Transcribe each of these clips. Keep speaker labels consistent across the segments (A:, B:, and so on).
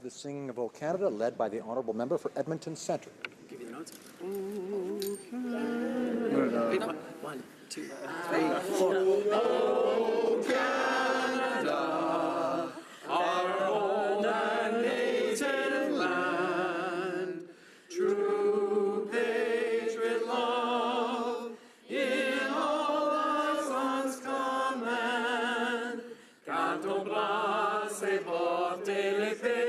A: the singing of O Canada, led by the Honourable Member for Edmonton Centre.
B: Give you the notes. O Canada. 1, 2, 3, 4. O Canada, our old and native land, true patriot love in all our sons command. Quand on bras s'est porté l'épée,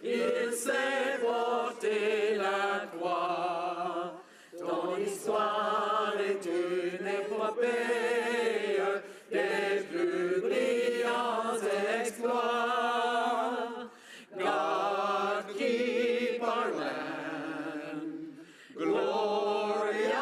B: il s'est porté la croix. Ton histoire est une épopée des plus brillants exploits. God keep our land glorious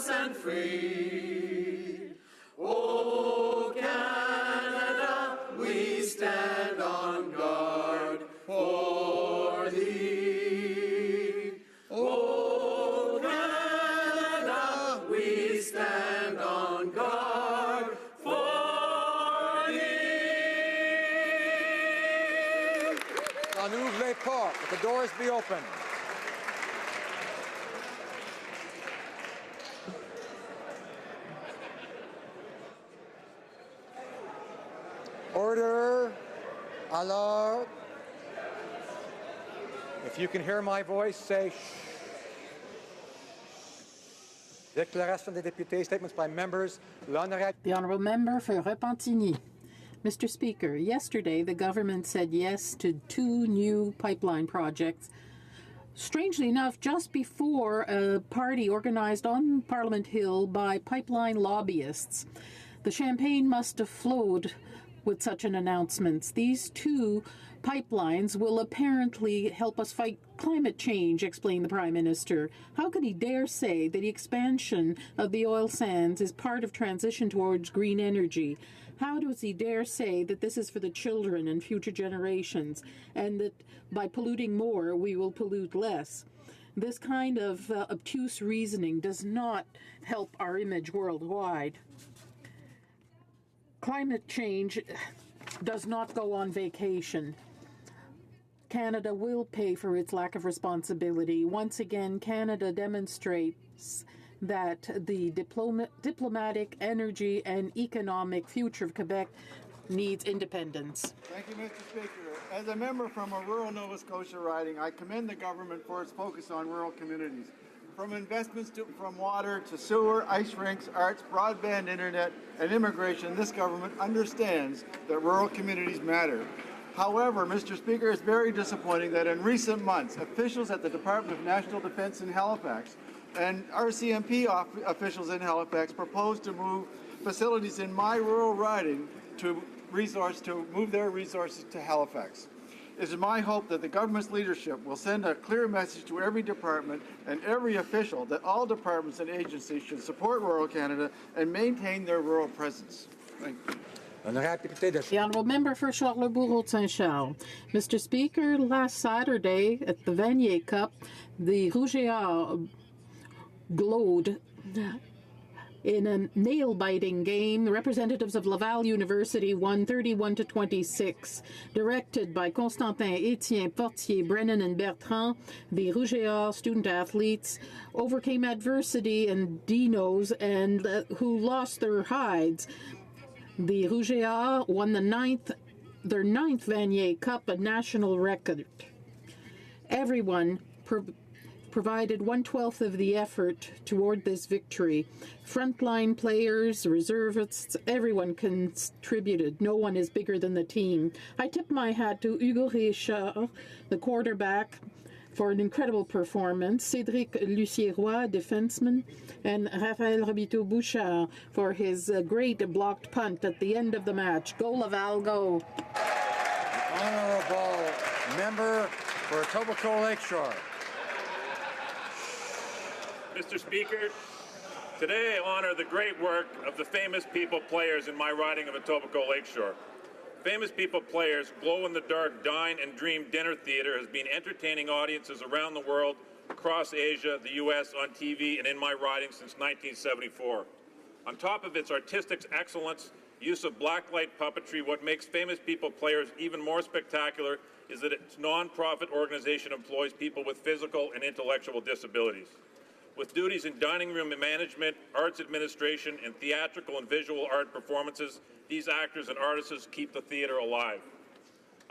B: and free. Oh Canada, we stand on guard for thee. Oh Canada, we stand on guard for thee.
A: On ouvre les portes, let the doors be open. Order. Alors. If you can hear my voice, say shh. Déclaration des députés, statements by members.
C: The Honourable Member for Repentigny. Mr. Speaker, yesterday the government said yes to 2 new pipeline projects. Strangely enough, just before a party organized on Parliament Hill by pipeline lobbyists. The champagne must have flowed with such an announcement. These 2 pipelines will apparently help us fight climate change, explained the Prime Minister. How could he dare say that the expansion of the oil sands is part of transition towards green energy? How does he dare say that this is for the children and future generations, and that by polluting more, we will pollute less? This kind of obtuse reasoning does not help our image worldwide. Climate change does not go on vacation. Canada will pay for its lack of responsibility. Once again, Canada demonstrates that the diplomatic, energy, and economic future of Quebec needs independence.
D: Thank you, Mr. Speaker. As a member from a rural Nova Scotia riding, I commend the government for its focus on rural communities. From investments from water to sewer, ice rinks, arts, broadband internet, and immigration, this government understands that rural communities matter. However, Mr. Speaker, it's very disappointing that in recent months, officials at the Department of National Defence in Halifax and RCMP officials in Halifax proposed to move facilities in my rural riding to move their resources to Halifax. It is my hope that the government's leadership will send a clear message to every department and every official that all departments and agencies should support rural Canada and maintain their rural presence. Thank you.
C: The Honourable Member for Charlebourg-Saint-Charles. Mr. Speaker, last Saturday at the Vanier Cup, the Rouge et Or glowed in a nail-biting game. The representatives of Laval University won 31-26. Directed by Constantin, Etienne, Portier, Brennan, and Bertrand, the Rouge et Or student-athletes overcame adversity and dinos and who lost their hides. The Rouge et Or won their ninth Vanier Cup, a national record. Everyone provided 1/12 of the effort toward this victory. Frontline players, reservists, everyone contributed. No one is bigger than the team. I tip my hat to Hugo Richard, the quarterback, for an incredible performance, Cédric Lucieroy, defenseman, and Raphaël Robitaille-Bouchard for his great blocked punt at the end of the match. Go Laval, go!
A: The Honourable Member for Etobicoke Lakeshore.
E: Mr. Speaker, today I honor the great work of the famous people players in my riding of Etobicoke Lakeshore. Famous people players, glow-in-the-dark Dine and Dream Dinner Theatre has been entertaining audiences around the world, across Asia, the U.S., on TV, and in my riding since 1974. On top of its artistic excellence, use of blacklight puppetry, what makes famous people players even more spectacular is that its non-profit organization employs people with physical and intellectual disabilities. With duties in dining room management, arts administration, and theatrical and visual art performances, these actors and artists keep the theatre alive.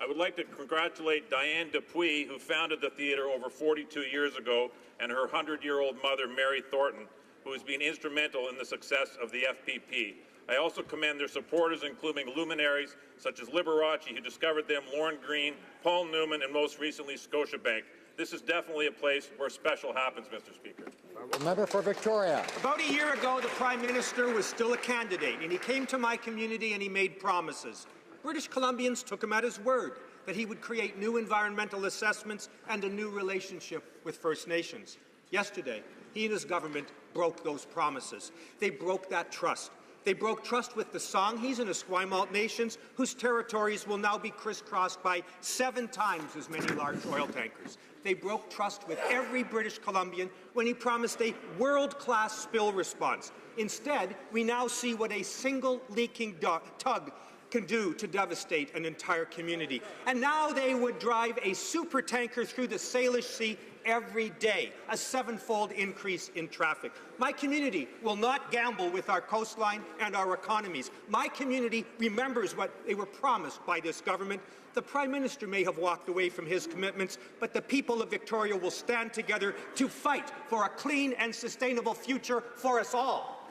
E: I would like to congratulate Diane Dupuis, who founded the theatre over 42 years ago, and her 100-year-old mother, Mary Thornton, who has been instrumental in the success of the FPP. I also commend their supporters, including luminaries such as Liberace, who discovered them, Lauren Green, Paul Newman, and most recently Scotiabank. This is definitely a place where special happens, Mr. Speaker.
A: The member for Victoria.
F: About a year ago, the Prime Minister was still a candidate, and he came to my community and he made promises. British Columbians took him at his word that he would create new environmental assessments and a new relationship with First Nations. Yesterday, he and his government broke those promises. They broke that trust. They broke trust with the Songhees and Esquimalt nations, whose territories will now be crisscrossed by 7 times as many large oil tankers. They broke trust with every British Columbian when he promised a world-class spill response. Instead, we now see what a single leaking tug can do to devastate an entire community. And now they would drive a supertanker through the Salish Sea every day, a 7-fold increase in traffic. My community will not gamble with our coastline and our economies. My community remembers what they were promised by this government. The Prime Minister may have walked away from his commitments, but the people of Victoria will stand together to fight for a clean and sustainable future for us all.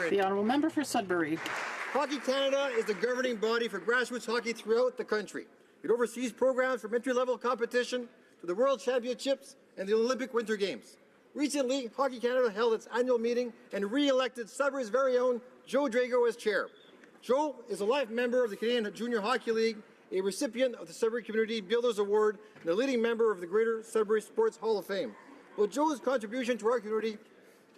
C: The honourable member for Sudbury.
G: Hockey Canada is the governing body for grassroots hockey throughout the country. It oversees programs from entry-level competition to the World Championships and the Olympic Winter Games. Recently, Hockey Canada held its annual meeting and re-elected Sudbury's very own Joe Drago as chair. Joe is a life member of the Canadian Junior Hockey League, a recipient of the Sudbury Community Builders Award, and a leading member of the Greater Sudbury Sports Hall of Fame. But Joe's contribution to our community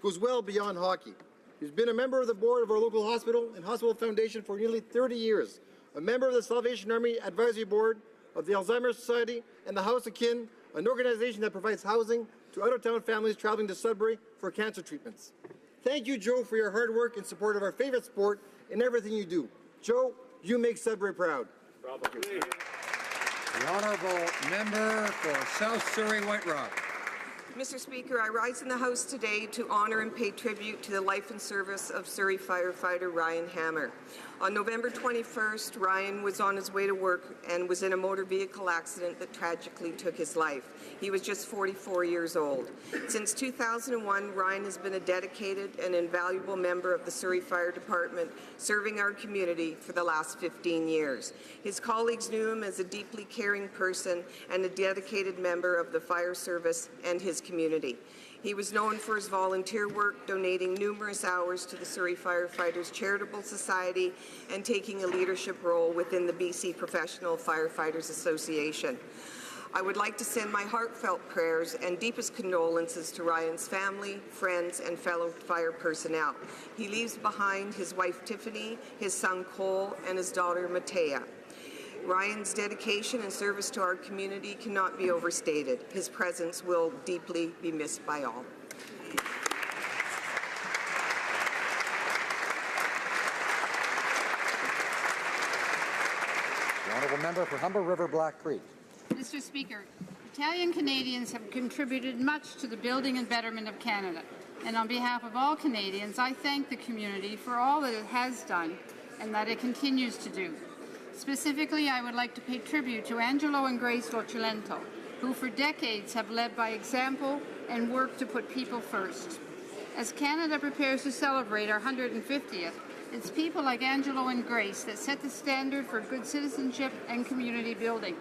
G: goes well beyond hockey. He's been a member of the board of our local hospital and hospital foundation for nearly 30 years, a member of the Salvation Army Advisory Board, of the Alzheimer's Society, and the House of Kin, an organization that provides housing to out-of-town families traveling to Sudbury for cancer treatments. Thank you, Joe, for your hard work in support of our favorite sport and everything you do. Joe, you make Sudbury proud.
H: The honourable member for South Surrey White Rock.
I: Mr. Speaker, I rise in the House today to honour and pay tribute to the life and service of Surrey firefighter Ryan Hammer. On November 21st, Ryan was on his way to work and was in a motor vehicle accident that tragically took his life. He was just 44 years old. Since 2001, Ryan has been a dedicated and invaluable member of the Surrey Fire Department, serving our community for the last 15 years. His colleagues knew him as a deeply caring person and a dedicated member of the fire service and his community. He was known for his volunteer work, donating numerous hours to the Surrey Firefighters Charitable Society and taking a leadership role within the BC Professional Firefighters Association. I would like to send my heartfelt prayers and deepest condolences to Ryan's family, friends, and fellow fire personnel. He leaves behind his wife Tiffany, his son Cole, and his daughter Matea. Ryan's dedication and service to our community cannot be overstated. His presence will deeply be missed by all.
A: The honourable member for Humber River Black Creek.
J: Mr. Speaker, Italian Canadians have contributed much to the building and betterment of Canada. And on behalf of all Canadians, I thank the community for all that it has done and that it continues to do. Specifically, I would like to pay tribute to Angelo and Grace Vocilento, who for decades have led by example and worked to put people first. As Canada prepares to celebrate our 150th, it's people like Angelo and Grace that set the standard for good citizenship and community building.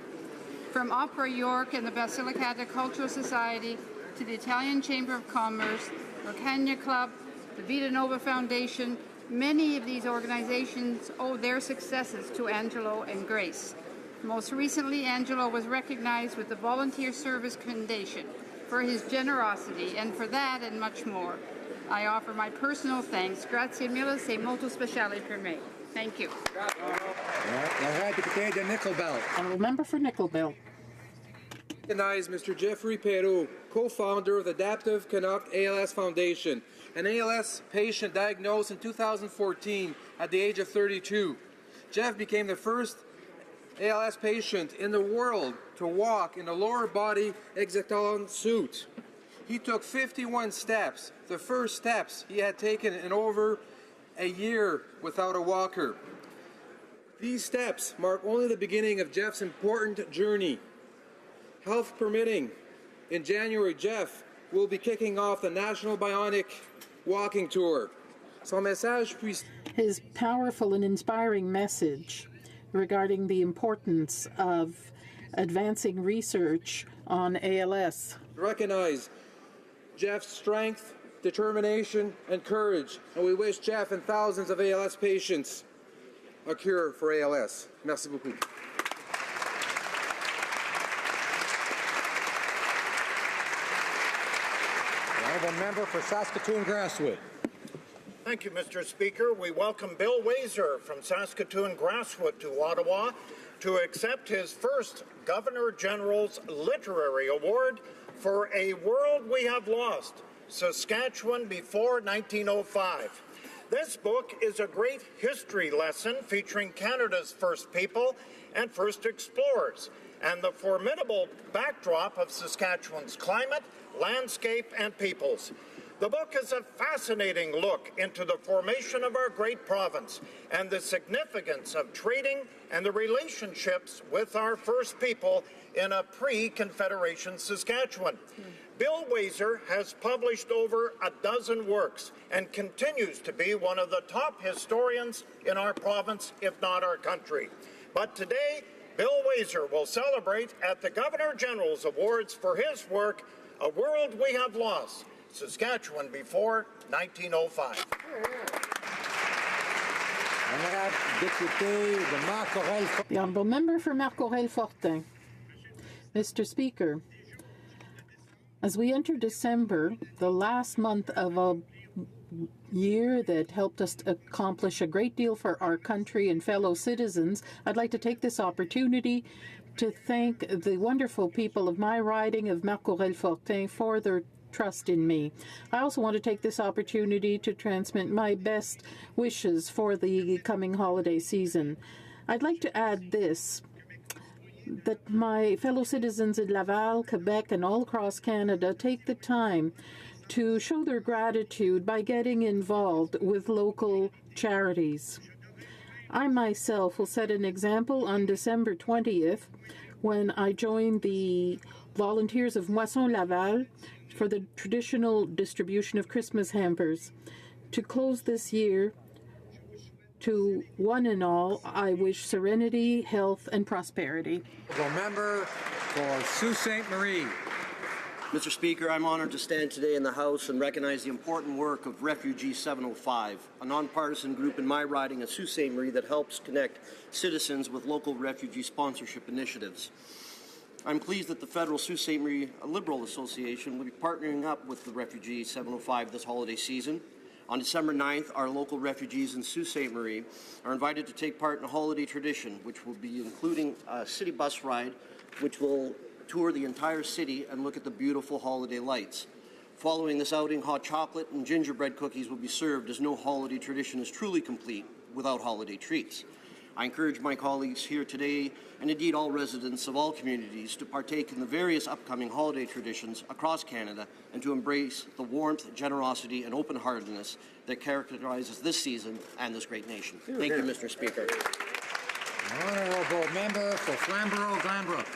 J: From Opera York and the Basilicata Cultural Society to the Italian Chamber of Commerce, Rocagna Club, the Vita Nova Foundation, many of these organizations owe their successes to Angelo and Grace. Most recently, Angelo was recognized with the Volunteer Service Commendation for his generosity, and for that and much more, I offer my personal thanks. Grazie mille, sei molto speciale per me. Thank you.
C: Honourable member for Nickel Belt.
K: Recognize Mr. Jeffrey Perrault, co-founder of the Adaptive Canuck ALS Foundation, an ALS patient diagnosed in 2014 at the age of 32. Jeff became the first ALS patient in the world to walk in a lower body exoskeleton suit. He took 51 steps, the first steps he had taken in over a year without a walker. These steps mark only the beginning of Jeff's important journey. Health permitting, in January, Jeff will be kicking off the National Bionic Walking Tour. Son message puisse...
C: His powerful and inspiring message regarding the importance of advancing research on ALS.
K: Recognize Jeff's strength, determination, and courage, and we wish Jeff and thousands of ALS patients a cure for ALS. Merci beaucoup.
A: The honourable member for Saskatoon-Grasswood.
L: Thank you, Mr. Speaker. We welcome Bill Wazer from Saskatoon-Grasswood to Ottawa to accept his first Governor General's Literary Award for A World We Have Lost, Saskatchewan Before 1905. This book is a great history lesson featuring Canada's first people and first explorers, and the formidable backdrop of Saskatchewan's climate, landscape, and peoples. The book is a fascinating look into the formation of our great province and the significance of trading and the relationships with our first people in a pre-Confederation Saskatchewan. Bill Wazer has published over a dozen works and continues to be one of the top historians in our province, if not our country. But today, Bill Wazer will celebrate at the Governor General's Awards for his work, A World We Have Lost, Saskatchewan Before 1905.
C: The honourable member for Marc-Aurèle-Fortin. Mr. Speaker, as we enter December, the last month of a year that helped us accomplish a great deal for our country and fellow citizens, I'd like to take this opportunity to thank the wonderful people of my riding of Marc-Aurèle-Fortin for their trust in me. I also want to take this opportunity to transmit my best wishes for the coming holiday season. I'd like to add this, that my fellow citizens in Laval, Quebec, and all across Canada take the time to show their gratitude by getting involved with local charities. I myself will set an example on December 20th when I joined the volunteers of Moisson Laval for the traditional distribution of Christmas hampers. To close this year, to one and all, I wish serenity, health, and prosperity.
H: The member for Sault Ste. Marie.
M: Mr. Speaker, I'm honored to stand today in the House and recognize the important work of Refugee 705, a nonpartisan group in my riding of Sault Ste. Marie that helps connect citizens with local refugee sponsorship initiatives. I'm pleased that the Federal Sault Ste. Marie Liberal Association will be partnering up with the Refugee 705 this holiday season. On December 9th, our local refugees in Sault Ste. Marie are invited to take part in a holiday tradition, which will be including a city bus ride, which will tour the entire city and look at the beautiful holiday lights. Following this outing, hot chocolate and gingerbread cookies will be served, as no holiday tradition is truly complete without holiday treats. I encourage my colleagues here today, and indeed all residents of all communities, to partake in the various upcoming holiday traditions across Canada and to embrace the warmth, generosity, and open-heartedness that characterizes this season and this great nation. Thank you, Mr. Speaker.
H: Honourable member for Flamborough-Glanbrook.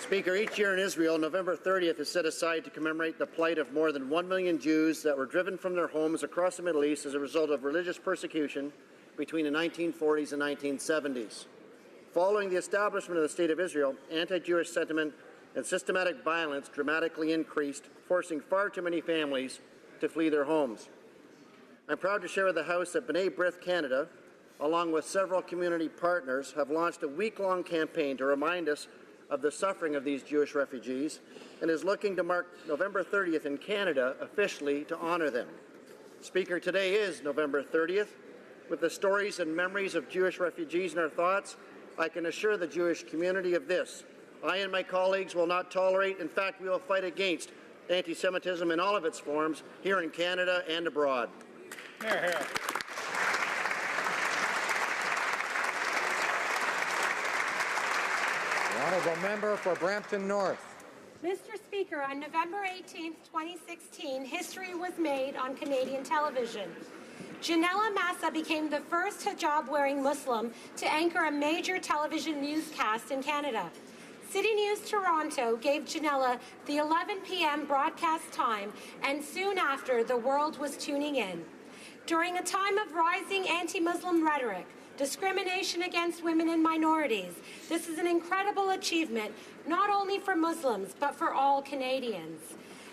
L: Speaker, each year in Israel, November 30th is set aside to commemorate the plight of more than 1 million Jews that were driven from their homes across the Middle East as a result of religious persecution between the 1940s and 1970s. Following the establishment of the State of Israel, anti-Jewish sentiment and systematic violence dramatically increased, forcing far too many families to flee their homes. I'm proud to share with the House that B'nai B'rith Canada, along with several community partners, have launched a week-long campaign to remind us of the suffering of these Jewish refugees and is looking to mark November 30th in Canada officially to honor them. Speaker, today is November 30th. With the stories and memories of Jewish refugees in our thoughts, I can assure the Jewish community of this. I and my colleagues will not tolerate, in fact, we will fight against anti-Semitism in all of its forms here in Canada and abroad.
B: Hear, hear.
H: Honourable member for Brampton North.
N: Mr. Speaker, on November 18, 2016, history was made on Canadian television. Janella Massa became the first hijab-wearing Muslim to anchor a major television newscast in Canada. City News Toronto gave Janella the 11 p.m. broadcast time, and soon after, the world was tuning in. During a time of rising anti-Muslim rhetoric, discrimination against women and minorities, this is an incredible achievement, not only for Muslims, but for all Canadians.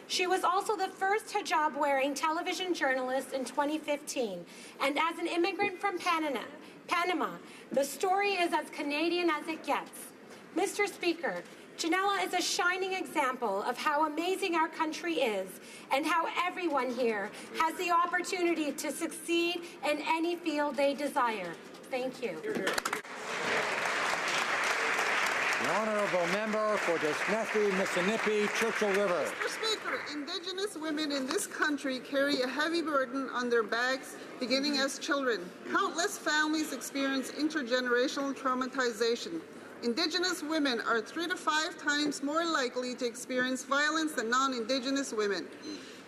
N: She was also the first hijab-wearing television journalist in 2015, and as an immigrant from Panama, the story is as Canadian as it gets. Mr. Speaker, Janella is a shining example of how amazing our country is and how everyone here has the opportunity to succeed in any field they desire. Thank you.
H: The honourable member for Desnethie, Missinippi, Churchill River.
O: Mr. Speaker, Indigenous women in this country carry a heavy burden on their backs beginning as children. Countless families experience intergenerational traumatization. Indigenous women are 3 to 5 times more likely to experience violence than non-Indigenous women.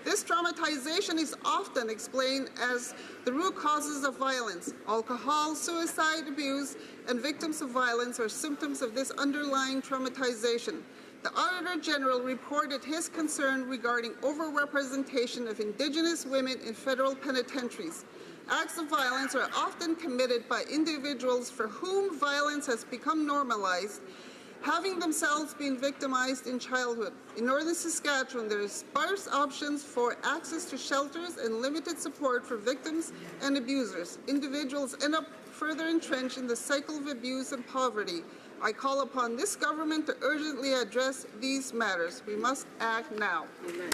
O: This traumatization is often explained as the root causes of violence. Alcohol, suicide, abuse, and victims of violence are symptoms of this underlying traumatization. The Auditor General reported his concern regarding overrepresentation of Indigenous women in federal penitentiaries. Acts of violence are often committed by individuals for whom violence has become normalized, having themselves been victimized in childhood. In northern Saskatchewan, there are sparse options for access to shelters and limited support for victims and abusers. Individuals end up further entrenched in the cycle of abuse and poverty. I call upon this government to urgently address these matters. We must act now. Amen.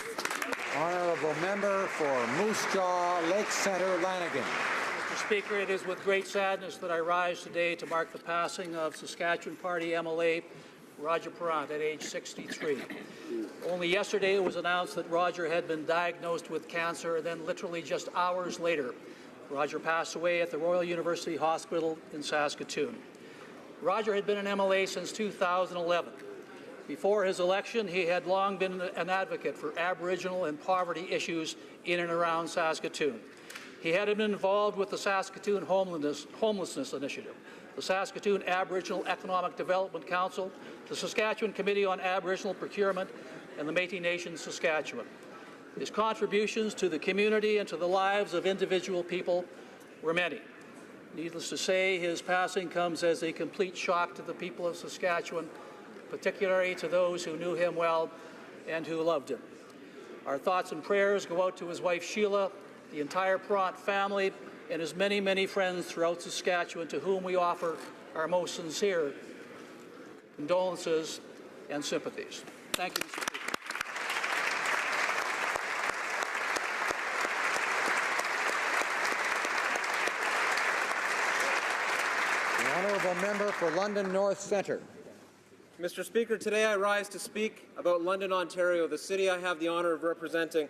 H: Honourable member for Moose Jaw, Lake Centre, Lanigan.
P: Mr. Speaker, it is with great sadness that I rise today to mark the passing of Saskatchewan Party MLA Roger Perrant at age 63. Only yesterday it was announced that Roger had been diagnosed with cancer, and then literally just hours later, Roger passed away at the Royal University Hospital in Saskatoon. Roger had been an MLA since 2011. Before his election, he had long been an advocate for Aboriginal and poverty issues in and around Saskatoon. He had been involved with the Saskatoon Homelessness Initiative, the Saskatoon Aboriginal Economic Development Council, the Saskatchewan Committee on Aboriginal Procurement, and the Métis Nation Saskatchewan. His contributions to the community and to the lives of individual people were many. Needless to say, his passing comes as a complete shock to the people of Saskatchewan, particularly to those who knew him well and who loved him. Our thoughts and prayers go out to his wife Sheila, the entire Perrant family, and his many, many friends throughout Saskatchewan, to whom we offer our most sincere condolences and sympathies. Thank you, Mr. Speaker.
H: The honourable member for London North Centre.
Q: Mr. Speaker, today I rise to speak about London, Ontario, the city I have the honour of representing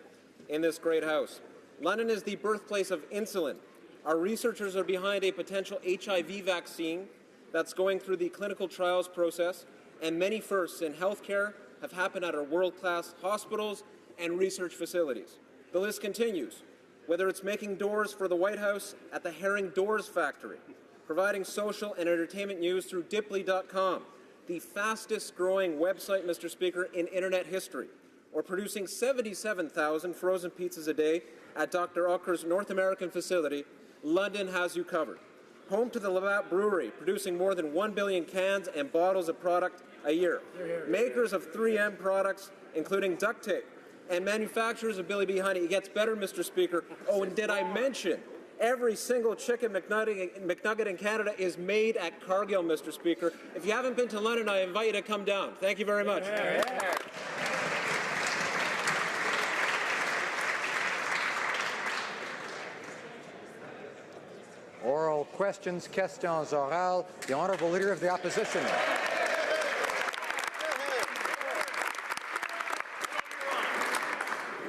Q: in this great House. London is the birthplace of insulin. Our researchers are behind a potential HIV vaccine that's going through the clinical trials process, and many firsts in healthcare have happened at our world-class hospitals and research facilities. The list continues, whether it's making doors for the White House at the Herring Doors Factory, providing social and entertainment news through Dipley.com, the fastest-growing website, Mr. Speaker, in Internet history, or producing 77,000 frozen pizzas a day at Dr. Ucker's North American facility. London has you covered. Home to the Labatt Brewery, producing more than 1 billion cans and bottles of product a year. Makers of 3M products, including duct tape, and manufacturers of Billy B. Honey. It gets better, Mr. Speaker. Oh, and did I mention every single chicken McNugget in Canada is made at Cargill, Mr. Speaker. If you haven't been to London, I invite you to come down. Thank you very much.
H: Oral questions, questions orales. The honourable leader of the opposition.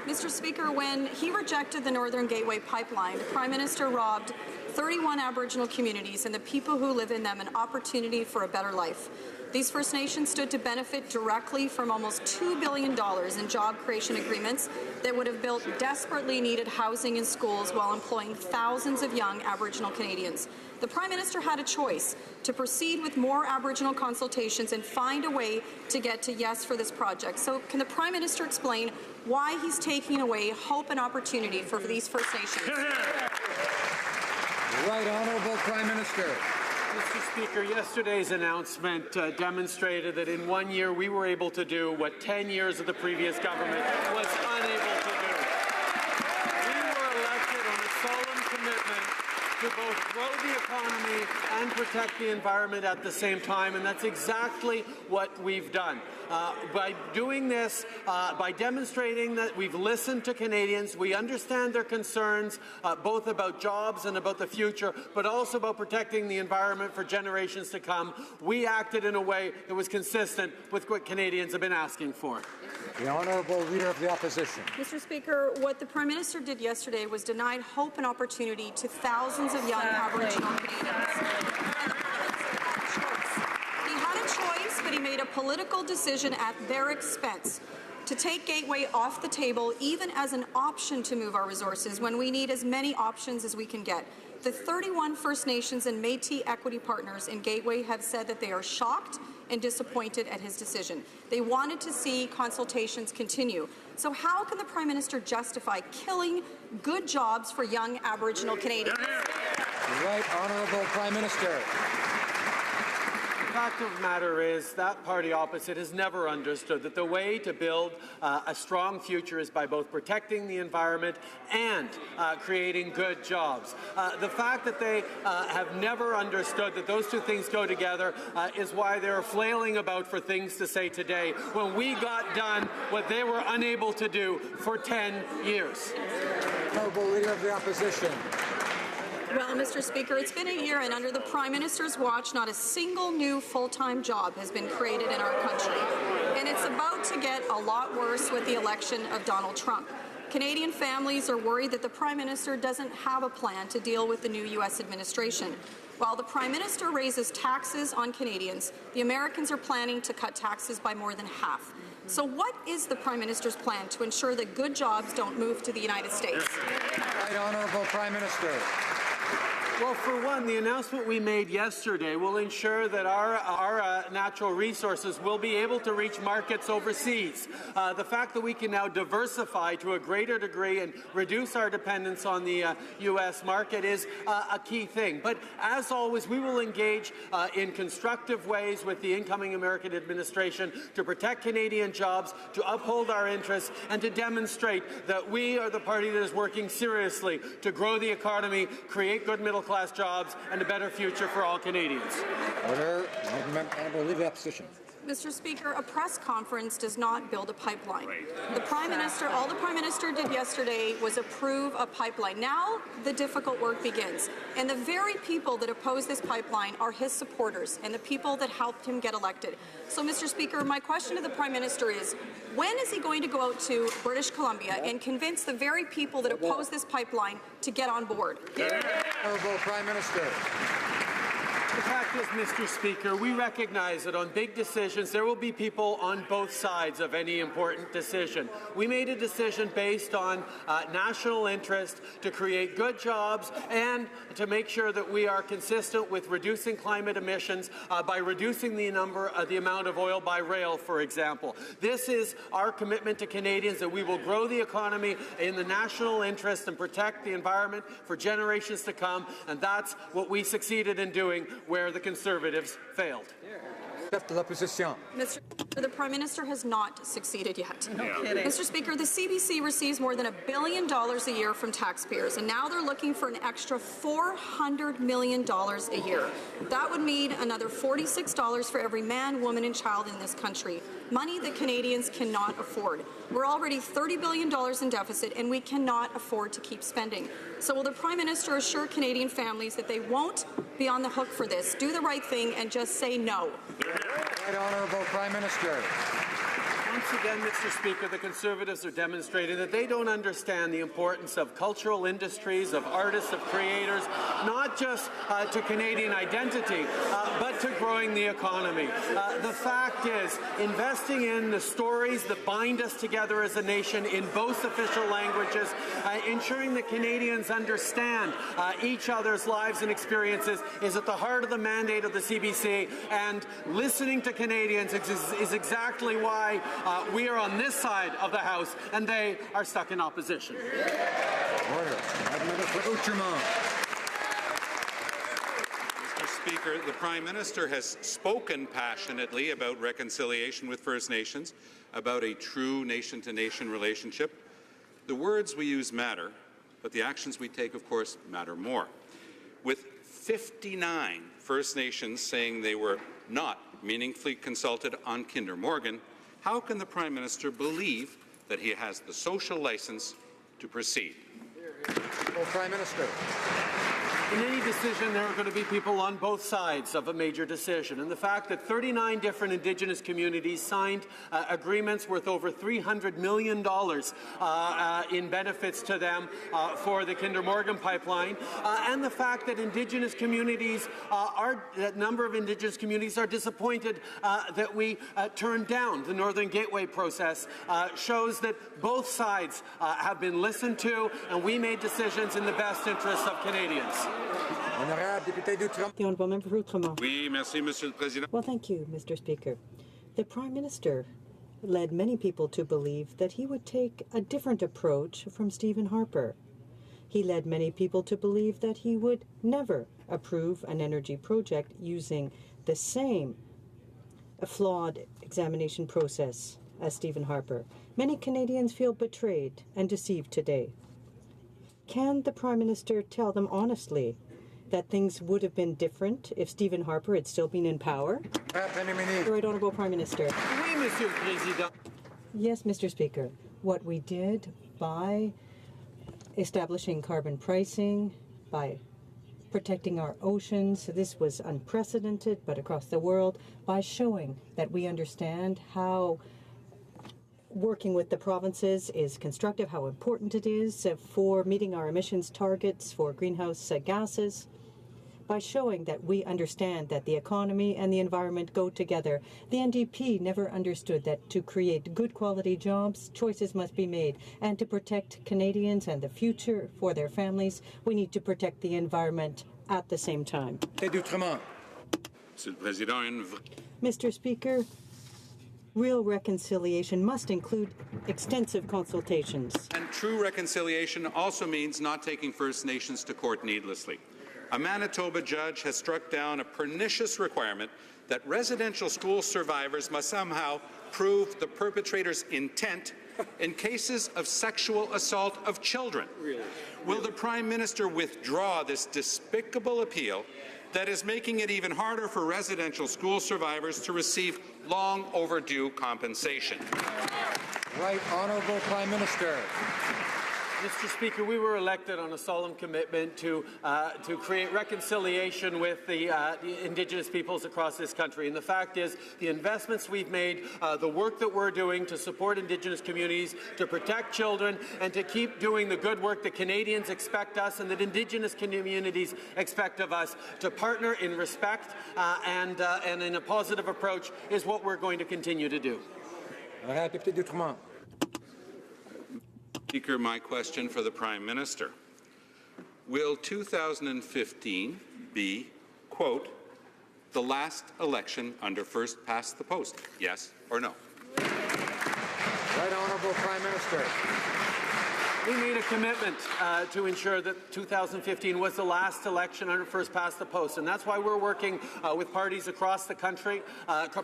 R: Mr. Speaker, when he rejected the Northern Gateway Pipeline, the Prime Minister robbed 31 Aboriginal communities and the people who live in them an opportunity for a better life. These First Nations stood to benefit directly from almost $2 billion in job creation agreements that would have built desperately needed housing and schools while employing thousands of young Aboriginal Canadians. The Prime Minister had a choice to proceed with more Aboriginal consultations and find a way to get to yes for this project. So can the Prime Minister explain why he's taking away hope and opportunity for these First Nations?
H: Right Honourable Prime Minister.
Q: Mr. Speaker, yesterday's announcement demonstrated that in 1 year we were able to do what 10 years of the previous government was unable to do. We were elected on a solemn commitment to both grow the economy and protect the environment at the same time, and that's exactly what we've done. By doing this, by demonstrating that we've listened to Canadians, we understand their concerns, both about jobs and about the future, but also about protecting the environment for generations to come. We acted in a way that was consistent with what Canadians have been asking for.
H: The Honourable Leader of the Opposition.
R: Mr. Speaker, what the Prime Minister did yesterday was denied hope and opportunity to thousands of young Aboriginal Canadians. He had a choice, but he made a political decision at their expense to take Gateway off the table, even as an option to move our resources when we need as many options as we can get. The 31 First Nations and Métis equity partners in Gateway have said that they are shocked and disappointed at his decision. They wanted to see consultations continue. So how can the Prime Minister justify killing good jobs for young Aboriginal Canadians?
H: Right Honourable Prime Minister.
Q: The fact of the matter is that party opposite has never understood that the way to build a strong future is by both protecting the environment and creating good jobs. The fact that they have never understood that those two things go together is why they're flailing about for things to say today when we got done what they were unable to do for 10 years.
H: Honourable Leader of the Opposition.
R: Well, Mr. Speaker, it's been a year, and under the Prime Minister's watch, not a single new full-time job has been created in our country. And it's about to get a lot worse with the election of Donald Trump. Canadian families are worried that the Prime Minister doesn't have a plan to deal with the new U.S. administration. While the Prime Minister raises taxes on Canadians, the Americans are planning to cut taxes by more than half. So what is the Prime Minister's plan to ensure that good jobs don't move to the United States?
H: Right Honourable Prime Minister.
Q: Well, for one, the announcement we made yesterday will ensure that our natural resources will be able to reach markets overseas. The fact that we can now diversify to a greater degree and reduce our dependence on the U.S. market is a key thing. But as always, we will engage in constructive ways with the incoming American administration to protect Canadian jobs, to uphold our interests, and to demonstrate that we are the party that is working seriously to grow the economy, create good middle-class jobs, and a better future for all Canadians.
H: Order. Honourable Leader of the Opposition.
R: Mr. Speaker, a press conference does not build a pipeline. All the Prime Minister did yesterday was approve a pipeline. Now the difficult work begins. And the very people that oppose this pipeline are his supporters and the people that helped him get elected. So, Mr. Speaker, my question to the Prime Minister is, when is he going to go out to British Columbia and convince the very people that oppose this pipeline to get on board?
H: Honourable Prime Minister.
Q: The fact is, Mr. Speaker, we recognize that on big decisions there will be people on both sides of any important decision. We made a decision based on national interest to create good jobs and to make sure that we are consistent with reducing climate emissions by reducing the amount of oil by rail, for example. This is our commitment to Canadians, that we will grow the economy in the national interest and protect the environment for generations to come, and that's what we succeeded in doing where the Conservatives failed.
H: Chef de l'Opposition.
R: The Prime Minister has not succeeded yet.
H: No kidding.
R: Mr. Speaker, the CBC receives more than $1 billion a year from taxpayers, and now they're looking for an extra $400 million a year. That would mean another $46 for every man, woman, and child in this country. Money that Canadians cannot afford. We're already $30 billion in deficit, and we cannot afford to keep spending. So will the Prime Minister assure Canadian families that they won't be on the hook for this, do the right thing, and just say no?
H: Right Honourable Prime Minister.
B: Once again, Mr. Speaker, the Conservatives are demonstrating that they don't understand the importance of cultural industries, of artists, of creators, not just to Canadian identity, but to growing the economy. The fact is, investing in the stories that bind us together as a nation in both official languages, ensuring that Canadians understand each other's lives and experiences is at the heart of the mandate of the CBC, and listening to Canadians is exactly why we are on this side of the House and they are stuck in opposition.
H: Order. Member for Outremont.
S: Mr. Speaker, the Prime Minister has spoken passionately about reconciliation with First Nations, about a true nation-to-nation relationship. The words we use matter, but the actions we take, of course, matter more. With 59 First Nations saying they were not meaningfully consulted on Kinder Morgan, how can the Prime Minister believe that he has the social license to proceed?
H: Well, Prime Minister.
B: In any decision, there are going to be people on both sides of a major decision. And the fact that 39 different Indigenous communities signed agreements worth over $300 million in benefits to them for the Kinder Morgan pipeline, and the fact that Indigenous communities that number of Indigenous communities are disappointed that we turned down the Northern Gateway process shows that both sides have been listened to, and we made decisions in the best interests of Canadians.
T: The Honourable Member for Outremont.
S: Oui, merci, Monsieur le Président.
T: Well, thank you, Mr. Speaker. The Prime Minister led many people to believe that he would take a different approach from Stephen Harper. He led many people to believe that he would never approve an energy project using the same flawed examination process as Stephen Harper. Many Canadians feel betrayed and deceived today. Can the Prime Minister tell them honestly that things would have been different if Stephen Harper had still been in power? The Right Honourable Prime Minister.
B: Oui, Monsieur le Président.
T: Yes, Mr. Speaker. What we did by establishing carbon pricing, by protecting our oceans, this was unprecedented, but across the world, by showing that we understand how working with the provinces is constructive, how important it is for meeting our emissions targets for greenhouse gases, by showing that we understand that the economy and the environment go together. The NDP never understood that to create good quality jobs, choices must be made, and to protect Canadians and the future for their families, we need to protect the environment at the same time. Mr. Speaker, real reconciliation must include extensive consultations.
S: And true reconciliation also means not taking First Nations to court needlessly. A Manitoba judge has struck down a pernicious requirement that residential school survivors must somehow prove the perpetrator's intent in cases of sexual assault of children. Will the Prime Minister withdraw this despicable appeal that is making it even harder for residential school survivors to receive long overdue compensation?
H: Right Honourable Prime Minister.
B: Mr. Speaker, we were elected on a solemn commitment to create reconciliation with the Indigenous peoples across this country. And the fact is, the investments we've made, the work that we're doing to support Indigenous communities, to protect children, and to keep doing the good work that Canadians expect us and that Indigenous communities expect of us, to partner in respect and in a positive approach is what we're going to continue to do.
S: Speaker, my question for the Prime Minister. Will 2015 be, quote, the last election under first past the post? Yes or no?
H: Right Honourable Prime Minister.
B: We made a commitment to ensure that 2015 was the last election under first past the post, and that's why we're working with parties across the country,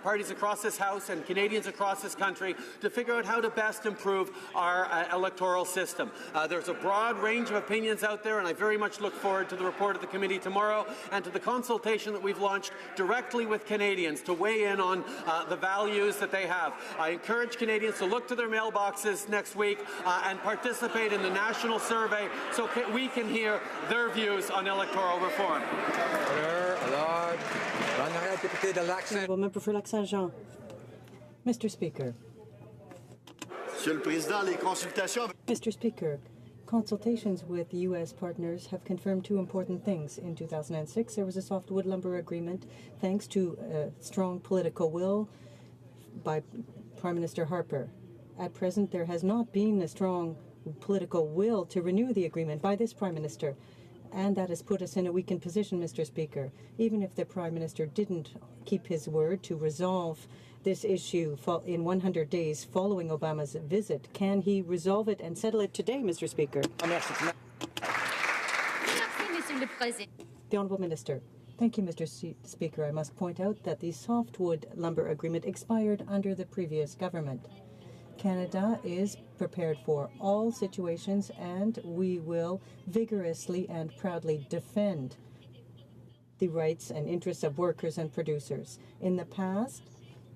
B: parties across this House and Canadians across this country to figure out how to best improve our electoral system. There's a broad range of opinions out there, and I very much look forward to the report of the committee tomorrow and to the consultation that we've launched directly with Canadians to weigh in on the values that they have. I encourage Canadians to look to their mailboxes next week and participate in the national survey so we can hear their views on electoral reform.
T: Honourable Member for Lac-Saint-Jean. Mr. Speaker,
G: Monsieur le Président, les consultations...
T: Mr. Speaker, consultations with U.S. partners have confirmed two important things. In 2006, there was a softwood lumber agreement thanks to strong political will by Prime Minister Harper. At present, there has not been a strong political will to renew the agreement by this Prime Minister, and that has put us in a weakened position, Mr. Speaker. Even if the Prime Minister didn't keep his word to resolve this issue in 100 days following Obama's visit, can he resolve it and settle it today, Mr. Speaker? The Honourable Minister. Thank you, Mr. Speaker. I must point out that the softwood lumber agreement expired under the previous government. Canada is prepared for all situations, and we will vigorously and proudly defend the rights and interests of workers and producers. In the past,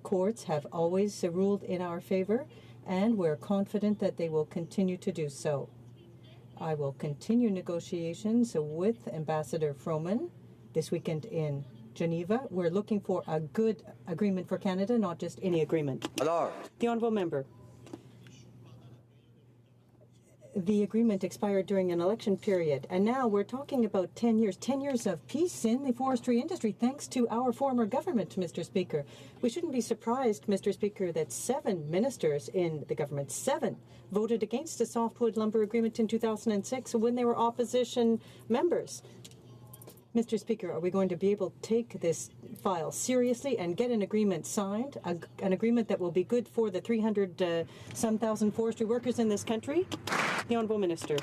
T: courts have always ruled in our favor, and we're confident that they will continue to do so. I will continue negotiations with Ambassador Froman this weekend in Geneva. We're looking for a good agreement for Canada, not just any agreement. The Honourable Member. The agreement expired during an election period, and now we're talking about 10 years of peace in the forestry industry, thanks to our former government, Mr. Speaker. We shouldn't be surprised, Mr. Speaker, that 7 ministers in the government, 7, voted against the softwood lumber agreement in 2006 when they were opposition members. Mr. Speaker, are we going to be able to take this file seriously and get an agreement signed, an agreement that will be good for the 300-some thousand forestry workers in this country? The Honourable Minister.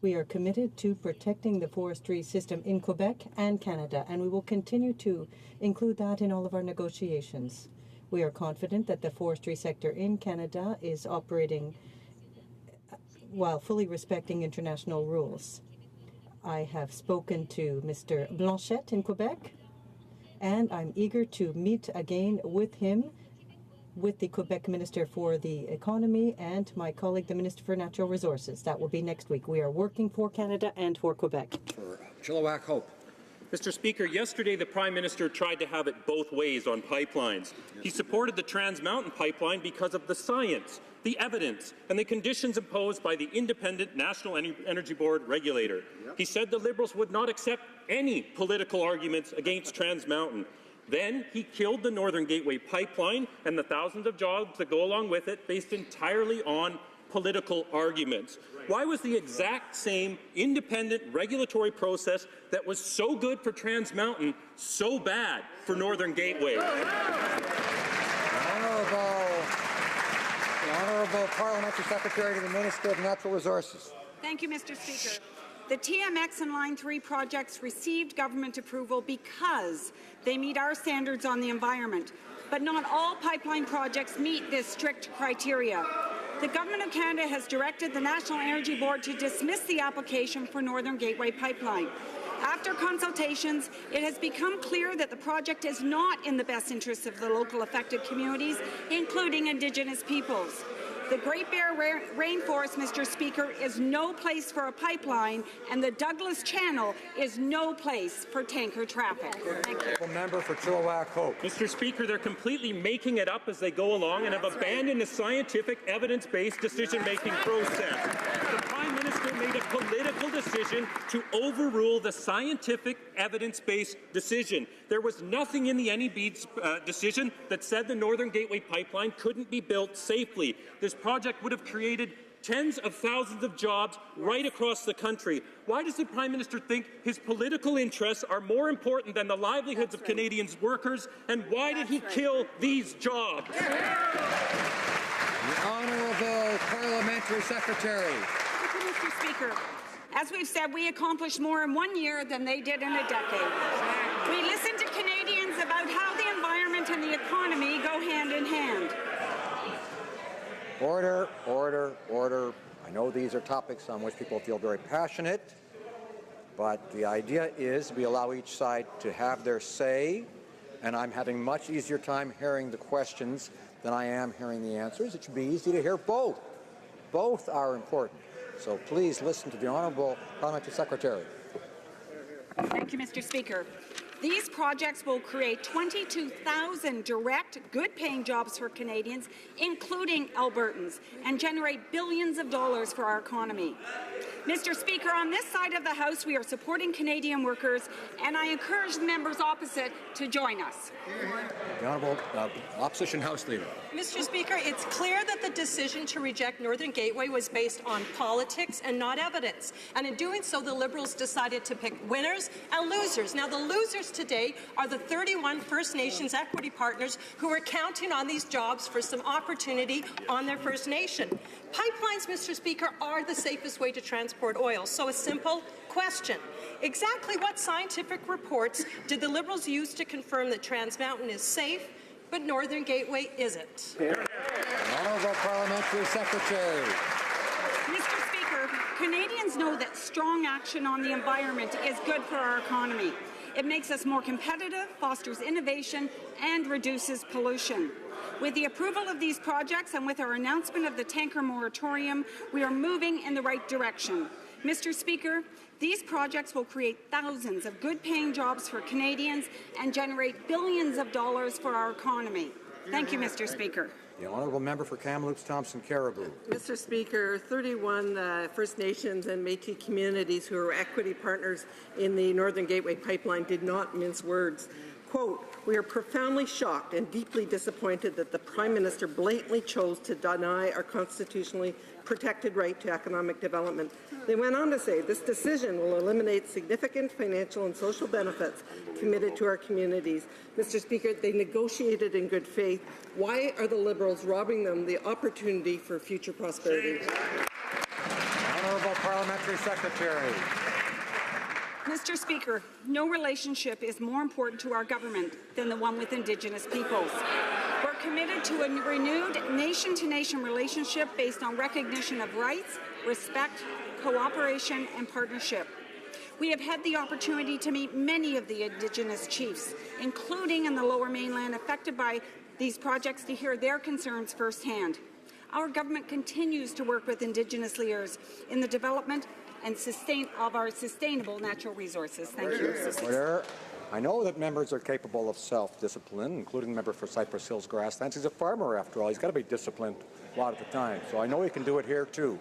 T: We are committed to protecting the forestry system in Quebec and Canada, and we will continue to include that in all of our negotiations. We are confident that the forestry sector in Canada is operating while fully respecting international rules. I have spoken to Mr. Blanchette in Quebec, and I'm eager to meet again with him, with the Quebec Minister for the Economy and my colleague, the Minister for Natural Resources. That will be next week. We are working for Canada and for Quebec.
A: For Chilliwack Hope.
U: Mr. Speaker, yesterday the Prime Minister tried to have it both ways on pipelines. He supported the Trans Mountain pipeline because of the science, the evidence, and the conditions imposed by the independent National Energy Board regulator. He said the Liberals would not accept any political arguments against Trans Mountain. Then he killed the Northern Gateway pipeline and the thousands of jobs that go along with it based entirely on political arguments. Why was the exact same independent regulatory process that was so good for Trans Mountain so bad for Northern Gateway?
H: The Honourable Parliamentary Secretary to the Minister of Natural Resources.
V: Thank you, Mr. Speaker. The TMX and Line 3 projects received government approval because they meet our standards on the environment, but not all pipeline projects meet this strict criteria. The Government of Canada has directed the National Energy Board to dismiss the application for Northern Gateway Pipeline. After consultations, it has become clear that the project is not in the best interests of the local affected communities, including Indigenous peoples. The Great Bear Rainforest, Mr. Speaker, is no place for a pipeline, and the Douglas Channel is no place for tanker traffic. Thank you.
H: Member for Chilliwack Hope.
U: Mr. Speaker, they're completely making it up as they go along and have abandoned a scientific, evidence-based decision-making process. The Prime Minister made a political decision to overrule the scientific, evidence-based decision. There was nothing in the NEB's decision that said the Northern Gateway pipeline couldn't be built safely. This project would have created tens of thousands of jobs right across the country. Why does the Prime Minister think his political interests are more important than the livelihoods of Canadians' workers, and why did he kill these jobs?
H: The Honourable Parliamentary Secretary.
V: Thank you, Mr. Speaker. As we've said, we accomplished more in 1 year than they did in a decade. We listened to Canadians about how the environment and the economy go hand in hand.
A: Order, order, order. I know these are topics on which people feel very passionate, but the idea is we allow each side to have their say, and I'm having much easier time hearing the questions than I am hearing the answers. It should be easy to hear both. Both are important. So please listen to the Honourable Parliamentary Secretary.
V: Thank you, Mr. Speaker. These projects will create 22,000 direct, good-paying jobs for Canadians, including Albertans, and generate billions of dollars for our economy. Mr. Speaker, on this side of the House, we are supporting Canadian workers, and I encourage the members opposite to join us.
A: The Honourable Opposition House Leader.
D: Mr. Speaker, it's clear that the decision to reject Northern Gateway was based on politics and not evidence. And in doing so, the Liberals decided to pick winners and losers. Now, the losers today are the 31 First Nations equity partners who are counting on these jobs for some opportunity on their First Nation. Pipelines, Mr. Speaker, are the safest way to transport oil. So a simple question. Exactly what scientific reports did the Liberals use to confirm that Trans Mountain is safe, but Northern Gateway isn't?
A: Honourable Parliamentary Secretary.
V: Mr. Speaker, Canadians know that strong action on the environment is good for our economy. It makes us more competitive, fosters innovation, and reduces pollution. With the approval of these projects and with our announcement of the tanker moratorium, we are moving in the right direction. Mr. Speaker, these projects will create thousands of good-paying jobs for Canadians and generate billions of dollars for our economy. Thank you, Mr. Speaker.
A: The Honourable Member for Kamloops Thompson Caribou.
E: Mr. Speaker, 31 First Nations and Métis communities who are equity partners in the Northern Gateway pipeline did not mince words. Quote, "We are profoundly shocked and deeply disappointed that the Prime Minister blatantly chose to deny our constitutionally protected right to economic development." They went on to say, "This decision will eliminate significant financial and social benefits committed to our communities." Mr. Speaker, they negotiated in good faith. Why are the Liberals robbing them the opportunity for future prosperity?
A: Honourable Parliamentary Secretary.
V: Mr. Speaker, no relationship is more important to our government than the one with Indigenous peoples. We're committed to a renewed nation-to-nation relationship based on recognition of rights, respect, cooperation, and partnership. We have had the opportunity to meet many of the Indigenous chiefs, including in the Lower Mainland affected by these projects, to hear their concerns firsthand. Our government continues to work with Indigenous leaders in the development and of our sustainable natural resources. Thank you.
A: Order. I know that members are capable of self-discipline, including the member for Cypress Hills Grasslands. He's a farmer, after all. He's got to be disciplined a lot of the time. So I know he can do it here, too.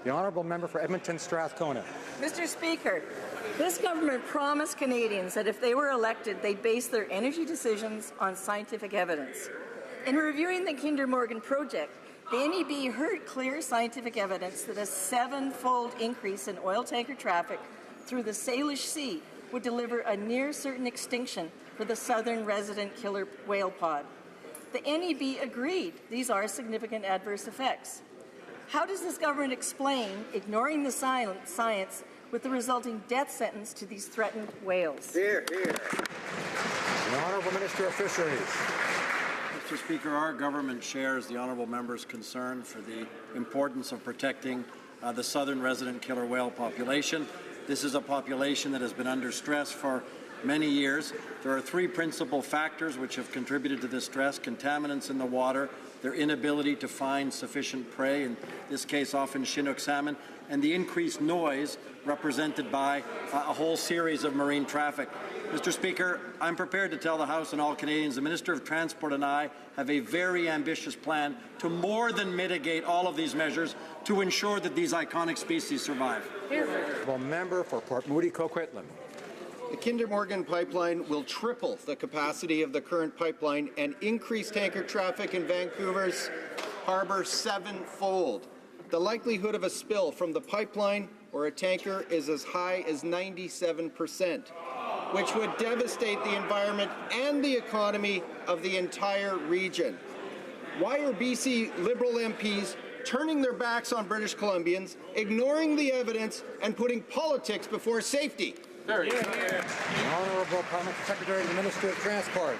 A: The Honourable Member for Edmonton Strathcona.
W: Mr. Speaker, this government promised Canadians that if they were elected, they'd base their energy decisions on scientific evidence. In reviewing the Kinder Morgan project, the NEB heard clear scientific evidence that a 7-fold increase in oil tanker traffic through the Salish Sea would deliver a near-certain extinction for the southern resident killer whale pod. The NEB agreed these are significant adverse effects. How does this government explain ignoring the science with the resulting death sentence to these threatened whales?
A: The Honourable Minister of Fisheries.
X: Mr. Speaker, our government shares the honourable member's concern for the importance of protecting the southern resident killer whale population. This is a population that has been under stress for many years. There are three principal factors which have contributed to this stress: contaminants in the water, their inability to find sufficient prey, in this case often Chinook salmon, and the increased noise represented by a whole series of marine traffic. Mr. Speaker, I'm prepared to tell the House and all Canadians the Minister of Transport and I have a very ambitious plan to more than mitigate all of these measures to ensure that these iconic species survive.
A: The member for Port Moody Coquitlam.
Y: The Kinder Morgan pipeline will triple the capacity of the current pipeline and increase tanker traffic in Vancouver's harbour 7-fold. The likelihood of a spill from the pipeline or a tanker is as high as 97%, which would devastate the environment and the economy of the entire region. Why are BC Liberal MPs turning their backs on British Columbians, ignoring the evidence, and putting politics before safety?
A: The Honourable Parliamentary Secretary to the Minister of Transport.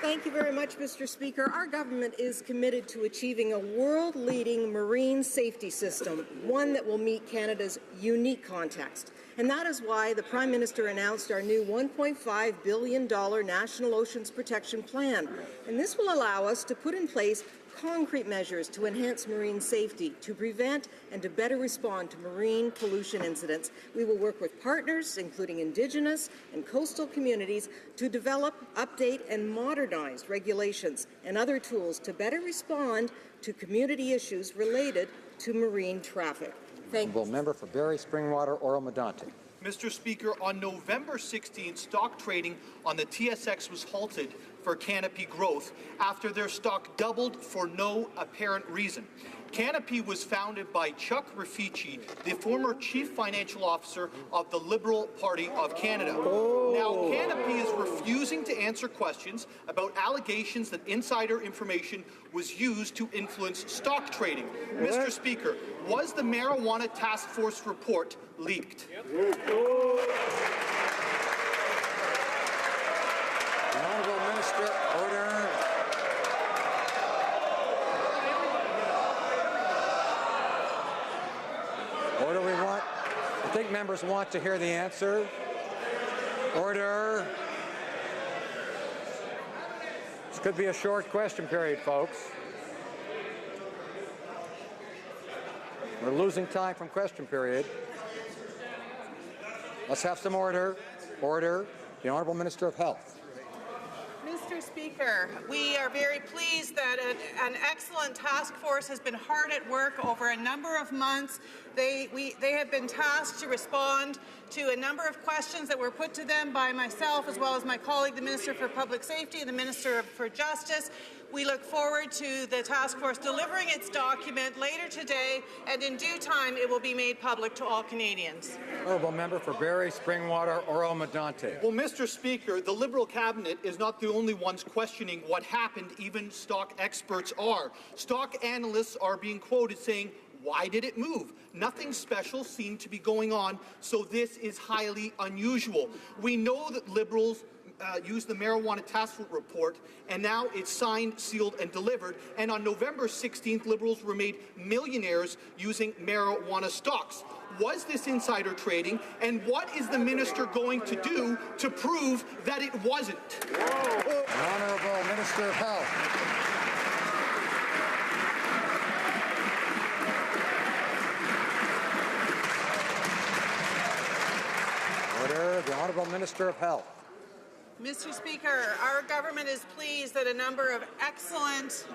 W: Thank you very much, Mr. Speaker. Our government is committed to achieving a world-leading marine safety system, one that will meet Canada's unique context.
C: And that is why the Prime Minister announced our new $1.5 billion National Oceans Protection Plan. And this will allow us to put in place concrete measures to enhance marine safety, to prevent and to better respond to marine pollution incidents. We will work with partners, including Indigenous and coastal communities, to develop, update and modernize regulations and other tools to better respond to community issues related to marine traffic. Thank you.
A: Member for Barrie Springwater, Oro-Medonte.
F: Mr. Speaker, on November 16th, stock trading on the TSX was halted for Canopy Growth after their stock doubled for no apparent reason. Canopy was founded by Chuck Raffici, the former Chief Financial Officer of the Liberal Party of Canada. Now, Canopy is refusing to answer questions about allegations that insider information was used to influence stock trading. Mr. Speaker, was the Marijuana Task Force report leaked?
A: The Honourable Minister, order. Order we want. I think members want to hear the answer. Order. This could be a short question period, folks. We're losing time from question period. Let's have some order. Order. The Honourable Minister of Health.
I: Mr. Speaker, we are very pleased that an excellent task force has been hard at work over a number of months. They have been tasked to respond to a number of questions that were put to them by myself as well as my colleague, the Minister for Public Safety and the Minister for Justice. We look forward to the task force delivering its document later today, and in due time it will be made public to all Canadians.
A: Honourable Member for Barrie Springwater, Oro-Medonte.
F: Well, Mr. Speaker, the Liberal cabinet is not the only ones questioning what happened. Even stock experts are. Stock analysts are being quoted saying, why did it move? Nothing special seemed to be going on, so this is highly unusual. We know that Liberals used the Marijuana Task Force report, and now it's signed, sealed, and delivered. And on November 16th, Liberals were made millionaires using marijuana stocks. Was this insider trading, and what is the minister going to do to prove that it wasn't?
A: The Honourable Minister of Health. Order. The Honourable Minister of Health.
I: Mr. Speaker, our government is pleased that a number of excellent,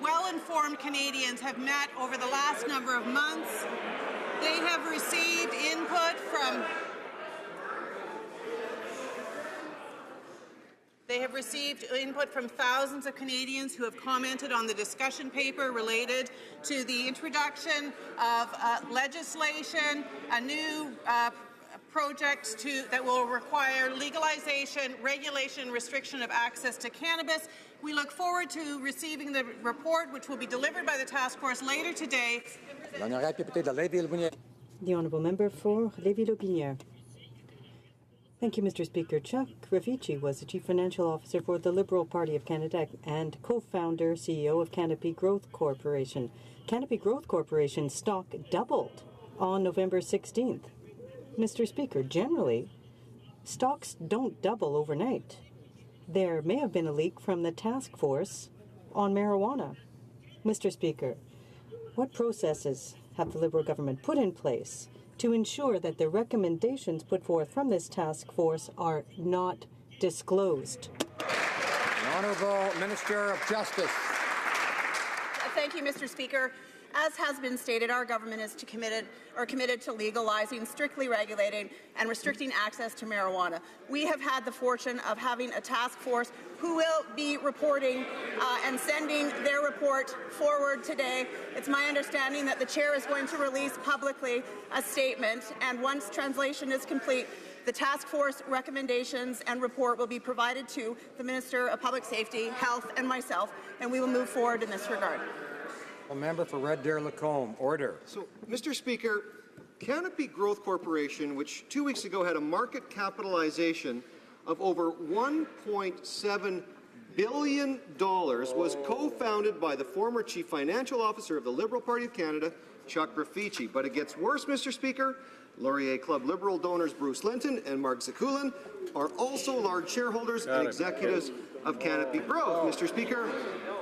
I: well-informed Canadians have met over the last number of months. They have received input from thousands of Canadians who have commented on the discussion paper related to the introduction of legislation, a new project that will require legalization, regulation, and restriction of access to cannabis. We look forward to receiving the report, which will be delivered by the task force later today.
T: The Honourable Member for Lévis-Lotbinière. Thank you, Mr. Speaker. Chuck Raffici was the Chief Financial Officer for the Liberal Party of Canada and co-founder, CEO of Canopy Growth Corporation. Canopy Growth Corporation stock doubled on November 16th. Mr. Speaker, generally, stocks don't double overnight. There may have been a leak from the task force on marijuana. Mr. Speaker, what processes have the Liberal government put in place to ensure that the recommendations put forth from this task force are not disclosed?
A: The Honourable Minister of Justice.
J: Thank you, Mr. Speaker. As has been stated, our government is committed to legalizing, strictly regulating, and restricting access to marijuana. We have had the fortune of having a task force who will be reporting and sending their report forward today. It's my understanding that the chair is going to release publicly a statement, and once translation is complete, the task force recommendations and report will be provided to the Minister of Public Safety, Health, and myself, and we will move forward in this regard.
A: A member for Red Deer Lacombe. Order.
Y: So, Mr. Speaker, Canopy Growth Corporation, which 2 weeks ago had a market capitalization of over $1.7
K: billion was co-founded by the former Chief Financial Officer of the Liberal Party of Canada, Chuck Graffici. But it gets worse, Mr. Speaker. Laurier Club Liberal donors Bruce Linton and Mark Zakulin are also large shareholders and executives of Canopy Growth. Mr. Speaker,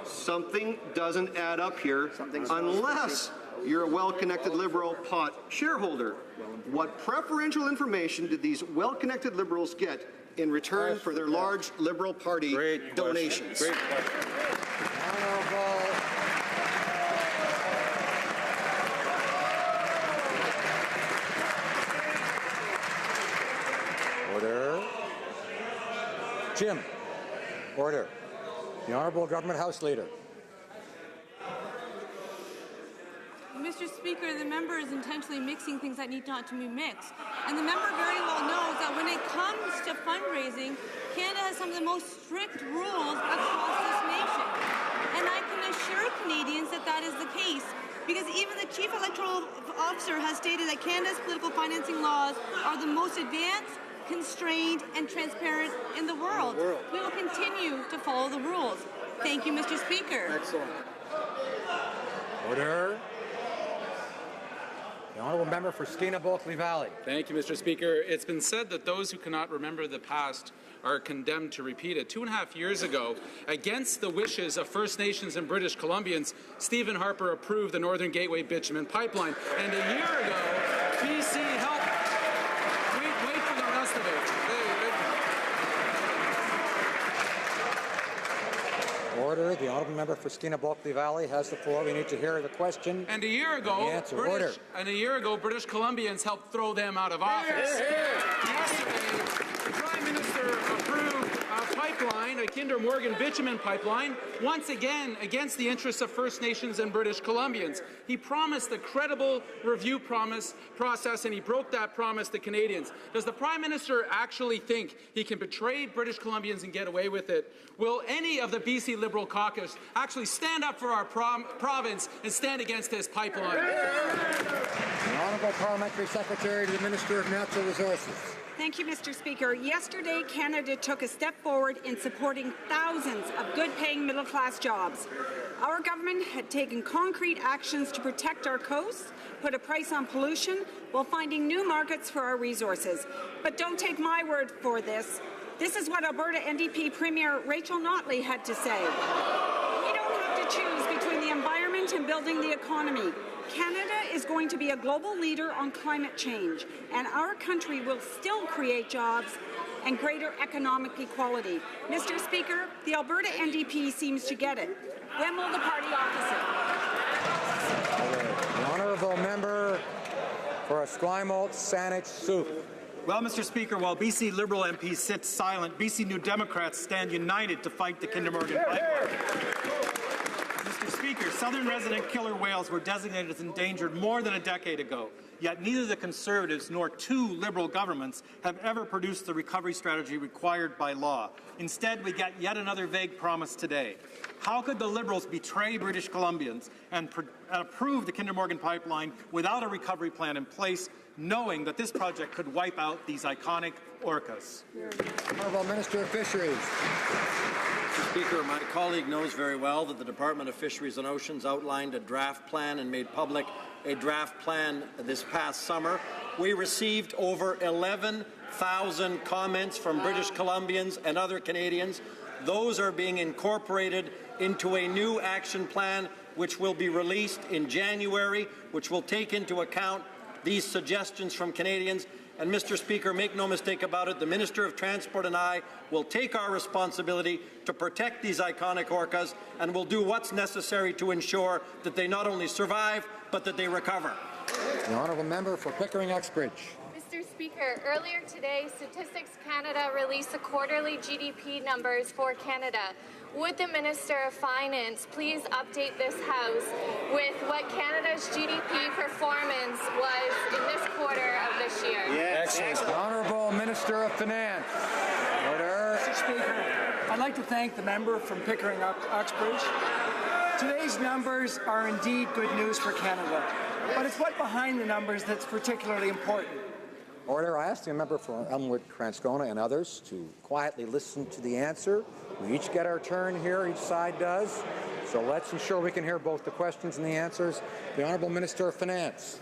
K: something doesn't add up here unless you're a well-connected Liberal pot shareholder. What preferential information did these well-connected Liberals get in return for their large Liberal Party donations?
H: Great question.
A: Order. Jim. Order. The Honourable Government House Leader.
L: Mr. Speaker, the member is intentionally mixing things that need not to be mixed. And the member very well knows that when it comes to fundraising, Canada has some of the most strict rules across this nation. And I can assure Canadians that that is the case, because even the Chief Electoral Officer has stated that Canada's political financing laws are the most advanced, constrained, and transparent in the world. We will continue to follow the rules. Thank you, Mr. Speaker.
K: Excellent.
A: Order. The Honourable Member for Skeena-Bulkley Valley.
M: Thank you, Mr. Speaker. It's been said that those who cannot remember the past are condemned to repeat it. 2.5 years ago, against the wishes of First Nations and British Columbians, Stephen Harper approved the Northern Gateway Bitumen Pipeline. And a year ago, BC helped. Wait for the rest of it.
A: Order. The Honourable Member for Skeena-Bulkley Valley has the floor. We need to hear the question.
M: And a year ago, British Columbians helped throw them out of office. Yesterday, the Prime Minister approved a pipeline, a Kinder Morgan bitumen pipeline, once again against the interests of First Nations and British Columbians. He promised a credible review process, and he broke that promise to Canadians. Does the Prime Minister actually think he can betray British Columbians and get away with it? Will any of the BC Liberal caucus actually stand up for our province and stand against this pipeline?
A: The Honourable Parliamentary Secretary to the Minister of Natural Resources.
V: Thank you, Mr. Speaker. Yesterday, Canada took a step forward in supporting thousands of good-paying middle-class jobs. Our government had taken concrete actions to protect our coasts, put a price on pollution, while finding new markets for our resources. But don't take my word for this. This is what Alberta NDP Premier Rachel Notley had to say. We don't have to choose between the environment and building the economy. Canada is going to be a global leader on climate change, and our country will still create jobs and greater economic equality. Mr. Speaker, the Alberta NDP seems to get it. When will the party opposite?
A: The Honourable Member for Esquimalt, Saanich, Sooke.
N: Well, Mr. Speaker, while BC Liberal MPs sit silent, BC New Democrats stand united to fight the Kinder Morgan pipeline. Mr. Speaker, southern resident killer whales were designated as endangered more than a decade ago, yet neither the Conservatives nor two Liberal governments have ever produced the recovery strategy required by law. Instead, we get yet another vague promise today. How could the Liberals betray British Columbians and approve the Kinder Morgan pipeline without a recovery plan in place, knowing that this project could wipe out these iconic orcas?
A: Honourable Minister of Fisheries.
X: Mr. Speaker, my colleague knows very well that the Department of Fisheries and Oceans outlined a draft plan and made public a draft plan this past summer. We received over 11,000 comments from British Columbians and other Canadians. Those are being incorporated into a new action plan which will be released in January, which will take into account these suggestions from Canadians. And Mr. Speaker, make no mistake about it, the Minister of Transport and I will take our responsibility to protect these iconic orcas, and will do what's necessary to ensure that they not only survive, but that they recover.
A: The Honourable Member for Pickering-Uxbridge.
O: Mr. Speaker, earlier today, Statistics Canada released the quarterly GDP numbers for Canada. Would the Minister of Finance please update this House with what Canada's GDP performance was in this quarter of this year?
A: Yes. The Honourable Minister of Finance. Order.
Z: Mr. Speaker, I'd like to thank the member from Pickering-Uxbridge. Today's numbers are indeed good news for Canada, but it's what's behind the numbers that's particularly important.
A: Order. I asked the member for Elmwood, Transcona, and others to quietly listen to the answer. We each get our turn here, each side does. So let's ensure we can hear both the questions and the answers. The Honourable Minister of Finance.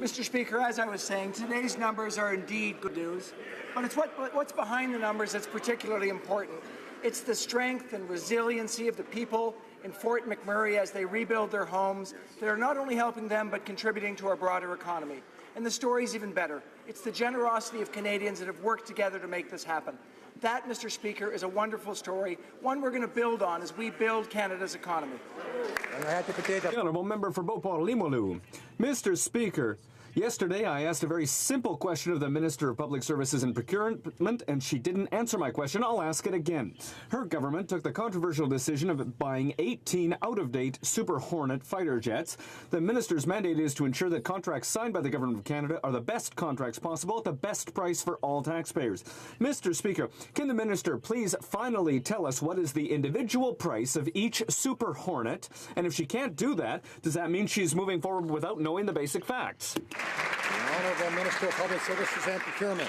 Z: Mr. Speaker, as I was saying, today's numbers are indeed good news, but it's what's behind the numbers that's particularly important. It's the strength and resiliency of the people in Fort McMurray as they rebuild their homes that are not only helping them but contributing to our broader economy. And the story's even better. It's the generosity of Canadians that have worked together to make this happen. That, Mr. Speaker, is a wonderful story, one we're going to build on as we build Canada's economy.
B: The Honourable Member for Beauport-Limoilou. Mr. Speaker, yesterday I asked a very simple question of the Minister of Public Services and Procurement, and she didn't answer my question. I'll ask it again. Her government took the controversial decision of buying 18 out-of-date Super Hornet fighter jets. The Minister's mandate is to ensure that contracts signed by the Government of Canada are the best contracts possible at the best price for all taxpayers. Mr. Speaker, can the Minister please finally tell us what is the individual price of each Super Hornet? And if she can't do that, does that mean she's moving forward without knowing the basic facts?
A: The Honourable Minister of Public Services and Procurement.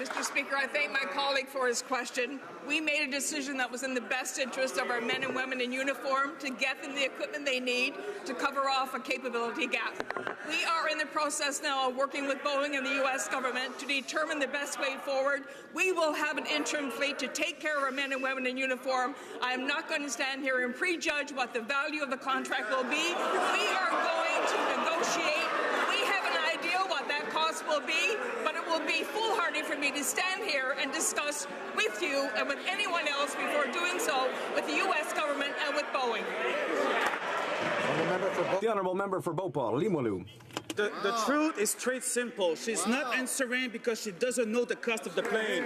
G: Mr. Speaker, I thank my colleague for his question. We made a decision that was in the best interest of our men and women in uniform to get them the equipment they need to cover off a capability gap. We are in the process now of working with Boeing and the U.S. government to determine the best way forward. We will have an interim fleet to take care of our men and women in uniform. I am not going to stand here and prejudge what the value of the contract will be. We are going to negotiate. We have an idea what that cost will be, but it will be foolhardy for me to stand here and discuss with you and with anyone else before doing so with the U.S. government and with Boeing.
B: The Honourable Member for Beauport-Limoilou.
P: The truth is straight simple. She's not answering because she doesn't know the cost of the plane.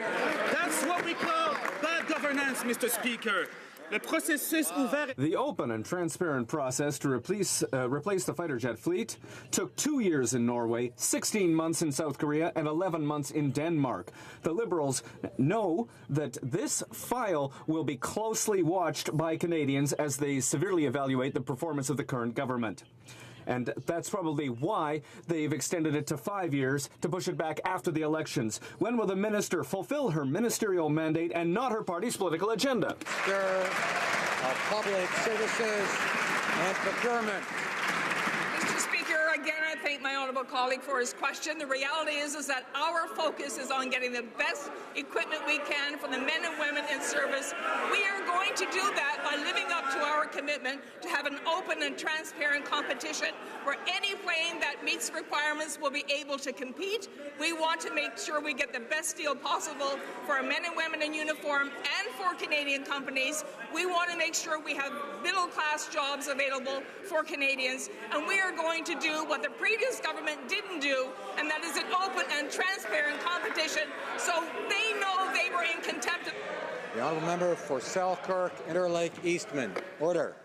P: That's what we call bad governance, Mr. Speaker.
B: The open and transparent process to replace the fighter jet fleet took 2 years in Norway, 16 months in South Korea, and 11 months in Denmark. The Liberals know that this file will be closely watched by Canadians as they severely evaluate the performance of the current government. And that's probably why they've extended it to 5 years to push it back after the elections. When will the minister fulfill her ministerial mandate and not her party's political agenda?
A: Minister of Public Services and Procurement.
G: Mr. Speaker, again, I thank my honourable colleague for his question. The reality is that our focus is on getting the best equipment we can for the men and women in service. We are going to do that by living up to our commitment to have an open and transparent competition where any plane that meets requirements will be able to compete. We want to make sure we get the best deal possible for our men and women in uniform and for Canadian companies. We want to make sure we have middle-class jobs available for Canadians, and we are going to do what the previous government didn't do, and that is an open and transparent competition so they know they were in contempt of...
A: The Honourable Member for Selkirk, Interlake, Eastman. Order.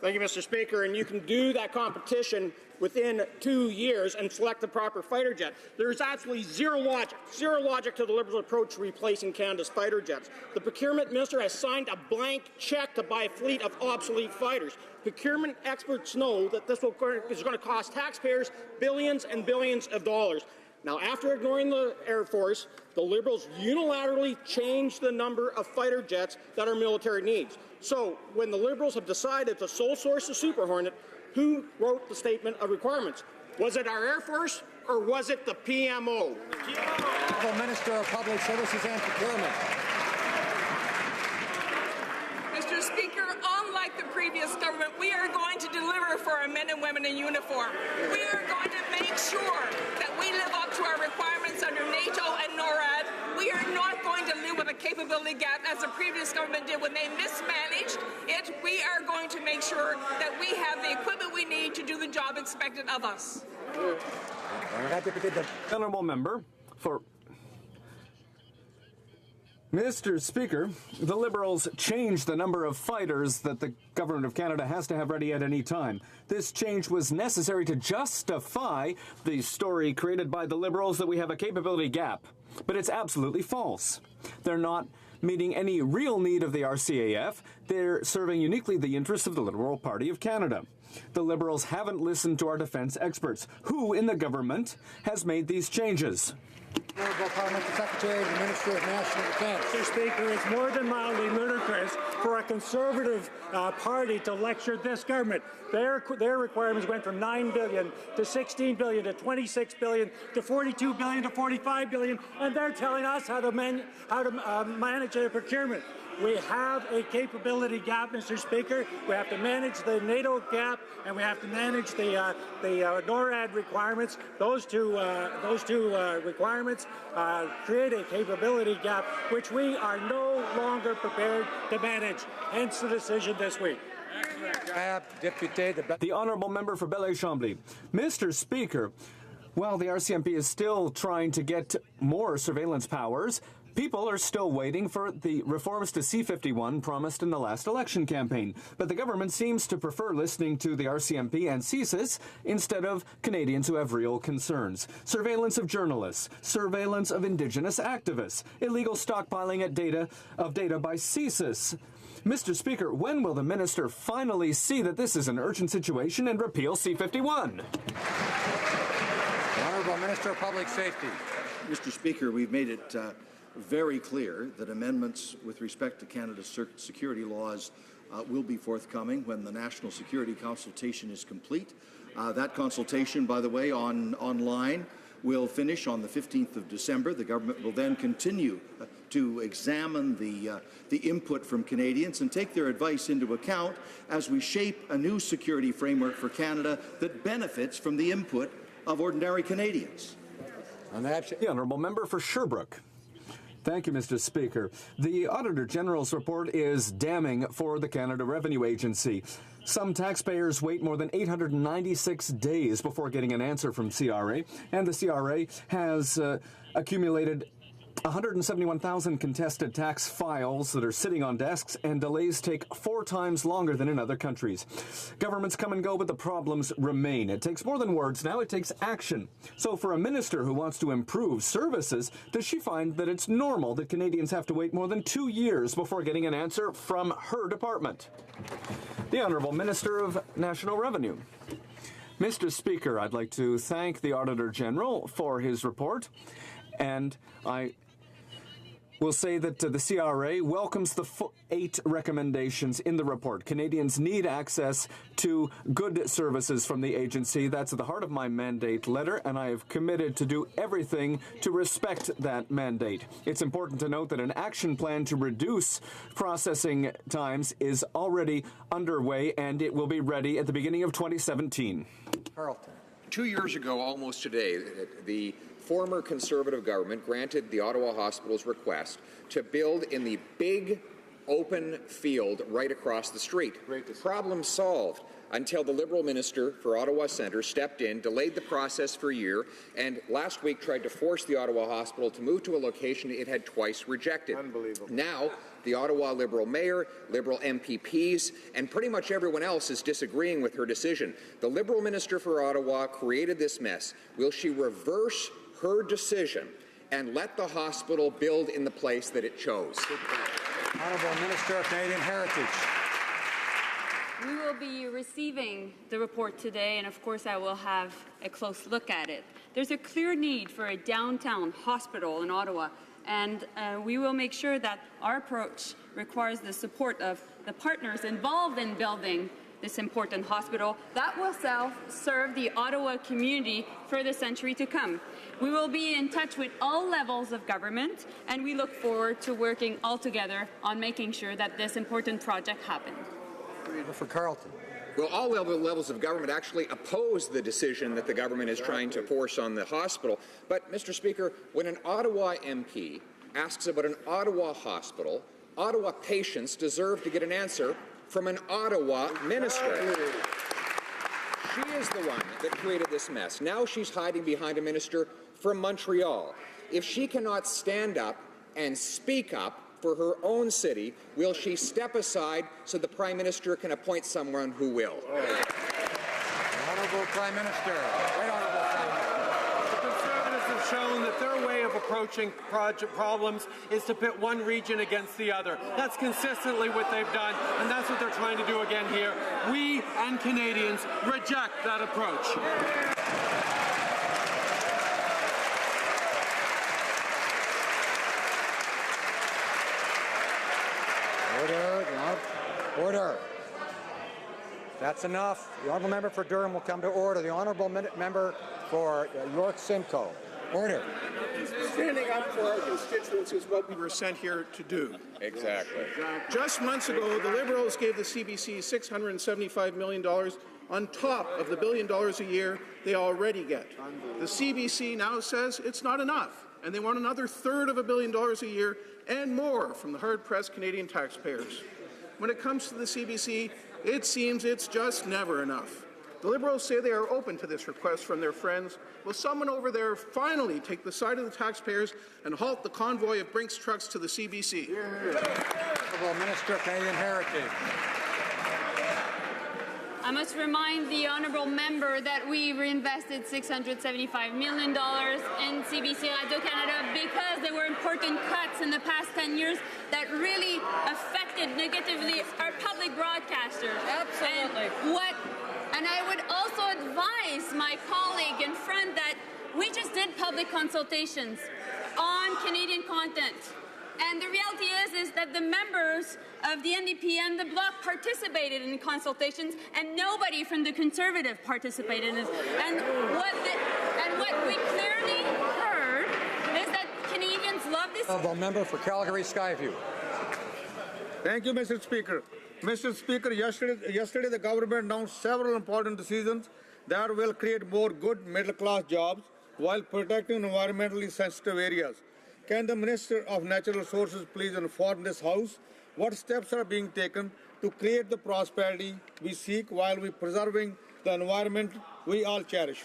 Q: Thank you, Mr. Speaker. And you can do that competition within 2 years and select the proper fighter jet. There is absolutely zero logic to the Liberal approach to replacing Canada's fighter jets. The procurement minister has signed a blank cheque to buy a fleet of obsolete fighters. Procurement experts know that this is going to cost taxpayers billions and billions of dollars. Now, after ignoring the Air Force, the Liberals unilaterally changed the number of fighter jets that our military needs. So, when the Liberals have decided to sole source the Super Hornet, who wrote the statement of requirements? Was it our Air Force or was it the PMO?
A: The Minister of Public Services and Procurement.
G: Mr. Speaker, unlike the previous government, we are going to deliver for our men and women in uniform. We are going to make sure that we live up to our requirements under NATO and NORAD. We are not going to live with a capability gap as the previous government did when they mismanaged it. We are going to make sure that we have the equipment we need to do the job expected of us.
B: Honourable Member for... Mr. Speaker, the Liberals changed the number of fighters that the Government of Canada has to have ready at any time. This change was necessary to justify the story created by the Liberals that we have a capability gap. But it's absolutely false. They're not meeting any real need of the RCAF. They're serving uniquely the interests of the Liberal Party of Canada. The Liberals haven't listened to our defence experts. Who in the government has made these changes?
H: Honourable Parliamentary Secretary to the Minister of National Defence.
D: Mr. Speaker, it's more than mildly ludicrous for a Conservative party to lecture this government. Their requirements went from $9 billion to $16 billion to $26 billion to $42 billion to $45 billion, and they're telling us how to manage their procurement. We have a capability gap, Mr. Speaker. We have to manage the NATO gap, and we have to manage the NORAD requirements. Those two requirements create a capability gap, which we are no longer prepared to manage. Hence the decision this week.
B: The Honourable Member for Belleuil-Chambly. Mr. Speaker, while the RCMP is still trying to get more surveillance powers, people are still waiting for the reforms to C-51 promised in the last election campaign. But the government seems to prefer listening to the RCMP and CSIS instead of Canadians who have real concerns. Surveillance of journalists, surveillance of Indigenous activists, illegal stockpiling of data by CSIS. Mr. Speaker, when will the minister finally see that this is an urgent situation and repeal C-51?
H: Honourable Minister of Public Safety.
E: Mr. Speaker, we've made it very clear that amendments with respect to Canada's security laws will be forthcoming when the national security consultation is complete. That consultation, by the way, online will finish on the 15th of December. The government will then continue to examine the input from Canadians and take their advice into account as we shape a new security framework for Canada that benefits from the input of ordinary Canadians.
B: The Honourable Member for Sherbrooke. Thank you, Mr. Speaker. The Auditor General's report is damning for the Canada Revenue Agency. Some taxpayers wait more than 896 days before getting an answer from CRA, and the CRA has accumulated 171,000 contested tax files that are sitting on desks, and delays take 4 times longer than in other countries. Governments come and go, but the problems remain. It takes more than words now, it takes action. So for a minister who wants to improve services, does she find that it's normal that Canadians have to wait more than 2 years before getting an answer from her department? The Honourable Minister of National Revenue. Mr. Speaker, I'd like to thank the Auditor General for his report, and I will say that the CRA welcomes the 8 recommendations in the report. Canadians need access to good services from the agency. That's at the heart of my mandate letter, and I have committed to do everything to respect that mandate. It's important to note that an action plan to reduce processing times is already underway, and it will be ready at the beginning of 2017.
H: Carleton.
R: 2 years ago, almost today, the former Conservative government granted the Ottawa Hospital's request to build in the big open field right across the street. Problem solved until the Liberal Minister for Ottawa Centre stepped in, delayed the process for a year, and last week tried to force the Ottawa Hospital to move to a location it had twice rejected.
H: Unbelievable.
R: Now, the Ottawa Liberal Mayor, Liberal MPPs, and pretty much everyone else is disagreeing with her decision. The Liberal Minister for Ottawa created this mess. Will she reverse her decision and let the hospital build in the place that it chose?
H: Honourable Minister of Canadian Heritage.
S: We will be receiving the report today, and of course I will have a close look at it. There's a clear need for a downtown hospital in Ottawa, and we will make sure that our approach requires the support of the partners involved in building this important hospital that will serve the Ottawa community for the century to come. We will be in touch with all levels of government, and we look forward to working all together on making sure that this important project happens.
H: For Carleton.
R: Well, all levels of government actually oppose the decision that the government is trying to force on the hospital. But, Mr. Speaker, when an Ottawa MP asks about an Ottawa hospital, Ottawa patients deserve to get an answer from an Ottawa minister. She is the one that created this mess. Now she's hiding behind a minister from Montreal. If she cannot stand up and speak up for her own city, will she step aside so the Prime Minister can appoint someone who will?
H: Honourable Prime Minister. Right Honourable Prime Minister.
D: The Conservatives have
C: shown that their way of approaching problems is to pit one region against the other. That's consistently what they've done, and that's what they're trying to do again here. We and Canadians reject that approach.
A: Order. That's enough. The honourable member for Durham will come to order. The honourable member for York Simcoe. Order.
Q: Standing up for our constituents is what we were sent here to do.
R: Exactly.
Q: Just months ago, the Liberals gave the CBC $675 million on top of the $1 billion a year they already get. The CBC now says it's not enough, and they want another third of $1 billion a year and more from the hard-pressed Canadian taxpayers. When it comes to the CBC, it seems it's just never enough. The Liberals say they are open to this request from their friends. Will someone over there finally take the side of the taxpayers and halt the convoy of Brinks trucks to the CBC?
H: Honourable Minister of Canadian Heritage.
S: I must remind the honourable member that we reinvested $675 million in CBC Radio-Canada because there were important cuts in the past 10 years that really affected negatively our public broadcasters.
G: Absolutely.
S: And I would also advise my colleague and friend that we just did public consultations on Canadian content. And the reality is that the members of the NDP and the Bloc participated in consultations, and nobody from the Conservative participated in this. And what we clearly heard is that Canadians love this.
A: Honourable member for Calgary Skyview.
F: Thank you, Mr. Speaker. Mr. Speaker, yesterday the government announced several important decisions that will create more good middle-class jobs while protecting environmentally sensitive areas. Can the Minister of Natural Resources please inform this House what steps are being taken to create the prosperity we seek while we preserving the environment we all cherish?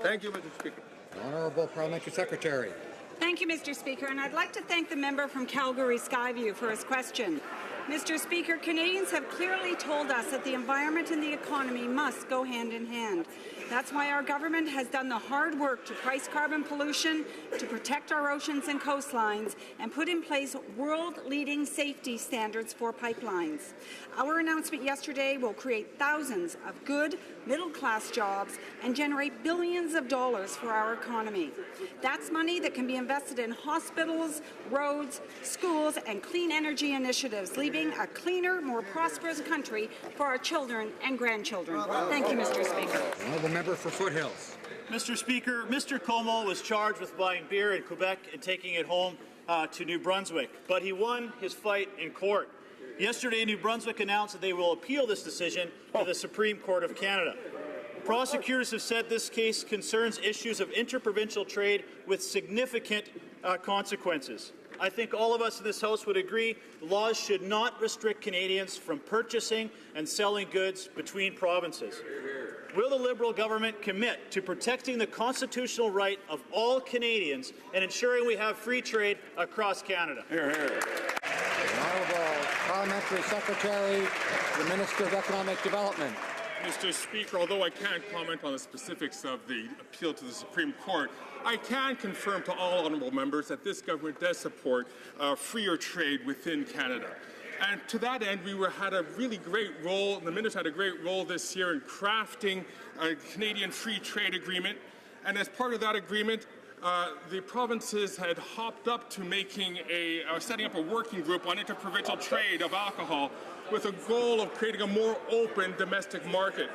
F: Thank you, Mr. Speaker.
A: Honourable Parliamentary Secretary.
V: Thank you, Mr. Speaker, and I'd like to thank the member from Calgary Skyview for his question. Mr. Speaker, Canadians have clearly told us that the environment and the economy must go hand in hand. That's why our government has done the hard work to price carbon pollution, to protect our oceans and coastlines, and put in place world-leading safety standards for pipelines. Our announcement yesterday will create thousands of good, middle-class jobs and generate billions of dollars for our economy. That's money that can be invested in hospitals, roads, schools, and clean energy initiatives, leaving a cleaner, more prosperous country for our children and grandchildren. Thank you, Mr. Speaker.
A: Honourable member for Foothills.
I: Mr. Speaker, Mr. Como was charged with buying beer in Quebec and taking it home to New Brunswick, but he won his fight in court. Yesterday, New Brunswick announced that they will appeal this decision to the Supreme Court of Canada. Prosecutors have said this case concerns issues of interprovincial trade with significant consequences. I think all of us in this House would agree laws should not restrict Canadians from purchasing and selling goods between provinces. Will the Liberal government commit to protecting the constitutional right of all Canadians and ensuring we have free trade across Canada?
A: Honourable Parliamentary Secretary, the Minister of Economic Development.
T: Mr. Speaker, although I can't comment on the specifics of the appeal to the Supreme Court, I can confirm to all honourable members that this government does support freer trade within Canada. And to that end, we had a really great role, the Minister had a great role this year in crafting a Canadian free trade agreement. And as part of that agreement, the provinces had hopped up to making setting up a working group on interprovincial trade of alcohol with a goal of creating a more open domestic market.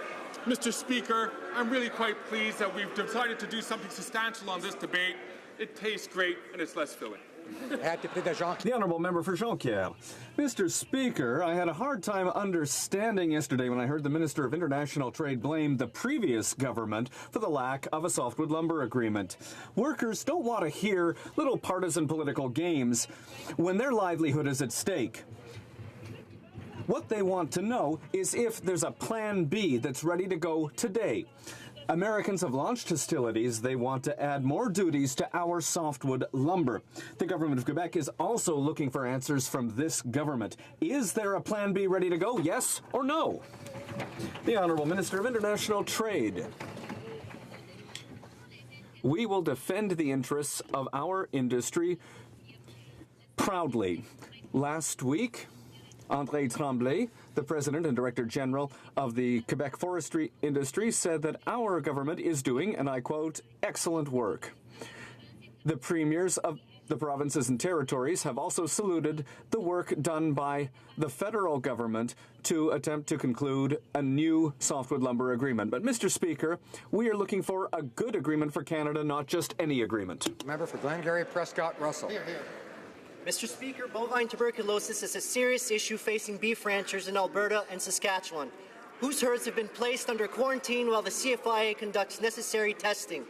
T: Mr. Speaker, I'm really quite pleased that we've decided to do something substantial on this debate. It tastes great and it's less filling.
B: The honourable member for Jonquière. Mr. Speaker, I had a hard time understanding yesterday when I heard the Minister of International Trade blame the previous government for the lack of a softwood lumber agreement. Workers don't want to hear little partisan political games when their livelihood is at stake. What they want to know is if there's a plan B that's ready to go today. Americans have launched hostilities. They want to add more duties to our softwood lumber. The government of Quebec is also looking for answers from this government. Is there a plan B ready to go? Yes or no? The Honourable Minister of International Trade. We will defend the interests of our industry proudly. Last week, André Tremblay, the President and Director General of the Quebec forestry industry, said that our government is doing, and I quote, excellent work. The premiers of the provinces and territories have also saluted the work done by the federal government to attempt to conclude a new softwood lumber agreement. But, Mr. Speaker, we are looking for a good agreement for Canada, not just any agreement.
A: Member for Glengarry Prescott Russell.
J: Mr. Speaker, bovine tuberculosis is a serious issue facing beef ranchers in Alberta and Saskatchewan, whose herds have been placed under quarantine while the CFIA conducts necessary testing.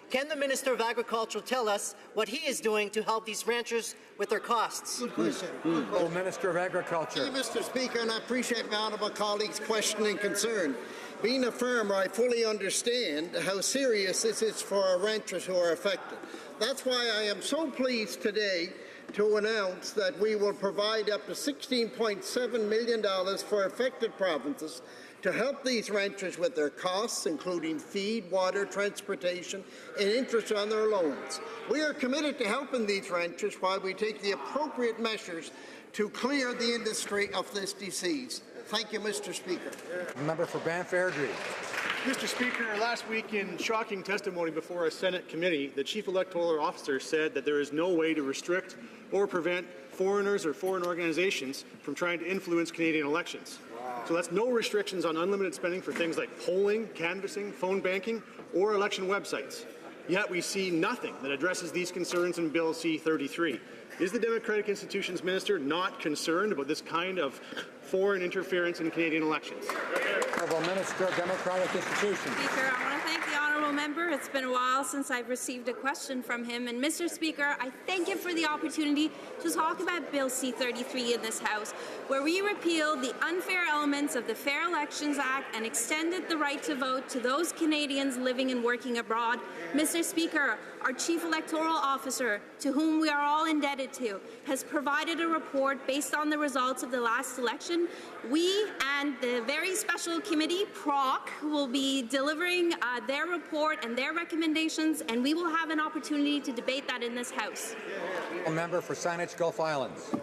J: Can the Minister of Agriculture tell us what he is doing to help these ranchers with their costs?
A: Good question. Minister of Agriculture.
K: Thank you, Mr. Speaker, and I appreciate my honourable colleague's question and concern. Being a farmer, I fully understand how serious this is for our ranchers who are affected. That's why I am so pleased today to announce that we will provide up to $16.7 million for affected provinces to help these ranchers with their costs, including feed, water, transportation, and interest on their loans. We are committed to helping these ranchers while we take the appropriate measures to clear the industry of this disease. Thank you, Mr. Speaker.
A: Member for Banff Airdrie.
I: Mr. Speaker, last week in shocking testimony before a Senate committee, the Chief Electoral Officer said that there is no way to restrict or prevent foreigners or foreign organizations from trying to influence Canadian elections. So that's no restrictions on unlimited spending for things like polling, canvassing, phone banking, or election websites. Yet we see nothing that addresses these concerns in Bill C-33. Is the Democratic Institutions Minister not concerned about this kind of foreign interference in Canadian elections?
A: Honourable Minister of Democratic Institutions.
L: Speaker, I want to thank the honourable member. It's been a while since I've received a question from him. And Mr. Speaker, I thank him for the opportunity to talk about Bill C-33 in this House, where we repealed the unfair elements of the Fair Elections Act and extended the right to vote to those Canadians living and working abroad. Mr. Speaker, our Chief Electoral Officer, to whom we are all indebted to, has provided a report based on the results of the last election. We and the very special committee, PROC, will be delivering their report and their recommendations, and we will have an opportunity to debate that in this House.
A: A member for Saanich Gulf Islands.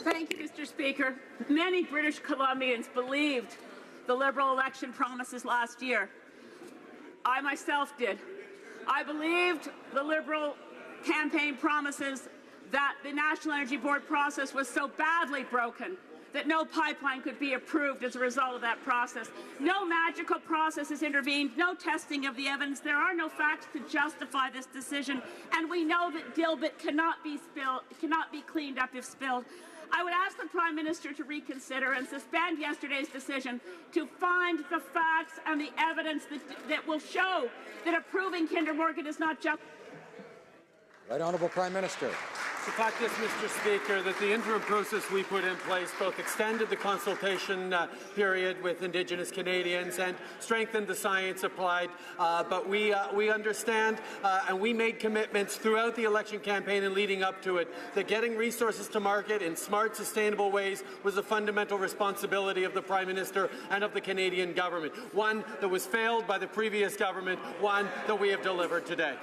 U: Thank you, Mr. Speaker. Many British Columbians believed the Liberal election promises last year. I myself did. I believed the Liberal campaign promises that the National Energy Board process was so badly broken that no pipeline could be approved as a result of that process. No magical process has intervened, no testing of the evidence. There are no facts to justify this decision, and we know that Dilbit cannot be cleaned up if spilled. I would ask the Prime Minister to reconsider and suspend yesterday's decision to find the facts and the evidence that will show that approving Kinder Morgan is not just.
A: Right Honourable Prime Minister.
C: The fact is, Mr. Speaker, that the interim process we put in place both extended the consultation period with Indigenous Canadians and strengthened the science applied. But we understand and we made commitments throughout the election campaign and leading up to it that getting resources to market in smart, sustainable ways was a fundamental responsibility of the Prime Minister and of the Canadian government. One that was failed by the previous government, one that we have delivered today.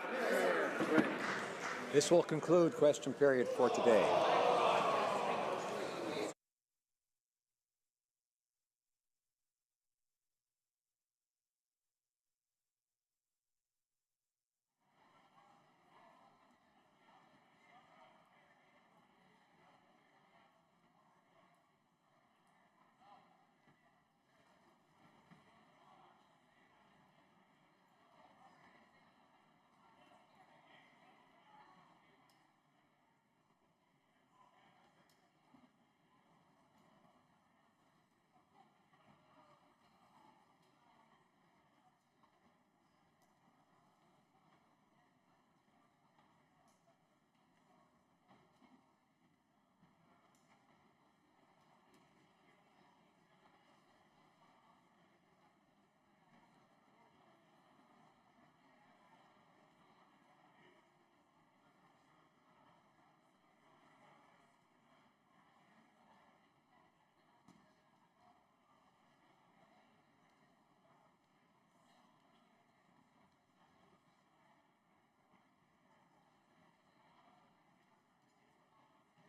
A: This will conclude question period for today.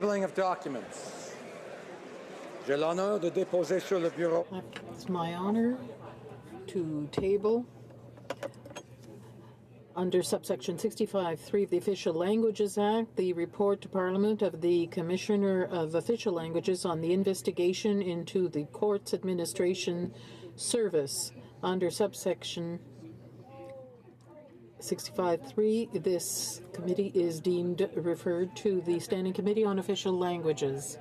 A: Tabling of documents. J'ai l'honneur de déposer sur le bureau.
M: It's my honor to table under subsection 65(3) of the Official Languages Act, the report to Parliament of the Commissioner of Official Languages on the investigation into the Courts Administration Service. Under subsection 65(3), this committee is deemed referred to the Standing Committee on Official Languages.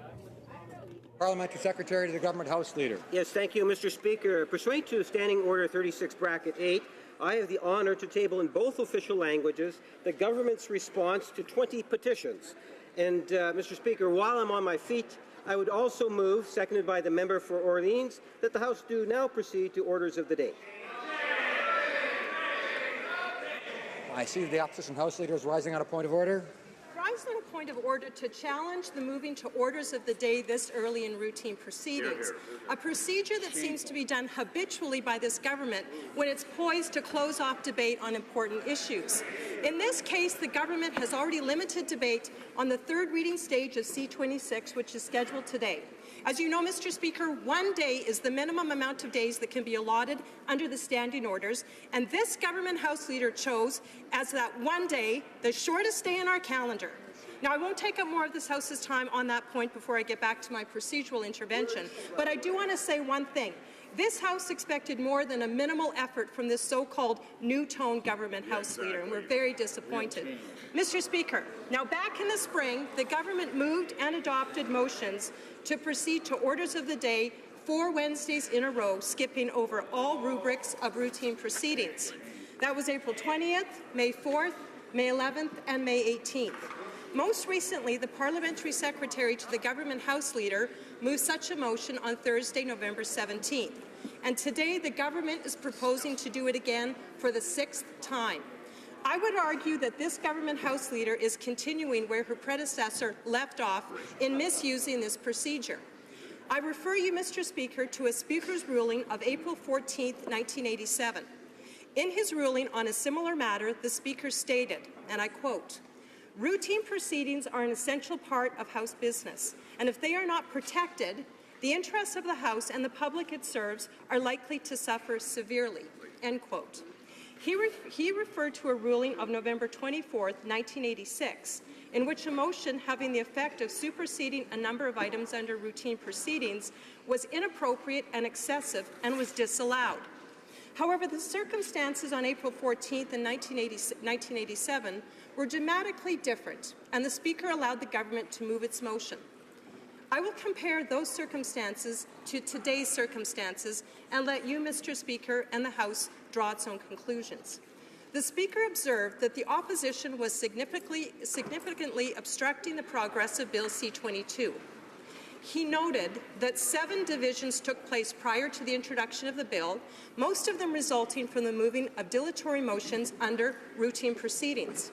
A: Parliamentary Secretary to the Government House Leader.
N: Yes, thank you, Mr. Speaker. Pursuant to Standing Order 36(8), I have the honour to table in both official languages the government's response to 20 petitions. And, Mr. Speaker, while I'm on my feet, I would also move, seconded by the member for Orleans, that the House do now proceed to orders of the day.
A: I see the opposition House Leader is rising on a point of order.
O: Rise on a point of order to challenge the moving to orders of the day this early in routine proceedings, a procedure that seems to be done habitually by this government when it's poised to close off debate on important issues. In this case, the government has already limited debate on the third reading stage of C-26, which is scheduled today. As you know, Mr. Speaker, 1 day is the minimum amount of days that can be allotted under the standing orders, and this government House Leader chose as that 1 day the shortest day in our calendar. Now, I won't take up more of this House's time on that point before I get back to my procedural intervention, but I do want to say one thing. This House expected more than a minimal effort from this so-called new tone government House Leader, and we're very disappointed. Mr. Speaker, now back in the spring, the government moved and adopted motions to proceed to orders of the day 4 Wednesdays in a row, skipping over all rubrics of routine proceedings. That was April 20th, May 4th, May 11th, and May 18th. Most recently, the Parliamentary Secretary to the Government House Leader moved such a motion on Thursday, November 17th. And today, the government is proposing to do it again for the 6th time. I would argue that this Government House Leader is continuing where her predecessor left off in misusing this procedure. I refer you, Mr. Speaker, to a Speaker's ruling of April 14, 1987. In his ruling on a similar matter, the Speaker stated, and I quote, "Routine proceedings are an essential part of House business, and if they are not protected, the interests of the House and the public it serves are likely to suffer severely." End quote. He referred to a ruling of November 24, 1986, in which a motion having the effect of superseding a number of items under routine proceedings was inappropriate and excessive and was disallowed. However, the circumstances on April 14th in 1987 were dramatically different, and the Speaker allowed the government to move its motion. I will compare those circumstances to today's circumstances and let you, Mr. Speaker, and the House draw its own conclusions. The Speaker observed that the opposition was significantly obstructing the progress of Bill C-22. He noted that 7 divisions took place prior to the introduction of the bill, most of them resulting from the moving of dilatory motions under routine proceedings.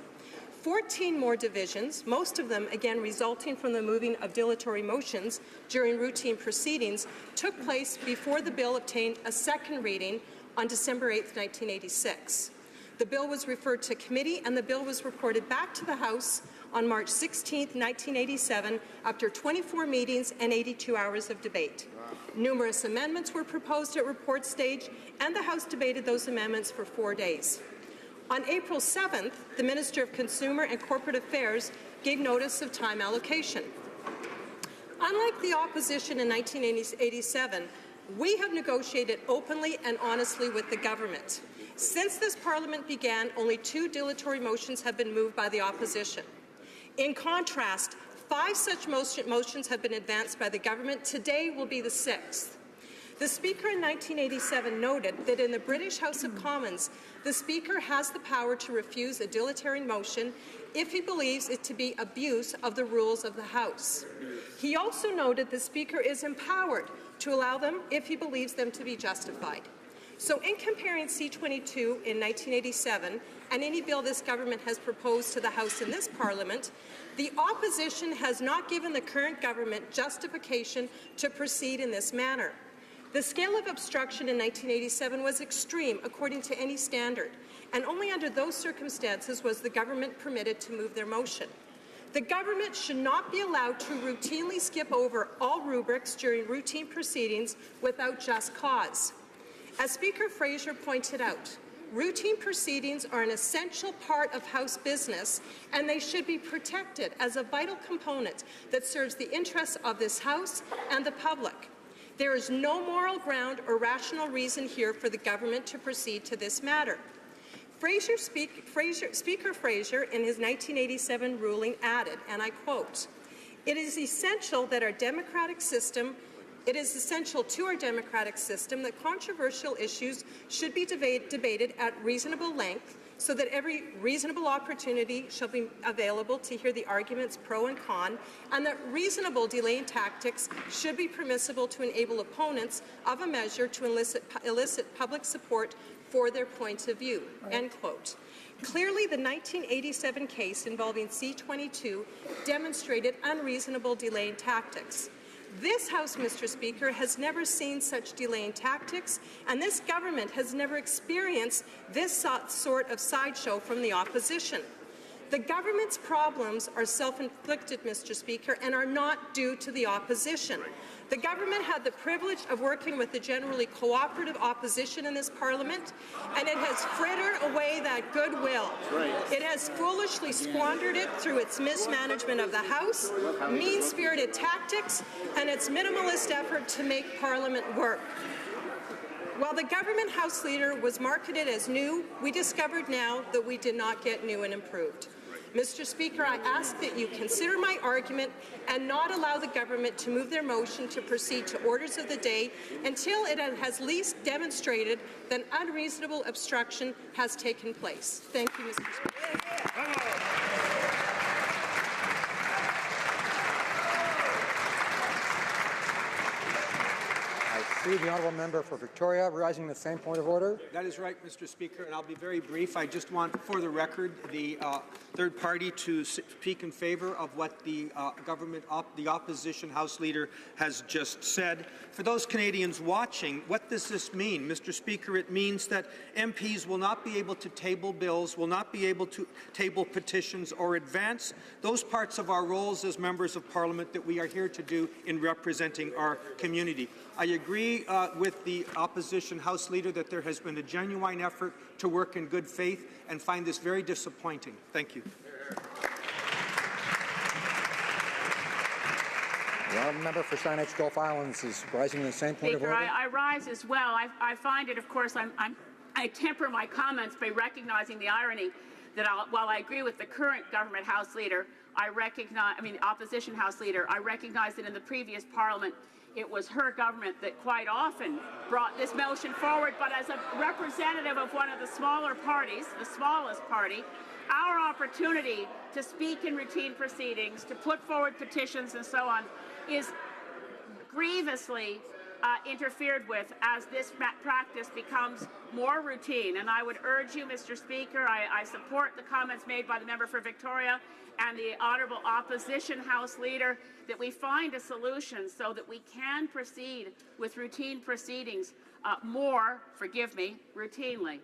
O: 14 more divisions, most of them again resulting from the moving of dilatory motions during routine proceedings, took place before the bill obtained a second reading on December 8, 1986. The bill was referred to committee and the bill was reported back to the House on March 16, 1987, after 24 meetings and 82 hours of debate. Numerous amendments were proposed at report stage, and the House debated those amendments for 4 days. On April 7th, the Minister of Consumer and Corporate Affairs gave notice of time allocation. Unlike the opposition in 1987, we have negotiated openly and honestly with the government. Since this Parliament began, only 2 dilatory motions have been moved by the opposition. In contrast, 5 such motions have been advanced by the government. Today will be the 6th. The Speaker in 1987 noted that in the British House of Commons, the Speaker has the power to refuse a dilatory motion if he believes it to be abuse of the rules of the House. He also noted the Speaker is empowered to allow them if he believes them to be justified. So in comparing C-22 in 1987 and any bill this government has proposed to the House in this Parliament, the opposition has not given the current government justification to proceed in this manner. The scale of obstruction in 1987 was extreme, according to any standard, and only under those circumstances was the government permitted to move their motion. The government should not be allowed to routinely skip over all rubrics during routine proceedings without just cause. As Speaker Fraser pointed out, routine proceedings are an essential part of House business, and they should be protected as a vital component that serves the interests of this House and the public. There is no moral ground or rational reason here for the government to proceed to this matter. Speaker Fraser, in his 1987 ruling, added, and I quote, "It is essential to our democratic system that controversial issues should be debated at reasonable length so that every reasonable opportunity shall be available to hear the arguments pro and con, and that reasonable delaying tactics should be permissible to enable opponents of a measure to elicit public support for their points of view." End quote. Clearly, the 1987 case involving C-22 demonstrated unreasonable delaying tactics. This House, Mr. Speaker, has never seen such delaying tactics, and this government has never experienced this sort of sideshow from the opposition. The government's problems are self-inflicted, Mr. Speaker, and are not due to the opposition. The government had the privilege of working with the generally cooperative opposition in this Parliament, and it has frittered away that goodwill. It has foolishly squandered it through its mismanagement of the House, mean-spirited tactics, and its minimalist effort to make Parliament work. While the government House Leader was marketed as new, we discovered now that we did not get new and improved. Mr. Speaker, I ask that you consider my argument and not allow the government to move their motion to proceed to orders of the day until it has least demonstrated that unreasonable obstruction has taken place. Thank you, Mr. Speaker.
A: The honourable member for Victoria, raising the same point of order.
N: That is right, Mr. Speaker, and I'll be very brief. I just want, for the record, the third party to speak in favour of what the the opposition House Leader has just said. For those Canadians watching, what does this mean, Mr. Speaker? It means that MPs will not be able to table bills, will not be able to table petitions or advance those parts of our roles as members of Parliament that we are here to do in representing our community. I agree with the opposition House Leader that there has been a genuine effort to work in good faith and find this very disappointing. Thank you.
A: The honourable member for Saanich Gulf Islands is rising the same point of order.
U: I rise as well. I find it, of course, I temper my comments by recognizing the irony that while I agree with the current government House Leader, opposition House Leader, I recognize that in the previous Parliament it was her government that quite often brought this motion forward, but as a representative of one of the smaller parties, the smallest party, our opportunity to speak in routine proceedings, to put forward petitions and so on, is grievously interfered with as this practice becomes more routine. And I would urge you, Mr. Speaker, I support the comments made by the member for Victoria and the Honourable Opposition House Leader, that we find a solution so that we can proceed with routine proceedings more, forgive me, routinely.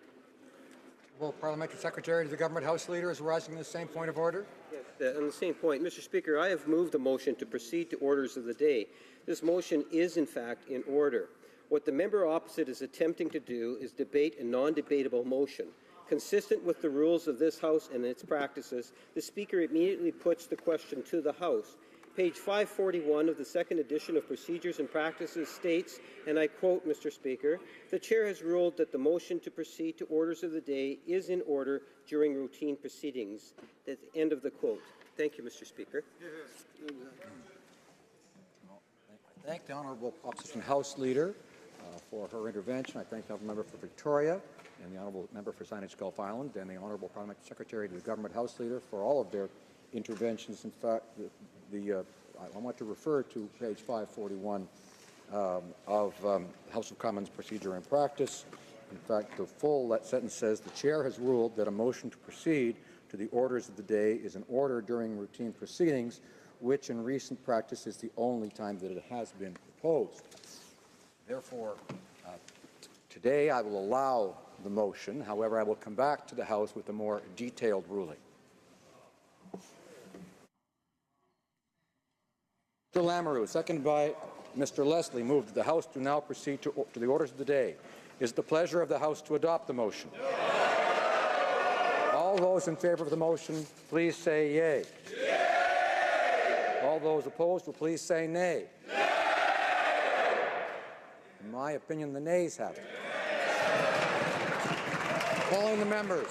A: Well, Parliamentary Secretary to the Government House Leader is rising the same point of order.
N: Yes, on the same point, Mr. Speaker, I have moved a motion to proceed to orders of the day. This motion is, in fact, in order. What the member opposite is attempting to do is debate a non-debatable motion. Consistent with the rules of this House and its practices, the Speaker immediately puts the question to the House. Page 541 of the second edition of Procedures and Practices states, and I quote, Mr. Speaker, "The Chair has ruled that the motion to proceed to orders of the day is in order during routine proceedings." That's the end of the quote. Thank you, Mr. Speaker.
A: I thank the Honourable Opposition House Leader for her intervention. I thank the Honourable Member for Victoria and the Honourable Member for Saanich Gulf Island and the Honourable Parliamentary Secretary to the Government House Leader for all of their interventions. In fact, I want to refer to page 541 of House of Commons Procedure and Practice. In fact, the full sentence says, "The Chair has ruled that a motion to proceed to the orders of the day is in order during routine proceedings, which in recent practice is the only time that it has been proposed." Therefore, today I will allow the motion. However, I will come back to the House with a more detailed ruling. Mr. Lamoureux, seconded by Mr. Leslie, moved that the House do now proceed to the orders of the day. Is it the pleasure of the House to adopt the motion? All those in favour of the motion, please say yea. All those opposed will please say nay. In my opinion, the nays have it. Calling the members.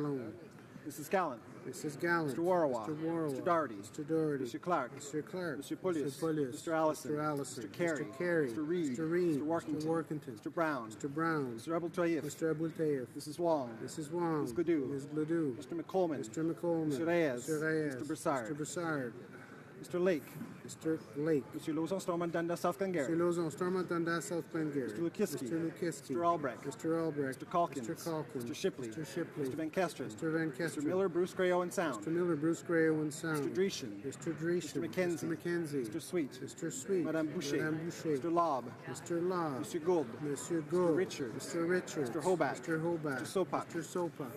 P: alone.
E: Mrs. Gallant.
P: Mrs. Gallant.
E: Mr. Warawa.
P: Mr. Warawa.
E: Mr. Doherty.
P: Mr. Doherty.
E: Mr. Clark.
P: Mr. Clark.
E: Mr. Pullius.
P: Mr. Pullius.
E: Mr. Allison.
P: Mr. Allison.
E: Mr. Carey.
P: Mr. Carey.
E: Mr. Reid.
P: Mr. Reid.
E: Mr. Workington.
P: Mr. Workington.
E: Mr. Brown.
P: Mr. Brown.
E: Mr. Abul Tayyip.
P: Mr. Abul Tayyip.
E: Mrs. Wong.
P: Mrs. Wong.
E: Ms. Gladue.
P: Ms. Gladue.
E: Mr. McColman.
P: Mr. McColman.
E: Mr. Reyes.
P: Mr. Reyes.
E: Mr. Broussard.
P: Mr. Broussard.
E: Mr. Lake.
P: Mr. Lake.
E: Mr. Lozon, Stormont, Dundas, South Glengarry.
P: Mr. Lozon, Stormont, Dundas, South Glengarry.
E: Mr. Lukiski.
P: Mr. Lukiski.
E: Mr. Albrecht.
P: Mr. Albrecht.
E: Mr. Calkins.
P: Mr. Calkins.
E: Mr. Shipley.
P: Mr. Shipley.
E: Mr. Van Kesteren.
P: Mr. Van Kesteren.
E: Mr. Miller, Bruce Gray, Owen Sound.
P: Mr. Miller, Bruce Gray, Owen Sound.
E: Mr. Dreeshen.
P: Mr. Dreeshen.
E: Mr. McKenzie.
P: Mr. McKenzie.
E: Mr. Sweet.
P: Mr. Sweet.
E: Madame Boucher.
P: Madame Boucher.
E: Mr. Lobb.
P: Mr. Law.
E: Mr. Gould.
P: Monsieur Gould.
E: Mr. Richard.
P: Mr. Richard.
E: Mr. Hobart.
P: Mr. Hobart.
E: Mr. Sopak.
P: Mr. Sopak.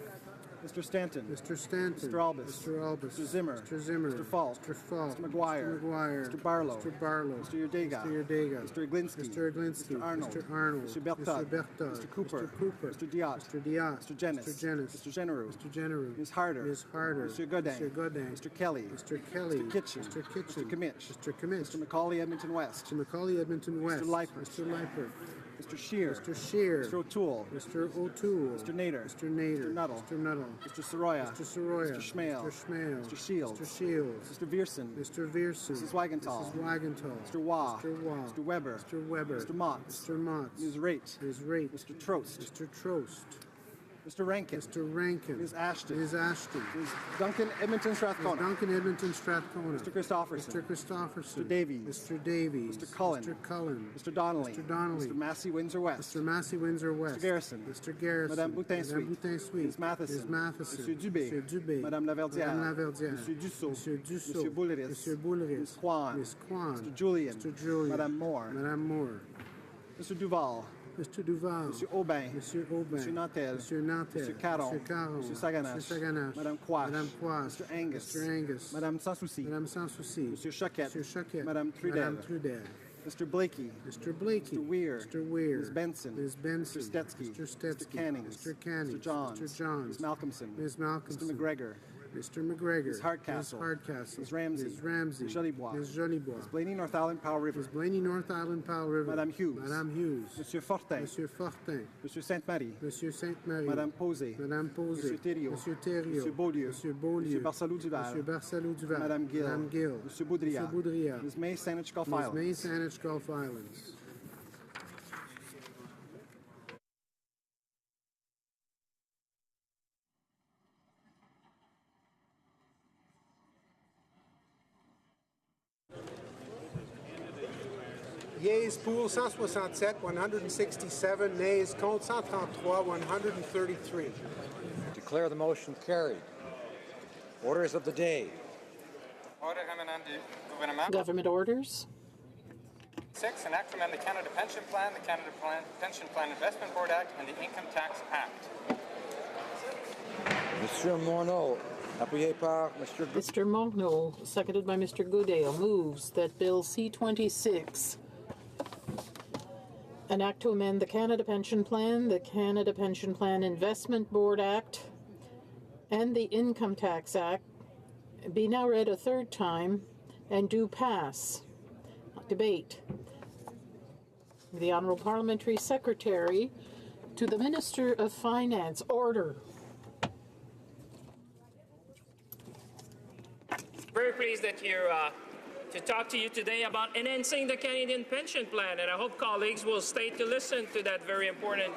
E: Mr. Stanton.
P: Mr. Stanton.
E: Mr. Albus.
P: Mr. Albus.
E: Mr. Zimmer.
P: Mr. Zimmer.
E: Mr. Falk.
P: Mr. Falk.
E: Mr. McGuire.
P: Mr. McGuire.
E: Mr. Barlow.
P: Mr. Barlow.
E: Mr. Yerdega.
P: Mr. Yerdega.
E: Mr. Iglinsky.
P: Mr. Iglinsky.
E: Mr. Arnold.
P: Mr. Arnold.
E: Mr. Bertod.
P: Mr. Bertod.
E: Mr. Cooper.
P: Mr. Cooper.
E: Mr. Diot.
P: Mr. Diot.
E: Mr. Jennis.
P: Mr. Jennis.
E: Mr. Genereux.
P: Mr. Genereux.
E: Ms. Harder.
P: Ms. Harder.
E: Mr. Godin.
P: Mr. Godin.
E: Mr. Kelly.
P: Mr. Kelly.
E: Mr. Kitchen.
P: Mr. Kitchen.
E: Mr. Kimmich.
P: Mr. Kimmich.
E: Mr. Macaulay, Edmonton West.
P: Mr. Macaulay, Edmonton West.
E: Mr. Leipert.
P: Mr. Leipert.
E: Mr. Scheer.
P: Mr. Scheer.
E: Mr. O'Toole.
P: Mr. O'Toole.
E: Mr. Nader.
P: Mr. Nader.
E: Mr. Nuttall.
P: Mr. Nuttall.
E: Mr. Soroya.
P: Mr. Soroya.
E: Mr. Schmale.
P: Mr. Schmale.
E: Mr. Shields.
P: Mr. Shields.
E: Mr. Viersen.
P: Mr. Viersen.
E: Mrs. Wagenthal.
P: Mrs. Wagenthal.
E: Mr. Waugh.
P: Mr. Waugh.
E: Mr. Weber.
P: Mr. Weber.
E: Mr. Motz.
P: Mr. Motz.
E: Ms. Raitt.
P: Ms. Raitt.
E: Mr. Trost.
P: Mr. Trost.
E: Mr. Rankin.
P: Mr. Rankin.
E: Ms. Ashton.
P: Ms. Ashton.
E: Ms. Duncan, Edmonton,
P: Ms.
E: Strathcona.
P: Duncan, Edmonton, Strathcona.
E: Mr. Christopherson.
P: Mr. Christopherson.
E: Mr. Davies.
P: Mr. Davies.
E: Mr. Cullen.
P: Mr. Cullen.
E: Mr. Donnelly.
P: Mr. Donnelly.
E: Mr. Massey, Windsor West.
P: Mr. Massey, Windsor West.
E: Mr. Garrison.
P: Mr. Garrison.
E: Madame Boutin-Sweet.
P: Madame Boutin-Sweet.
E: Ms. Matheson.
P: Ms. Matheson.
E: Monsieur Dubé.
P: Monsieur Dubé.
E: Madame Laverdière.
P: Madame Laverdière.
E: Monsieur Dussault.
P: Monsieur Dussault.
E: Monsieur Boulris.
P: Monsieur Boulris.
E: Ms. Kwan.
P: Ms. Kwan.
E: Mr. Julian.
P: Mr. Julian.
E: Madame Moore.
P: Madame Moore.
E: Mr. Duval.
P: Mr. Duval.
E: Monsieur Aubin.
P: Monsieur Aubin.
E: Monsieur Nantel.
P: Monsieur Nantel.
E: Monsieur Caron.
P: Monsieur Caron.
E: Monsieur Saganache.
P: Monsieur Saganache.
E: Madame Quash.
P: Madame Quash.
E: Mr. Angus.
P: Mr. Angus.
E: Madame Sans Souci.
P: Madame Sans Souci.
E: Monsieur Choquette.
P: Monsieur Choquette.
E: Madame Trudel.
P: Madame Trudel.
E: Mr. Blakey.
P: Mr. Blakey.
E: Mr. Weir.
P: Mr. Weir.
E: Ms. Benson.
P: Ms. Benson.
E: Mr. Stetsky.
P: Mr. Stetsky.
E: Mr. Cannings.
P: Mr. Cannings.
E: Mr. Johns.
P: Mr. Johns.
E: Ms. Malcolmson.
P: Ms. Malcolmson.
E: Mr. McGregor.
P: Mr. McGregor.
E: Ms. Hardcastle.
P: Ms. Hardcastle.
E: Ms. Ramsey.
P: Ms. Ramsey.
E: Ms. Jolibois.
P: Ms. Jolibois.
E: Ms. Blaney, North Island, Powell River.
P: Ms. Blaney, North Island, Powell River.
E: Madame Hughes.
P: Madame Hughes.
E: Monsieur Fortin.
P: Monsieur Fortin.
E: Monsieur Sainte-Marie.
P: Monsieur Sainte-Marie.
E: Madame Posé.
P: Madame Posé.
E: Monsieur Thériault.
P: Monsieur Thériault.
E: Monsieur Beaulieu.
P: Monsieur Beaulieu.
E: Monsieur Barsalou-Duval.
P: Monsieur Barsalou-Duval.
E: Madame Gill.
P: Madame Gill.
E: Monsieur Boudria.
P: Monsieur Boudria.
E: Ms. May, Saanich Gulf
P: Ms.
E: Islands.
P: May, Saanich Gulf Islands.
D: Yeas pour 167, 167. Nays contre 133, 133.
A: Declare the motion carried. Orders of the day.
R: Order eminent du gouvernement.
M: Government orders.
R: 6. An act to amend the Canada Pension Plan, the Canada Pension Plan Investment Board Act, and the Income Tax Act.
A: Monsieur Morneau, appuyé par Mr.
M: Mr. Morneau, seconded by Mr. Goodale, moves that Bill C-26, an act to amend the Canada Pension Plan, the Canada Pension Plan Investment Board Act, and the Income Tax Act, be now read a third time and do pass. Debate. The Honourable Parliamentary Secretary to the Minister of Finance. Order.
W: Very pleased that here to talk to you today about enhancing the Canadian pension plan, and I hope colleagues will stay to listen to that very important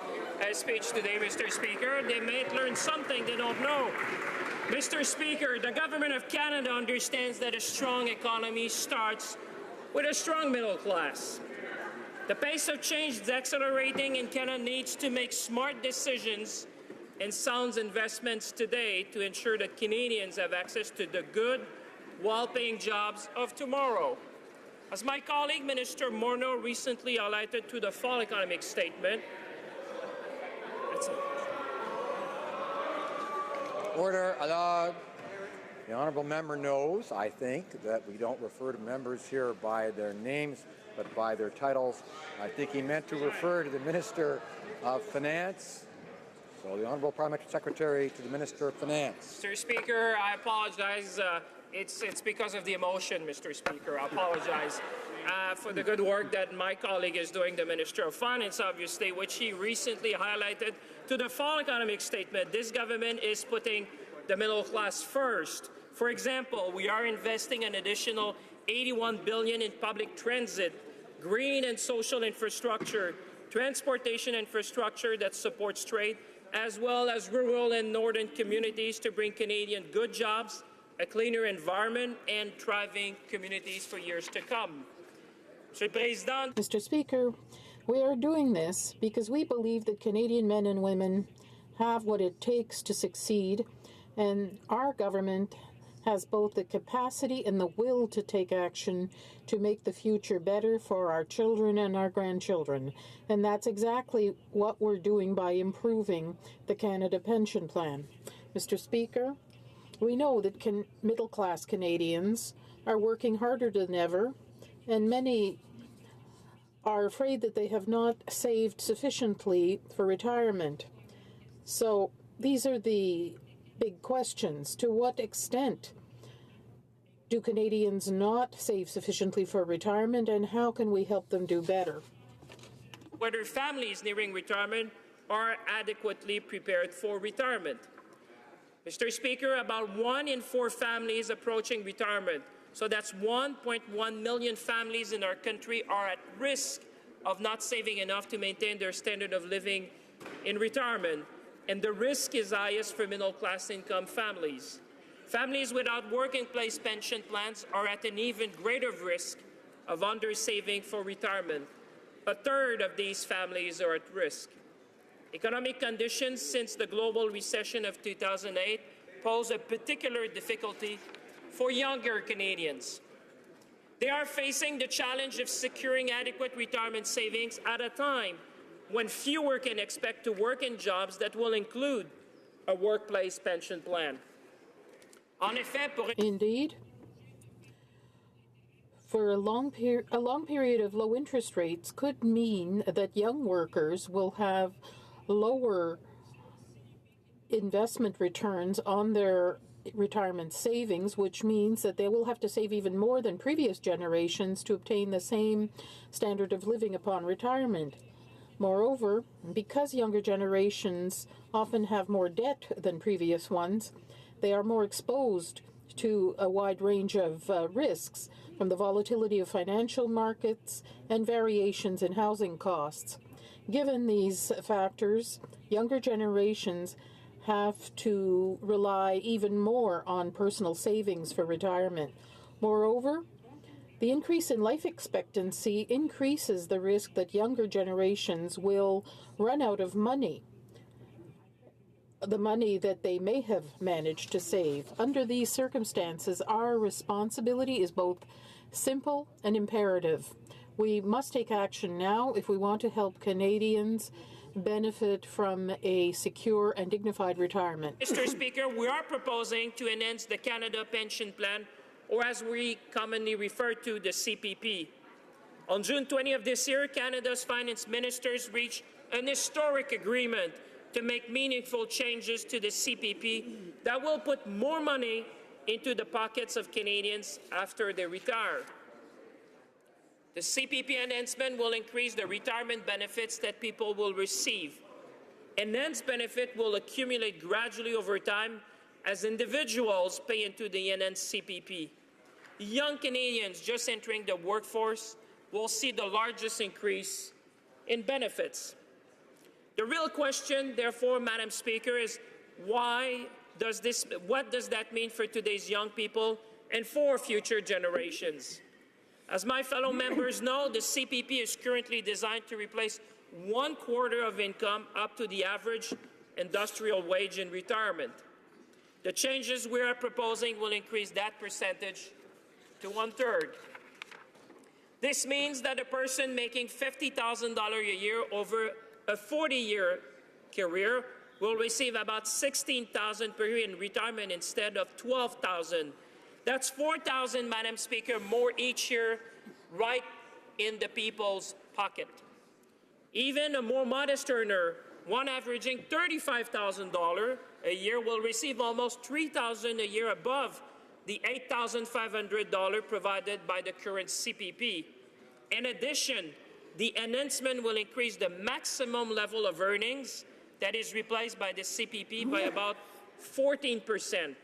W: speech today, Mr. Speaker. They may learn something they don't know. Mr. Speaker, the Government of Canada understands that a strong economy starts with a strong middle class. The pace of change is accelerating, and Canada needs to make smart decisions and sound investments today to ensure that Canadians have access to the good, well-paying jobs of tomorrow. As my colleague, Minister Morneau, recently highlighted to the fall economic statement, that's it.
A: Order. Allowed. The honourable member knows, I think, that we don't refer to members here by their names, but by their titles. I think he meant to refer to the Minister of Finance. So the Honourable Parliamentary Secretary to the Minister of Finance.
W: Mr. Speaker, I apologize. It's because of the emotion, Mr. Speaker. I apologize for the good work that my colleague is doing, the Minister of Finance, obviously, which he recently highlighted to the fall economic statement. This government is putting the middle class first. For example, we are investing an additional $81 billion in public transit, green and social infrastructure, transportation infrastructure that supports trade, as well as rural and northern communities to bring Canadian good jobs a cleaner environment, and thriving communities for years to come.
M: Mr. Speaker, we are doing this because we believe that Canadian men and women have what it takes to succeed, and our government has both the capacity and the will to take action to make the future better for our children and our grandchildren. And that's exactly what we're doing by improving the Canada Pension Plan. Mr. Speaker, we know that middle-class Canadians are working harder than ever, and many are afraid that they have not saved sufficiently for retirement. So these are the big questions. To what extent do Canadians not save sufficiently for retirement, and how can we help them do better?
W: Whether families nearing retirement are adequately prepared for retirement. Mr. Speaker, about 1 in 4 families approaching retirement, so that's 1.1 million families in our country, are at risk of not saving enough to maintain their standard of living in retirement. And the risk is highest for middle-class income families. Families without working-place pension plans are at an even greater risk of under-saving for retirement. A third of these families are at risk. Economic conditions since the global recession of 2008 pose a particular difficulty for younger Canadians. They are facing the challenge of securing adequate retirement savings at a time when fewer can expect to work in jobs that will include a workplace pension plan.
M: Indeed. For a long period of low interest rates could mean that young workers will have lower investment returns on their retirement savings, which means that they will have to save even more than previous generations to obtain the same standard of living upon retirement. Moreover, because younger generations often have more debt than previous ones, they are more exposed to a wide range of risks, from the volatility of financial markets and variations in housing costs. Given these factors, younger generations have to rely even more on personal savings for retirement. Moreover, the increase in life expectancy increases the risk that younger generations will run out of money, the money that they may have managed to save. Under these circumstances, our responsibility is both simple and imperative. We must take action now if we want to help Canadians benefit from a secure and dignified retirement.
W: Mr. Speaker, we are proposing to enhance the Canada Pension Plan, or as we commonly refer to, the CPP. On June 20 of this year, Canada's finance ministers reached an historic agreement to make meaningful changes to the CPP that will put more money into the pockets of Canadians after they retire. The CPP enhancement will increase the retirement benefits that people will receive. Enhanced benefit will accumulate gradually over time as individuals pay into the enhanced CPP. Young Canadians just entering the workforce will see the largest increase in benefits. The real question, therefore, Madam Speaker, is what does that mean for today's young people and for future generations? As my fellow members know, the CPP is currently designed to replace 1/4 of income up to the average industrial wage in retirement. The changes we are proposing will increase that percentage to 1/3. This means that a person making $50,000 a year over a 40-year career will receive about $16,000 per year in retirement instead of $12,000. That's $4,000, Madam Speaker, more each year right in the people's pocket. Even a more modest earner, one averaging $35,000 a year, will receive almost $3,000 a year above the $8,500 provided by the current CPP. In addition, the enhancement will increase the maximum level of earnings that is replaced by the CPP by about 14%.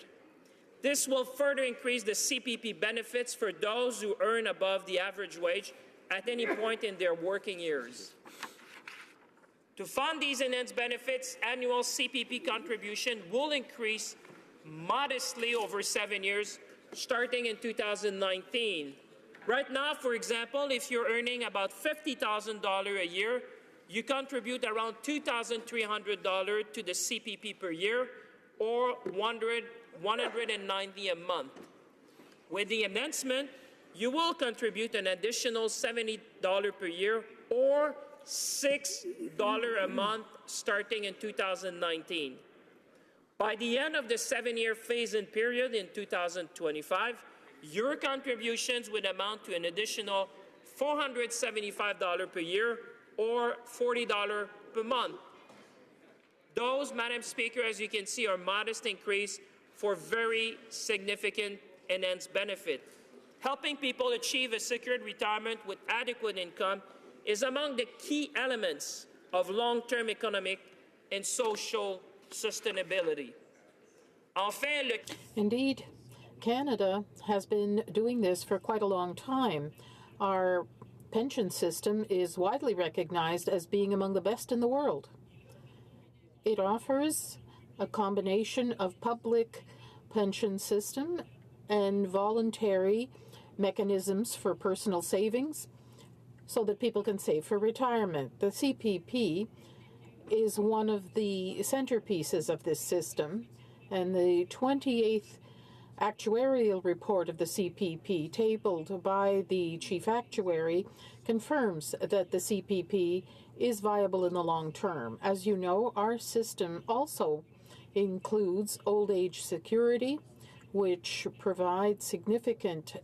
W: This will further increase the CPP benefits for those who earn above the average wage at any point in their working years. To fund these enhanced benefits, annual CPP contribution will increase modestly over 7 years, starting in 2019. Right now, for example, if you're earning about $50,000 a year, you contribute around $2,300 to the CPP per year, or $190 a month. With the enhancement, you will contribute an additional $70 per year, or $6 a month starting in 2019. By the end of the 7-year phase-in period in 2025, your contributions would amount to an additional $475 per year, or $40 per month. Those, Madam Speaker, as you can see, are modest increase for very significant enhanced benefit. Helping people achieve a secured retirement with adequate income is among the key elements of long-term economic and social sustainability.
M: Indeed, Canada has been doing this for quite a long time. Our pension system is widely recognized as being among the best in the world. It offers a combination of public pension system and voluntary mechanisms for personal savings so that people can save for retirement. The CPP is one of the centerpieces of this system, and the 28th actuarial report of the CPP, tabled by the chief actuary, confirms that the CPP is viable in the long term. As you know, our system also includes old age security, which provides significant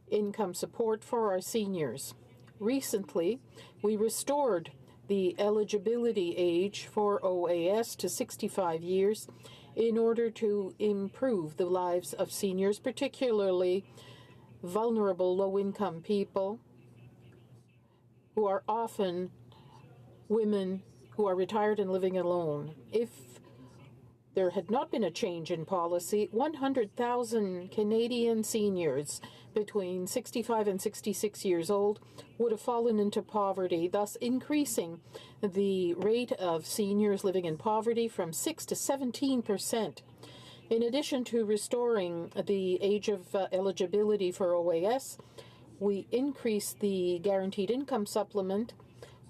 M: income support for our seniors. Recently, we restored the eligibility age for OAS to 65 years in order to improve the lives of seniors, particularly vulnerable low-income people who are often women who are retired and living alone. If there had not been a change in policy, 100,000 Canadian seniors between 65 and 66 years old would have fallen into poverty, thus increasing the rate of seniors living in poverty from 6 to 17%. In addition to restoring the age of eligibility for OAS, we increased the guaranteed income supplement,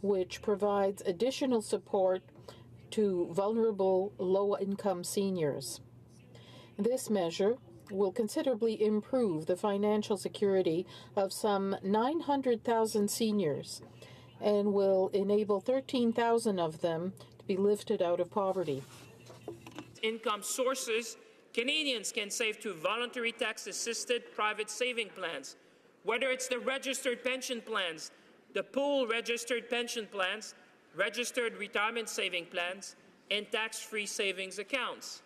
M: which provides additional support to vulnerable low-income seniors. This measure will considerably improve the financial security of some 900,000 seniors and will enable 13,000 of them to be lifted out of poverty.
W: Income sources, Canadians can save through voluntary tax-assisted private saving plans, whether it's the registered pension plans, the pool registered pension plans, registered retirement saving plans, and tax-free savings accounts.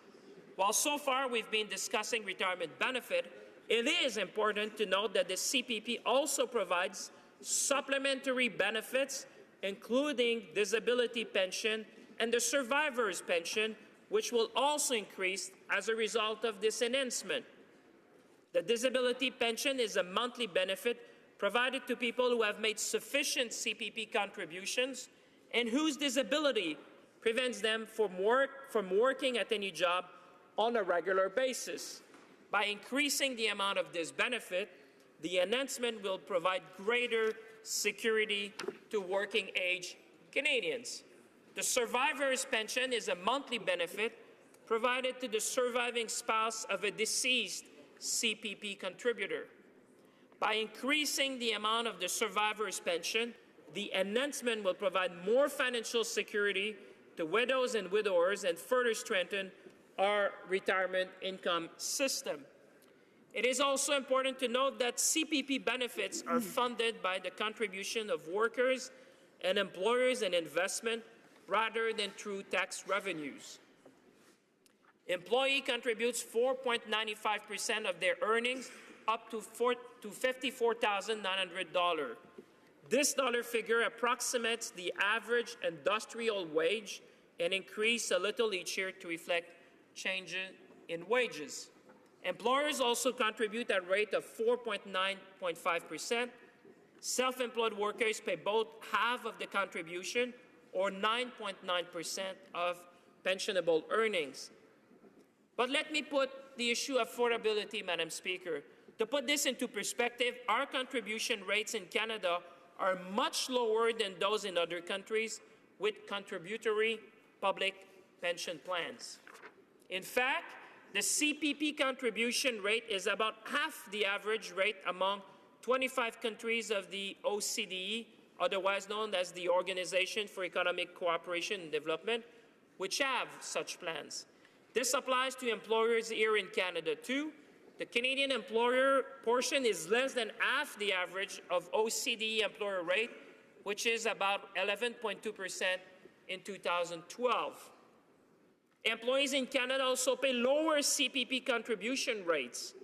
W: While so far we've been discussing retirement benefit, it is important to note that the CPP also provides supplementary benefits, including disability pension and the survivor's pension, which will also increase as a result of this enhancement. The disability pension is a monthly benefit provided to people who have made sufficient CPP contributions and whose disability prevents them from working at any job on a regular basis. By increasing the amount of this benefit, the enhancement will provide greater security to working-age Canadians. The survivor's pension is a monthly benefit provided to the surviving spouse of a deceased CPP contributor. By increasing the amount of the survivor's pension, the enhancement will provide more financial security to widows and widowers and further strengthen our retirement income system. It is also important to note that CPP benefits are funded by the contribution of workers and employers and investment rather than through tax revenues. Employee contributes 4.95% of their earnings up to $54,900. This dollar figure approximates the average industrial wage and increases a little each year to reflect changes in wages. Employers also contribute at a rate of 4.95%. Self-employed workers pay both half of the contribution, or 9.9% of pensionable earnings. But let me put the issue of affordability, Madam Speaker. To put this into perspective, our contribution rates in Canada are much lower than those in other countries with contributory public pension plans. In fact, the CPP contribution rate is about half the average rate among 25 countries of the OCDE, otherwise known as the Organization for Economic Cooperation and Development, which have such plans. This applies to employers here in Canada too. The Canadian employer portion is less than half the average of OCDE employer rate, which is about 11.2% in 2012. Employees in Canada also pay lower CPP contribution rates.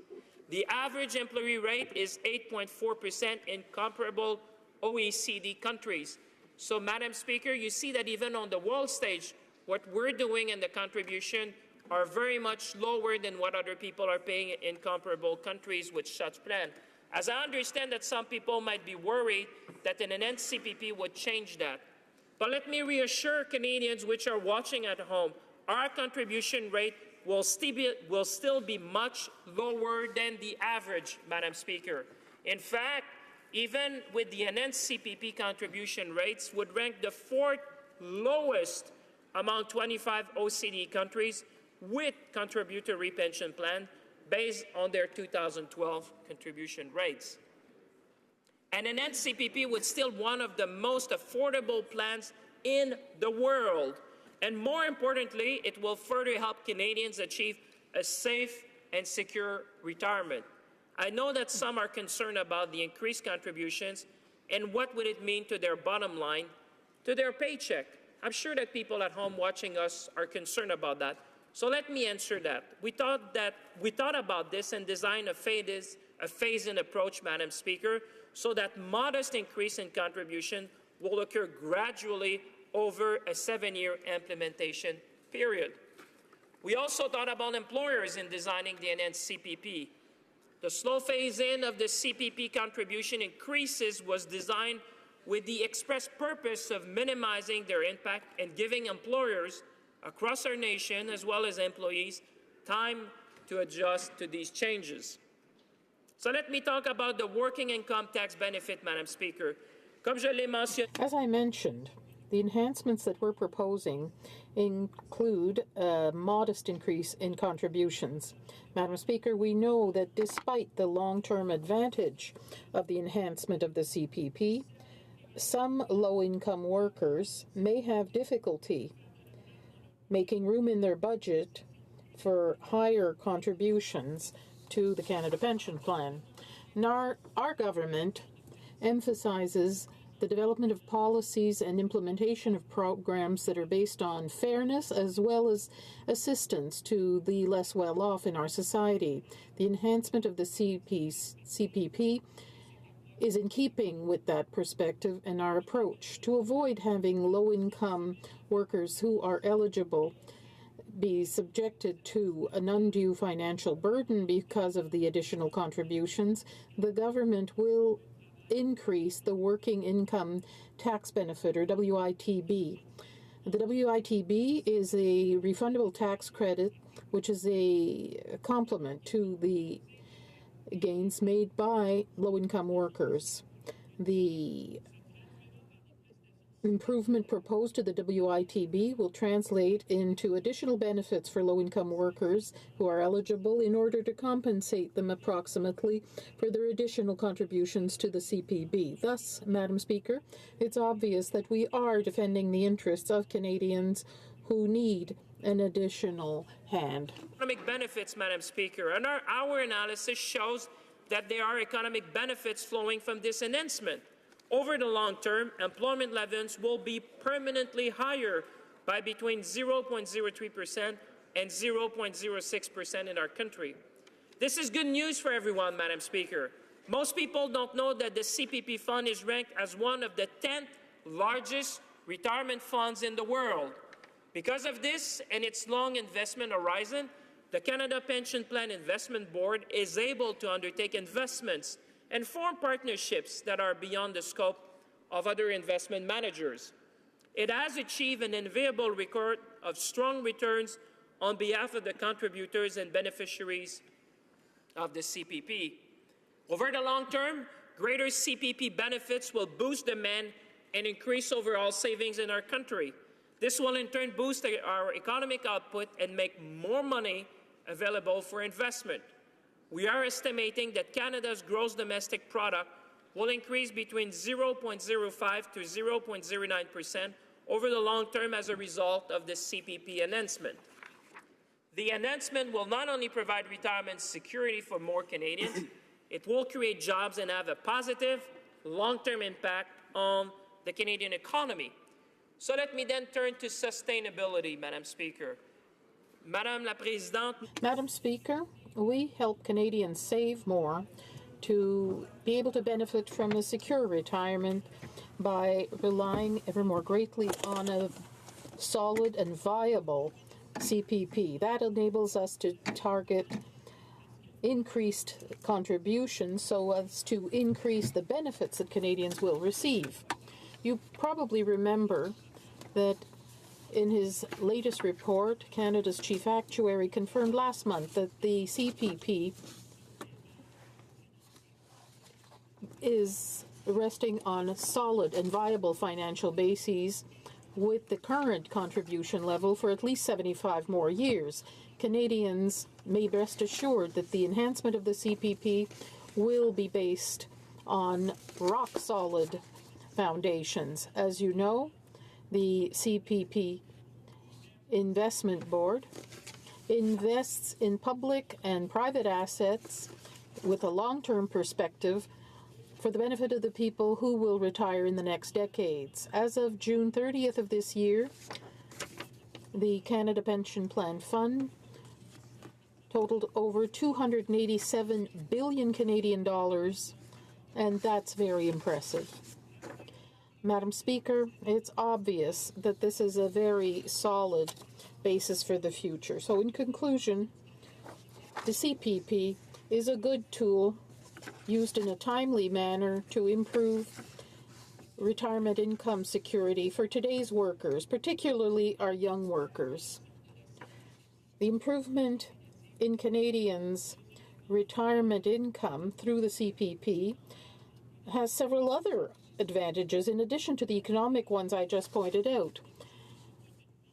W: The average employee rate is 8.4% in comparable OECD countries. So, Madam Speaker, you see that even on the world stage, what we're doing and the contribution are very much lower than what other people are paying in comparable countries with such plan. As I understand that some people might be worried that an enhanced CPP would change that. But let me reassure Canadians which are watching at home, our contribution rate will still be much lower than the average, Madam Speaker. In fact, even with the enhanced CPP contribution rates, would rank the 4th lowest among 25 OECD countries with contributory pension plan based on their 2012 contribution rates. An enhanced CPP would still one of the most affordable plans in the world. And more importantly, it will further help Canadians achieve a safe and secure retirement. I know that some are concerned about the increased contributions and what would it mean to their bottom line, to their paycheck. I'm sure that people at home watching us are concerned about that. So let me answer that. We thought about this and designed a phase-in approach, Madam Speaker, so that modest increase in contribution will occur gradually over a 7-year implementation period. We also thought about employers in designing the enhanced CPP. The slow phase-in of the CPP contribution increases was designed with the express purpose of minimizing their impact and giving employers across our nation, as well as employees, time to adjust to these changes. So let me talk about the working income tax benefit, Madam Speaker.
M: As I mentioned, the enhancements that we're proposing include a modest increase in contributions. Madam Speaker, we know that despite the long-term advantage of the enhancement of the CPP, some low-income workers may have difficulty making room in their budget for higher contributions to the Canada Pension Plan. Now, our government emphasizes the development of policies and implementation of programs that are based on fairness as well as assistance to the less well-off in our society. The enhancement of the CPP is in keeping with that perspective and our approach to avoid having low-income workers who are eligible be subjected to an undue financial burden because of the additional contributions. The government will increase the working income tax benefit, or WITB. The WITB is a refundable tax credit, which is a complement to the gains made by low-income workers. The improvement proposed to the WITB will translate into additional benefits for low-income workers who are eligible in order to compensate them approximately for their additional contributions to the CPP. Thus, Madam Speaker, it's obvious that we are defending the interests of Canadians who need an additional hand.
W: Economic benefits, Madam Speaker, and our analysis shows that there are economic benefits flowing from this enhancement. Over the long term, employment levels will be permanently higher by between 0.03% and 0.06% in our country. This is good news for everyone, Madam Speaker. Most people don't know that the CPP fund is ranked as one of the 10th largest retirement funds in the world. Because of this and its long investment horizon, the Canada Pension Plan Investment Board is able to undertake investments and form partnerships that are beyond the scope of other investment managers. It has achieved an enviable record of strong returns on behalf of the contributors and beneficiaries of the CPP. Over the long term, greater CPP benefits will boost demand and increase overall savings in our country. This will in turn boost our economic output and make more money available for investment. We are estimating that Canada's gross domestic product will increase between 0.05 to 0.09% over the long term as a result of the CPP enhancement. The enhancement will not only provide retirement security for more Canadians, it will create jobs and have a positive long-term impact on the Canadian economy. So let me then turn to sustainability, Madam Speaker. Madame la Présidente.
M: Madam Speaker, we help Canadians save more to be able to benefit from a secure retirement by relying ever more greatly on a solid and viable CPP. That enables us to target increased contributions so as to increase the benefits that Canadians will receive. You probably remember that in his latest report, Canada's chief actuary confirmed last month that the CPP is resting on solid and viable financial bases with the current contribution level for at least 75 more years. Canadians may rest assured that the enhancement of the CPP will be based on rock-solid foundations. As you know, the CPP Investment Board invests in public and private assets with a long-term perspective for the benefit of the people who will retire in the next decades. As of June 30th of this year, the Canada Pension Plan Fund totaled over 287 billion Canadian dollars, and that's very impressive. Madam Speaker, it's obvious that this is a very solid basis for the future. So in conclusion, the CPP is a good tool used in a timely manner to improve retirement income security for today's workers, particularly our young workers. The improvement in Canadians' retirement income through the CPP has several other advantages in addition to the economic ones I just pointed out.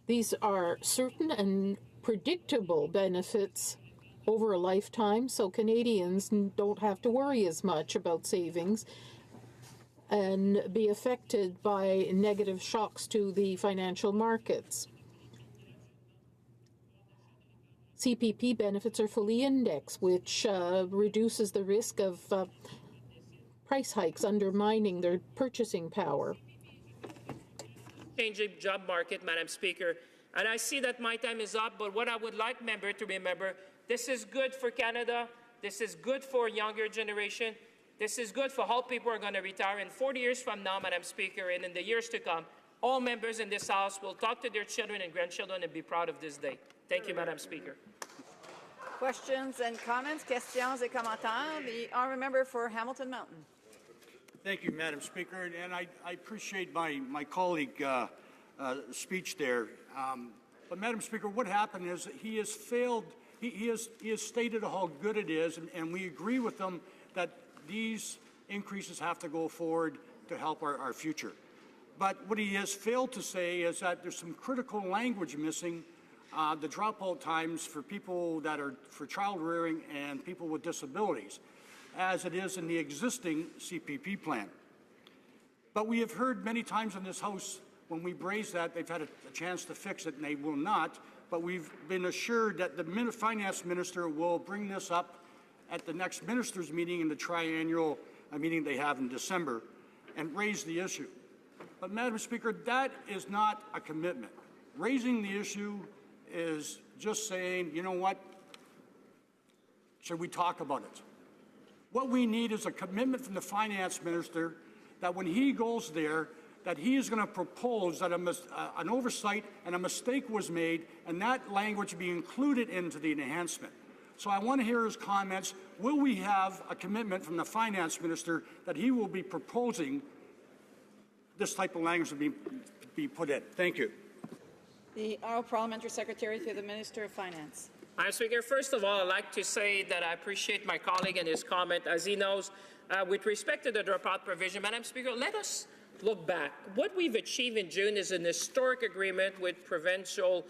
M: These are certain and predictable benefits over a lifetime, so Canadians don't have to worry as much about savings and be affected by negative shocks to the financial markets. CPP benefits are fully indexed, which reduces the risk of price hikes undermining their purchasing power.
W: Changing job market, Madam Speaker. And I see that my time is up, but what I would like members to remember, this is good for Canada, this is good for younger generation, this is good for how people are going to retire. And 40 years from now, Madam Speaker, and in the years to come, all members in this House will talk to their children and grandchildren and be proud of this day. Thank you, Madam Speaker.
G: Questions and comments? Questions et commentaires? The honourable member for Hamilton Mountain.
H: Thank you, Madam Speaker, and I appreciate my colleague speech there. But Madam Speaker, what happened is he has failed. He has stated how good it is, and we agree with him that these increases have to go forward to help our future. But what he has failed to say is that there's some critical language missing. The dropout times for people that are for child rearing and people with disabilities, as it is in the existing CPP plan. But we have heard many times in this House when we've raised that they've had a chance to fix it and they will not, but we've been assured that the Finance Minister will bring this up at the next Ministers' meeting in the triannual meeting they have in December and raise the issue. But Madam Speaker, that is not a commitment. Raising the issue is just saying, you know what, should we talk about it? What we need is a commitment from the Finance Minister that when he goes there, that he is going to propose that an oversight and a mistake was made and that language be included into the enhancement. So I want to hear his comments. Will we have a commitment from the Finance Minister that he will be proposing this type of language to be put in? Thank you.
G: The Honourable Parliamentary Secretary to the Minister of Finance.
W: Madam Speaker, first of all, I'd like to say that I appreciate my colleague and his comment. As he knows, with respect to the dropout provision, Madam Speaker, let us look back. What we've achieved in June is an historic agreement with provincial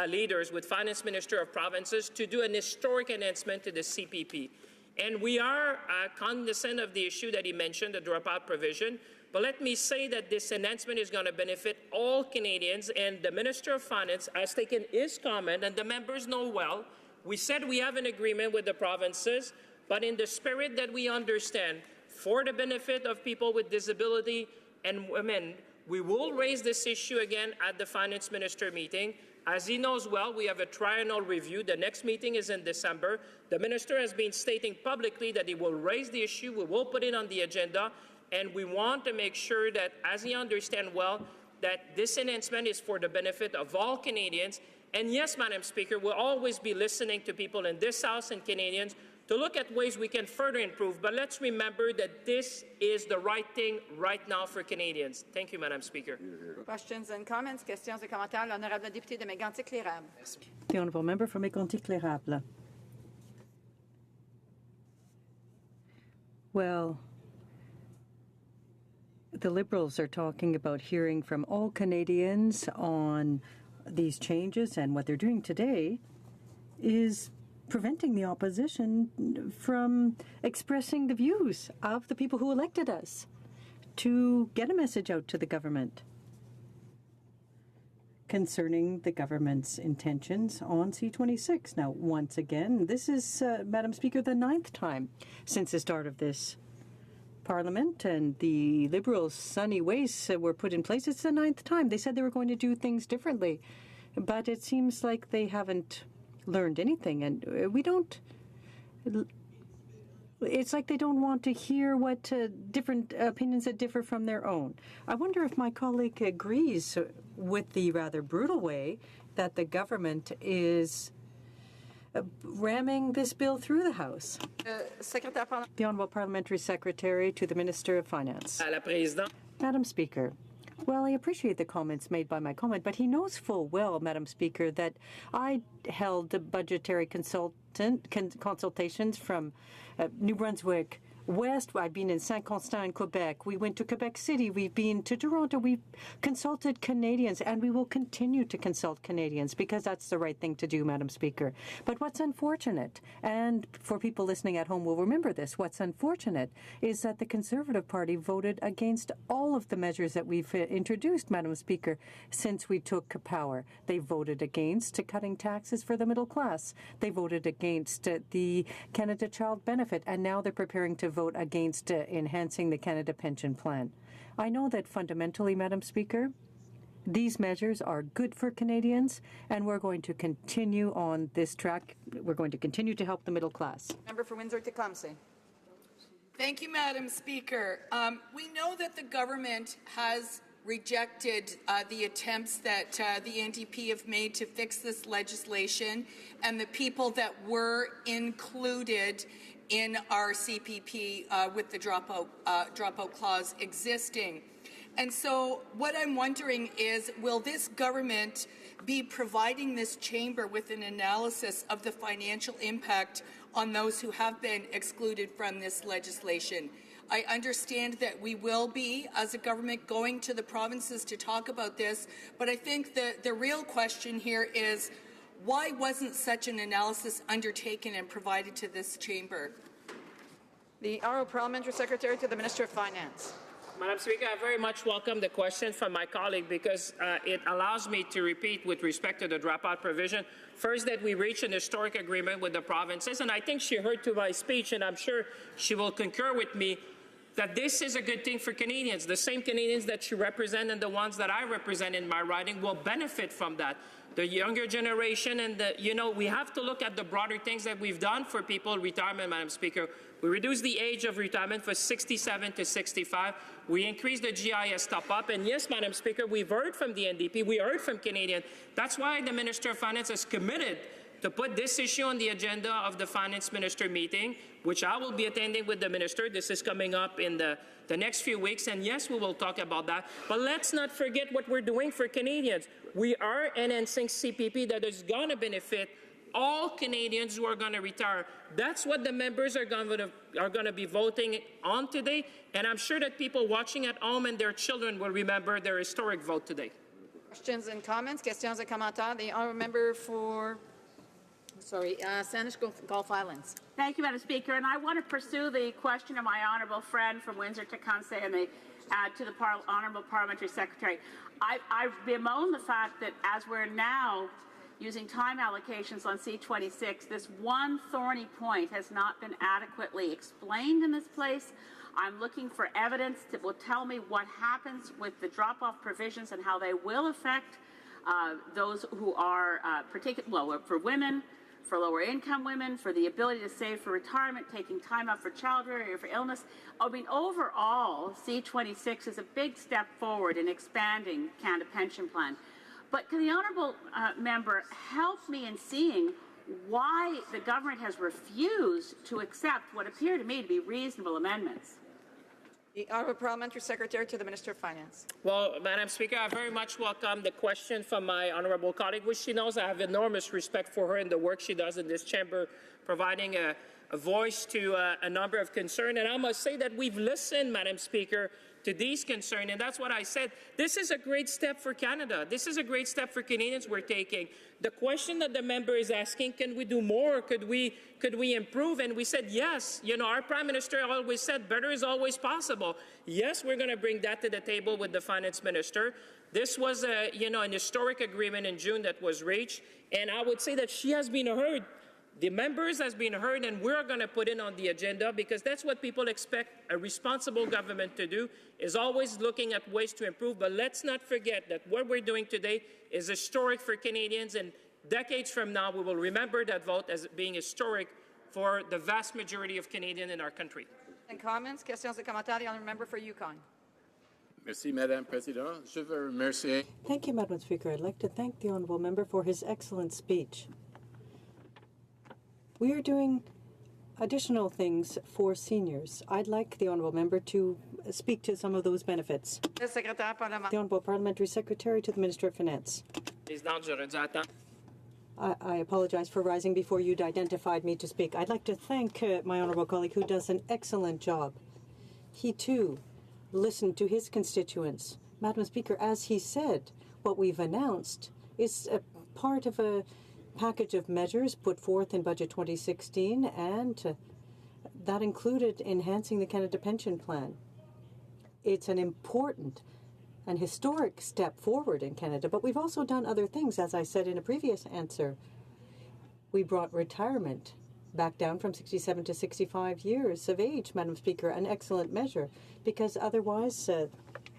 W: leaders, with Finance Minister of Provinces, to do an historic enhancement to the CPP. And we are cognizant of the issue that he mentioned, the dropout provision. But let me say that this enhancement is going to benefit all Canadians, and the Minister of Finance has taken his comment, and the members know well. We said we have an agreement with the provinces, but in the spirit that we understand, for the benefit of people with disability and women, we will raise this issue again at the Finance Minister meeting. As he knows well, we have a triennial review. The next meeting is in December. The Minister has been stating publicly that he will raise the issue. We will put it on the agenda. And we want to make sure that, as he understands well, that this enhancement is for the benefit of all Canadians. And yes, Madam Speaker, we'll always be listening to people in this House and Canadians to look at ways we can further improve. But let's remember that this is the right thing right now for Canadians. Thank you, Madam Speaker.
G: Questions and comments? Questions et commentaires. L'honorable député de Mégantic-Lérable.
F: The honourable member for Mégantic-Lérable. Well, the Liberals are talking about hearing from all Canadians on these changes, and what they're doing today is preventing the opposition from expressing the views of the people who elected us to get a message out to the government concerning the government's intentions on C-26. Now, once again, this is, Madam Speaker, the 9th time since the start of this Parliament, and the Liberals' sunny ways were put in place. It's the 9th time. They said they were going to do things differently, but it seems like they haven't learned anything, and we don't. It's like they don't want to hear what different opinions that differ from their own. I wonder if my colleague agrees with the rather brutal way that the government is ramming this bill through the House. The Honourable Parliamentary Secretary to the Minister of Finance. Madam Speaker, well, I appreciate the comments made by my comment, but he knows full well, Madam Speaker, that I held budgetary consultations from New Brunswick West. I've been in Saint-Constant in Quebec. We went to Quebec City. We've been to Toronto. We've consulted Canadians, and we will continue to consult Canadians because that's the right thing to do, Madam Speaker. But what's unfortunate, and for people listening at home will remember this, what's unfortunate is that the Conservative Party voted against all of the measures that we've introduced, Madam Speaker, since we took power. They voted against cutting taxes for the middle class. They voted against the Canada Child Benefit, and now they're preparing to vote against enhancing the Canada Pension Plan. I know that fundamentally, Madam Speaker, these measures are good for Canadians, and we're going to continue on this track. We're going to continue to help the middle class.
G: Member for Windsor-Tecumseh.
Q: Thank you, Madam Speaker. We know that the government has rejected the attempts that the NDP have made to fix this legislation, and the people that were included in our CPP with the dropout clause existing. And so what I'm wondering is, will this government be providing this chamber with an analysis of the financial impact on those who have been excluded from this legislation? I understand that we will be, as a government, going to the provinces to talk about this, but I think that the real question here is, why wasn't such an analysis undertaken and provided to this chamber?
G: The Honourable Parliamentary Secretary to the Minister of Finance.
W: Madam Speaker, I very much welcome the question from my colleague because it allows me to repeat with respect to the dropout provision. First, that we reached an historic agreement with the provinces, and I think she heard to my speech, and I'm sure she will concur with me, that this is a good thing for Canadians. The same Canadians that she represents and the ones that I represent in my riding will benefit from that. The younger generation and we have to look at the broader things that we've done for people retirement, Madam Speaker. We reduced the age of retirement from 67 to 65. We increased the GIS top-up. And yes, Madam Speaker, we've heard from the NDP. We heard from Canadians. That's why the Minister of Finance is committed to put this issue on the agenda of the finance minister meeting, which I will be attending with the minister. This is coming up in the next few weeks, and yes, we will talk about that. But let's not forget what we're doing for Canadians. We are enhancing CPP that is going to benefit all Canadians who are going to retire. That's what the members are going to be voting on today, and I'm sure that people watching at home and their children will remember their historic vote today.
G: Questions and comments? Questions et commentaires. The honourable member for Saanich Gulf Islands.
U: Thank you, Madam Speaker. And I want to pursue the question of my honourable friend from Windsor-Tecumseh and to the honourable parliamentary secretary. I bemoan the fact that as we're now using time allocations on C-26, this one thorny point has not been adequately explained in this place. I'm looking for evidence that will tell me what happens with the drop-off provisions and how they will affect those who are for women, for lower-income women, for the ability to save for retirement, taking time out for childcare or for illness. I mean, overall, C-26 is a big step forward in expanding Canada Pension Plan. But can the honourable member help me in seeing why the government has refused to accept what appear to me to be reasonable amendments?
G: The honourable parliamentary secretary to the Minister of Finance.
W: Well, Madam Speaker, I very much welcome the question from my honourable colleague, which she knows I have enormous respect for her and the work she does in this chamber, providing a voice to a number of concerns. And I must say that we've listened, Madam Speaker, to these concerns, and that's what I said. This is a great step for Canada. This is a great step for Canadians we're taking. The question that the member is asking, can we do more? Could we improve? And we said yes. You know, our Prime Minister always said better is always possible. Yes, we're going to bring that to the table with the Finance Minister. This was an historic agreement in June that was reached, and I would say that she has been heard. The members has been heard, and we're going to put it on the agenda because that's what people expect a responsible government to do, is always looking at ways to improve. But let's not forget that what we're doing today is historic for Canadians, and decades from now we will remember that vote as being historic for the vast majority of Canadians in our country.
G: And comments? Questions et commentaires. The honourable member for Yukon.
S: Merci, Madame Présidente. Je veux remercier.
F: Thank you, Madam Speaker. I'd like to thank the honourable member for his excellent speech. We are doing additional things for seniors. I'd like the honourable member to speak to some of those benefits. The honourable parliamentary secretary to the Minister of Finance. I apologize for rising before you'd identified me to speak. I'd like to thank my honourable colleague who does an excellent job. He too listened to his constituents. Madam Speaker, as he said, what we've announced is a part of a package of measures put forth in Budget 2016, and that included enhancing the Canada Pension Plan. It's an important and historic step forward in Canada, but we've also done other things, as I said in a previous answer. We brought retirement back down from 67 to 65 years of age, Madam Speaker, an excellent measure, because otherwise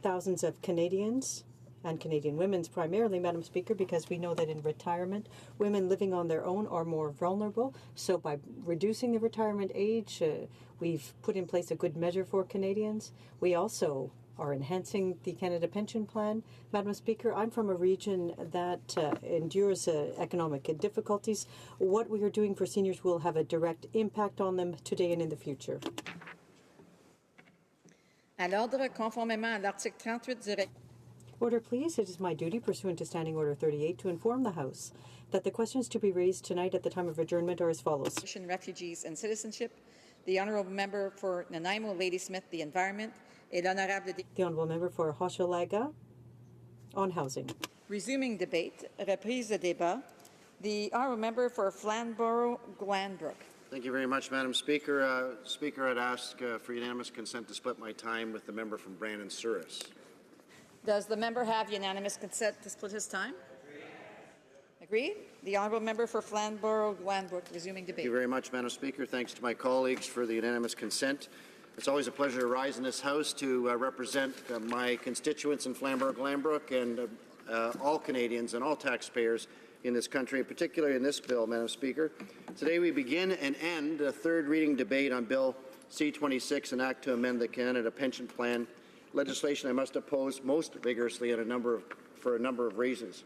F: thousands of Canadians and Canadian women's primarily, Madam Speaker, because we know that in retirement, women living on their own are more vulnerable. So by reducing the retirement age, we've put in place a good measure for Canadians. We also are enhancing the Canada Pension Plan. Madam Speaker, I'm from a region that endures economic difficulties. What we are doing for seniors will have a direct impact on them today and in the future.
G: À l'ordre, conformément à l'article 38 du règlement.
F: Order, please. It is my duty, pursuant to Standing Order 38, to inform the House that the questions to be raised tonight at the time of adjournment are as follows.
G: Refugees and citizenship. The honourable member for Nanaimo, Ladysmith, the environment. Et l'honorable
F: the honourable member for Hochelaga on housing.
G: Resuming debate. Reprise de débat. The honourable member for Flamborough-Glanbrook.
T: Thank you very much, Madam Speaker. Speaker, I'd ask for unanimous consent to split my time with the member from Brandon-Souris.
G: Does the member have unanimous consent to split his time? Agreed. The honourable member for Flamborough-Glanbrook, resuming debate.
T: Thank you very much, Madam Speaker. Thanks to my colleagues for the unanimous consent. It's always a pleasure to rise in this House to represent my constituents in Flamborough-Glanbrook and all Canadians and all taxpayers in this country, particularly in this bill, Madam Speaker. Today we begin and end a third reading debate on Bill C-26, an act to amend the Canada Pension Plan, legislation I must oppose most vigorously for a number of reasons.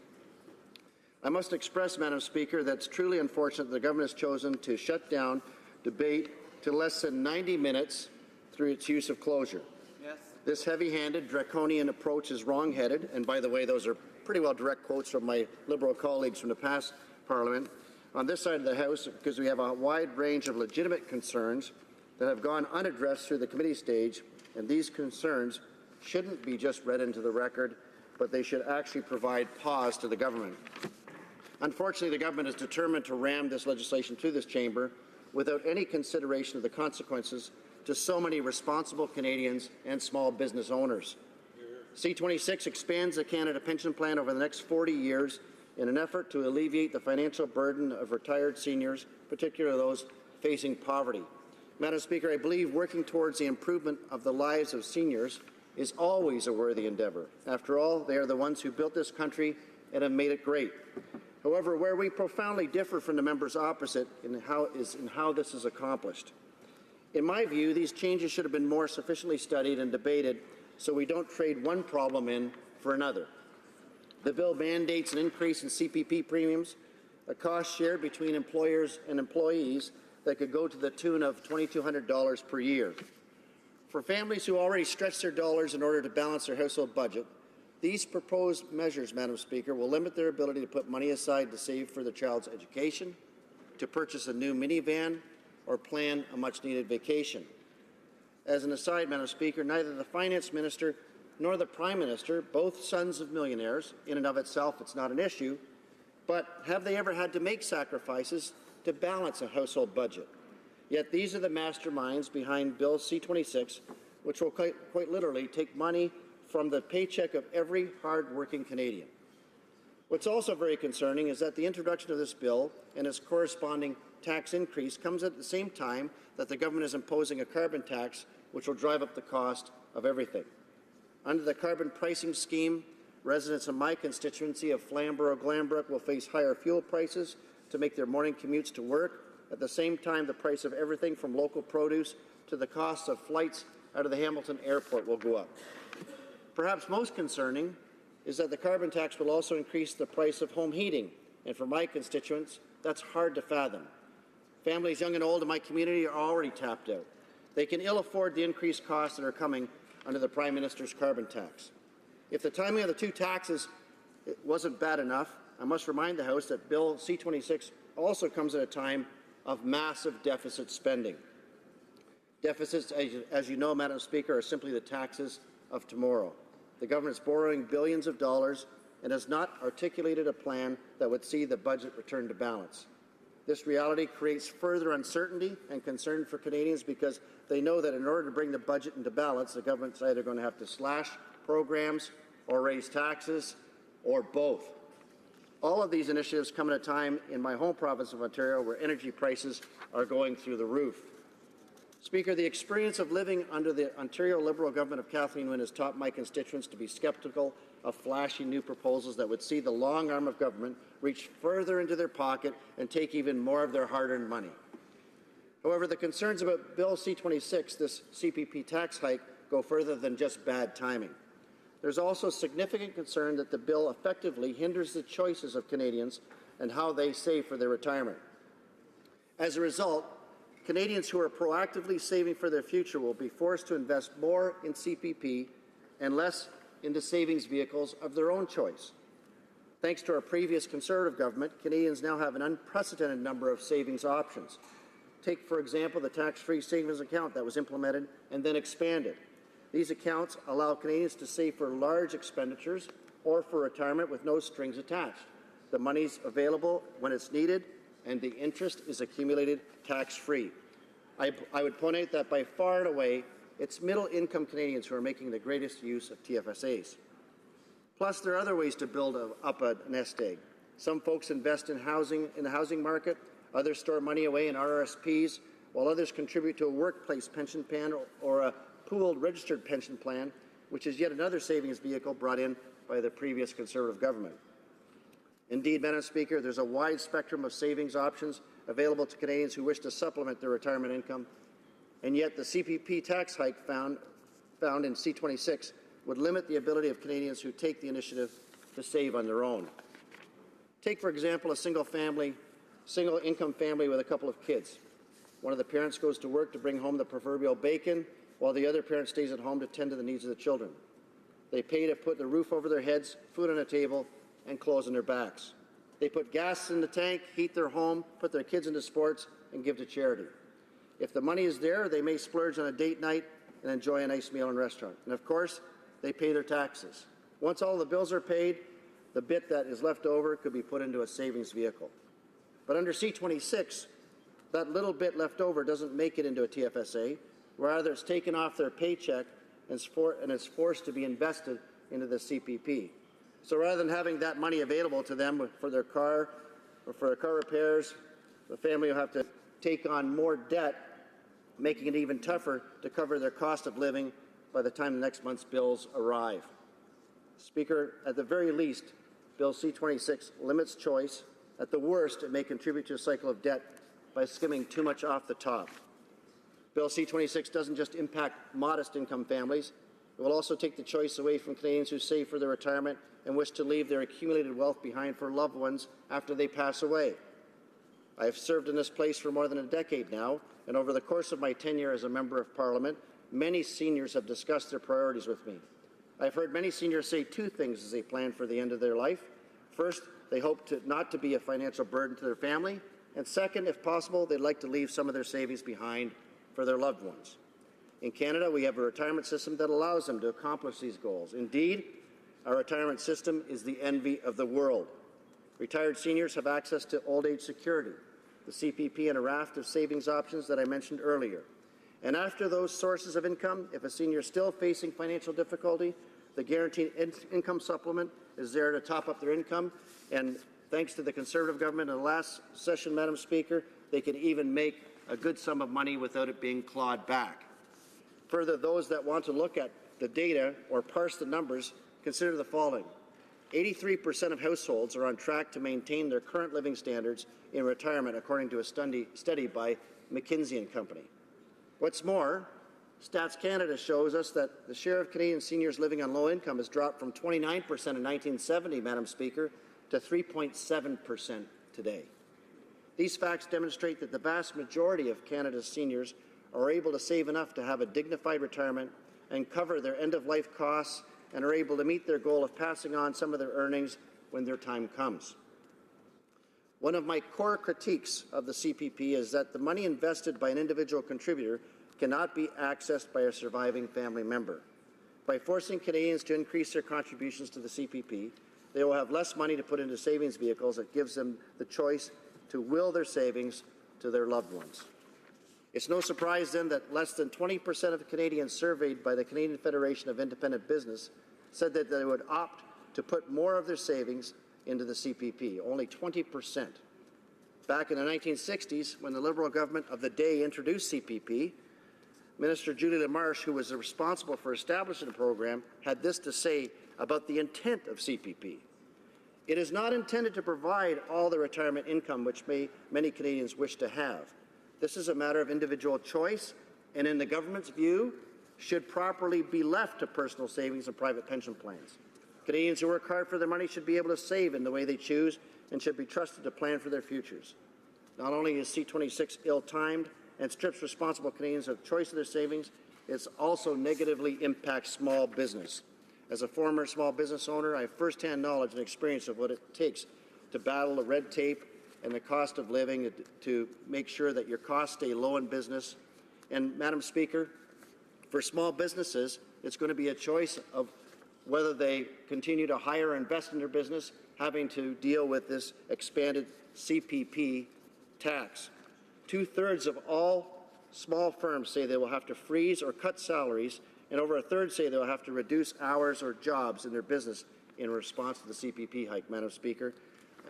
T: I must express, Madam Speaker, that it's truly unfortunate that the government has chosen to shut down debate to less than 90 minutes through its use of closure.
B: Yes.
T: This heavy-handed, draconian approach is wrong-headed, and by the way, those are pretty well direct quotes from my Liberal colleagues from the past Parliament. On this side of the House, because we have a wide range of legitimate concerns that have gone unaddressed through the committee stage, and these concerns shouldn't be just read into the record, but they should actually provide pause to the government. Unfortunately, the government is determined to ram this legislation through this chamber without any consideration of the consequences to so many responsible Canadians and small business owners. C26 expands the Canada Pension Plan over the next 40 years in an effort to alleviate the financial burden of retired seniors, particularly those facing poverty. Madam Speaker, I believe working towards the improvement of the lives of seniors is always a worthy endeavour. After all, they are the ones who built this country and have made it great. However, where we profoundly differ from the members opposite is in how this is accomplished. In my view, these changes should have been more sufficiently studied and debated so we don't trade one problem in for another. The bill mandates an increase in CPP premiums, a cost share between employers and employees that could go to the tune of $2,200 per year. For families who already stretch their dollars in order to balance their household budget, these proposed measures, Madam Speaker, will limit their ability to put money aside to save for their child's education, to purchase a new minivan, or plan a much-needed vacation. As an aside, Madam Speaker, neither the Finance Minister nor the Prime Minister, both sons of millionaires, in and of itself it's not an issue, but have they ever had to make sacrifices to balance a household budget? Yet these are the masterminds behind Bill C-26, which will quite literally take money from the paycheck of every hard-working Canadian. What's also very concerning is that the introduction of this bill and its corresponding tax increase comes at the same time that the government is imposing a carbon tax which will drive up the cost of everything. Under the carbon pricing scheme, residents in my constituency of Flamborough-Glanbrook will face higher fuel prices to make their morning commutes to work. At the same time, the price of everything from local produce to the cost of flights out of the Hamilton Airport will go up. Perhaps most concerning is that the carbon tax will also increase the price of home heating, and for my constituents, that's hard to fathom. Families young and old in my community are already tapped out. They can ill afford the increased costs that are coming under the Prime Minister's carbon tax. If the timing of the two taxes wasn't bad enough, I must remind the House that Bill C-26 also comes at a time of massive deficit spending. Deficits, as you know, Madam Speaker, are simply the taxes of tomorrow. The government is borrowing billions of dollars and has not articulated a plan that would see the budget return to balance. This reality creates further uncertainty and concern for Canadians because they know that in order to bring the budget into balance, the government's either going to have to slash programs or raise taxes or both. All of these initiatives come at a time in my home province of Ontario where energy prices are going through the roof. Speaker, the experience of living under the Ontario Liberal government of Kathleen Wynne has taught my constituents to be sceptical of flashy new proposals that would see the long arm of government reach further into their pocket and take even more of their hard-earned money. However, the concerns about Bill C-26, this CPP tax hike, go further than just bad timing. There's also significant concern that the bill effectively hinders the choices of Canadians and how they save for their retirement. As a result, Canadians who are proactively saving for their future will be forced to invest more in CPP and less into savings vehicles of their own choice. Thanks to our previous Conservative government, Canadians now have an unprecedented number of savings options. Take, for example, the tax-free savings account that was implemented and then expanded. These accounts allow Canadians to save for large expenditures or for retirement with no strings attached. The money's available when it's needed, and the interest is accumulated tax-free. I would point out that by far and away, it's middle-income Canadians who are making the greatest use of TFSAs. Plus, there are other ways to build up a nest egg. Some folks invest in the housing market, others store money away in RRSPs, while others contribute to a workplace pension plan or a pooled registered pension plan, which is yet another savings vehicle brought in by the previous Conservative government. Indeed, Madam Speaker, there's a wide spectrum of savings options available to Canadians who wish to supplement their retirement income, and yet the CPP tax hike found in C-26 would limit the ability of Canadians who take the initiative to save on their own. Take, for example, a single income family with a couple of kids. One of the parents goes to work to bring home the proverbial bacon, while the other parent stays at home to tend to the needs of the children. They pay to put the roof over their heads, food on a table, and clothes on their backs. They put gas in the tank, heat their home, put their kids into sports, and give to charity. If the money is there, they may splurge on a date night and enjoy a nice meal in a restaurant. And of course, they pay their taxes. Once all the bills are paid, the bit that is left over could be put into a savings vehicle. But under C-26, that little bit left over doesn't make it into a TFSA. Rather, it's taken off their paycheck and it's forced to be invested into the CPP. So rather than having that money available to them for their car or for their car repairs, the family will have to take on more debt, making it even tougher to cover their cost of living by the time the next month's bills arrive. Speaker, at the very least, Bill C-26 limits choice. At the worst, it may contribute to a cycle of debt by skimming too much off the top. Bill C-26 doesn't just impact modest income families. It will also take the choice away from Canadians who save for their retirement and wish to leave their accumulated wealth behind for loved ones after they pass away. I have served in this place for more than a decade now, and over the course of my tenure as a Member of Parliament, many seniors have discussed their priorities with me. I've heard many seniors say two things as they plan for the end of their life. First, they hope not to be a financial burden to their family, and second, if possible, they'd like to leave some of their savings behind for their loved ones. In Canada, we have a retirement system that allows them to accomplish these goals. Indeed, our retirement system is the envy of the world. Retired seniors have access to old age security, the CPP, and a raft of savings options that I mentioned earlier. And after those sources of income, if a senior is still facing financial difficulty, the Guaranteed Income Supplement is there to top up their income. And thanks to the Conservative government in the last session, Madam Speaker, they can even make a good sum of money without it being clawed back. Further, those that want to look at the data or parse the numbers, consider the following. 83% of households are on track to maintain their current living standards in retirement, according to a study by McKinsey & Company. What's more, Stats Canada shows us that the share of Canadian seniors living on low income has dropped from 29% in 1970, Madam Speaker, to 3.7% today. These facts demonstrate that the vast majority of Canada's seniors are able to save enough to have a dignified retirement and cover their end-of-life costs and are able to meet their goal of passing on some of their earnings when their time comes. One of my core critiques of the CPP is that the money invested by an individual contributor cannot be accessed by a surviving family member. By forcing Canadians to increase their contributions to the CPP, they will have less money to put into savings vehicles that gives them the choice to will their savings to their loved ones. It's no surprise then that less than 20% of Canadians surveyed by the Canadian Federation of Independent Business said that they would opt to put more of their savings into the CPP, only 20%. Back in the 1960s, when the Liberal government of the day introduced CPP, Minister Julie LaMarche, who was responsible for establishing the program, had this to say about the intent of CPP. It is not intended to provide all the retirement income which many Canadians wish to have. This is a matter of individual choice, and in the government's view, should properly be left to personal savings and private pension plans. Canadians who work hard for their money should be able to save in the way they choose and should be trusted to plan for their futures. Not only is C-26 ill-timed and strips responsible Canadians of choice of their savings, it also negatively impacts small business. As a former small business owner, I have first-hand knowledge and experience of what it takes to battle the red tape and the cost of living to make sure that your costs stay low in business. And, Madam Speaker, for small businesses, it's going to be a choice of whether they continue to hire or invest in their business, having to deal with this expanded CPP tax. 2/3 of all small firms say they will have to freeze or cut salaries, and over a third say they will have to reduce hours or jobs in their business in response to the CPP hike. Madam Speaker,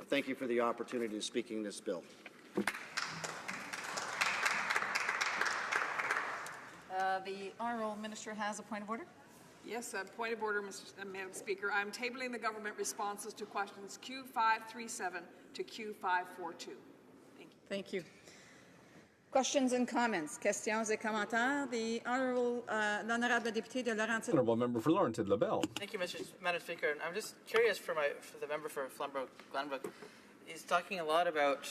T: thank you for the opportunity to speak in this bill.
G: The Honourable Minister has a point of order.
B: Yes, a point of order, Madam Speaker. I'm tabling the government responses to questions Q537 to Q542. Thank you.
G: Thank you. Questions and comments. Questions et commentaires. The Honourable, l'Honourable Député de Laurentides.
J: Honourable Member for Laurentides LaBelle.
K: Thank you, Madam Speaker. And I'm just curious for the member for Flamborough-Glanbrook. He's talking a lot about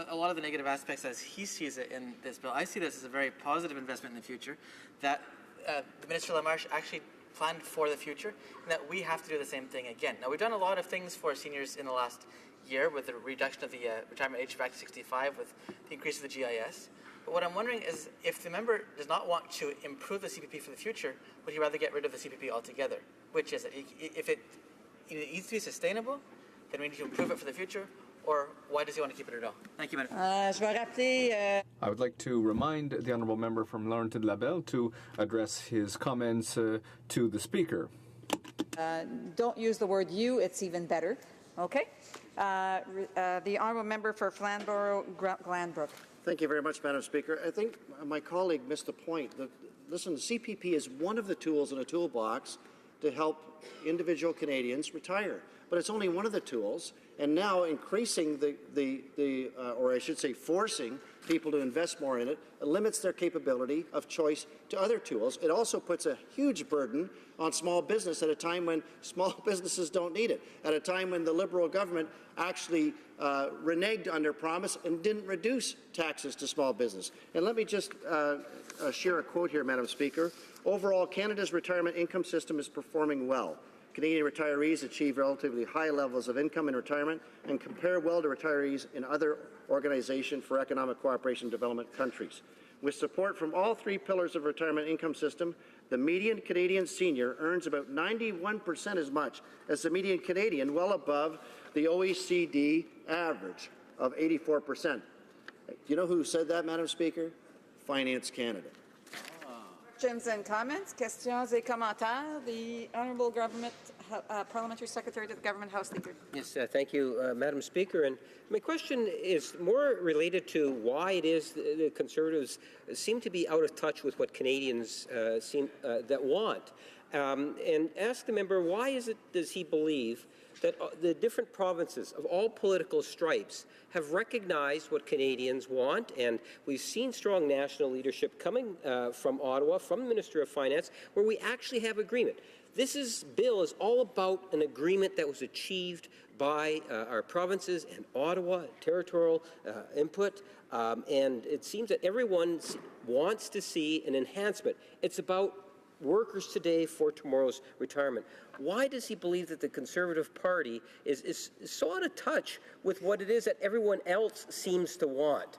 K: a lot of the negative aspects as he sees it in this bill. I see this as a very positive investment in the future, that the Minister Lamarche actually planned for the future, and that we have to do the same thing again. Now, we've done a lot of things for seniors in the last year with the reduction of the retirement age back to 65, with the increase of the GIS. But what I'm wondering is, if the member does not want to improve the CPP for the future, would he rather get rid of the CPP altogether? Which is it? If it needs to be sustainable, then we need to improve it for the future, or why does he want to keep it at all? Thank you, Madam.
G: Je vais rappeler.
J: I would like to remind the Honourable Member from Laurentides LaBelle to address his comments to the Speaker.
G: Don't use the word you, it's even better. Okay. The Honourable Member for Flamborough-Glanbrook.
T: Thank you very much, Madam Speaker. I think my colleague missed the point. Listen, the CPP is one of the tools in a toolbox to help individual Canadians retire. But it's only one of the tools, and now increasing or I should say forcing people to invest more in it, limits their capability of choice to other tools. It also puts a huge burden on small business at a time when small businesses don't need it, at a time when the Liberal government actually reneged on their promise and didn't reduce taxes to small business. And let me just share a quote here, Madam Speaker. Overall, Canada's retirement income system is performing well. Canadian retirees achieve relatively high levels of income in retirement and compare well to retirees in other Organization for Economic Cooperation and Development countries. With support from all three pillars of retirement income system, the median Canadian senior earns about 91% as much as the median Canadian, well above the OECD average of 84%. Do you know who said that, Madam Speaker? Finance Canada.
G: Questions and comments. Questions et commentaires. The Honourable Parliamentary Secretary to the Government House Leader.
V: Yes, thank you, Madam Speaker. And my question is more related to why it is the Conservatives seem to be out of touch with what Canadians that want. And ask the member, why does he believe that the different provinces of all political stripes have recognized what Canadians want, and we've seen strong national leadership coming from Ottawa, from the Minister of Finance, where we actually have agreement. This bill is all about an agreement that was achieved by our provinces and Ottawa, territorial input, and it seems that everyone wants to see an enhancement. It's about workers today for tomorrow's retirement. Why does he believe that the Conservative Party is so out of touch with what it is that everyone else seems to want?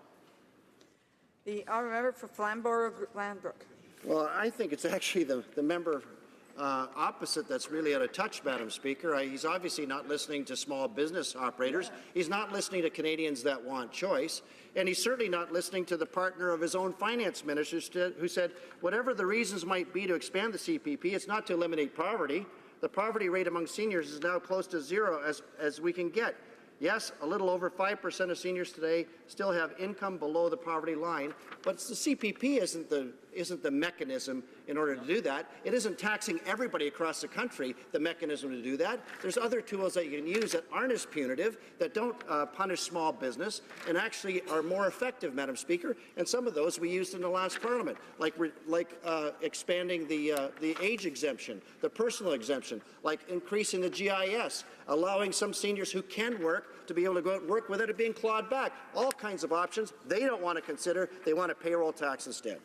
G: The Honourable Member for Flamborough-Glanbrook.
T: Well, I think it's actually the member opposite that's really out of touch, Madam Speaker. He's obviously not listening to small business operators. He's not listening to Canadians that want choice. And he's certainly not listening to the partner of his own finance minister who said, whatever the reasons might be to expand the CPP, it's not to eliminate poverty. The poverty rate among seniors is now close to zero as we can get. Yes, a little over 5% of seniors today still have income below the poverty line, but the CPP isn't the mechanism in order to do that. It isn't taxing everybody across the country, the mechanism to do that. There's other tools that you can use that aren't as punitive, that don't punish small business, and actually are more effective, Madam Speaker. And some of those we used in the last Parliament, like expanding the age exemption, the personal exemption, like increasing the GIS, allowing some seniors who can work to be able to go out and work without it being clawed back. All kinds of options they don't want to consider. They want a payroll tax instead.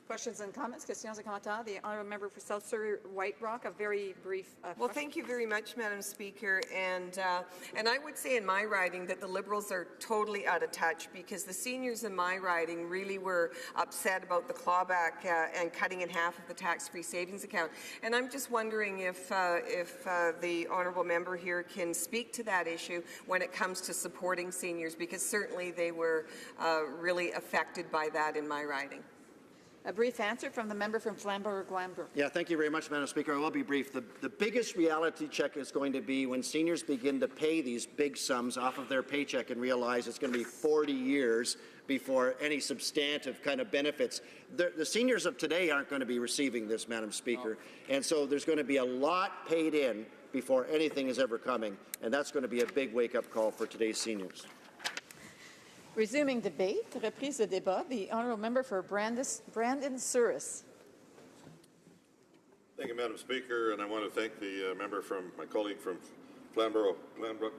G: Questions and comments. Questions et commentaires. The Honourable Member for South Surrey White Rock. A very brief.
X: Well, thank you very much, Madam Speaker. And I would say in my riding that the Liberals are totally out of touch, because the seniors in my riding really were upset about the clawback and cutting in half of the tax-free savings account. And I'm just wondering if the Honourable Member here can speak to that issue when it comes to supporting seniors, because certainly they were really affected by that in my riding.
G: A brief answer from the member from Flamborough-Glanbrook.
T: Yeah, thank you very much, Madam Speaker. I will be brief. The biggest reality check is going to be when seniors begin to pay these big sums off of their paycheck and realize it's going to be 40 years before any substantive kind of benefits. The seniors of today aren't going to be receiving this, Madam Speaker. No. And so there's going to be a lot paid in before anything is ever coming. And that's going to be a big wake-up call for today's seniors.
G: Resuming debate, reprise de débat, the honourable member for Brandon Souris.
C: Thank you, Madam Speaker, and I want to thank the my colleague from Glanbrook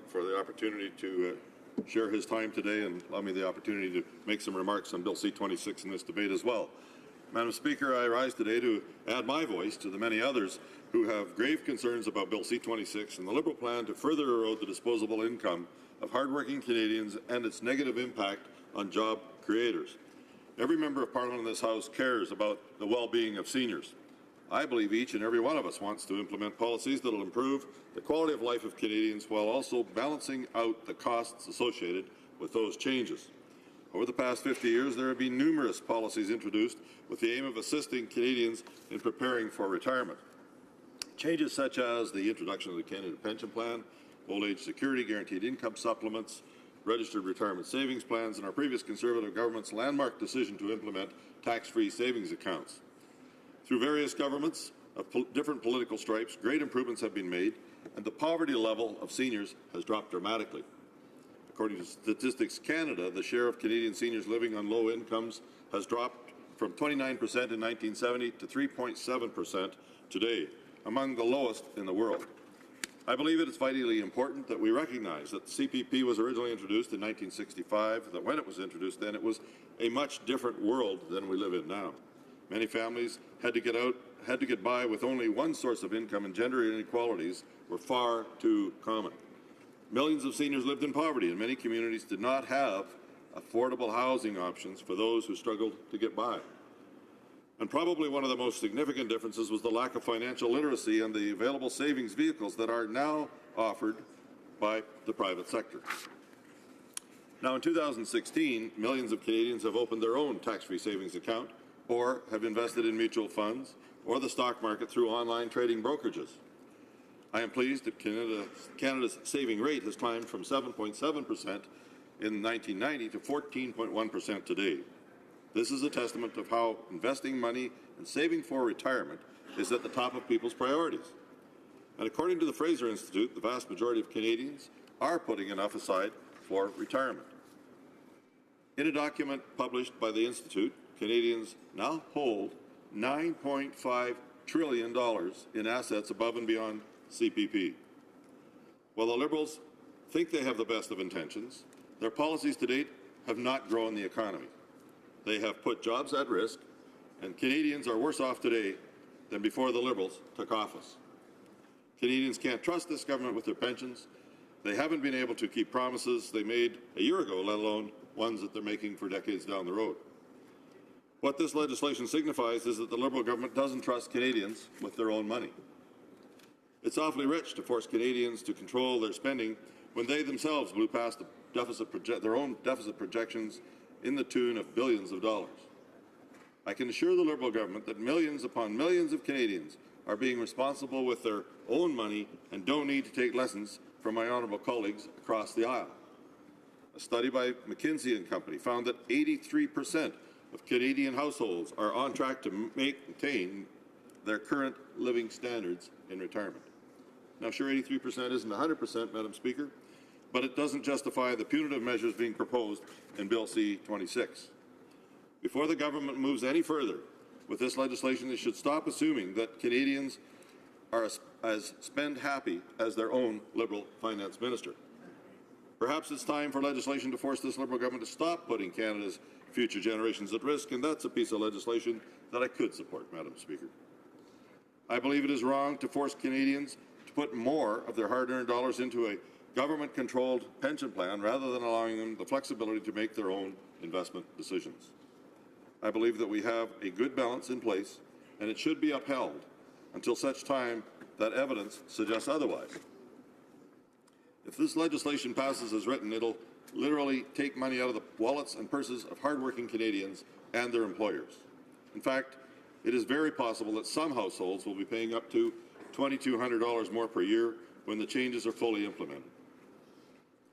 C: for the opportunity to share his time today and allow me the opportunity to make some remarks on Bill C-26 in this debate as well. Madam Speaker, I rise today to add my voice to the many others who have grave concerns about Bill C-26 and the Liberal plan to further erode the disposable income of hardworking Canadians and its negative impact on job creators. Every member of Parliament in this House cares about the well-being of seniors. I believe each and every one of us wants to implement policies that will improve the quality of life of Canadians while also balancing out the costs associated with those changes. Over the past 50 years, there have been numerous policies introduced with the aim of assisting Canadians in preparing for retirement. Changes such as the introduction of the Canada Pension Plan, old age security, guaranteed income supplements, registered retirement savings plans, and our previous Conservative government's landmark decision to implement tax-free savings accounts. Through various governments of different political stripes, great improvements have been made, and the poverty level of seniors has dropped dramatically. According to Statistics Canada, the share of Canadian seniors living on low incomes has dropped from 29% in 1970 to 3.7% today, among the lowest in the world. I believe it is vitally important that we recognize that the CPP was originally introduced in 1965, that when it was introduced then, it was a much different world than we live in now. Many families had to get by with only one source of income, and gender inequalities were far too common. Millions of seniors lived in poverty, and many communities did not have affordable housing options for those who struggled to get by. And probably one of the most significant differences was the lack of financial literacy and the available savings vehicles that are now offered by the private sector. Now, in 2016, millions of Canadians have opened their own tax-free savings account or have invested in mutual funds or the stock market through online trading brokerages. I am pleased that Canada's saving rate has climbed from 7.7% in 1990 to 14.1% today. This is a testament of how investing money and saving for retirement is at the top of people's priorities. And according to the Fraser Institute, the vast majority of Canadians are putting enough aside for retirement. In a document published by the Institute, Canadians now hold $9.5 trillion in assets above and beyond CPP. While the Liberals think they have the best of intentions, their policies to date have not grown the economy. They have put jobs at risk, and Canadians are worse off today than before the Liberals took office. Canadians can't trust this government with their pensions. They haven't been able to keep promises they made a year ago, let alone ones that they're making for decades down the road. What this legislation signifies is that the Liberal government doesn't trust Canadians with their own money. It's awfully rich to force Canadians to control their spending when they themselves blew past their own deficit projections in the tune of billions of dollars. I can assure the Liberal government that millions upon millions of Canadians are being responsible with their own money and don't need to take lessons from my honourable colleagues across the aisle. A study by McKinsey & Company found that 83% of Canadian households are on track to maintain their current living standards in retirement. Now, sure, 83% isn't 100%, Madam Speaker, but it doesn't justify the punitive measures being proposed in Bill C-26. Before the government moves any further with this legislation, they should stop assuming that Canadians are as spend-happy as their own Liberal finance minister. Perhaps it's time for legislation to force this Liberal government to stop putting Canada's future generations at risk, and that's a piece of legislation that I could support, Madam Speaker. I believe it is wrong to force Canadians to put more of their hard-earned dollars into a government-controlled pension plan rather than allowing them the flexibility to make their own investment decisions. I believe that we have a good balance in place, and it should be upheld until such time that evidence suggests otherwise. If this legislation passes as written, it'll literally take money out of the wallets and purses of hardworking Canadians and their employers. In fact, it is very possible that some households will be paying up to $2,200 more per year when the changes are fully implemented.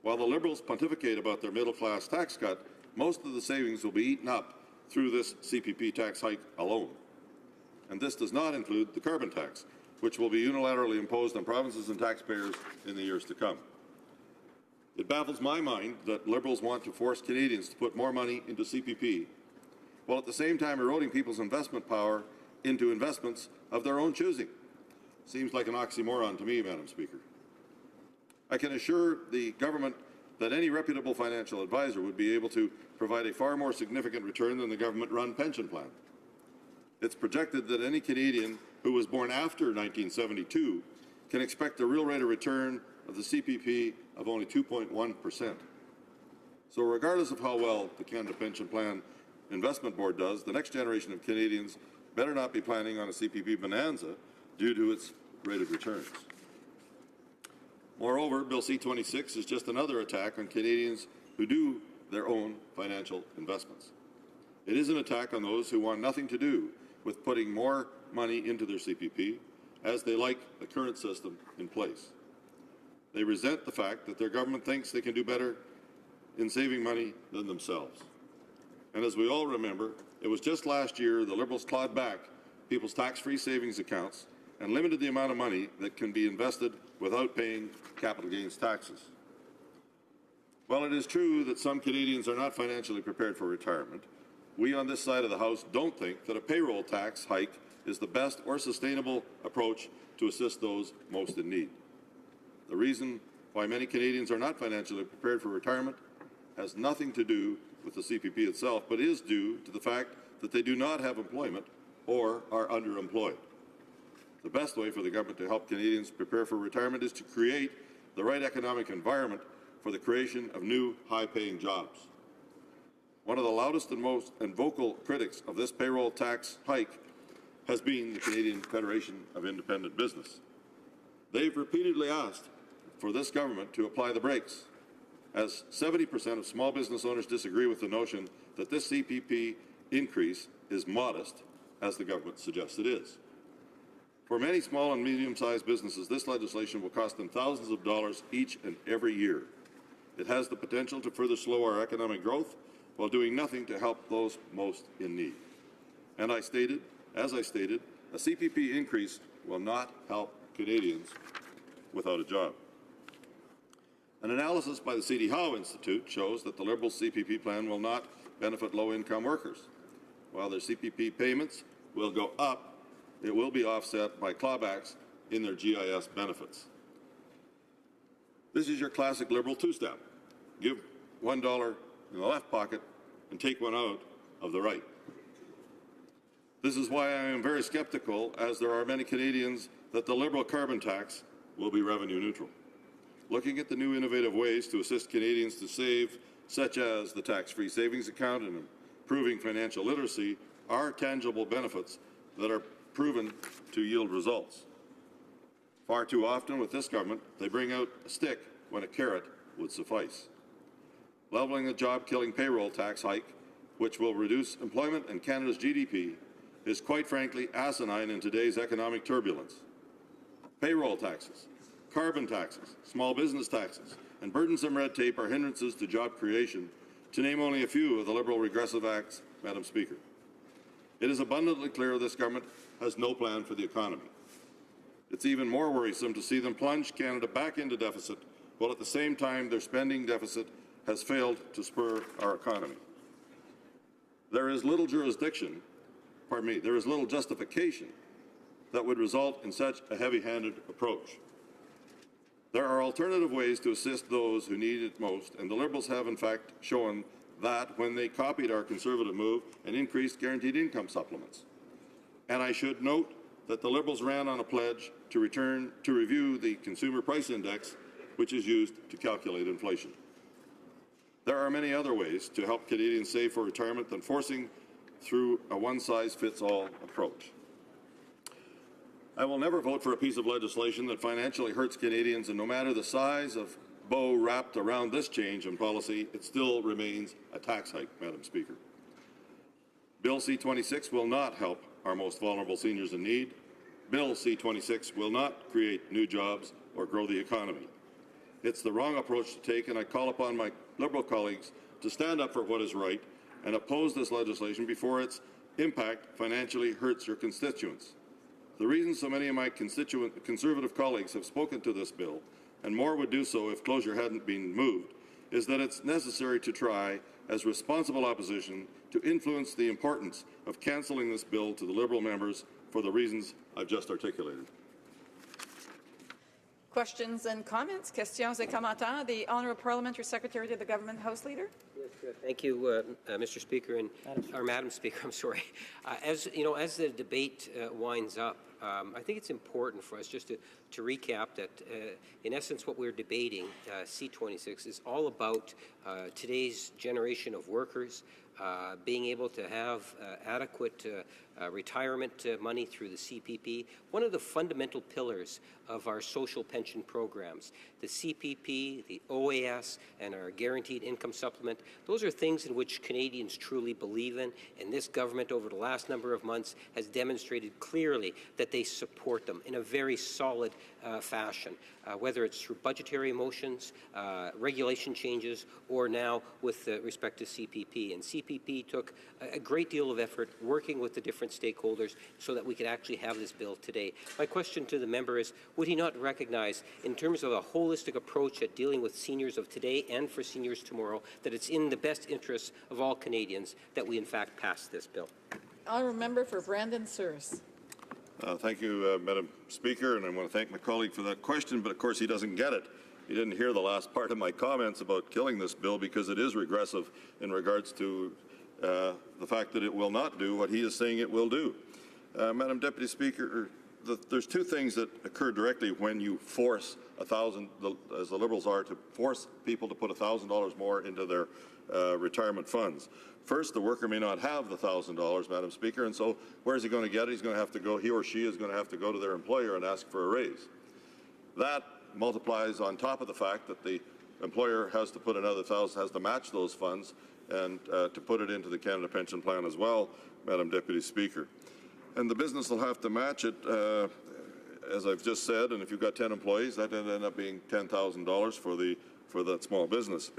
C: While the Liberals pontificate about their middle-class tax cut, most of the savings will be eaten up through this CPP tax hike alone. And this does not include the carbon tax, which will be unilaterally imposed on provinces and taxpayers in the years to come. It baffles my mind that Liberals want to force Canadians to put more money into CPP, while at the same time eroding people's investment power into investments of their own choosing. Seems like an oxymoron to me, Madam Speaker. I can assure the government that any reputable financial advisor would be able to provide a far more significant return than the government-run pension plan. It's projected that any Canadian who was born after 1972 can expect a real rate of return of the CPP of only 2.1%. So regardless of how well the Canada Pension Plan Investment Board does, the next generation of Canadians better not be planning on a CPP bonanza due to its rate of returns. Moreover, Bill C-26 is just another attack on Canadians who do their own financial investments. It is an attack on those who want nothing to do with putting more money into their CPP, as they like the current system in place. They resent the fact that their government thinks they can do better in saving money than themselves. And as we all remember, it was just last year the Liberals clawed back people's tax-free savings accounts and limited the amount of money that can be invested without paying capital gains taxes. While it is true that some Canadians are not financially prepared for retirement, we on this side of the House don't think that a payroll tax hike is the best or sustainable approach to assist those most in need. The reason why many Canadians are not financially prepared for retirement has nothing to do with the CPP itself, but is due to the fact that they do not have employment or are underemployed. The best way for the government to help Canadians prepare for retirement is to create the right economic environment for the creation of new high-paying jobs. One of the loudest and most vocal critics of this payroll tax hike has been the Canadian Federation of Independent Business. They've repeatedly asked for this government to apply the brakes, as 70% of small business owners disagree with the notion that this CPP increase is modest, as the government suggests it is. For many small and medium-sized businesses, this legislation will cost them thousands of dollars each and every year. It has the potential to further slow our economic growth while doing nothing to help those most in need. And as I stated, a CPP increase will not help Canadians without a job. An analysis by the C.D. Howe Institute shows that the Liberal CPP plan will not benefit low-income workers. While their CPP payments will go up, it will be offset by clawbacks in their GIS benefits. This is your classic Liberal two-step. Give $1 in the left pocket and take one out of the right. This is why I am very skeptical, as there are many Canadians, that the Liberal carbon tax will be revenue neutral. Looking at the new innovative ways to assist Canadians to save, such as the tax-free savings account and improving financial literacy, are tangible benefits that are proven to yield results. Far too often with this government, they bring out a stick when a carrot would suffice. Leveling the job-killing payroll tax hike, which will reduce employment and Canada's GDP, is quite frankly asinine in today's economic turbulence. Payroll taxes, carbon taxes, small business taxes, and burdensome red tape are hindrances to job creation, to name only a few of the Liberal regressive acts, Madam Speaker. It is abundantly clear this government has no plan for the economy. It's even more worrisome to see them plunge Canada back into deficit, while at the same time their spending deficit has failed to spur our economy. There is little justification that would result in such a heavy-handed approach. There are alternative ways to assist those who need it most, and the Liberals have in fact shown that when they copied our Conservative move and increased guaranteed income supplements. And I should note that the Liberals ran on a pledge to review the Consumer Price Index, which is used to calculate inflation. There are many other ways to help Canadians save for retirement than forcing through a one-size-fits-all approach. I will never vote for a piece of legislation that financially hurts Canadians, and no matter the size of bow wrapped around this change in policy, it still remains a tax hike, Madam Speaker. Bill C-26 will not help our most vulnerable seniors in need. Bill C-26 will not create new jobs or grow the economy. It's the wrong approach to take, and I call upon my Liberal colleagues to stand up for what is right and oppose this legislation before its impact financially hurts your constituents. The reason so many of my Conservative colleagues have spoken to this bill and more would do so if closure hadn't been moved, is that it's necessary to try, as responsible opposition, to influence the importance of cancelling this bill to the Liberal members for the reasons I've just articulated.
G: Questions and comments? Questions et commentaires. The Honourable Parliamentary Secretary to the Government House Leader.
V: Yes, thank you, Mr. Speaker, or Madam Speaker. I'm sorry. As you know, as the debate winds up, I think it's important for us just to recap that, in essence, what we're debating, C26, is all about today's generation of workers being able to have adequate retirement money through the CPP. One of the fundamental pillars of our social pension programs, the CPP, the OAS, and our guaranteed income supplement, those are things in which Canadians truly believe in, and this government over the last number of months has demonstrated clearly that they support them in a very solid fashion, whether it's through budgetary motions, regulation changes, or now with respect to CPP. And CPP took a great deal of effort working with the different stakeholders so that we could actually have this bill today. My question to the member is, would he not recognize, in terms of a holistic approach at dealing with seniors of today and for seniors tomorrow, that it's in the best interests of all Canadians that we in fact pass this bill?
G: Honourable Member for Brandon Souris.
C: Thank you, Madam Speaker, and I want to thank my colleague for that question, but of course he doesn't get it. He didn't hear the last part of my comments about killing this bill because it is regressive in regards to the fact that it will not do what he is saying it will do. Madam Deputy Speaker, there's two things that occur directly when you force as the Liberals are, to force people to put $1,000 more into their retirement funds. First, the worker may not have the $1,000, Madam Speaker, and so where is he going to get it? He's going to have to go, he or she is going to have to go to their employer and ask for a raise. That multiplies on top of the fact that the employer has to put another $1,000, has to match those funds and to put it into the Canada Pension Plan as well, Madam Deputy Speaker. And the business will have to match it, as I've just said, and if you've got 10 employees, that will end up being $10,000 for that small business.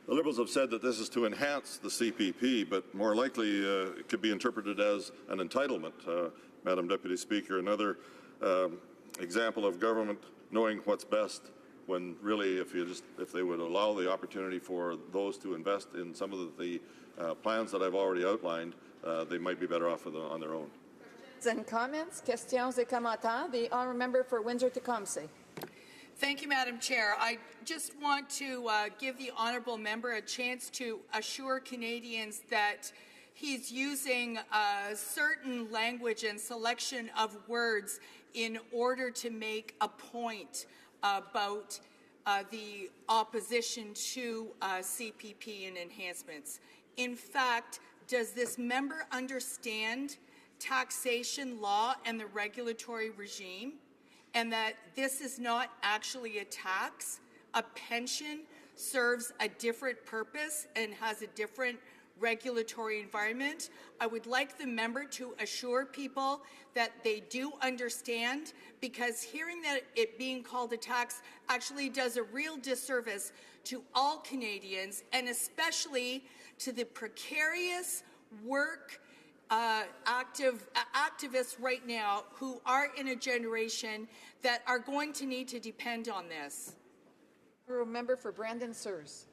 C: The Liberals have said that this is to enhance the CPP, but more likely it could be interpreted as an entitlement, Madam Deputy Speaker. Another example of government knowing what's best when really if they would allow the opportunity for those to invest in some of the plans that I've already outlined, they might be better off on their own.
G: And comments? Questions et commentaires. The Honourable Member for Windsor-Tecumseh.
Q: Thank you, Madam Chair. I just want to give the honourable member a chance to assure Canadians that he's using certain language and selection of words in order to make a point about the opposition to CPP and enhancements. In fact, does this member understand taxation law and the regulatory regime, and that this is not actually a tax? A pension serves a different purpose and has a different regulatory environment. I would like the member to assure people that they do understand, because hearing that it being called a tax actually does a real disservice to all Canadians, and especially to the precarious work activists right now who are in a generation that are going to need to depend on this.
G: Member for Brandon Souris.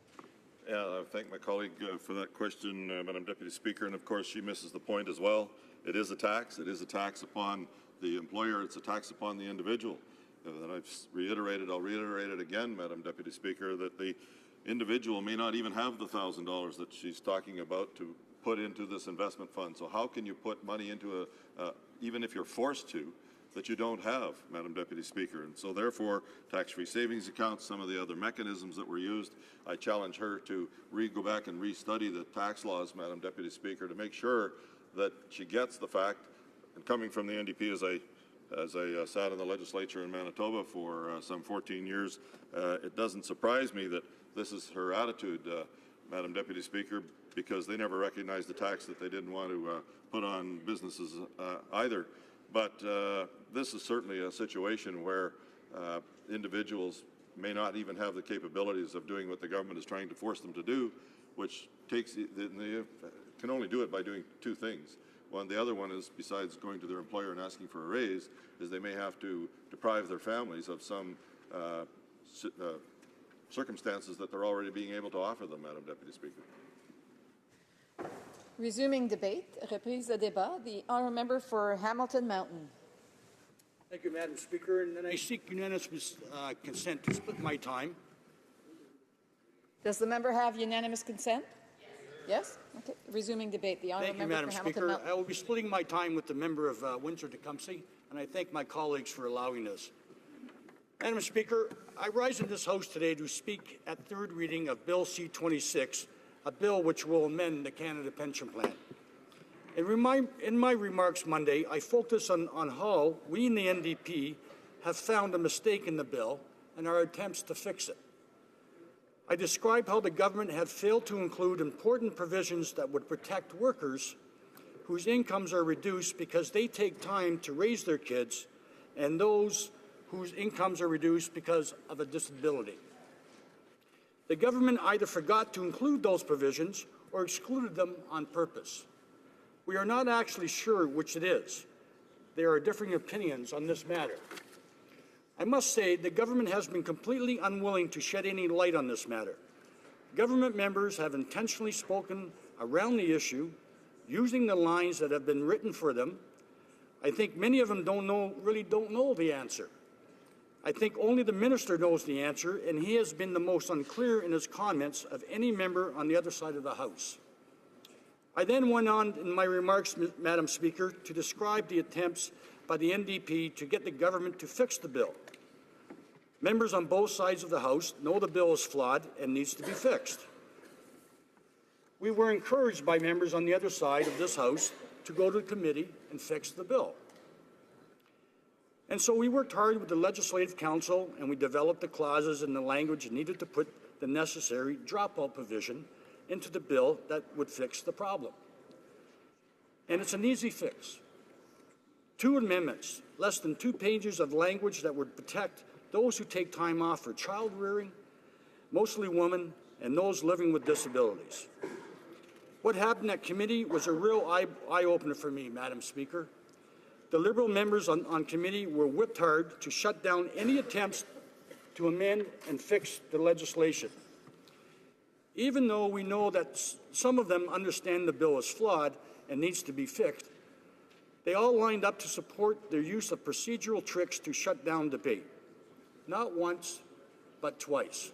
C: Yeah, I thank my colleague for that question, Madam Deputy Speaker, and of course she misses the point as well. It is a tax. It is a tax upon the employer. It's a tax upon the individual. And I've reiterated, I'll reiterate it again, Madam Deputy Speaker, that the individual may not even have the $1,000 that she's talking about to put into this investment fund. So how can you put money into even if you're forced to, that you don't have, Madam Deputy Speaker? And so therefore, tax-free savings accounts, some of the other mechanisms that were used, I challenge her to go back and restudy the tax laws, Madam Deputy Speaker, to make sure that she gets the fact, and coming from the NDP as I sat in the legislature in Manitoba for some 14 years, it doesn't surprise me that this is her attitude, Madam Deputy Speaker, because they never recognized the tax that they didn't want to put on businesses either. But this is certainly a situation where individuals may not even have the capabilities of doing what the government is trying to force them to do, which takes they can only do it by doing two things. The other one is, besides going to their employer and asking for a raise, is they may have to deprive their families of some circumstances that they're already being able to offer them, Madam Deputy Speaker.
G: Resuming debate, reprise de débat, the honourable member for Hamilton Mountain.
H: Thank you, Madam Speaker, and I seek unanimous consent to split my time.
G: Does the member have unanimous consent? Yes? Okay. Resuming debate, the honourable
H: Thank you,
G: member
H: Madam
G: for Hamilton
H: Speaker.
G: Mountain.
H: I will be splitting my time with the member of Windsor-Tecumseh, and I thank my colleagues for allowing this. Madam Speaker, I rise in this House today to speak at third reading of Bill C-26, a bill which will amend the Canada Pension Plan. In my remarks Monday, I focused on how we in the NDP have found a mistake in the bill and our attempts to fix it. I described how the government had failed to include important provisions that would protect workers whose incomes are reduced because they take time to raise their kids and those whose incomes are reduced because of a disability. The government either forgot to include those provisions or excluded them on purpose. We are not actually sure which it is. There are differing opinions on this matter. I must say the government has been completely unwilling to shed any light on this matter. Government members have intentionally spoken around the issue, using the lines that have been written for them. I think many of them really don't know the answer. I think only the minister knows the answer, and he has been the most unclear in his comments of any member on the other side of the House. I then went on in my remarks, Madam Speaker, to describe the attempts by the NDP to get the government to fix the bill. Members on both sides of the House know the bill is flawed and needs to be fixed. We were encouraged by members on the other side of this House to go to the committee and fix the bill. And so we worked hard with the Legislative Council and we developed the clauses and the language needed to put the necessary dropout provision into the bill that would fix the problem. And it's an easy fix. 2 amendments, less than 2 pages of language that would protect those who take time off for child rearing, mostly women, and those living with disabilities. What happened at committee was a real eye-opener for me, Madam Speaker. The Liberal members on committee were whipped hard to shut down any attempts to amend and fix the legislation. Even though we know that some of them understand the bill is flawed and needs to be fixed, they all lined up to support their use of procedural tricks to shut down debate. Not once, but twice.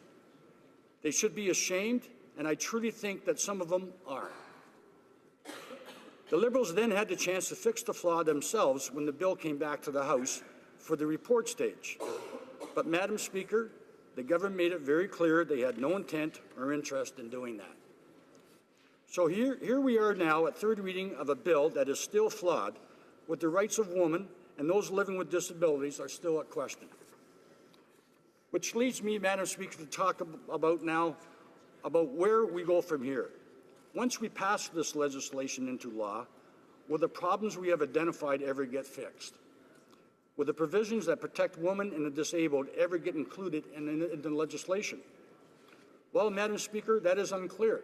H: They should be ashamed, and I truly think that some of them are. The Liberals then had the chance to fix the flaw themselves when the bill came back to the House for the report stage. But, Madam Speaker, the government made it very clear they had no intent or interest in doing that. So here we are now at third reading of a bill that is still flawed, with the rights of women and those living with disabilities are still at question. Which leads me, Madam Speaker, to talk about now about where we go from here. Once we pass this legislation into law, will the problems we have identified ever get fixed? Will the provisions that protect women and the disabled ever get included in the legislation? Well, Madam Speaker, that is unclear.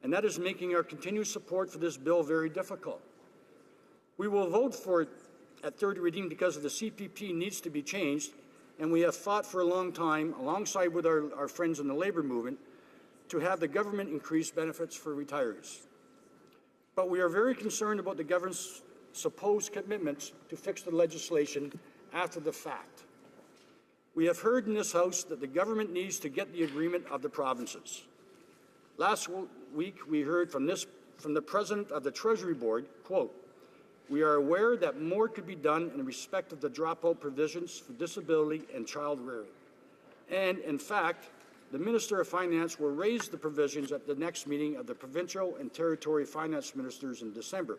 H: And that is making our continued support for this bill very difficult. We will vote for it at third reading because the CPP needs to be changed, and we have fought for a long time, alongside with our friends in the labour movement, to have the government increase benefits for retirees. But we are very concerned about the government's supposed commitments to fix the legislation after the fact. We have heard in this House that the government needs to get the agreement of the provinces. Last week, we heard from the President of the Treasury Board, quote, "We are aware that more could be done in respect of the dropout provisions for disability and child rearing. And, in fact, the Minister of Finance will raise the provisions at the next meeting of the Provincial and Territory Finance Ministers in December,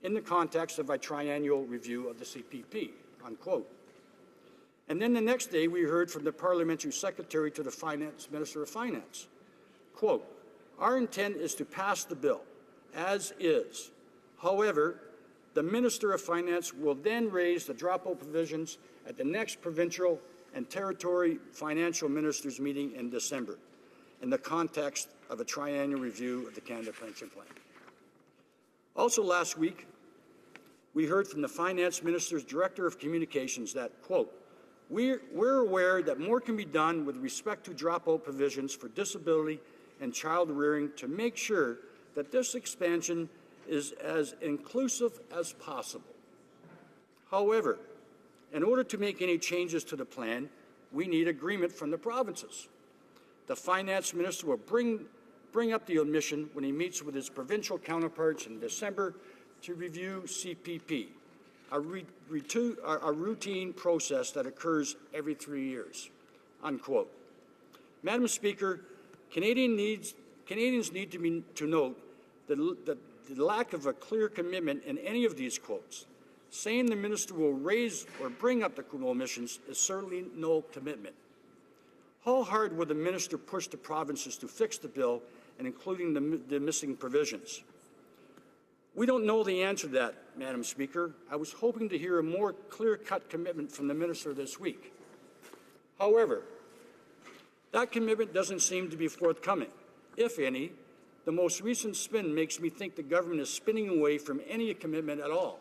H: in the context of a triennial review of the CPP," unquote. And then the next day, we heard from the Parliamentary Secretary to the Minister of Finance, quote, "Our intent is to pass the bill, as is. However, the Minister of Finance will then raise the dropout provisions at the next Provincial and Territory Financial Ministers meeting in December, in the context of a triennial review of the Canada Pension Plan." Also last week, we heard from the Finance Minister's Director of Communications that, quote, We're aware that more can be done with respect to dropout provisions for disability and child rearing to make sure that this expansion is as inclusive as possible. However, in order to make any changes to the plan, we need agreement from the provinces. The finance minister will bring up the omission when he meets with his provincial counterparts in December to review CPP, a routine process that occurs every 3 years, unquote. Madam Speaker, Canadians need to note the lack of a clear commitment in any of these quotes. Saying the minister will raise or bring up the omissions is certainly no commitment. How hard will the minister push the provinces to fix the bill and including the missing provisions? We don't know the answer to that, Madam Speaker. I was hoping to hear a more clear-cut commitment from the minister this week. However, that commitment doesn't seem to be forthcoming, if any. The most recent spin makes me think the government is spinning away from any commitment at all.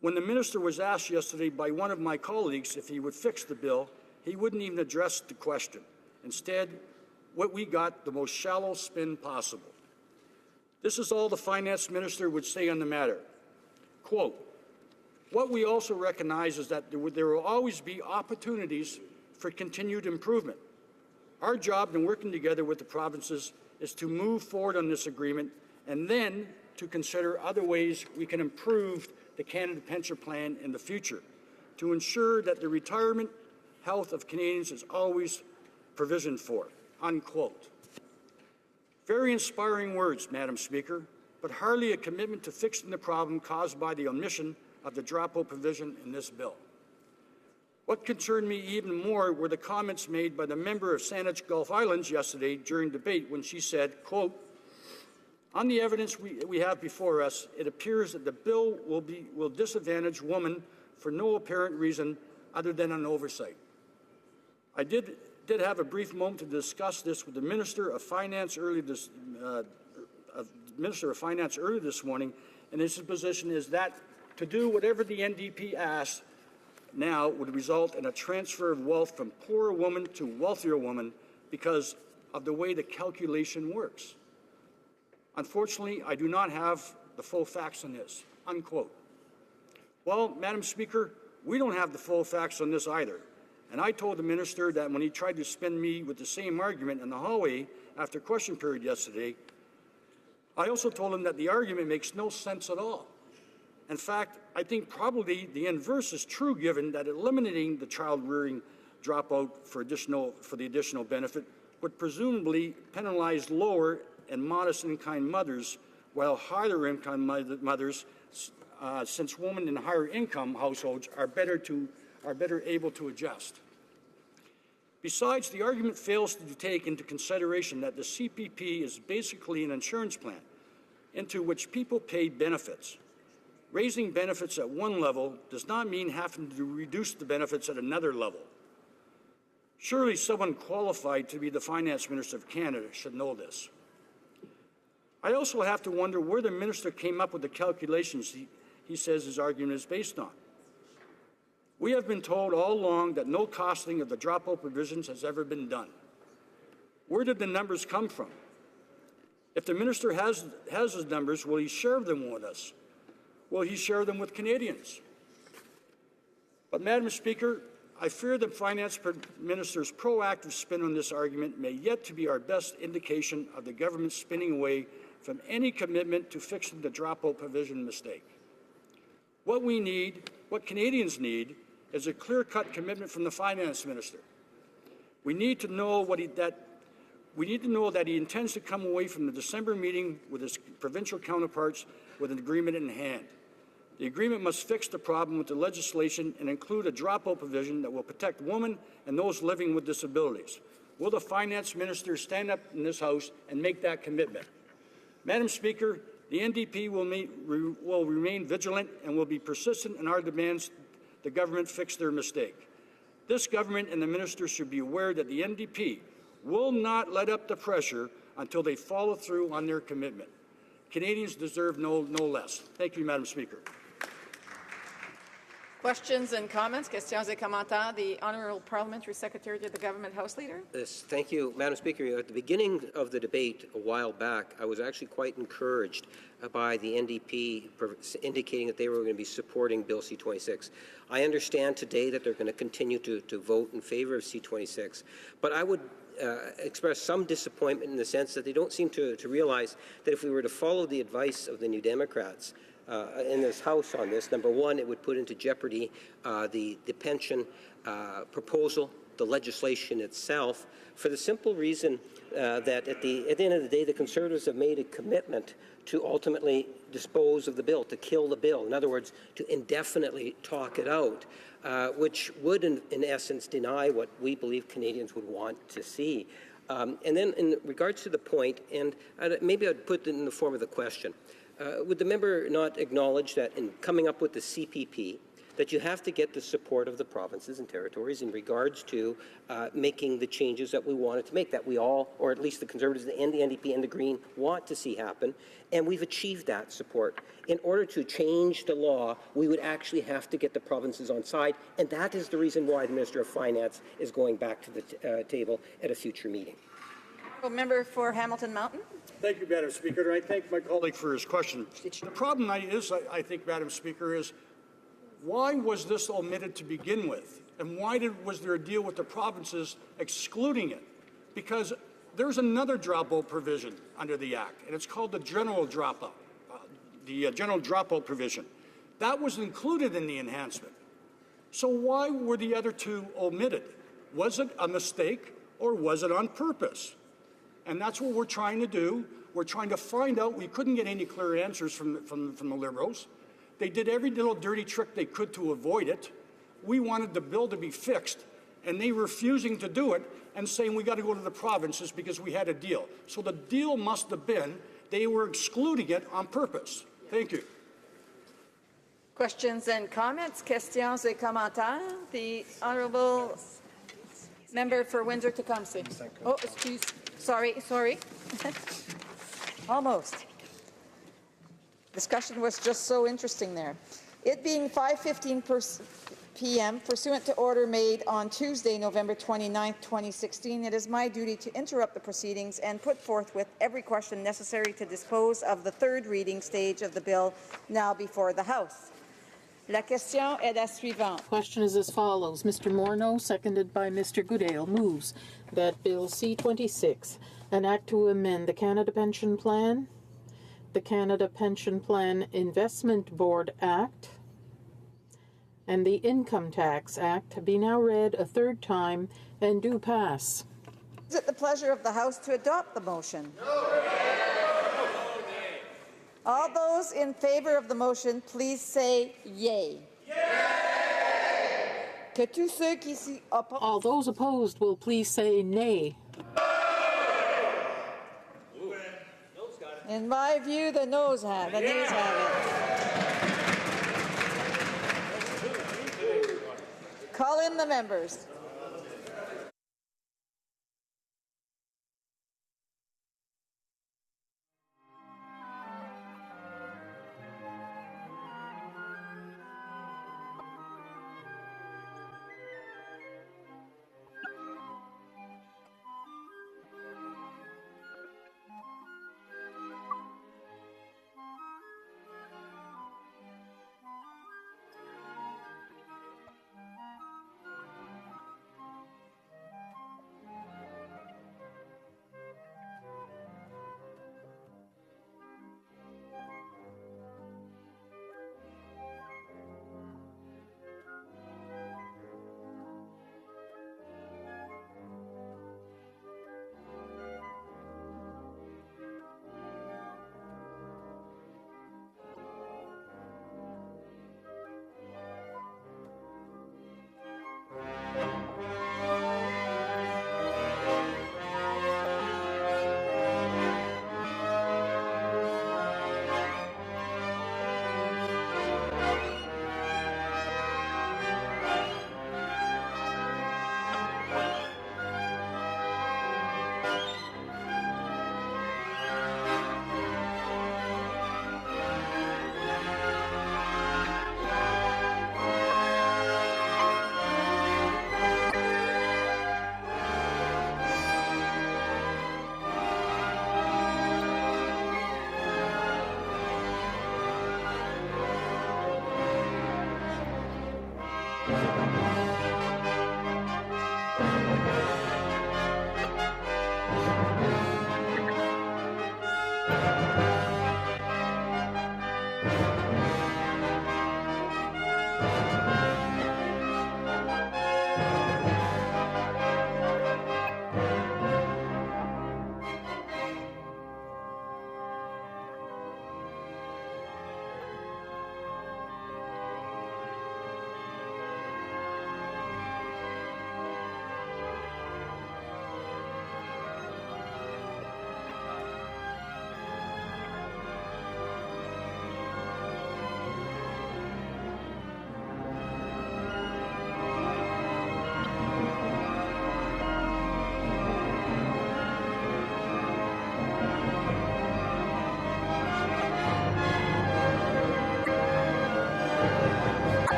H: When the minister was asked yesterday by one of my colleagues if he would fix the bill, he wouldn't even address the question. Instead, what we got, the most shallow spin possible. This is all the finance minister would say on the matter. Quote, what we also recognize is that there will always be opportunities for continued improvement. Our job in working together with the provinces is to move forward on this agreement and then to consider other ways we can improve the Canada Pension Plan in the future to ensure that the retirement health of Canadians is always provisioned for, unquote. Very inspiring words, Madam Speaker, but hardly a commitment to fixing the problem caused by the omission of the dropout provision in this bill. What concerned me even more were the comments made by the member of Saanich Gulf Islands yesterday during debate when she said, quote, on the evidence we have before us, it appears that the bill will disadvantage women for no apparent reason other than an oversight. I did have a brief moment to discuss this with the Minister of Finance early this morning, and his position is that to do whatever the NDP asks now would result in a transfer of wealth from poorer women to wealthier women because of the way the calculation works. Unfortunately, I do not have the full facts on this, unquote. Well, Madam Speaker, we don't have the full facts on this either. And I told the minister that when he tried to spin me with the same argument in the hallway after question period yesterday, I also told him that the argument makes no sense at all. In fact, I think probably the inverse is true given that eliminating the child rearing dropout for the additional benefit would presumably penalize lower and modest income mothers, while higher income mothers, since women in higher income households are better able to adjust. Besides, the argument fails to take into consideration that the CPP is basically an insurance plan into which people pay benefits. Raising benefits at one level does not mean having to reduce the benefits at another level. Surely someone qualified to be the Finance Minister of Canada should know this. I also have to wonder where the minister came up with the calculations he says his argument is based on. We have been told all along that no costing of the dropout provisions has ever been done. Where did the numbers come from? If the minister has his numbers, will he share them with us? Will he share them with Canadians? But, Madam Speaker, I fear the Finance Minister's proactive spin on this argument may yet to be our best indication of the government spinning away from any commitment to fixing the dropout provision mistake. What we need, what Canadians need, is a clear-cut commitment from the Finance Minister. We need to know that he intends to come away from the December meeting with his provincial counterparts with an agreement in hand. The agreement must fix the problem with the legislation and include a dropout provision that will protect women and those living with disabilities. Will the Finance Minister stand up in this House and make that commitment? Madam Speaker, the NDP will remain vigilant and will be persistent in our demands the government fix their mistake. This government and the minister should be aware that the NDP will not let up the pressure until they follow through on their commitment. Canadians deserve no less. Thank you, Madam Speaker.
G: Questions and comments? Questions et commentaires. The Honourable Parliamentary Secretary to the Government House Leader.
V: Yes, thank you, Madam Speaker. At the beginning of the debate a while back, I was actually quite encouraged by the NDP indicating that they were going to be supporting Bill C-26. I understand today that they're going to continue to vote in favor of C-26, but I would express some disappointment in the sense that they don't seem to realize that if we were to follow the advice of the New Democrats in this House on this, number one, it would put into jeopardy the pension proposal, the legislation itself, for the simple reason that at the end of the day, the Conservatives have made a commitment to ultimately dispose of the bill, to kill the bill. In other words, to indefinitely talk it out, which would, in essence, deny what we believe Canadians would want to see. And then in regards to the point, and maybe I'd put it in the form of the question, would the member not acknowledge that in coming up with the CPP, that you have to get the support of the provinces and territories in regards to making the changes that we wanted to make, that we all, or at least the Conservatives and the NDP and the Green, want to see happen, and we've achieved that support. In order to change the law, we would actually have to get the provinces on side, and that is the reason why the Minister of Finance is going back to the table at a future meeting.
G: Member for Hamilton Mountain.
H: Thank you, Madam Speaker, and I thank my colleague for his question. The problem I think, Madam Speaker, is why was this omitted to begin with? And why was there a deal with the provinces excluding it? Because there's another dropout provision under the Act, and it's called the general dropout, general dropout provision. That was included in the enhancement. So why were the other two omitted? Was it a mistake or was it on purpose? And that's what we're trying to do. We're trying to find out. We couldn't get any clear answers from the Liberals. They did every little dirty trick they could to avoid it. We wanted the bill to be fixed, and they refusing to do it and saying we got to go to the provinces because we had a deal. So the deal must have been they were excluding it on purpose. Thank you.
G: Questions and comments? Questions et commentaires. The Honourable Member for Windsor-Tecumseh. Oh, excuse. Sorry. Almost. Discussion was just so interesting there. It being 5:15 p.m., pursuant to order made on Tuesday, November 29, 2016, it is my duty to interrupt the proceedings and put forth with every question necessary to dispose of the third reading stage of the bill now before the House. La question est la suivante.
M: Question is as follows. Mr. Morneau, seconded by Mr. Goodale, moves that Bill C-26, an act to amend the Canada Pension Plan, the Canada Pension Plan Investment Board Act, and the Income Tax Act be now read a third time and do pass.
G: Is it the pleasure of the House to adopt the motion? No. All those in favour of the motion, please say yay. Que tous ceux qui s'y opposent.
M: All those opposed will please say nay.
G: In my view, the noes have it. Call in the members.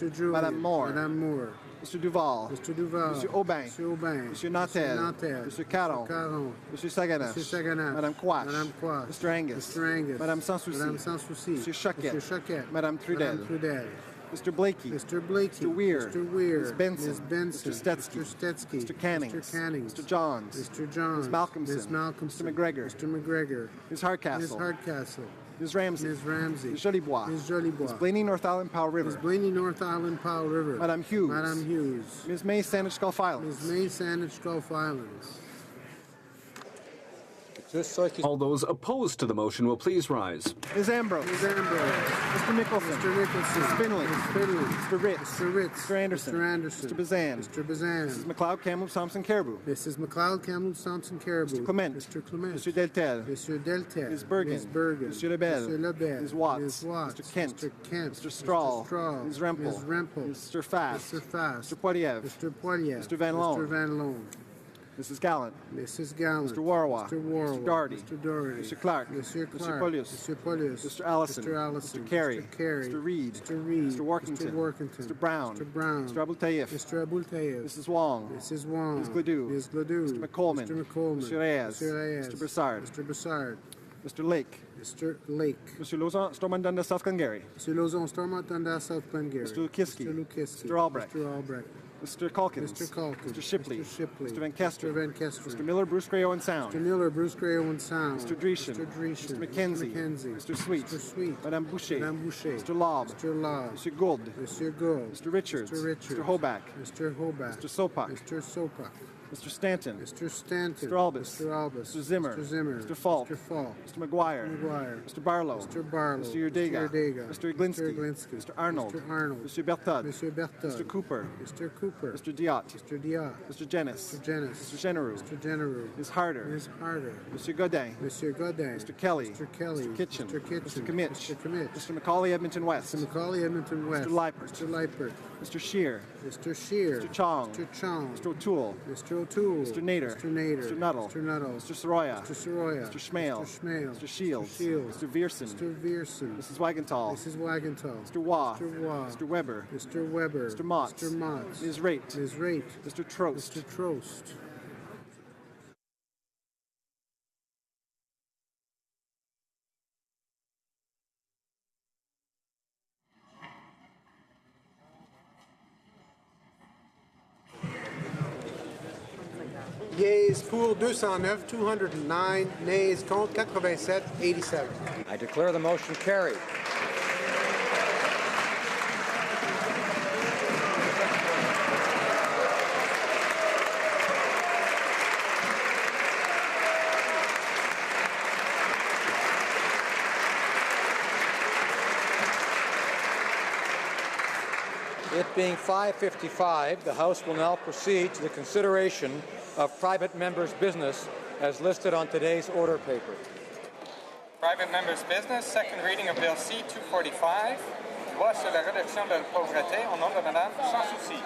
P: Mr. Drury.
E: Madame Moore.
P: Madame Moore.
E: Mr. Duval.
P: Mr. Duval.
E: Monsieur Aubin.
P: Monsieur Aubin.
E: Monsieur Nantel.
P: Nantel.
E: Monsieur Caron.
P: Caron.
E: Monsieur Saganash.
P: Monsieur Saganash.
E: Madame Quash.
P: Madame Quash.
E: Mr. Angus.
P: Mr. Angus.
E: Madame Sans Souci.
P: Madame Sans Souci.
E: Monsieur Choquette.
P: Monsieur Choquette.
E: Madame Trudel.
P: Madame Trudel.
E: Mr. Blakey.
P: Mr. Blakey.
E: Mr. Weir.
P: Mr. Weir.
E: Ms. Benson.
P: Ms. Benson.
E: Mr. Stetsky.
P: Mr. Stetsky.
E: Mr. Cannings.
P: Mr. Cannings.
E: Mr. Johns.
P: Mr. Johns.
E: Ms. Malcolmson.
P: Ms. Malcolmson.
E: Mr. McGregor.
P: Mr. McGregor.
E: Ms. Hardcastle.
P: Ms. Hardcastle.
E: Ms. Ramsey.
P: Ms. Ramsey.
E: Ms. Jolibois.
P: Ms. Jolibois.
E: Ms. Blaney, North Island, Powell River.
P: Ms. Blaney, North Island, Powell River.
E: Madame Hughes.
P: Madame Hughes.
E: Ms. May, Saanich, Gulf Islands.
P: Ms. May, Saanich, Gulf Islands.
J: All those opposed to the motion will please rise.
E: Ms. Ambrose.
P: Ms. Ambrose.
E: Mr. Nicholson.
P: Mr. Nicholson.
E: Ms. Finley.
P: Ms. Finley.
E: Mr. Ritz.
P: Mr. Ritz.
E: Mr. Anderson.
P: Mr. Anderson.
E: Mr. Bazan.
P: Mr. Bazan.
E: Mrs. McLeod, Kamloops, Thompson, Caribou.
P: Mrs. McLeod, Kamloops, Thompson, Caribou.
E: Mr. Clement.
P: Mr. Clement.
E: Mr. Deltel.
P: Mr. Deltel.
E: Ms. Bergen.
P: Ms. Bergen.
E: Mr. Lebel.
P: Mr. Lebel.
E: Ms. Watts.
P: Ms. Watts.
E: Mr. Kent.
P: Mr. Kent.
E: Mr. Strahl.
P: Mr. Strahl.
E: Ms. Rempel.
P: Ms. Rempel.
E: Mr. Fast.
P: Mr. Fast.
E: Mr. Poiliev.
P: Mr. Poiliev.
E: Mr. Van Loan.
P: Mr. Van Loan.
E: Mrs. Gallant.
P: Mrs. Gallant.
E: Mr. Warwa.
P: Mr. Warwa.
E: Mr. Doherty.
P: Mr. Doherty.
E: Mr. Clark.
P: Mr. Clark.
E: Mr. Polius.
P: Mr. Polius.
E: Mr. Allison.
P: Mr. Allison.
E: Mr. Carey.
P: Mr. Carey.
E: Mr. Reed.
P: Mr. Reed.
E: Mr. Workington.
P: Mr. Workington.
E: Mr. Brown.
P: Mr. Brown.
E: Mr. Abultayev.
P: Mr. Abultayev.
E: Mrs. Wong.
P: Mrs. Wong.
E: Ms. Gledoux.
P: Ms. Gledoux.
E: Mr. McColeman.
P: Mr. McColeman.
E: Mr. Reyes.
P: Mr. Reyes.
E: Mr. Broussard.
P: Mr. Broussard.
E: Mr. Lake.
P: Mr. Lake.
E: Mr. Lozon, Stormont Dundas, South Glengarry.
P: Mr. Lozon, Stormont Dundas, South Glengarry.
E: Mr. Lukiski.
P: Mr. Lukiski.
E: Mr. Albrecht.
P: Mr. Albrecht.
E: Mr. Calkins.
P: Mr. Calkins.
E: Mr. Shipley.
P: Mr. Shipley.
E: Mr. Van Kester.
P: Mr. Van Kester.
E: Mr. Miller, Bruce Gray, Owen Sound.
P: Mr. Miller, Bruce Gray, Owen Sound.
E: Mr. Dreeshen.
P: Mr. Dreeshen.
E: Mr. McKenzie.
P: Mr. McKenzie.
E: Mr. Sweet.
P: Mr. Sweet.
E: Madame Boucher.
P: Madame Boucher.
E: Mr. Lobb.
P: Mr. Lobb.
E: Mr. Gould.
P: Mr. Gould.
E: Mr. Richards.
P: Mr. Richards.
E: Mr. Hoback.
P: Mr. Hoback.
E: Mr. Sopak.
P: Mr. Sopak.
E: Mr. Stanton.
P: Mr. Stanton.
E: Mr. Albus.
P: Mr. Albus.
E: Mr. Zimmer.
P: Mr. Zimmer.
E: Mr. Falk.
P: Mr. Falk.
E: Mr. McGuire.
P: McGuire.
E: Mr. Barlow.
P: Mr. Barlow.
E: Mr. Urdega.
P: Mr. Urdega.
E: Mr. Iglinski.
P: Mr. Iglinski.
E: Mr. Arnold.
P: Mr. Arnold.
E: Mr. Berthud.
P: Mr. Berthud.
E: Mr. Cooper.
P: Mr. Cooper.
E: Mr. Diot.
P: Mr. Diot.
E: Mr. Jenis.
P: Mr. Jenis.
E: Mr. Genereux.
P: Mr. Genereux.
E: Ms. Harder.
P: Ms. Harder.
E: Mr. Godin.
P: Mr. Godin.
E: Mr. Kelly.
P: Mr. Kelly.
E: Mr. Kitchen.
P: Mr. Kitchen.
E: Mr. Commitch.
P: Mr. Commitch.
E: Mr. McCauley, Edmonton West.
P: Mr. McCauley, Edmonton West.
E: Mr. Leipert.
P: Mr. Leipert.
E: Mr. Shear.
P: Mr. Shear.
E: Mr. Chong.
P: Mr. Chong.
E: Mr. O'Toole.
P: Mr. O'Toole.
E: Mr. Nader.
P: Mr. Nader.
E: Mr. Nuttall.
P: Mr. Nuttall.
E: Mr. Soroya.
P: Mr. Soroya.
E: Mr. Schmale.
P: Mr. Schmale.
E: Mr. Shields.
P: Mr. Shields.
E: Mr. Vierson.
P: Mr. Vierson.
E: Mrs. Wagenthal.
P: Mrs. Wagenthal.
E: Mr. Waugh.
P: Mr. Waugh.
E: Mr. Weber.
P: Mr. Weber.
E: Mr. Motts.
P: Mr. Motts.
E: Ms. Raitt.
P: Ms. Raitt.
E: Mr. Trost.
P: Mr. Trost. Yeas pour 209, 209. Nays contre 87, 87.
A: I declare the motion carried. It being 5:55, the House will now proceed to the consideration of private members' business as listed on today's order paper.
R: Private members' business, second reading of Bill C-245, loi sur la réduction de la pauvreté, au nom de Madame Sans Souci.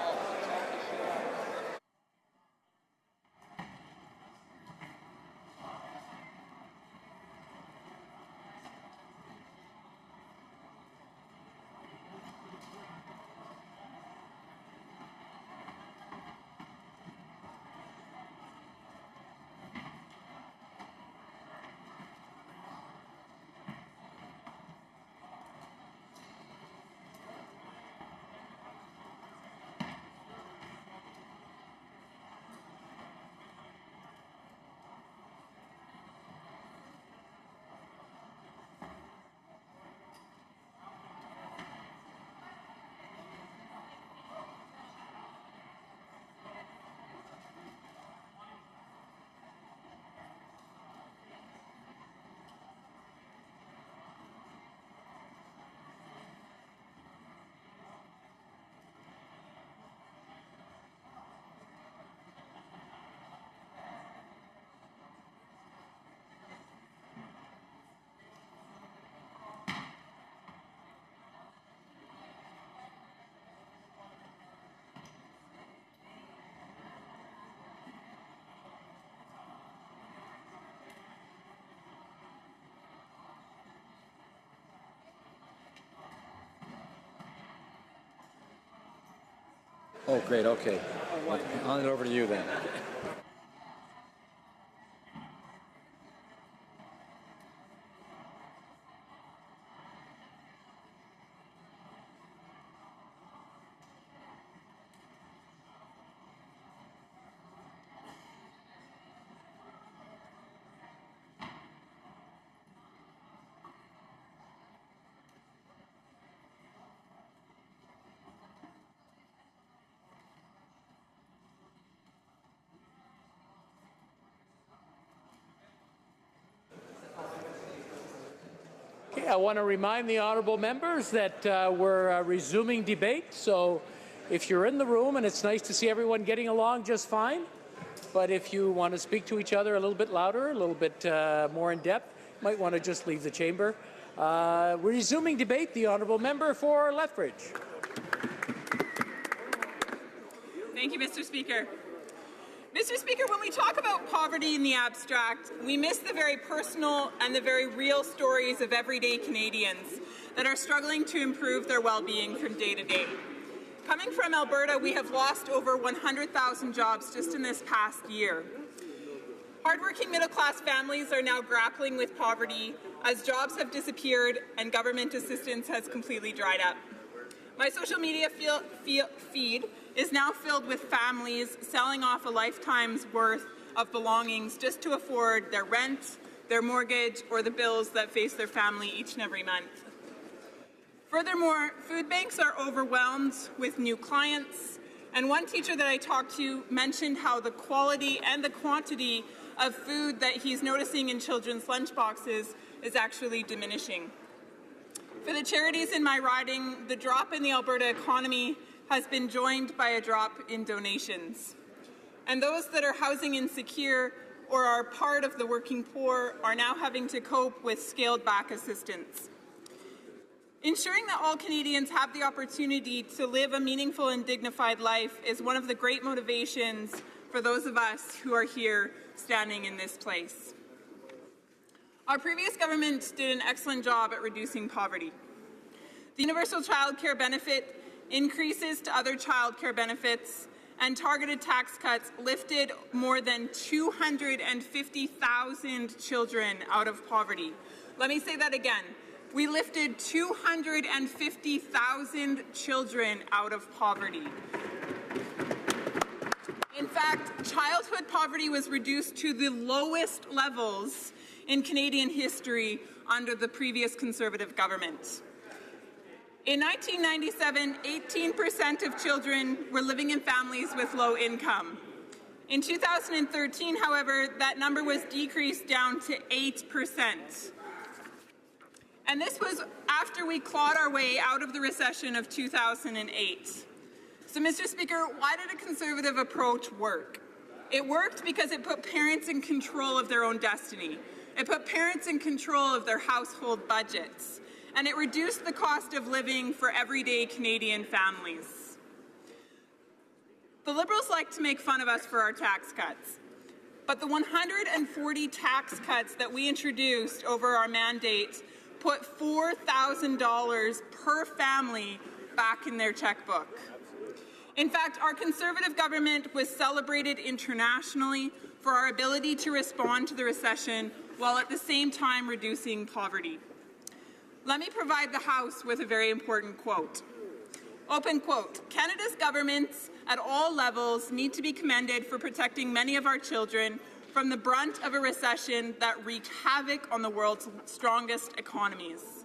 A: Oh, great, okay. I'll hand it over to you then.
I: Okay, I want to remind the honourable members that we're resuming debate, so if you're in the room, and it's nice to see everyone getting along just fine, but if you want to speak to each other a little bit louder, a little bit more in depth, you might want to just leave the chamber. We're resuming debate. The honourable member for Lethbridge.
L: Thank you, Mr. Speaker. Mr. Speaker, when we talk about poverty in the abstract, we miss the very personal and the very real stories of everyday Canadians that are struggling to improve their well-being from day to day. Coming from Alberta, we have lost over 100,000 jobs just in this past year. Hardworking middle-class families are now grappling with poverty as jobs have disappeared and government assistance has completely dried up. My social media feed is now filled with families selling off a lifetime's worth of belongings just to afford their rent, their mortgage, or the bills that face their family each and every month. Furthermore, food banks are overwhelmed with new clients, and one teacher that I talked to mentioned how the quality and the quantity of food that he's noticing in children's lunchboxes is actually diminishing. For the charities in my riding, the drop in the Alberta economy has been joined by a drop in donations. And those that are housing insecure or are part of the working poor are now having to cope with scaled-back assistance. Ensuring that all Canadians have the opportunity to live a meaningful and dignified life is one of the great motivations for those of us who are here standing in this place. Our previous government did an excellent job at reducing poverty. The universal child care benefit, increases to other child care benefits, and targeted tax cuts lifted more than 250,000 children out of poverty. Let me say that again. We lifted 250,000 children out of poverty. In fact, childhood poverty was reduced to the lowest levels in Canadian history under the previous Conservative government. In 1997, 18% of children were living in families with low income. In 2013, however, that number was decreased down to 8%. And this was after we clawed our way out of the recession of 2008. So, Mr. Speaker, why did a Conservative approach work? It worked because it put parents in control of their own destiny. It put parents in control of their household budgets. And it reduced the cost of living for everyday Canadian families. The Liberals like to make fun of us for our tax cuts. But the 140 tax cuts that we introduced over our mandate put $4,000 per family back in their checkbook. In fact, our Conservative government was celebrated internationally for our ability to respond to the recession while at the same time reducing poverty. Let me provide the House with a very important quote. Open quote, "Canada's governments at all levels need to be commended for protecting many of our children from the brunt of a recession that wreaked havoc on the world's strongest economies.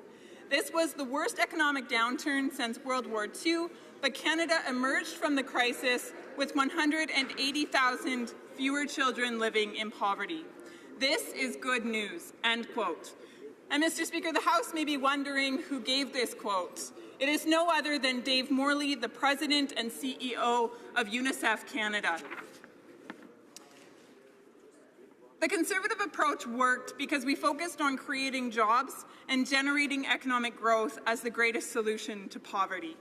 L: This was the worst economic downturn since World War II, but Canada emerged from the crisis with 180,000 fewer children living in poverty. This is good news," end quote. And Mr. Speaker, the House may be wondering who gave this quote. It is no other than Dave Morley, the President and CEO of UNICEF Canada. The Conservative approach worked because we focused on creating jobs and generating economic growth as the greatest solution to poverty.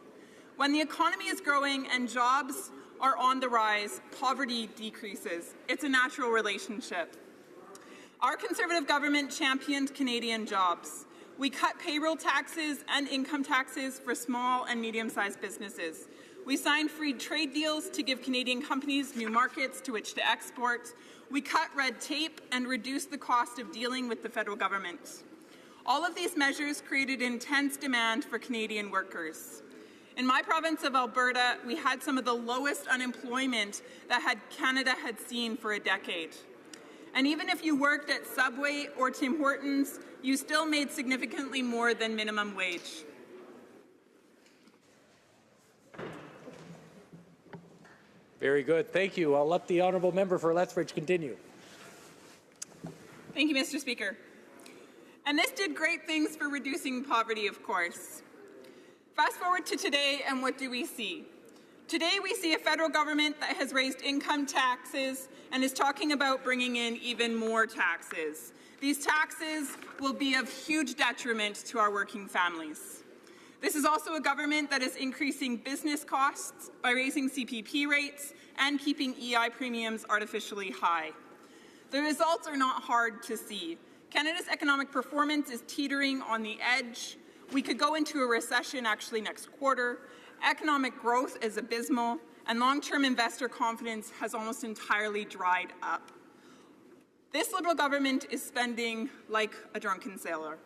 L: When the economy is growing and jobs are on the rise, poverty decreases. It's a natural relationship. Our Conservative government championed Canadian jobs. We cut payroll taxes and income taxes for small and medium-sized businesses. We signed free trade deals to give Canadian companies new markets to which to export. We cut red tape and reduced the cost of dealing with the federal government. All of these measures created intense demand for Canadian workers. In my province of Alberta, we had some of the lowest unemployment that Canada had seen for a decade. And even if you worked at Subway or Tim Hortons, you still made significantly more than minimum wage.
I: Very good. Thank you. I'll let the honourable member for Lethbridge continue.
L: Thank you, Mr. Speaker. And this did great things for reducing poverty, of course. Fast forward to today, and what do we see? Today we see a federal government that has raised income taxes and is talking about bringing in even more taxes. These taxes will be of huge detriment to our working families. This is also a government that is increasing business costs by raising CPP rates and keeping EI premiums artificially high. The results are not hard to see. Canada's economic performance is teetering on the edge. We could go into a recession actually next quarter. Economic growth is abysmal, and long-term investor confidence has almost entirely dried up. This Liberal government is spending like a drunken sailor,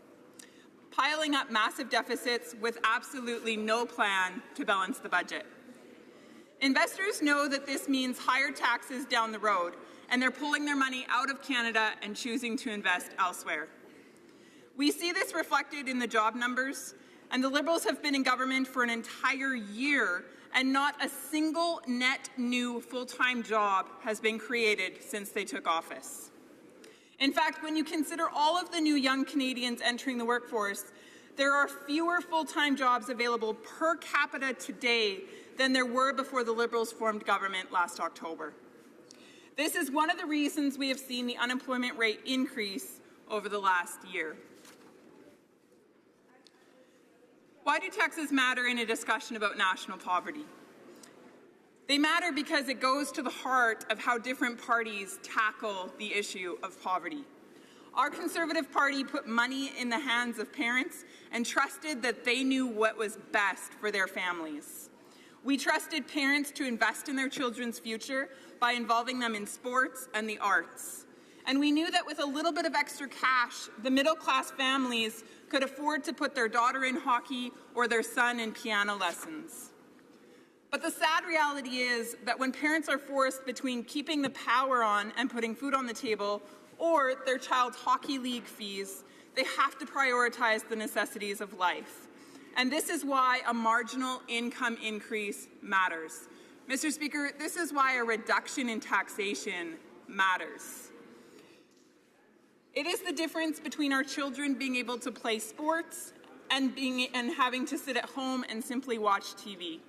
L: piling up massive deficits with absolutely no plan to balance the budget. Investors know that this means higher taxes down the road, and they're pulling their money out of Canada and choosing to invest elsewhere. We see this reflected in the job numbers, and the Liberals have been in government for an entire year, and not a single net new full-time job has been created since they took office. In fact, when you consider all of the new young Canadians entering the workforce, there are fewer full-time jobs available per capita today than there were before the Liberals formed government last October. This is one of the reasons we have seen the unemployment rate increase over the last year. Why do taxes matter in a discussion about national poverty? They matter because it goes to the heart of how different parties tackle the issue of poverty. Our Conservative Party put money in the hands of parents and trusted that they knew what was best for their families. We trusted parents to invest in their children's future by involving them in sports and the arts. And we knew that with a little bit of extra cash, the middle-class families could afford to put their daughter in hockey or their son in piano lessons. But the sad reality is that when parents are forced between keeping the power on and putting food on the table or their child's hockey league fees, they have to prioritize the necessities of life. And this is why a marginal income increase matters. Mr. Speaker, this is why a reduction in taxation matters. It is the difference between our children being able to play sports and having to sit at home and simply watch TV.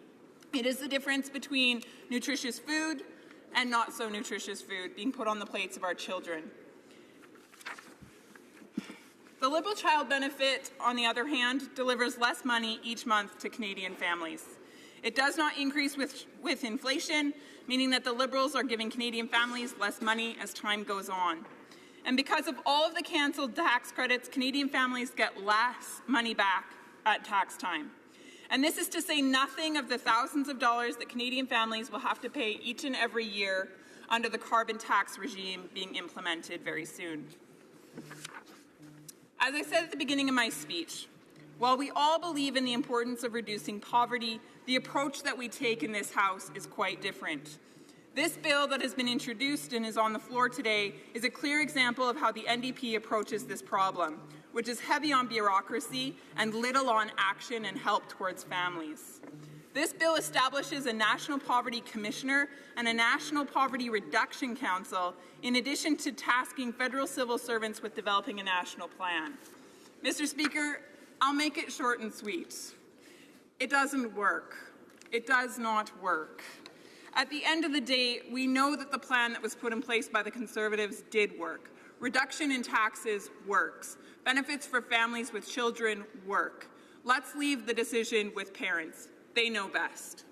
L: It is the difference between nutritious food and not so nutritious food being put on the plates of our children. The Liberal Child Benefit, on the other hand, delivers less money each month to Canadian families. It does not increase with inflation, meaning that the Liberals are giving Canadian families less money as time goes on. And because of all of the cancelled tax credits, Canadian families get less money back at tax time. And this is to say nothing of the thousands of dollars that Canadian families will have to pay each and every year under the carbon tax regime being implemented very soon. As I said at the beginning of my speech, while we all believe in the importance of reducing poverty, the approach that we take in this House is quite different. This bill that has been introduced and is on the floor today is a clear example of how the NDP approaches this problem, which is heavy on bureaucracy and little on action and help towards families. This bill establishes a National Poverty Commissioner and a National Poverty Reduction Council, in addition to tasking federal civil servants with developing a national plan. Mr. Speaker, I'll make it short and sweet. It doesn't work. It does not work. At the end of the day, we know that the plan that was put in place by the Conservatives did work. Reduction in taxes works. Benefits for families with children work. Let's leave the decision with parents. They know best.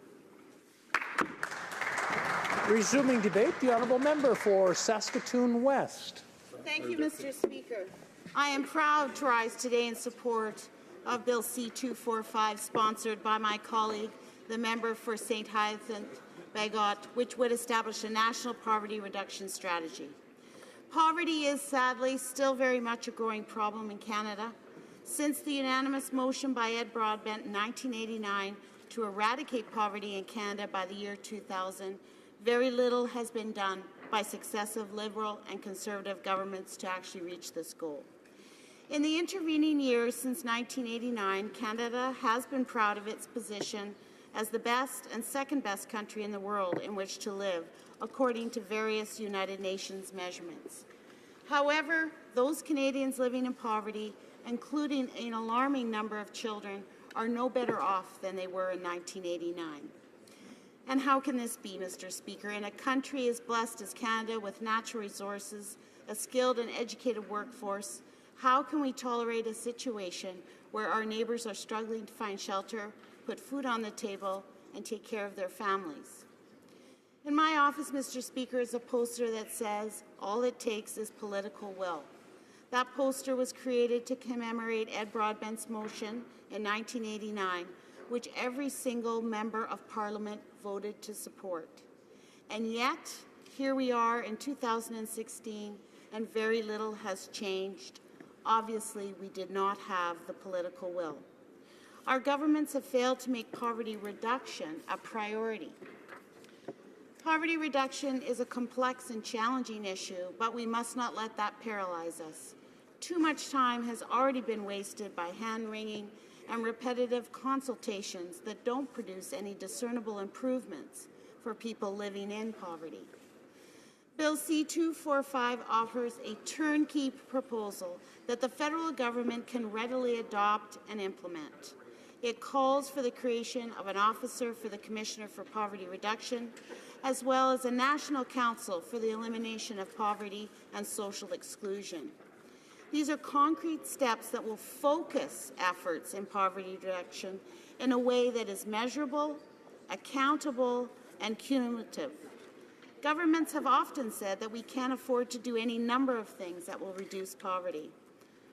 I: Resuming debate, the honourable member for Saskatoon West.
D: Thank you, Mr. Speaker. I am proud to rise today in support of Bill C-245, sponsored by my colleague, the member for St. Hyacinthe-Bagot, which would establish a national poverty reduction strategy. Poverty is sadly still very much a growing problem in Canada. Since the unanimous motion by Ed Broadbent in 1989 to eradicate poverty in Canada by the year 2000, very little has been done by successive Liberal and Conservative governments to actually reach this goal. In the intervening years since 1989, Canada has been proud of its position as the best and second best country in the world in which to live, according to various United Nations measurements. However, those Canadians living in poverty, including an alarming number of children, are no better off than they were in 1989. And how can this be, Mr. Speaker? In a country as blessed as Canada with natural resources, a skilled and educated workforce, how can we tolerate a situation where our neighbours are struggling to find shelter, put food on the table, and take care of their families? In my office, Mr. Speaker, is a poster that says, "All it takes is political will." That poster was created to commemorate Ed Broadbent's motion in 1989, which every single member of Parliament voted to support. And yet, here we are in 2016, and very little has changed. Obviously, we did not have the political will. Our governments have failed to make poverty reduction a priority. Poverty reduction is a complex and challenging issue, but we must not let that paralyze us. Too much time has already been wasted by hand-wringing and repetitive consultations that don't produce any discernible improvements for people living in poverty. Bill C-245 offers a turnkey proposal that the federal government can readily adopt and implement. It calls for the creation of an officer for the Commissioner for Poverty Reduction, as well as a National Council for the Elimination of Poverty and Social Exclusion. These are concrete steps that will focus efforts in poverty reduction in a way that is measurable, accountable, and cumulative. Governments have often said that we can't afford to do any number of things that will reduce poverty.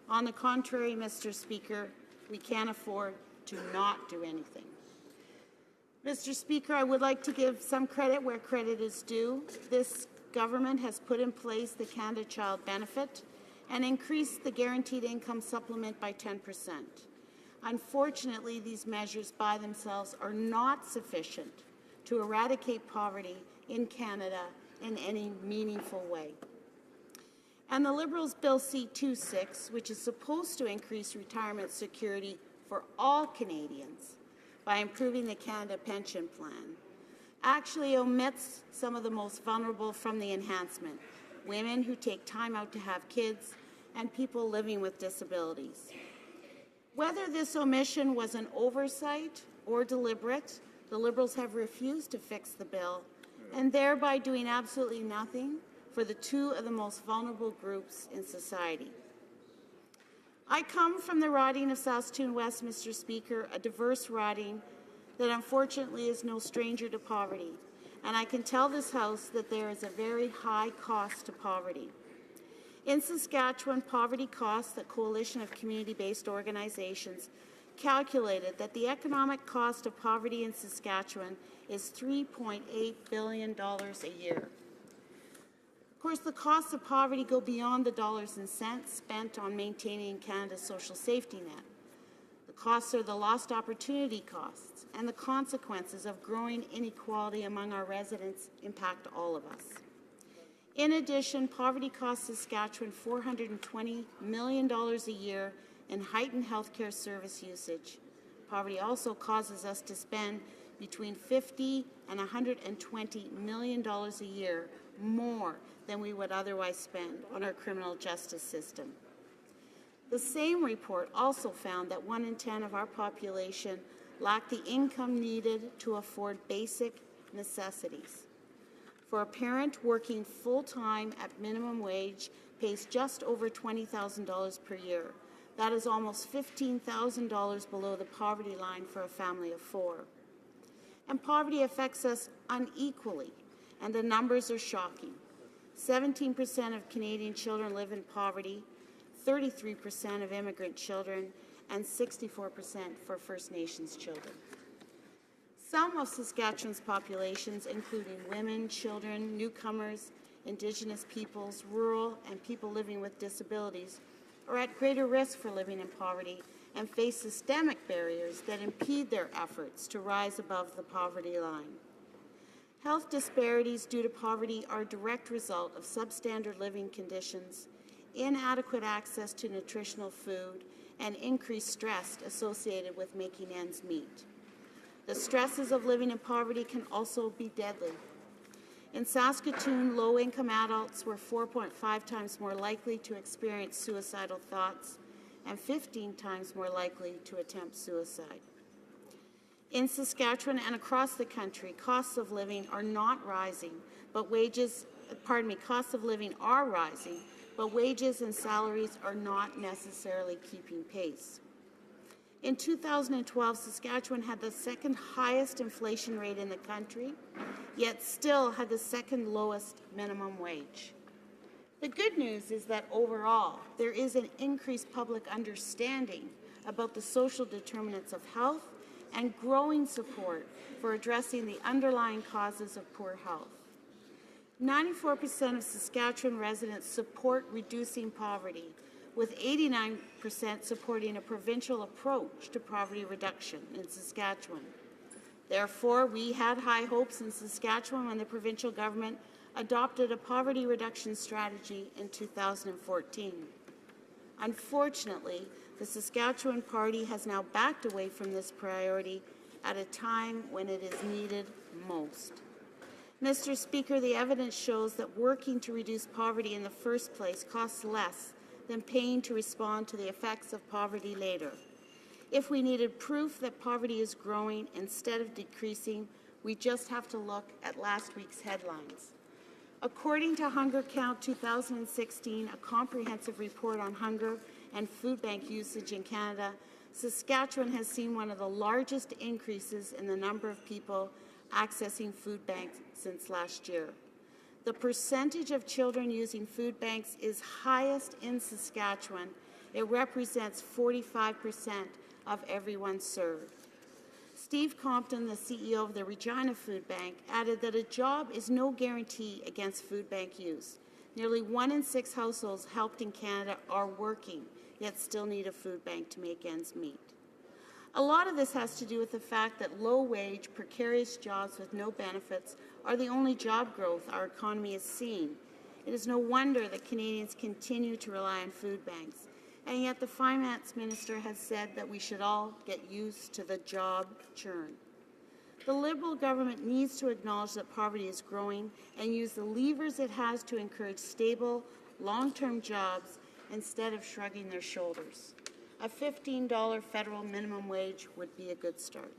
D: On the contrary, Mr. Speaker, we can't afford to not do anything. Mr. Speaker, I would like to give some credit where credit is due. This government has put in place the Canada Child Benefit and increased the Guaranteed Income Supplement by 10%. Unfortunately, these measures by themselves are not sufficient to eradicate poverty in Canada in any meaningful way. And the Liberals' Bill C-26, which is supposed to increase retirement security for all Canadians by improving the Canada Pension Plan, actually omits some of the most vulnerable from the enhancement: women who take time out to have kids and people living with disabilities. Whether this omission was an oversight or deliberate, the Liberals have refused to fix the bill, and thereby doing absolutely nothing for the two of the most vulnerable groups in society. I come from the riding of Saskatoon West, Mr. Speaker, a diverse riding that unfortunately is no stranger to poverty, and I can tell this House that there is a very high cost to poverty. In Saskatchewan, Poverty Costs, the coalition of community-based organizations, calculated that the economic cost of poverty in Saskatchewan is $3.8 billion a year. Of course, the costs of poverty go beyond the dollars and cents spent on maintaining Canada's social safety net. The costs are the lost opportunity costs, and the consequences of growing inequality among our residents impact all of us. In addition, poverty costs Saskatchewan $420 million a year in heightened healthcare service usage. Poverty also causes us to spend between $50 and $120 million a year more than we would otherwise spend on our criminal justice system. The same report also found that 1 in 10 of our population lack the income needed to afford basic necessities. For a parent working full-time at minimum wage pays just over $20,000 per year. That is almost $15,000 below the poverty line for a family of 4. And poverty affects us unequally, and the numbers are shocking. 17% of Canadian children live in poverty, 33% of immigrant children, and 64% for First Nations children. Some of Saskatchewan's populations, including women, children, newcomers, Indigenous peoples, rural, and people living with disabilities, are at greater risk for living in poverty and face systemic barriers that impede their efforts to rise above the poverty line. Health disparities due to poverty are a direct result of substandard living conditions, inadequate access to nutritional food, and increased stress associated with making ends meet. The stresses of living in poverty can also be deadly. In Saskatoon, low-income adults were 4.5 times more likely to experience suicidal thoughts and 15 times more likely to attempt suicide. In Saskatchewan and across the country, costs of living are not rising, but costs of living are rising, but wages and salaries are not necessarily keeping pace. In 2012, Saskatchewan had the second highest inflation rate in the country, yet still had the second lowest minimum wage. The good news is that overall, there is an increased public understanding about the social determinants of health and growing support for addressing the underlying causes of poor health. 94% of Saskatchewan residents support reducing poverty, with 89% supporting a provincial approach to poverty reduction in Saskatchewan. Therefore, we had high hopes in Saskatchewan when the provincial government adopted a poverty reduction strategy in 2014. Unfortunately, the Saskatchewan Party has now backed away from this priority at a time when it is needed most. Mr. Speaker, the evidence shows that working to reduce poverty in the first place costs less than paying to respond to the effects of poverty later. If we needed proof that poverty is growing instead of decreasing, we just have to look at last week's headlines. According to Hunger Count 2016, a comprehensive report on hunger and food bank usage in Canada, Saskatchewan has seen one of the largest increases in the number of people accessing food banks since last year. The percentage of children using food banks is highest in Saskatchewan. It represents 45% of everyone served. Steve Compton, the CEO of the Regina Food Bank, added that a job is no guarantee against food bank use. Nearly 1 in 6 households helped in Canada are working, yet still need a food bank to make ends meet. A lot of this has to do with the fact that low-wage, precarious jobs with no benefits are the only job growth our economy has seen. It is no wonder that Canadians continue to rely on food banks, and yet the Finance Minister has said that we should all get used to the job churn. The Liberal government needs to acknowledge that poverty is growing and use the levers it has to encourage stable, long-term jobs instead of shrugging their shoulders. A $15 federal minimum wage would be a good start.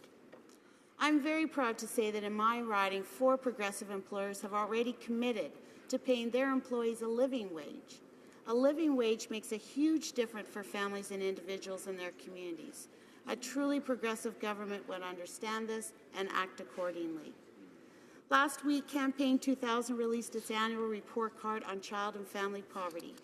D: I'm very proud to say that in my riding, 4 progressive employers have already committed to paying their employees a living wage. A living wage makes a huge difference for families and individuals in their communities. A truly progressive government would understand this and act accordingly. Last week, Campaign 2000 released its annual report card on child and family poverty.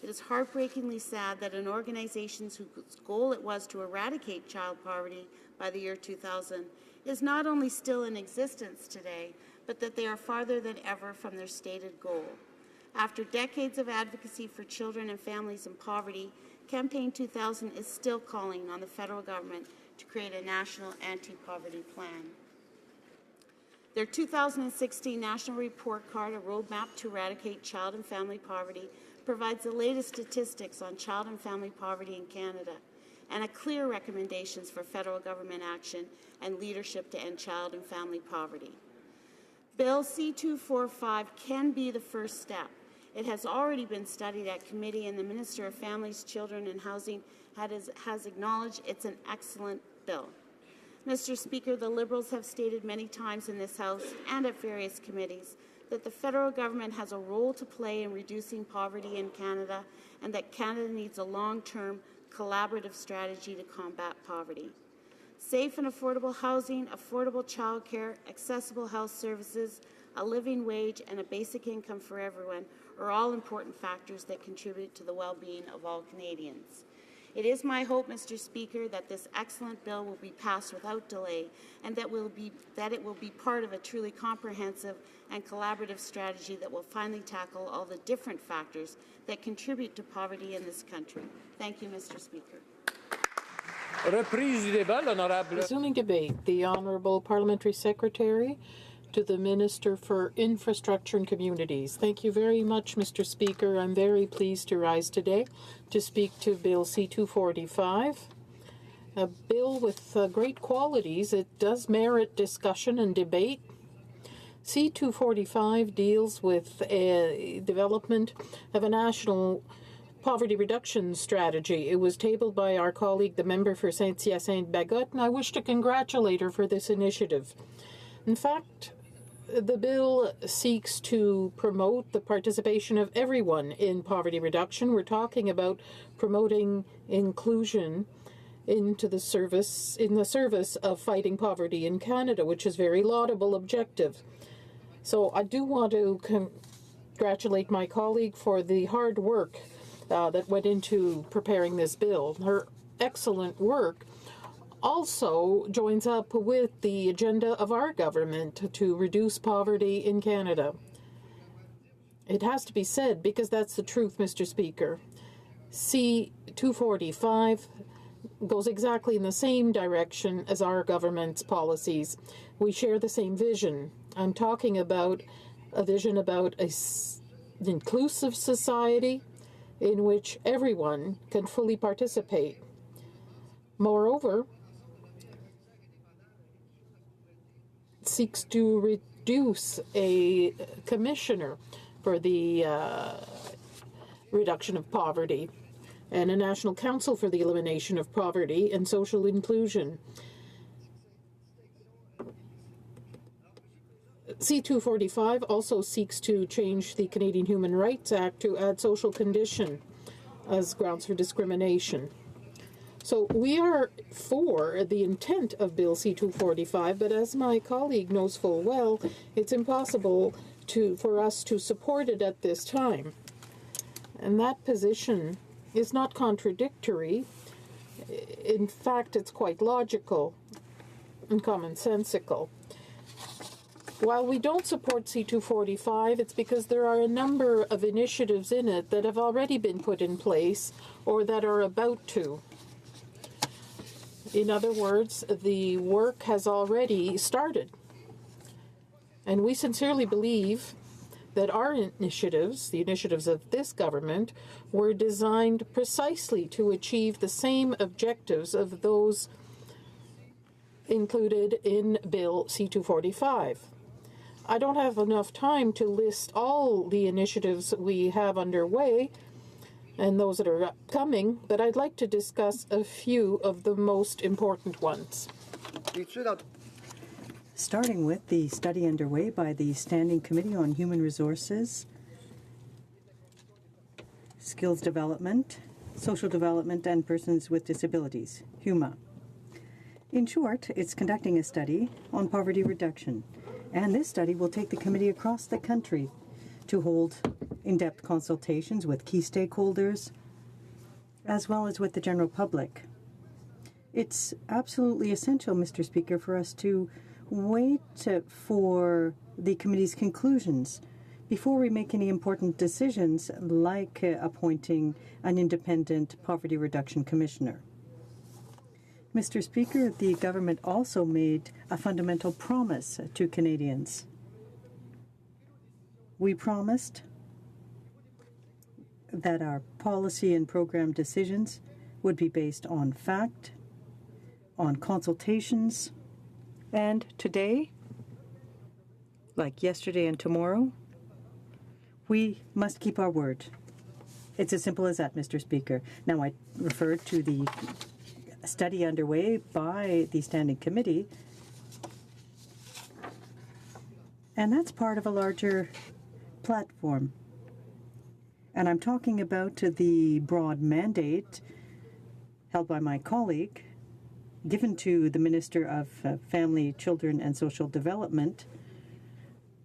D: It is heartbreakingly sad that an organization whose goal it was to eradicate child poverty by the year 2000 is not only still in existence today, but that they are farther than ever from their stated goal. After decades of advocacy for children and families in poverty, Campaign 2000 is still calling on the federal government to create a national anti-poverty plan. Their 2016 National Report Card, A Roadmap to Eradicate Child and Family Poverty, provides the latest statistics on child and family poverty in Canada and a clear recommendations for federal government action and leadership to end child and family poverty. Bill C-245 can be the first step. It has already been studied at committee, and the Minister of Families, Children and Housing has acknowledged it's an excellent bill. Mr. Speaker, the Liberals have stated many times in this House and at various committees that the federal government has a role to play in reducing poverty in Canada and that Canada needs a long-term collaborative strategy to combat poverty. Safe and affordable housing, affordable childcare, accessible health services, a living wage, and a basic income for everyone are all important factors that contribute to the well-being of all Canadians. It is my hope, Mr. Speaker, that this excellent bill will be passed without delay and that it will be part of a truly comprehensive and collaborative strategy that will finally tackle all the different factors that contribute to poverty in this country. Thank you, Mr. Speaker.
I: Reprise du débat, l'honorable.
M: Resuming debate, the Honourable Parliamentary Secretary to the Minister for Infrastructure and Communities. Thank you very much, Mr. Speaker. I'm very pleased to rise today to speak to Bill C-245, a bill with great qualities. It does merit discussion and debate. C-245 deals with development of a national poverty reduction strategy. It was tabled by our colleague, the member for Saint-Hyacinthe-Bagotte, and I wish to congratulate her for this initiative. In fact, the bill seeks to promote the participation of everyone in poverty reduction. We're talking about promoting inclusion into the service of fighting poverty in Canada, which is a very laudable objective. So I do want to congratulate my colleague for the hard work that went into preparing this bill. Her excellent work also joins up with the agenda of our government to reduce poverty in Canada. It has to be said, because that's the truth, Mr. Speaker. C-245 goes exactly in the same direction as our government's policies. We share the same vision. I'm talking about a vision about an inclusive society in which everyone can fully participate. Moreover, seeks to reduce a commissioner for the reduction of poverty and a National Council for the Elimination of Poverty and Social Inclusion. C-245 also seeks to change the Canadian Human Rights Act to add social condition as grounds for discrimination. So we are for the intent of Bill C-245, but as my colleague knows full well, it's impossible for us to support it at this time. And that position is not contradictory. In fact, it's quite logical and commonsensical. While we don't support C-245, it's because there are a number of initiatives in it that have already been put in place or that are about to. In other words, the work has already started. And we sincerely believe that our initiatives, the initiatives of this government, were designed precisely to achieve the same objectives of those included in Bill C-245. I don't have enough time to list all the initiatives we have underway and those that are upcoming, but I'd like to discuss a few of the most important ones.
F: Starting with the study underway by the Standing Committee on Human Resources, Skills Development, Social Development and Persons with Disabilities, HUMA. In short, it's conducting a study on poverty reduction, and this study will take the committee across the country to hold in-depth consultations with key stakeholders, as well as with the general public. It's absolutely essential, Mr. Speaker, for us to wait for the committee's conclusions before we make any important decisions like appointing an independent poverty reduction commissioner. Mr. Speaker, the government also made a fundamental promise to Canadians. We promised that our policy and program decisions would be based on fact, on consultations, and today, like yesterday and tomorrow, we must keep our word. It's as simple as that, Mr. Speaker. Now, I referred to the study underway by the Standing Committee, and that's part of a larger platform. And I'm talking about the broad mandate held by my colleague, given to the Minister of Family, Children and Social Development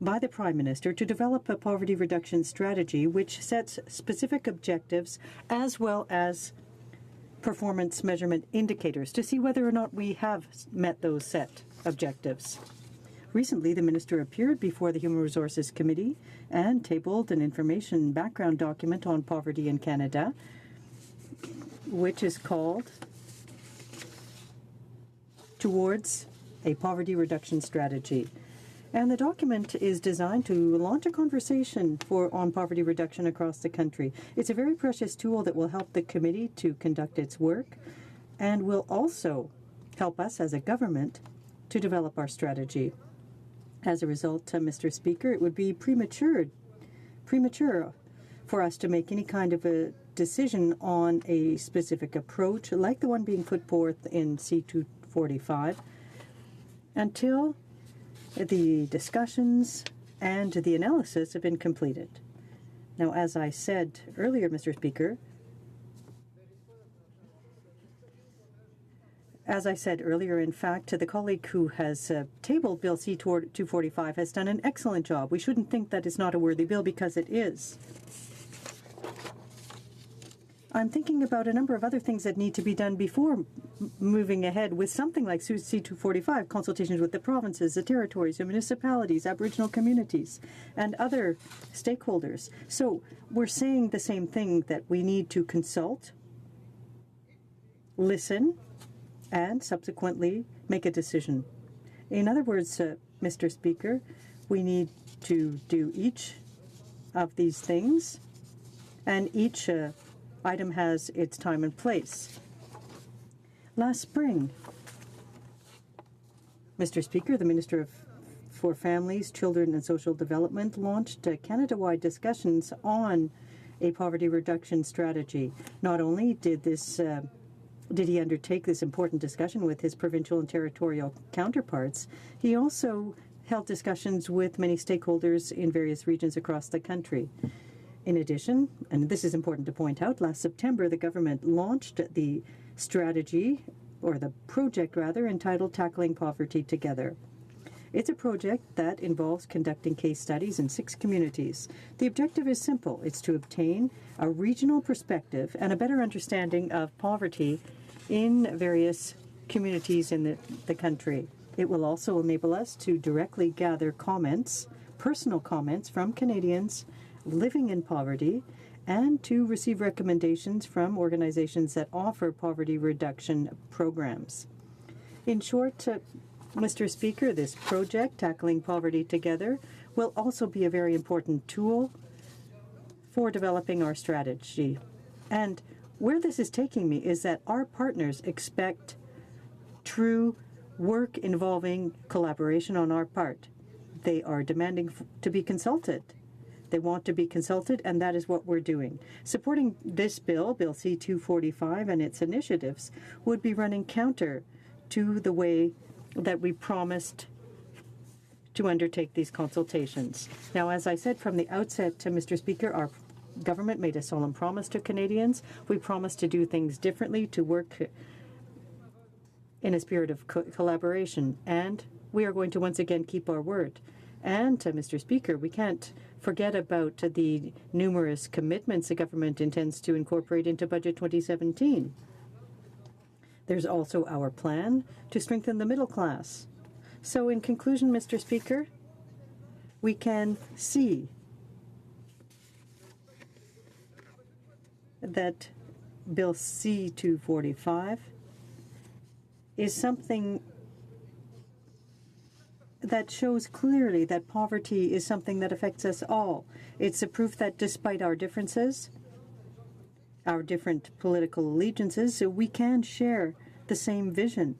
F: by the Prime Minister to develop a poverty reduction strategy which sets specific objectives as well as performance measurement indicators to see whether or not we have met those set objectives. Recently, the Minister appeared before the Human Resources Committee and tabled an information background document on poverty in Canada, which is called Towards a Poverty Reduction Strategy. And the document is designed to launch a conversation on poverty reduction across the country. It's a very precious tool that will help the committee to conduct its work and will also help us as a government to develop our strategy. As a result, Mr. Speaker, it would be premature for us to make any kind of a decision on a specific approach like the one being put forth in C-245 until the discussions and the analysis have been completed. Now, as I said earlier, Mr. Speaker, in fact, the colleague who has tabled Bill C-245 has done an excellent job. We shouldn't think that it's not a worthy bill, because it is. I'm thinking about a number of other things that need to be done before moving ahead with something like C-245, consultations with the provinces, the territories, the municipalities, Aboriginal communities, and other stakeholders. So we're saying the same thing, that we need to consult, listen, and subsequently make a decision. In other words, Mr. Speaker, we need to do each of these things, and each item has its time and place. Last spring, Mr. Speaker, the Minister for Families, Children and Social Development launched Canada-wide discussions on a poverty reduction strategy. Not only did he undertake this important discussion with his provincial and territorial counterparts, he also held discussions with many stakeholders in various regions across the country. In addition, and this is important to point out, last September the government launched the strategy, or the project rather, entitled Tackling Poverty Together. It's a project that involves conducting case studies in 6 communities. The objective is simple. It's to obtain a regional perspective and a better understanding of poverty in various communities in the country. It will also enable us to directly gather comments, personal comments from Canadians living in poverty, and to receive recommendations from organizations that offer poverty reduction programs. In short, Mr. Speaker, this project, Tackling Poverty Together, will also be a very important tool for developing our strategy. And where this is taking me is that our partners expect true work involving collaboration on our part. They are demanding to be consulted. They want to be consulted, and that is what we're doing. Supporting this bill, Bill C-245, and its initiatives would be running counter to the way that we promised to undertake these consultations. Now, as I said from the outset, Mr. Speaker, our government made a solemn promise to Canadians. We promised to do things differently, to work in a spirit of collaboration, and we are going to once again keep our word. And, Mr. Speaker, we can't forget about the numerous commitments the government intends to incorporate into Budget 2017. There's also our plan to strengthen the middle class. So in conclusion, Mr. Speaker, we can see that Bill C-245 is something that shows clearly that poverty is something that affects us all. It's a proof that despite our differences, our different political allegiances, we can share the same vision.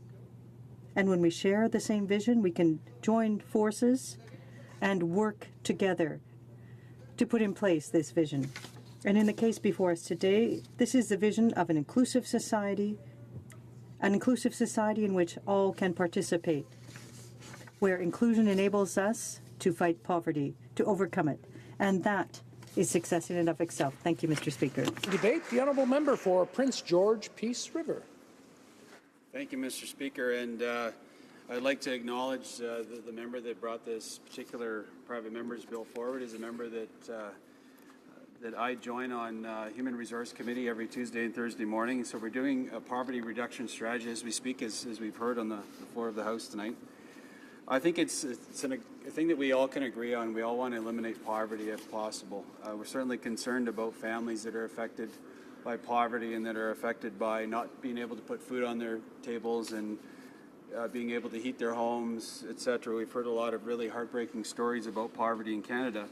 F: And when we share the same vision, we can join forces and work together to put in place this vision. And in the case before us today, this is the vision of an inclusive society in which all can participate, where inclusion enables us to fight poverty, to overcome it. And that is success in and of itself. Thank you, Mr. Speaker.
I: Debate, the honourable member for Prince George Peace River.
N: Thank you, Mr. Speaker. And I'd like to acknowledge the member that brought this particular private member's bill forward is a member that I join on Human Resource Committee every Tuesday and Thursday morning. So we're doing a poverty reduction strategy as we speak, as we've heard on the floor of the House tonight. I think it's a thing that we all can agree on. We all want to eliminate poverty if possible. We're certainly concerned about families that are affected by poverty and that are affected by not being able to put food on their tables and being able to heat their homes, etc. We've heard a lot of really heartbreaking stories about poverty in Canada.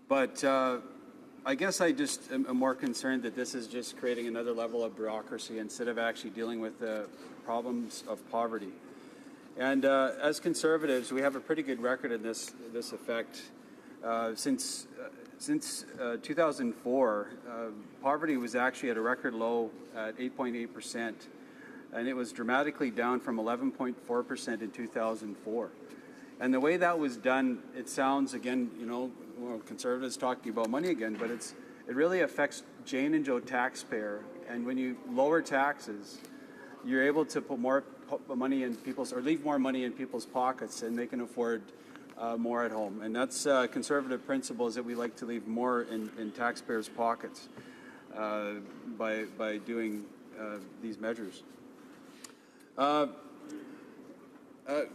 N: But I guess I just am more concerned that this is just creating another level of bureaucracy instead of actually dealing with the problems of poverty. And as Conservatives, we have a pretty good record in this effect. Since 2004, poverty was actually at a record low at 8.8%, and it was dramatically down from 11.4% in 2004. And the way that was done, it sounds, again, Conservatives talking about money again, but it really affects Jane and Joe taxpayer. And when you lower taxes, you're able to put more money in people's, or leave more money in people's pockets, and they can afford more at home. And that's Conservative principles that we like to leave more in taxpayers' pockets by doing these measures.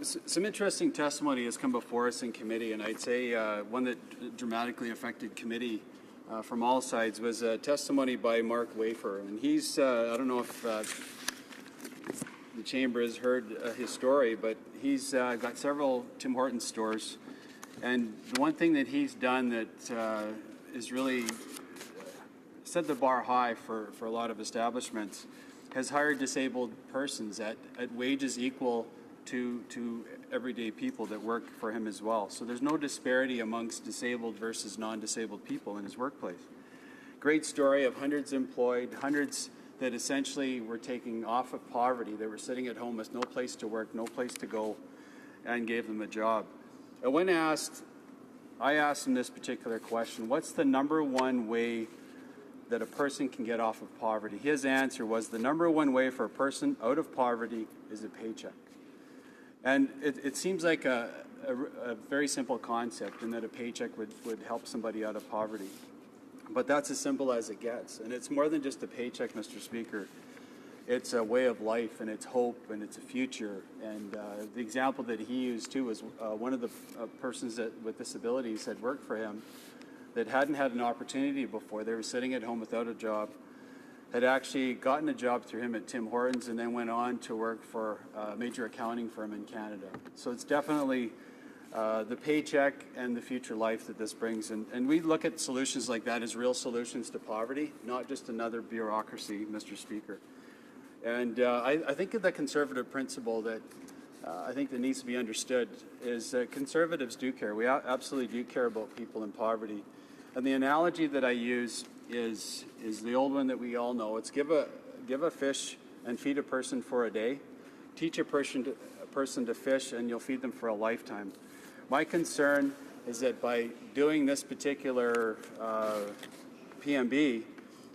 N: Some interesting testimony has come before us in committee, and I'd say one that dramatically affected committee from all sides was a testimony by Mark Wafer. And he's, I don't know if the chamber has heard his story, but he's got several Tim Hortons stores. And the one thing that he's done that is really set the bar high for a lot of establishments has hired disabled persons at wages equal to everyday people that work for him as well. So there's no disparity amongst disabled versus non-disabled people in his workplace. Great story of hundreds employed, hundreds that essentially were taking off of poverty. They were sitting at home with no place to work, no place to go, and gave them a job. And when asked, I asked him this particular question: what's the number one way that a person can get off of poverty? His answer was the number one way for a person out of poverty is a paycheck. And it seems like a very simple concept, in that a paycheck would help somebody out of poverty. But that's as simple as it gets. And it's more than just a paycheck, Mr. Speaker. It's a way of life, and it's hope, and it's a future. And the example that he used, too, was one of the persons with disabilities had worked for him that hadn't had an opportunity before. They were sitting at home without a job, had actually gotten a job through him at Tim Hortons, and then went on to work for a major accounting firm in Canada. So it's definitely the paycheck and the future life that this brings. And we look at solutions like that as real solutions to poverty, not just another bureaucracy, Mr. Speaker. And I think the Conservative principle that I think that needs to be understood is that Conservatives do care. We absolutely do care about people in poverty. And the analogy that I use is the old one that we all know. It's give a fish and feed a person for a day. Teach a person to fish, and you'll feed them for a lifetime. My concern is that by doing this particular PMB,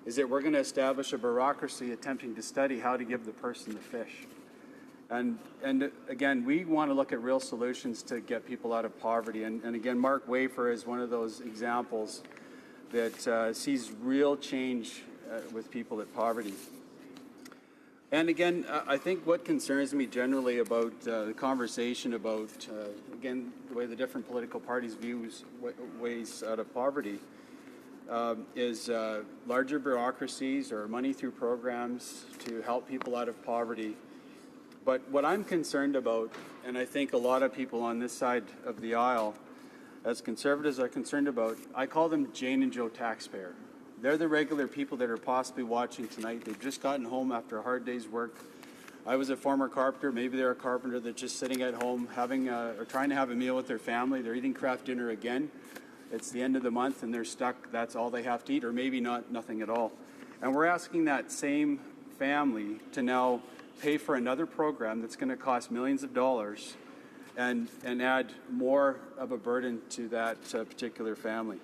N: is that we're going to establish a bureaucracy attempting to study how to give the person the fish. And again, we want to look at real solutions to get people out of poverty. And again, Mark Wafer is one of those examples that sees real change with people at poverty. And again, I think what concerns me generally about the conversation about, again, the way the different political parties view ways out of poverty is larger bureaucracies or money through programs to help people out of poverty. But what I'm concerned about, and I think a lot of people on this side of the aisle, as Conservatives are concerned about, I call them Jane and Joe taxpayer. They're the regular people that are possibly watching tonight. They've just gotten home after a hard day's work. I was a former carpenter. Maybe they're a carpenter that's just sitting at home having or trying to have a meal with their family. They're eating Kraft dinner again. It's the end of the month and they're stuck. That's all they have to eat, or maybe nothing at all. And we're asking that same family to now pay for another program that's going to cost millions of dollars and add more of a burden to that particular family.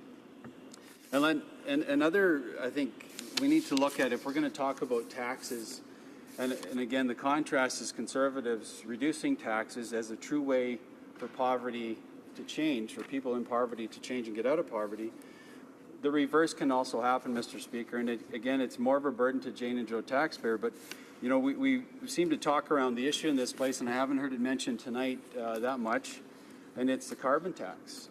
N: And another, I think we need to look at, if we're going to talk about taxes, and again, the contrast is Conservatives reducing taxes as a true way for poverty to change, for people in poverty to change and get out of poverty. The reverse can also happen, Mr. Speaker, and again, it's more of a burden to Jane and Joe taxpayer, but you know, we seem to talk around the issue in this place, and I haven't heard it mentioned tonight that much, and it's the carbon tax.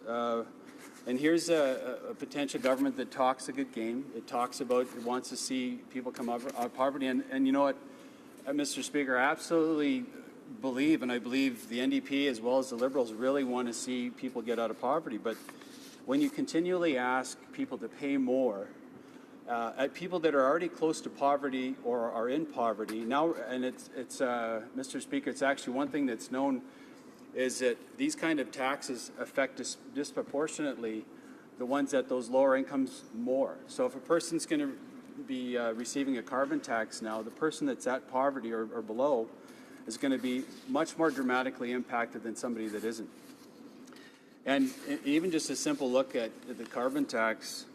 N: And here's a potential government that talks a good game. It talks about, it wants to see people come out of poverty. And you know what, Mr. Speaker, I absolutely believe, and I believe the NDP as well as the Liberals really want to see people get out of poverty. But when you continually ask people to pay more, at people that are already close to poverty or are in poverty now, and it's Mr. Speaker, it's actually one thing that's known is that these kind of taxes affect disproportionately the ones at those lower incomes more. So if a person's going to be receiving a carbon tax now, the person that's at poverty or below is going to be much more dramatically impacted than somebody that isn't. And even just a simple look at the carbon tax,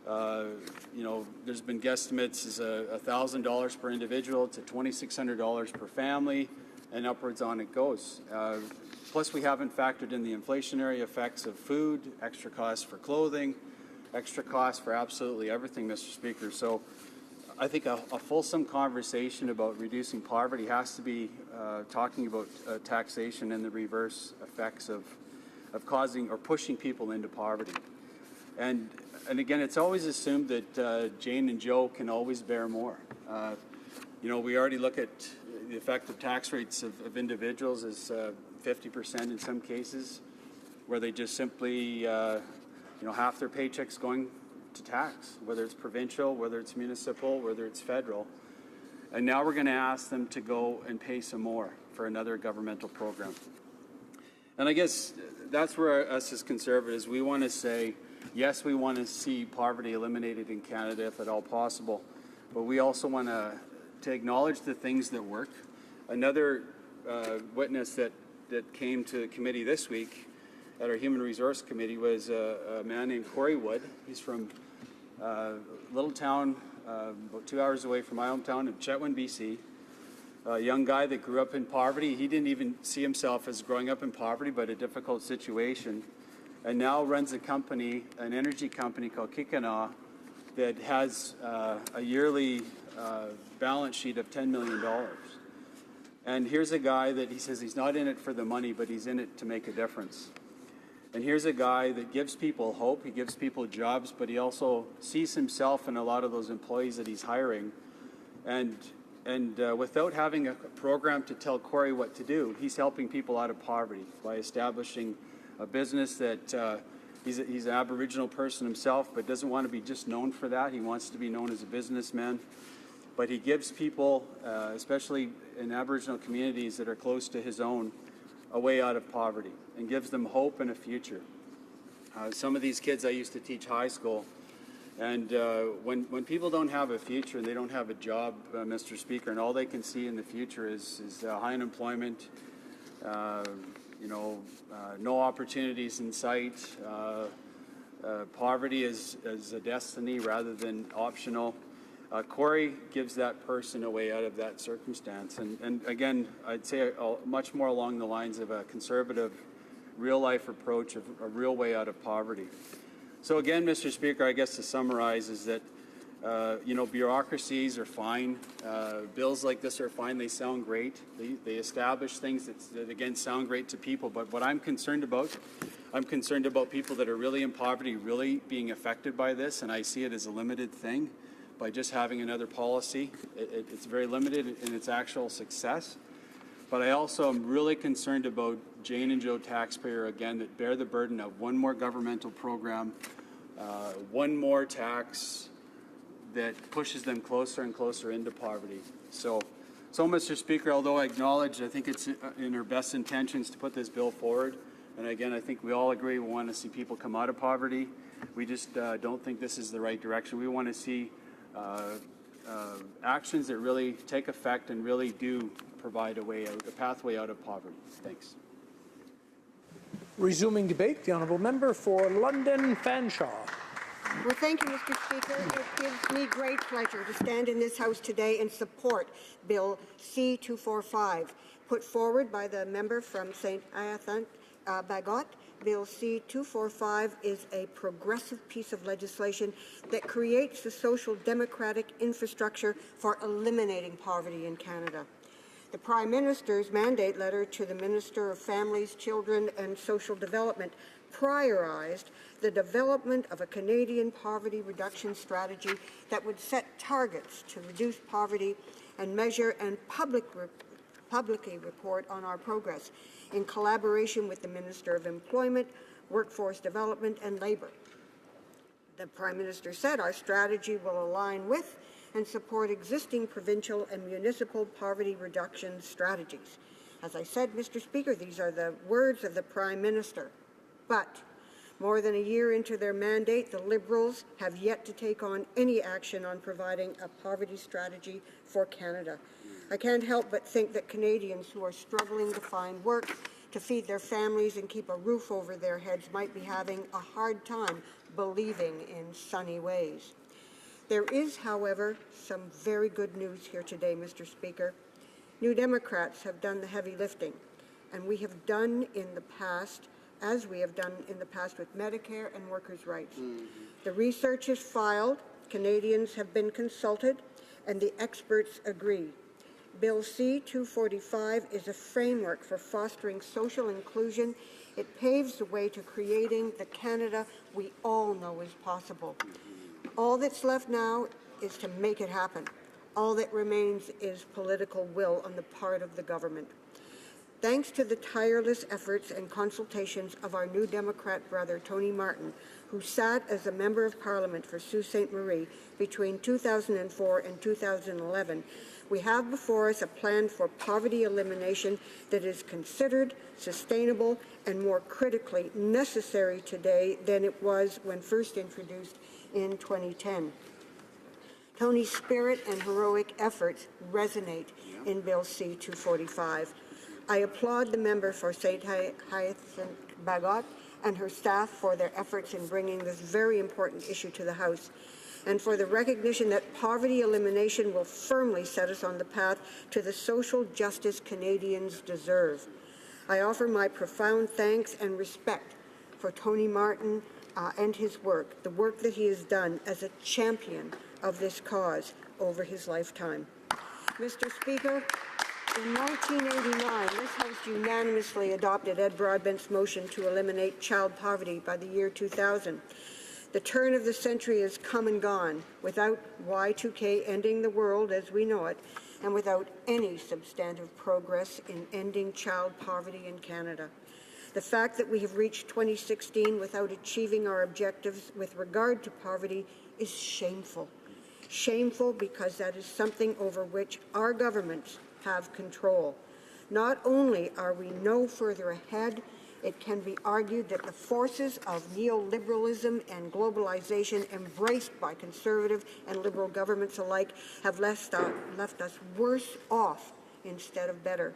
N: you know, there's been guesstimates as $1,000 per individual to $2,600 per family, and upwards on it goes. Plus, we haven't factored in the inflationary effects of food, extra costs for clothing, extra costs for absolutely everything, Mr. Speaker. So I think a fulsome conversation about reducing poverty has to be talking about taxation and the reverse effects of causing or pushing people into poverty. And again, it's always assumed that Jane and Joe can always bear more. You know, we already look at the effective tax rates of individuals as 50% in some cases, where they just simply, you know, half their paychecks going to tax, whether it's provincial, whether it's municipal, whether it's federal. And now we're going to ask them to go and pay some more for another governmental program. And I guess that's where us as Conservatives, we want to say, yes, we want to see poverty eliminated in Canada if at all possible, but we also want to acknowledge the things that work. Another witness that came to the committee this week at our Human Resource Committee was a man named Corey Wood. He's from a little town about 2 hours away from my hometown of Chetwynd, BC. A young guy that grew up in poverty. He didn't even see himself as growing up in poverty, but a difficult situation. And now runs a company, an energy company called Kikana, that has a yearly balance sheet of $10 million. And here's a guy that he says he's not in it for the money, but he's in it to make a difference. And here's a guy that gives people hope, he gives people jobs, but he also sees himself in a lot of those employees that he's hiring. And without having a program to tell Corey what to do, he's helping people out of poverty by establishing a business that he's an Aboriginal person himself, but doesn't want to be just known for that. He wants to be known as a businessman. But he gives people, especially in Aboriginal communities that are close to his own, a way out of poverty and gives them hope and a future. Some of these kids I used to teach high school, and when people don't have a future and they don't have a job, Mr. Speaker, and all they can see in the future is high unemployment, you know, no opportunities in sight, poverty is a destiny rather than optional. Corey gives that person a way out of that circumstance. And again, I'd say much more along the lines of a conservative, real-life approach of a real way out of poverty. So again, Mr. Speaker, I guess to summarize is that, you know, bureaucracies are fine. Bills like this are fine. They sound great. They establish things that, again, sound great to people. But what I'm concerned about people that are really in poverty, really being affected by this, and I see it as a limited thing. By just having another policy, it's very limited in its actual success. But I also am really concerned about Jane and Joe taxpayer, again, that bear the burden of one more governmental program, one more tax that pushes them closer and closer into poverty. So Mr. Speaker, although I acknowledge, I think it's in our best intentions to put this bill forward. And again, I think we all agree we want to see people come out of poverty. We just don't think this is the right direction. We want to see actions that really take effect and really do provide a way out, a pathway out of poverty. Thanks.
I: Resuming debate, the honourable member for London Fanshawe.
O: Well, thank you, Mr. Speaker. It gives me great pleasure to stand in this House today and support Bill C-245, put forward by the member from St. Hyacinthe, Bagot. Bill C-245 is a progressive piece of legislation that creates the social democratic infrastructure for eliminating poverty in Canada. The Prime Minister's mandate letter to the Minister of Families, Children and Social Development prioritized the development of a Canadian poverty reduction strategy that would set targets to reduce poverty and measure and publicly report on our progress in collaboration with the Minister of Employment, Workforce Development and Labour. The Prime Minister said our strategy will align with and support existing provincial and municipal poverty reduction strategies. As I said, Mr. Speaker, these are the words of the Prime Minister. But more than a year into their mandate, the Liberals have yet to take on any action on providing a poverty strategy for Canada. I can't help but think that Canadians who are struggling to find work, to feed their families and keep a roof over their heads might be having a hard time believing in sunny ways. There is, however, some very good news here today, Mr. Speaker. New Democrats have done the heavy lifting, and we have done in the past, as we have done in the past with Medicare and workers' rights. The research is filed, Canadians have been consulted, and the experts agree. Bill C-245 is a framework for fostering social inclusion. It paves the way to creating the Canada we all know is possible. All that's left now is to make it happen. All that remains is political will on the part of the government. Thanks to the tireless efforts and consultations of our New Democrat brother, Tony Martin, who sat as a Member of Parliament for Sault Ste. Marie between 2004 and 2011, we have before us a plan for poverty elimination that is considered, sustainable, and more critically necessary today than it was when first introduced in 2010. Tony's spirit and heroic efforts resonate in Bill C-245. I applaud the member for St. Hyacinthe-Bagot and her staff for their efforts in bringing this very important issue to the House, and for the recognition that poverty elimination will firmly set us on the path to the social justice Canadians deserve. I offer my profound thanks and respect for Tony Martin and his work, the work that he has done as a champion of this cause over his lifetime. Mr. Speaker, in 1989, this House unanimously adopted Ed Broadbent's motion to eliminate child poverty by the year 2000. The turn of the century has come and gone without Y2K ending the world as we know it, and without any substantive progress in ending child poverty in Canada. The fact that we have reached 2016 without achieving our objectives with regard to poverty is shameful. Shameful because that is something over which our governments have control. Not only are we no further ahead, it can be argued that the forces of neoliberalism and globalization embraced by Conservative and Liberal governments alike have left us worse off instead of better.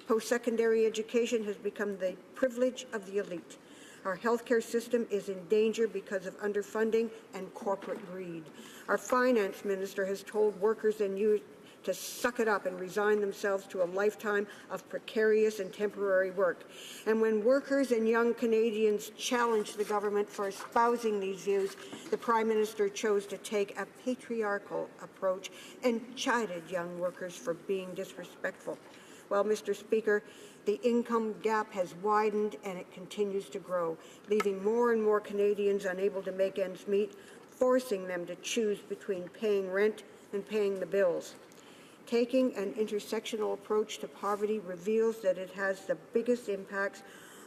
O: Post-secondary education has become the privilege of the elite. Our healthcare system is in danger because of underfunding and corporate greed. Our finance minister has told workers and youth to suck it up and resign themselves to a lifetime of precarious and temporary work. And when workers and young Canadians challenged the government for espousing these views, the Prime Minister chose to take a patriarchal approach and chided young workers for being disrespectful. Well, Mr. Speaker, the income gap has widened and it continues to grow, leaving more and more Canadians unable to make ends meet, forcing them to choose between paying rent and paying the bills. Taking an intersectional approach to poverty reveals that it has the biggest impacts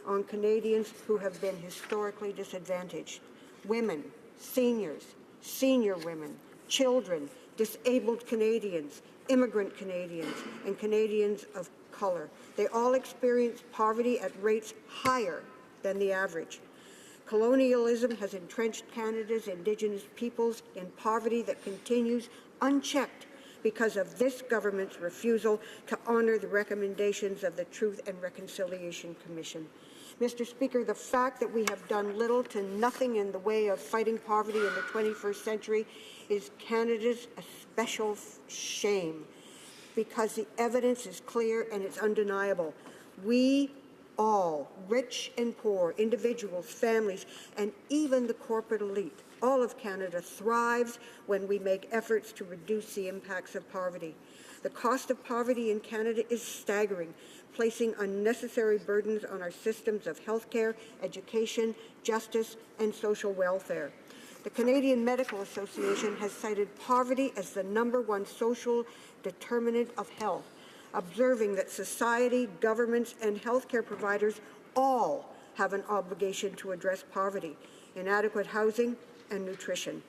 O: on Canadians who have been historically disadvantaged. Women, seniors, senior women, children, disabled Canadians, immigrant Canadians, and Canadians of color. They all experience poverty at rates higher than the average. Colonialism has entrenched Canada's Indigenous peoples in poverty that continues unchecked because of this government's refusal to honour the recommendations of the Truth and Reconciliation Commission. Mr. Speaker, the fact that we have done little to nothing in the way of fighting poverty in the 21st century is Canada's special shame, because the evidence is clear and it's undeniable. We all, rich and poor, individuals, families, and even the corporate elite, all of Canada thrives when we make efforts to reduce the impacts of poverty. The cost of poverty in Canada is staggering, placing unnecessary burdens on our systems of healthcare, education, justice, and social welfare. The Canadian Medical Association has cited poverty as the #1 social determinant of health, observing that society, governments, and healthcare providers all have an obligation to address poverty, inadequate housing, and nutrition.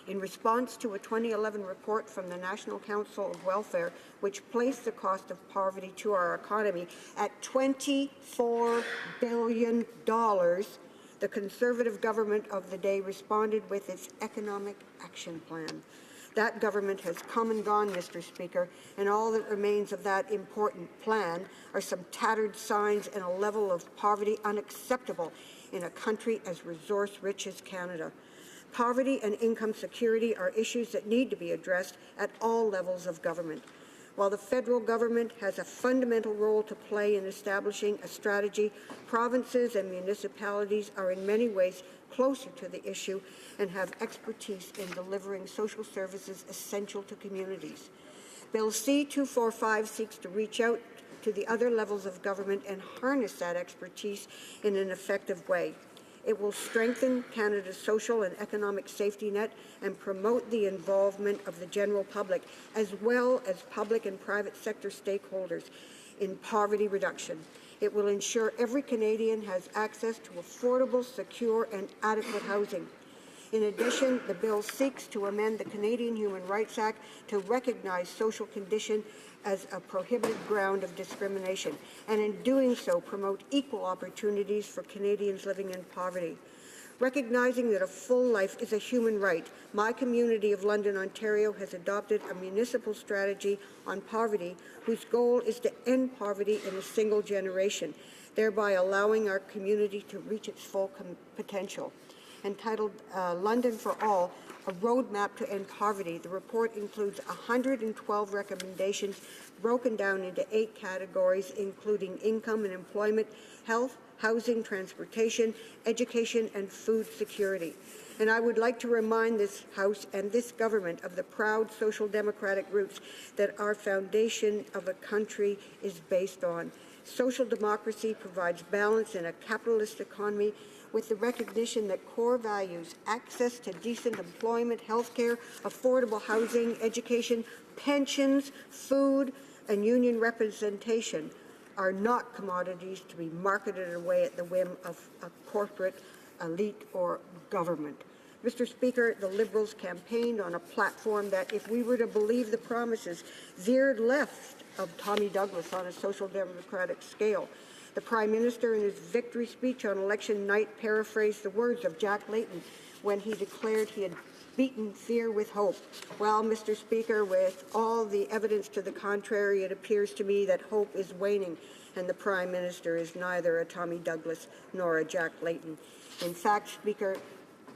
O: in response to a 2011 report from the National Council of Welfare, which placed the cost of poverty to our economy at $24 billion, the Conservative government of the day responded with its Economic Action Plan. That government has come and gone, Mr. Speaker, and all that remains of that important plan are some tattered signs and a level of poverty unacceptable in a country as resource-rich as Canada. Poverty and income security are issues that need to be addressed at all levels of government. While the federal government has a fundamental role to play in establishing a strategy, provinces and municipalities are in many ways closer to the issue and have expertise in delivering social services essential to communities. Bill C-245 seeks to reach out to the other levels of government and harness that expertise in an effective way. It will strengthen Canada's social and economic safety net and promote the involvement of the general public, as well as public and private sector stakeholders, in poverty reduction. It will ensure every Canadian has access to affordable, secure, and adequate housing. In addition, the bill seeks to amend the Canadian Human Rights Act to recognize social condition as a prohibited ground of discrimination, and in doing so promote equal opportunities for Canadians living in poverty. Recognizing that a full life is a human right, my community of London, Ontario has adopted a municipal strategy on poverty whose goal is to end poverty in a single generation, thereby allowing our community to reach its full potential. Entitled London for All, A Roadmap to End Poverty, the report includes 112 recommendations broken down into 8 categories, including income and employment, health, housing, transportation, education, and food security. And I would like to remind this House and this government of the proud social democratic roots that our foundation of a country is based on. Social democracy provides balance in a capitalist economy with the recognition that core values, access to decent employment, health care, affordable housing, education, pensions, food, and union representation are not commodities to be marketed away at the whim of a corporate elite or government. Mr. Speaker, the Liberals campaigned on a platform that, if we were to believe the promises, veered left of Tommy Douglas on a social democratic scale. The Prime Minister, in his victory speech on election night, paraphrased the words of Jack Layton when he declared he had beaten fear with hope. Well, Mr. Speaker, with all the evidence to the contrary, it appears to me that hope is waning, and the Prime Minister is neither a Tommy Douglas nor a Jack Layton. In fact, Speaker,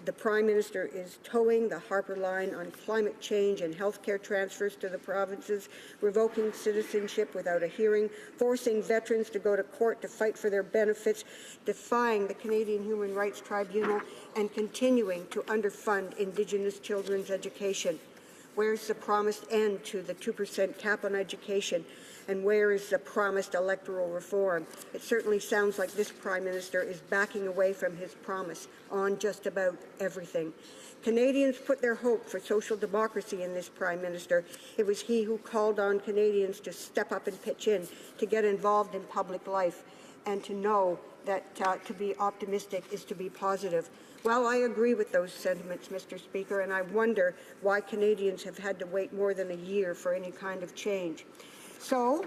O: the Prime Minister is towing the Harper line on climate change and healthcare transfers to the provinces, revoking citizenship without a hearing, forcing veterans to go to court to fight for their benefits, defying the Canadian Human Rights Tribunal, and continuing to underfund Indigenous children's education. Where's the promised end to the 2% cap on education? And where is the promised electoral reform? It certainly sounds like this Prime Minister is backing away from his promise on just about everything. Canadians put their hope for social democracy in this Prime Minister. It was he who called on Canadians to step up and pitch in, to get involved in public life, and to know that to be optimistic is to be positive. Well, I agree with those sentiments, Mr. Speaker, and I wonder why Canadians have had to wait more than a year for any kind of change. So,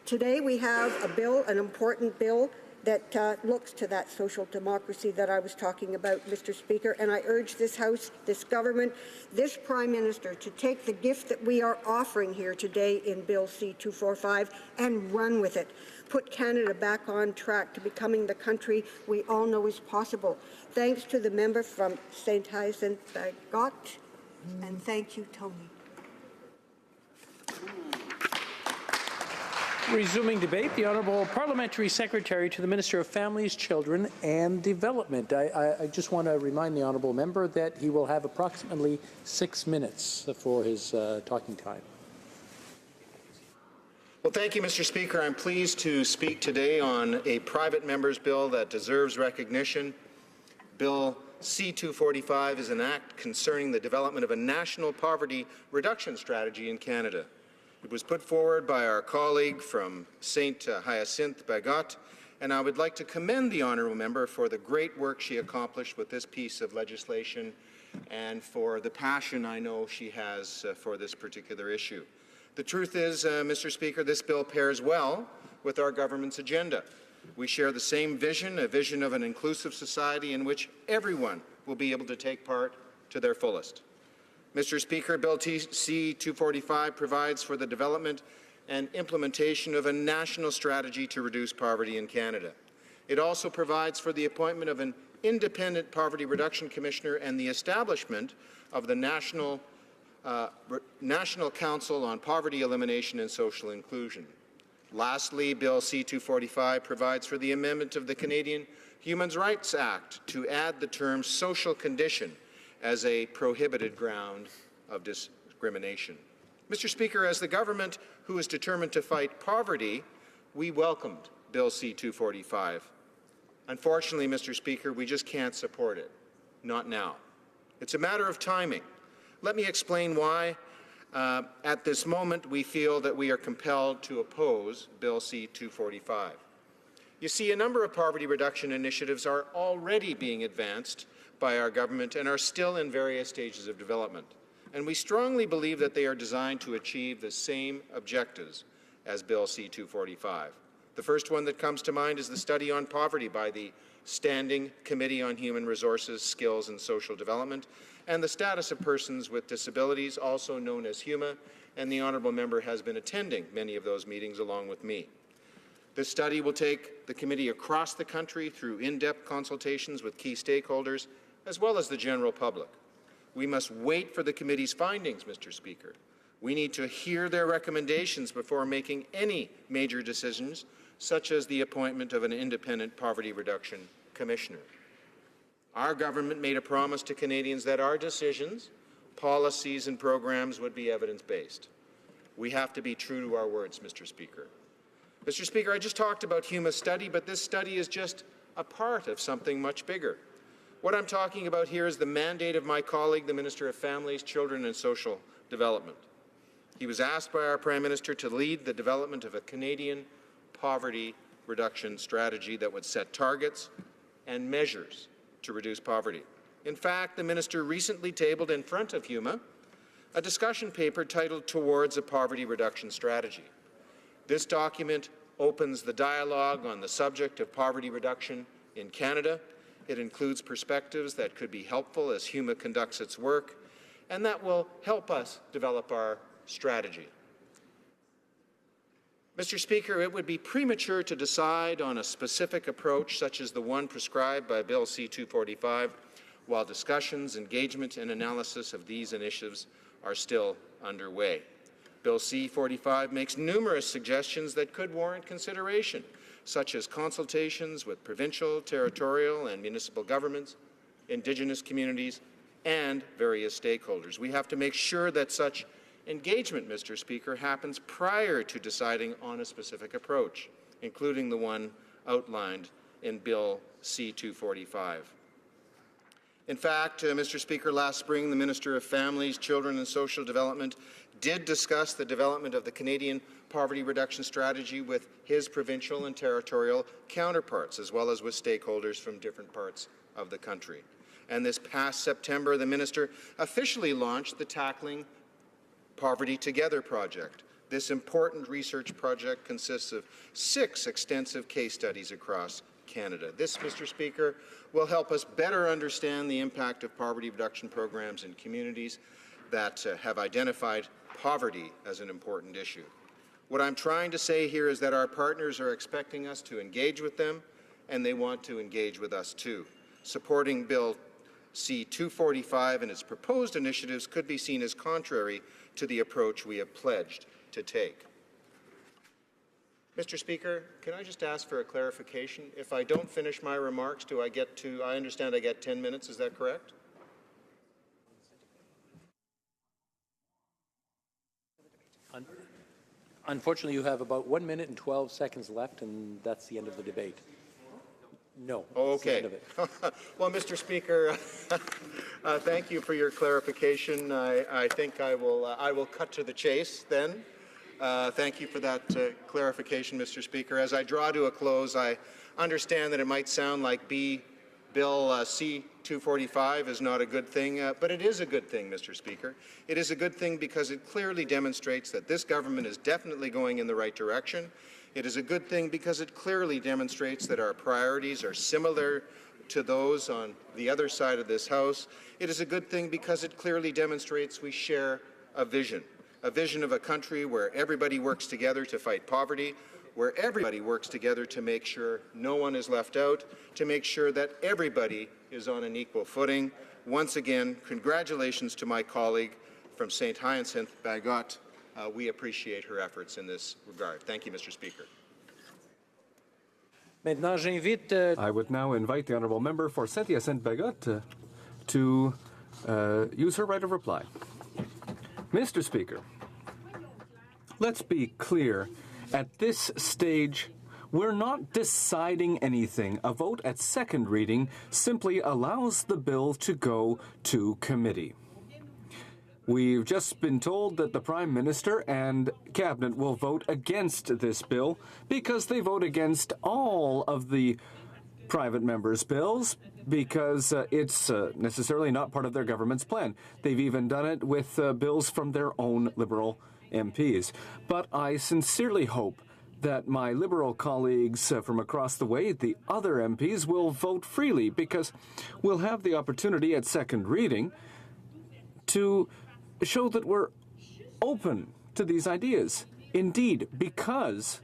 O: today we have a bill, an important bill, that looks to that social democracy that I was talking about, Mr. Speaker, and I urge this House, this government, this Prime Minister to take the gift that we are offering here today in Bill C-245 and run with it. Put Canada back on track to becoming the country we all know is possible. Thanks to the member from St. Hyacinthe-Bagot, and thank you, Tony.
I: Resuming debate, the Honourable Parliamentary Secretary to the Minister of Families, Children and Development. I just want to remind the Honourable Member that he will have approximately 6 minutes for his talking time.
B: Well, thank you, Mr. Speaker. I'm pleased to speak today on a private member's bill that deserves recognition. Bill C-245 is an act concerning the development of a national poverty reduction strategy in Canada. It was put forward by our colleague from St. Hyacinthe-Bagot, and I would like to commend the honourable member for the great work she accomplished with this piece of legislation and for the passion I know she has for this particular issue. The truth is, Mr. Speaker, this bill pairs well with our government's agenda. We share the same vision, a vision of an inclusive society in which everyone will be able to take part to their fullest. Mr. Speaker, Bill C-245 provides for the development and implementation of a national strategy to reduce poverty in Canada. It also provides for the appointment of an independent poverty reduction commissioner and the establishment of the National Council on Poverty Elimination and Social Inclusion. Lastly, Bill C-245 provides for the amendment of the Canadian Human Rights Act to add the term social condition as a prohibited ground of discrimination. Mr. Speaker, as the government who is determined to fight poverty, we welcomed Bill C-245. Unfortunately, Mr. Speaker, we just can't support it. Not now. It's a matter of timing. Let me explain why. At this moment, we feel that we are compelled to oppose Bill C-245. You see, a number of poverty reduction initiatives are already being advanced by our government and are still in various stages of development. And we strongly believe that they are designed to achieve the same objectives as Bill C-245. The first one that comes to mind is the study on poverty by the Standing Committee on Human Resources, Skills and Social Development, and the Status of Persons with Disabilities, also known as HUMA, and the honourable member has been attending many of those meetings along with me. This study will take the committee across the country through in-depth consultations with key stakeholders, as well as the general public. We must wait for the committee's findings, Mr. Speaker. We need to hear their recommendations before making any major decisions, such as the appointment of an independent poverty reduction commissioner. Our government made a promise to Canadians that our decisions, policies and programs would be evidence-based. We have to be true to our words, Mr. Speaker. Mr. Speaker, I just talked about HUMA's study, but this study is just a part of something much bigger. What I'm talking about here is the mandate of my colleague, the Minister of Families, Children and Social Development. He was asked by our Prime Minister to lead the development of a Canadian poverty reduction strategy that would set targets and measures to reduce poverty. In fact, the Minister recently tabled in front of HUMA a discussion paper titled Towards a Poverty Reduction Strategy. This document opens the dialogue on the subject of poverty reduction in Canada. It includes perspectives that could be helpful as HUMA conducts its work, and that will help us develop our strategy. Mr. Speaker, it would be premature to decide on a specific approach such as the one prescribed by Bill C-245 while discussions, engagement and analysis of these initiatives are still underway. Bill C-45 makes numerous suggestions that could warrant consideration, such as consultations with provincial, territorial and municipal governments, Indigenous communities and various stakeholders. We have to make sure that such engagement, Mr. Speaker, happens prior to deciding on a specific approach, including the one outlined in Bill C-245. In fact, Mr. Speaker, last spring, the Minister of Families, Children and Social Development did discuss the development of the Canadian Poverty Reduction Strategy with his provincial and territorial counterparts, as well as with stakeholders from different parts of the country. And this past September, the Minister officially launched the Tackling Poverty Together project. This important research project consists of 6 extensive case studies across Canada. This, Mr. Speaker, will help us better understand the impact of poverty reduction programs in communities that have identified poverty as an important issue. What I'm trying to say here is that our partners are expecting us to engage with them, and they want to engage with us too. Supporting Bill C-245 and its proposed initiatives could be seen as contrary to the approach we have pledged to take. Mr. Speaker, can I just ask for a clarification? If I don't finish my remarks, I understand I get 10 minutes, is that correct?
I: Unfortunately, you have about 1 minute and 12 seconds left, and that's the end of the debate. No.
B: Oh, okay.
I: That's the end of it.
B: Well, Mr. Speaker, thank you for your clarification. I think I will cut to the chase then. Thank you for that clarification, Mr. Speaker. As I draw to a close, I understand that it might sound like Bill C-245 is not a good thing, but it is a good thing, Mr. Speaker. It is a good thing because it clearly demonstrates that this government is definitely going in the right direction. It is a good thing because it clearly demonstrates that our priorities are similar to those on the other side of this House. It is a good thing because it clearly demonstrates we share a vision of a country where everybody works together to fight poverty, where everybody works together to make sure no one is left out, to make sure that everybody is on an equal footing. Once again, congratulations to my colleague from St. Hyacinthe, Bagot. We appreciate her efforts in this regard. Thank you, Mr. Speaker.
J: I would now invite the honourable member for Saint-Hyacinthe-Bagot to use her right of reply. Mr. Speaker, let's be clear. At this stage, we're not deciding anything. A vote at second reading simply allows the bill to go to committee. We've just been told that the Prime Minister and Cabinet will vote against this bill because they vote against all of the private members' bills because it's necessarily not part of their government's plan. They've even done it with bills from their own Liberal MPs. But I sincerely hope that my Liberal colleagues from across the way, the other MPs, will vote freely because we'll have the opportunity at second reading to show that we're open to these ideas. Indeed, because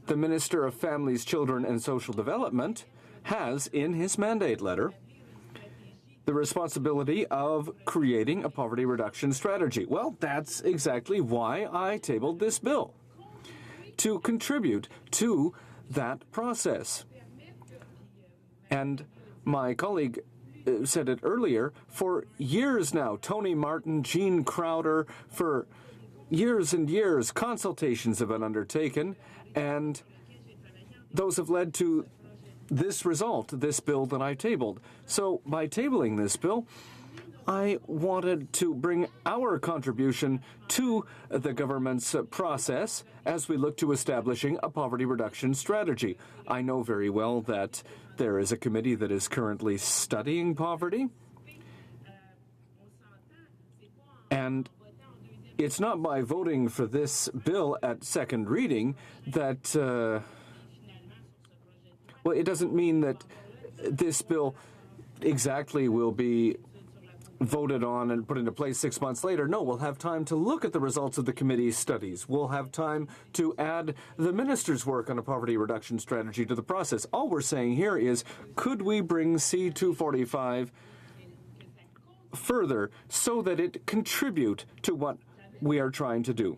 J: the Minister of Families, Children and Social Development has, in his mandate letter, the responsibility of creating a poverty reduction strategy. Well, that's exactly why I tabled this bill, to contribute to that process. And my colleague said it earlier, for years now, Tony Martin, Jean Crowder, for years and years, consultations have been undertaken, and those have led to this result, this bill that I tabled. So by tabling this bill, I wanted to bring our contribution to the government's process as we look to establishing a poverty reduction strategy. I know very well that there is a committee that is currently studying poverty, and it's not by voting for this bill at second reading that well, it doesn't mean that this bill exactly will be voted on and put into place 6 months later. No, we'll have time to look at the results of the committee's studies. We'll have time to add the minister's work on a poverty reduction strategy to the process. All we're saying here is, could we bring C-245 further so that it contribute to what we are trying to do?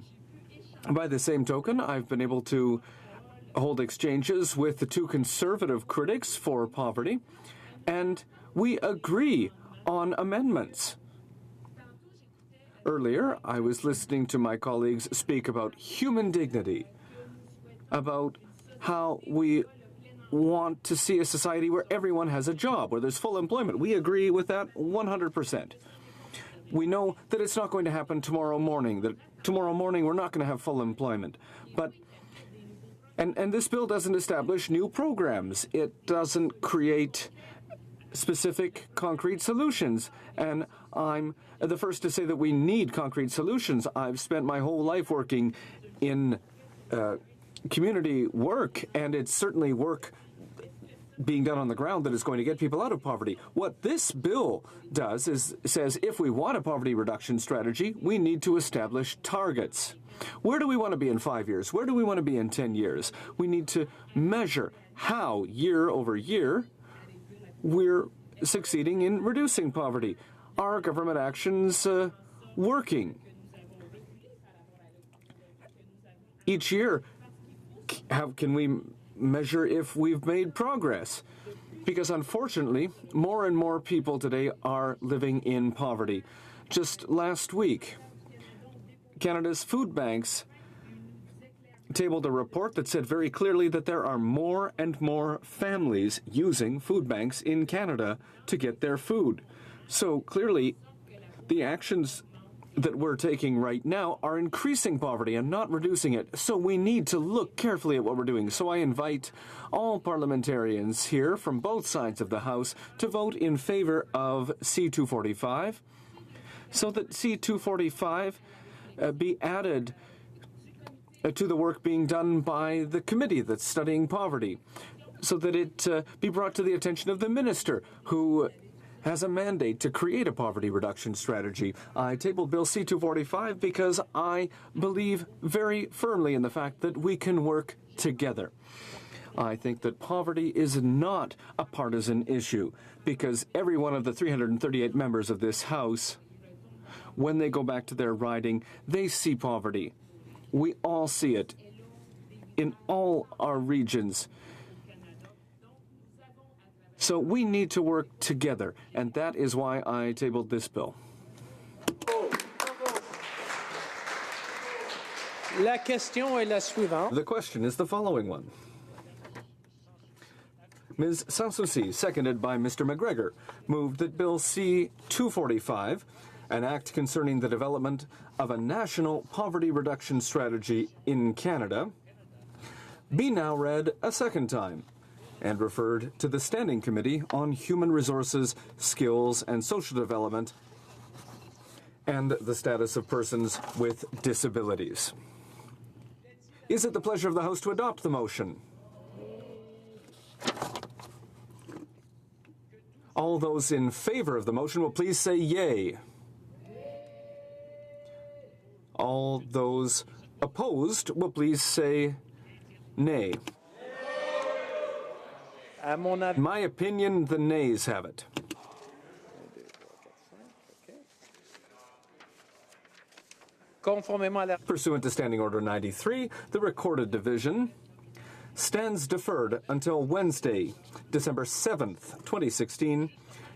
J: By the same token, I've been able to hold exchanges with the two conservative critics for poverty, and we agree on amendments. Earlier, I was listening to my colleagues speak about human dignity, about how we want to see a society where everyone has a job, where there's full employment. We agree with that 100%. We know that it's not going to happen tomorrow morning, that tomorrow morning we're not going to have full employment. But And this bill doesn't establish new programs. It doesn't create specific concrete solutions. And I'm the first to say that we need concrete solutions. I've spent my whole life working in community work, and it's certainly work being done on the ground that is going to get people out of poverty. What this bill does is says if we want a poverty reduction strategy, we need to establish targets. Where do we want to be in 5 years? Where do we want to be in 10 years? We need to measure how, year over year, we're succeeding in reducing poverty. Are government actions working? Each year, how can we measure if we've made progress? Because unfortunately, more and more people today are living in poverty. Just last week, Canada's food banks tabled a report that said very clearly that there are more and more families using food banks in Canada to get their food. So clearly, the actions that we're taking right now are increasing poverty and not reducing it. So we need to look carefully at what we're doing. So I invite all parliamentarians here from both sides of the House to vote in favor of C-245 so that C-245 be added to the work being done by the committee that's studying poverty, so that it be brought to the attention of the minister who has a mandate to create a poverty reduction strategy. I tabled Bill C-245 because I believe very firmly in the fact that we can work together. I think that poverty is not a partisan issue because every one of the 338 members of this House, when they go back to their riding, they see poverty. We all see it in all our regions. So we need to work together, and that is why I tabled this bill.
I: La question est la suivante.
J: The question is the following one. Ms. Sanssouci, seconded by Mr. McGregor, moved that Bill C-245, an act concerning the development of a national poverty reduction strategy in Canada, be now read a second time and referred to the Standing Committee on Human Resources, Skills and Social Development and the Status of Persons with Disabilities. Is it the pleasure of the House to adopt the motion? All those in favor of the motion will please say yay. All those opposed will please say nay. In my opinion, the nays have it. Pursuant to Standing Order 93, the Recorded Division stands deferred until Wednesday, December 7th, 2016,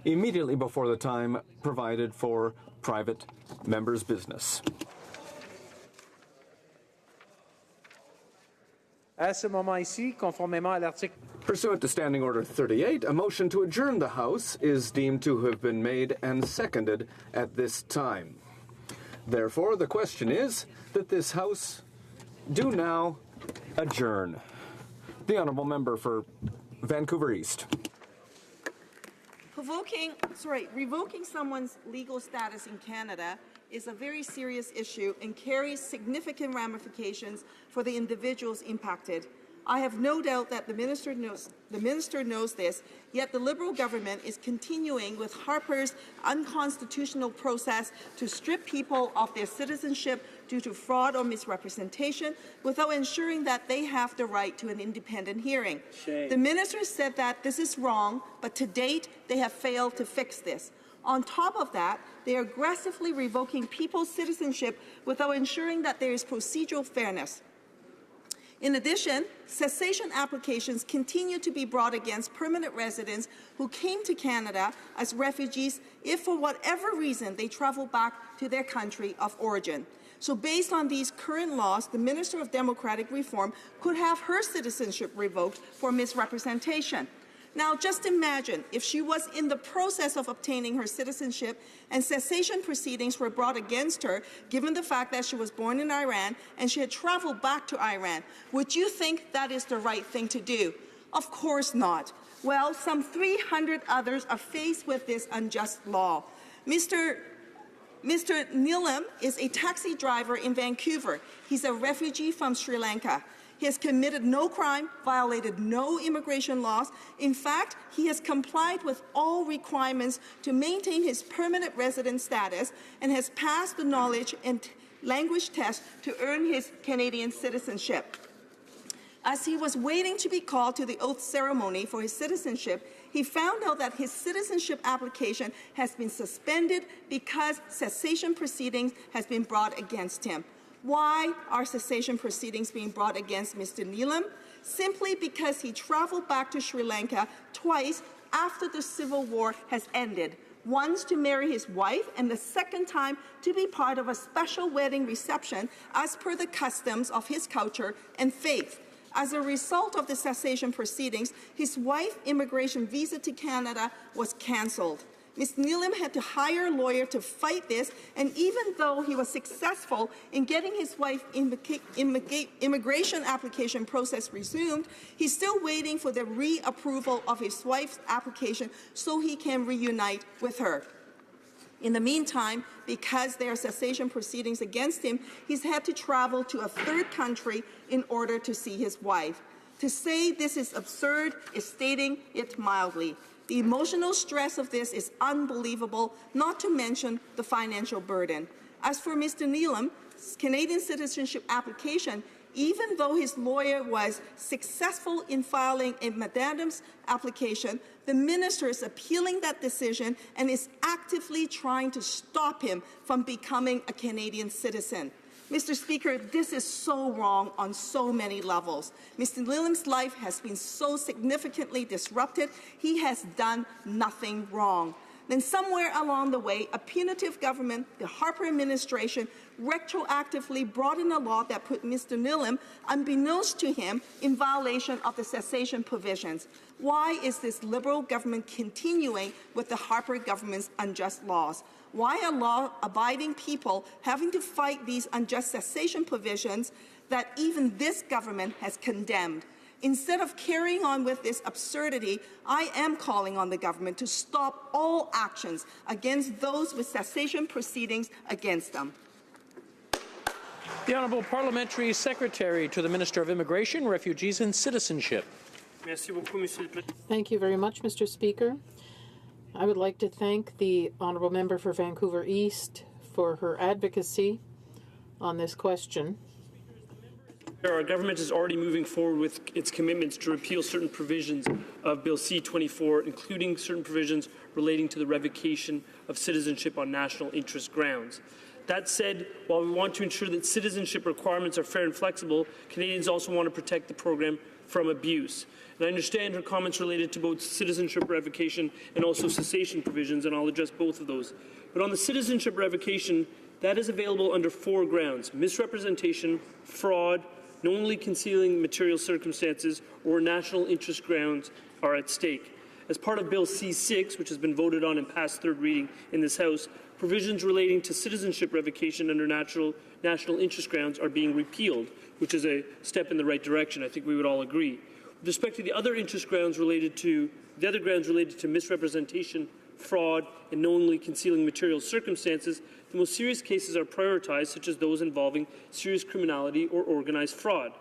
J: immediately before the time provided for private members' business.
I: À ce moment-ci, conformément à l'article...
J: Pursuant to Standing Order 38, a motion to adjourn the House is deemed to have been made and seconded at this time. Therefore, the question is that this House do now adjourn. The Honourable Member for Vancouver East.
G: Revoking someone's legal status in Canada is a very serious issue and carries significant ramifications for the individuals impacted. I have no doubt that the minister knows this, yet the Liberal government is continuing with Harper's unconstitutional process to strip people of their citizenship due to fraud or misrepresentation without ensuring that they have the right to an independent hearing. The minister said that this is wrong, but to date they have failed to fix this. On top of that, they are aggressively revoking people's citizenship without ensuring that there is procedural fairness. In addition, cessation applications continue to be brought against permanent residents who came to Canada as refugees if for whatever reason they travel back to their country of origin. So based on these current laws, the Minister of Democratic Reform could have her citizenship revoked for misrepresentation. Now, just imagine if she was in the process of obtaining her citizenship and cessation proceedings were brought against her, given the fact that she was born in Iran and she had traveled back to Iran. Would you think that is the right thing to do? Of course not. Well, some 300 others are faced with this unjust law. Mr. Neelam is a taxi driver in Vancouver. He's a refugee from Sri Lanka. He has committed no crime, violated no immigration laws. In fact, he has complied with all requirements to maintain his permanent resident status and has passed the knowledge and language test to earn his Canadian citizenship. As he was waiting to be called to the oath ceremony for his citizenship, he found out that his citizenship application has been suspended because cessation proceedings has been brought against him. Why are cessation proceedings being brought against Mr. Neelam? Simply because he traveled back to Sri Lanka twice after the civil war has ended. Once to marry his wife and the second time to be part of a special wedding reception as per the customs of his culture and faith. As a result of the cessation proceedings, his wife's immigration visa to Canada was cancelled.
K: Mr. Neelam had to hire a lawyer to fight this, and even though he was successful in getting his wife's immigration application process resumed, he's still waiting for the reapproval of his wife's application so he can reunite with her. In the meantime, because there are cessation proceedings against him, he's had to travel to a third country in order to see his wife. To say this is absurd is stating it mildly. The emotional stress of this is unbelievable, not to mention the financial burden. As for Mr. Neelam's Canadian citizenship application, even though his lawyer was successful in filing a Madam's application, the minister is appealing that decision and is actively trying to stop him from becoming a Canadian citizen. Mr. Speaker, this is so wrong on so many levels. Mr. Neelam's life has been so significantly disrupted, he has done nothing wrong. Then somewhere along the way, a punitive government, the Harper administration, retroactively brought in a law that put Mr. Neelam, unbeknownst to him, in violation of the cessation provisions. Why is this Liberal government continuing with the Harper government's unjust laws? Why are law-abiding people having to fight these unjust cessation provisions that even this government has condemned? Instead of carrying on with this absurdity, I am calling on the government to stop all actions against those with cessation proceedings against them.
I: The Honourable Parliamentary Secretary to the Minister of Immigration, Refugees and Citizenship.
M: Thank you very much, Mr. Speaker. I would like to thank the Honourable Member for Vancouver East for her advocacy on this question.
S: Our government is already moving forward with its commitments to repeal certain provisions of Bill C-24, including certain provisions relating to the revocation of citizenship on national interest grounds. That said, while we want to ensure that citizenship requirements are fair and flexible, Canadians also want to protect the program from abuse. And I understand her comments related to both citizenship revocation and also cessation provisions, and I'll address both of those. But on the citizenship revocation, that is available under 4 grounds: misrepresentation, fraud, knowingly concealing material circumstances, or national interest grounds are at stake. As part of Bill C-6, which has been voted on and passed third reading in this House, provisions relating to citizenship revocation under national interest grounds are being repealed, which is a step in the right direction. I think we would all agree. With respect to the other grounds related to misrepresentation, fraud, and knowingly concealing material circumstances, the most serious cases are prioritized, such as those involving serious criminality or organized fraud.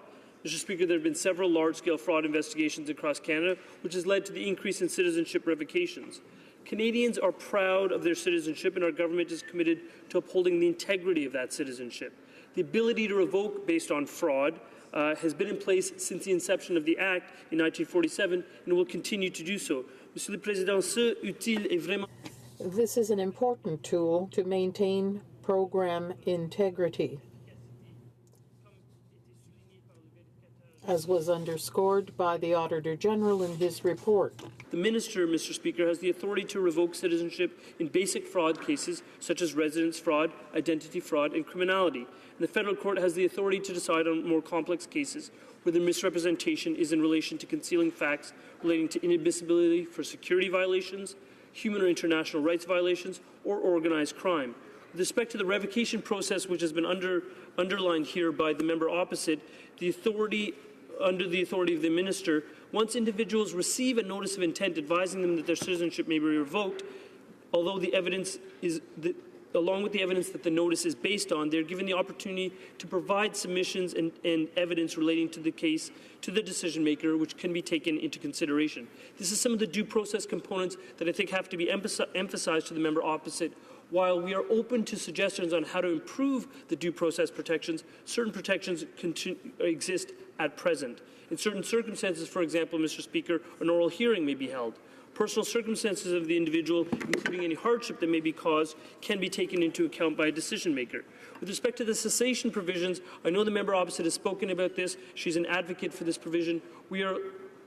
S: Mr. Speaker, there have been several large-scale fraud investigations across Canada, which has led to the increase in citizenship revocations. Canadians are proud of their citizenship, and our government is committed to upholding the integrity of that citizenship. The ability to revoke based on fraud has been in place since the inception of the Act in 1947 and will continue to do so. Monsieur le Président, ce utile est vraiment...
M: This is an important tool to maintain program integrity, as was underscored by the Auditor General in his report.
S: The Minister, Mr. Speaker, has the authority to revoke citizenship in basic fraud cases such as residence fraud, identity fraud, and criminality. And the Federal Court has the authority to decide on more complex cases where the misrepresentation is in relation to concealing facts relating to inadmissibility for security violations, human or international rights violations, or organized crime. With respect to the revocation process, which has been underlined here by the member opposite, under the authority of the Minister, once individuals receive a notice of intent advising them that their citizenship may be revoked, along with the evidence that the notice is based on, they're given the opportunity to provide submissions and evidence relating to the case to the decision maker, which can be taken into consideration. This is some of the due process components that I think have to be emphasized to the member opposite. While we are open to suggestions on how to improve the due process protections, certain protections exist at present. In certain circumstances, for example, Mr. Speaker, an oral hearing may be held. Personal circumstances of the individual, including any hardship that may be caused, can be taken into account by a decision maker. With respect to the cessation provisions, I know the member opposite has spoken about this. She's an advocate for this provision. We are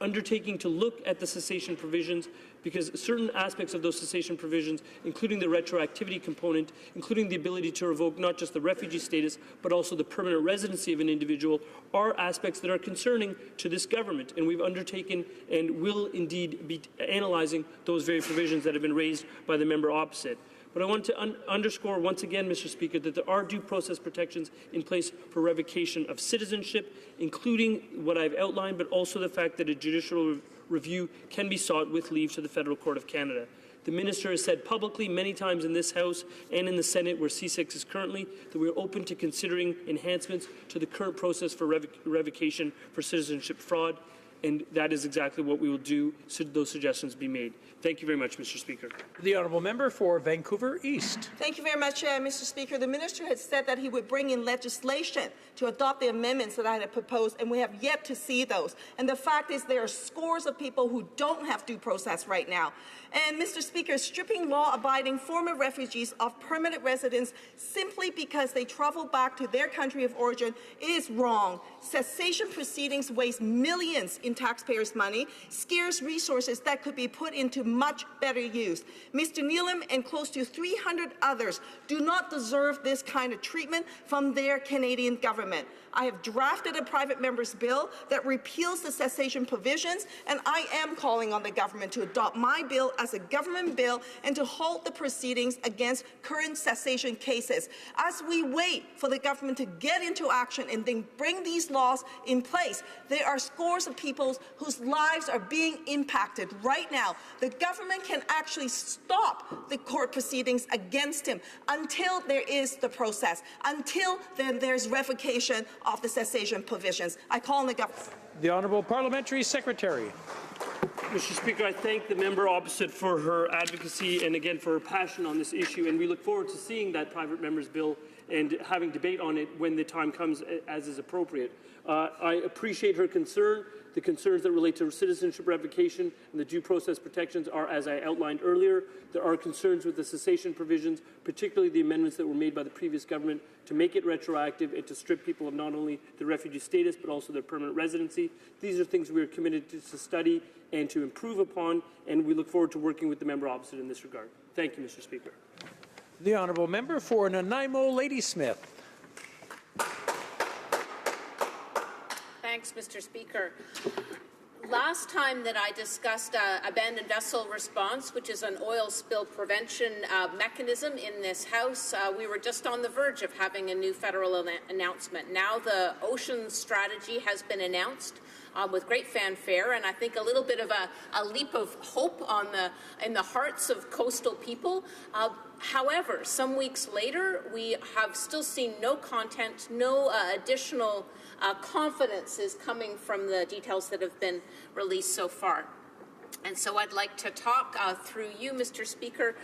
S: undertaking to look at the cessation provisions, because certain aspects of those cessation provisions, including the retroactivity component, including the ability to revoke not just the refugee status, but also the permanent residency of an individual, are aspects that are concerning to this government. And we've undertaken and will indeed be analyzing those very provisions that have been raised by the member opposite. But I want to underscore once again, Mr. Speaker, that there are due process protections in place for revocation of citizenship, including what I've outlined, but also the fact that a judicial review can be sought with leave to the Federal Court of Canada. The Minister has said publicly many times in this House and in the Senate, where C6 is currently, that we are open to considering enhancements to the current process for revocation for citizenship fraud, and that is exactly what we will do should those suggestions be made. Thank you very much, Mr. Speaker.
I: The honourable member for Vancouver East.
K: Thank you very much, Mr. Speaker. The Minister had said that he would bring in legislation to adopt the amendments that I had proposed, and we have yet to see those. And the fact is there are scores of people who don't have due process right now. And, Mr. Speaker, stripping law-abiding former refugees of permanent residence simply because they travel back to their country of origin is wrong. Cessation proceedings waste millions in taxpayers' money, scarce resources that could be put into much better use. Mr. Neelam and close to 300 others do not deserve this kind of treatment from their Canadian government. I have drafted a private member's bill that repeals the cessation provisions, and I am calling on the government to adopt my bill as a government bill and to halt the proceedings against current cessation cases. As we wait for the government to get into action and then bring these laws in place, there are scores of people whose lives are being impacted right now. The government can actually stop the court proceedings against him until there is the process, until then there's revocation of the cessation provisions. I call on the government.
I: The Honourable Parliamentary Secretary.
S: Mr. Speaker, I thank the member opposite for her advocacy and again for her passion on this issue, and we look forward to seeing that private member's bill and having debate on it when the time comes as is appropriate. I appreciate her concern. The concerns that relate to citizenship revocation and the due process protections are, as I outlined earlier. There are concerns with the cessation provisions, particularly the amendments that were made by the previous government to make it retroactive and to strip people of not only the refugee status but also their permanent residency. These are things we are committed to study and to improve upon, and we look forward to working with the member opposite in this regard. Thank you, Mr. Speaker.
I: The honourable member for Nanaimo Ladysmith.
T: Thanks, Mr. Speaker. Last time that I discussed abandoned vessel response, which is an oil spill prevention mechanism in this House, we were just on the verge of having a new federal announcement. Now the ocean strategy has been announced with great fanfare, and I think a little bit of a leap of hope in the hearts of coastal people. However, some weeks later, we have still seen no content, no additional confidence is coming from the details that have been released so far. And so I'd like to talk through you, Mr. Speaker,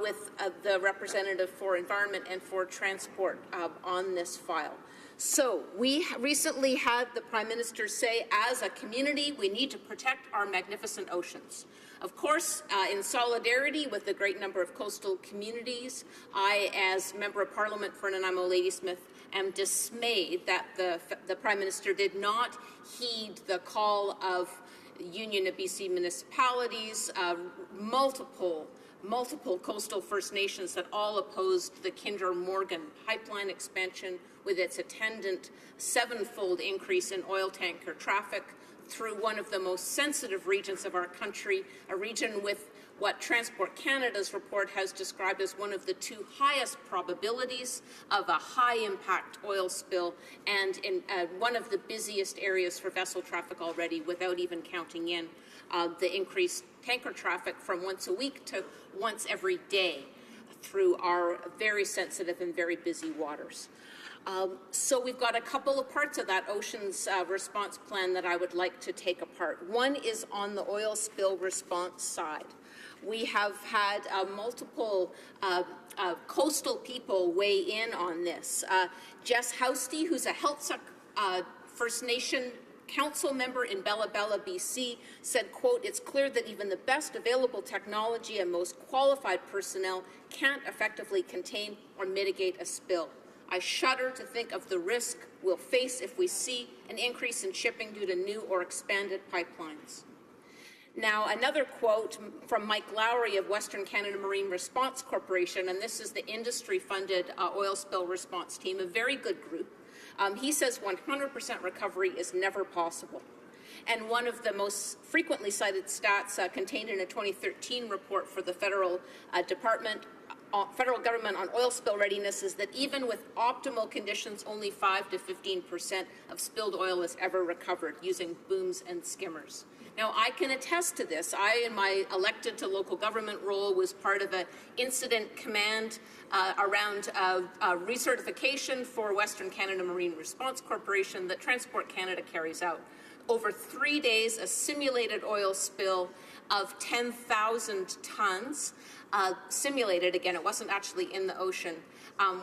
T: with the representative for Environment and for Transport on this file. So we recently had the Prime Minister say, as a community, we need to protect our magnificent oceans. Of course, in solidarity with the great number of coastal communities, I, as Member of Parliament for Nanaimo Ladysmith, am dismayed that the Prime Minister did not heed the call of Union of BC municipalities, multiple coastal First Nations that all opposed the Kinder Morgan pipeline expansion with its attendant sevenfold increase in oil tanker traffic through one of the most sensitive regions of our country, a region with what Transport Canada's report has described as one of the two highest probabilities of a high-impact oil spill, and in one of the busiest areas for vessel traffic already, without even counting in the increased tanker traffic from once a week to once every day through our very sensitive and very busy waters. So we've got a couple of parts of that oceans response plan that I would like to take apart. One is on the oil spill response side. We have had multiple coastal people weigh in on this. Jess Housty, who's a Heiltsuk First Nation council member in Bella Bella, BC, said, quote, "It's clear that even the best available technology and most qualified personnel can't effectively contain or mitigate a spill. I shudder to think of the risk we'll face if we see an increase in shipping due to new or expanded pipelines. Now, another quote from Mike Lowry of Western Canada Marine Response Corporation, and this is the industry-funded oil spill response team, a very good group. He says 100% recovery is never possible. And one of the most frequently cited stats contained in a 2013 report for the federal government on oil spill readiness is that even with optimal conditions, only 5 to 15% of spilled oil is ever recovered using booms and skimmers. Now, I can attest to this. I, in my elected to local government role, was part of an incident command around recertification for Western Canada Marine Response Corporation that Transport Canada carries out. Over 3 days, a simulated oil spill of 10,000 tons, simulated, again, it wasn't actually in the ocean,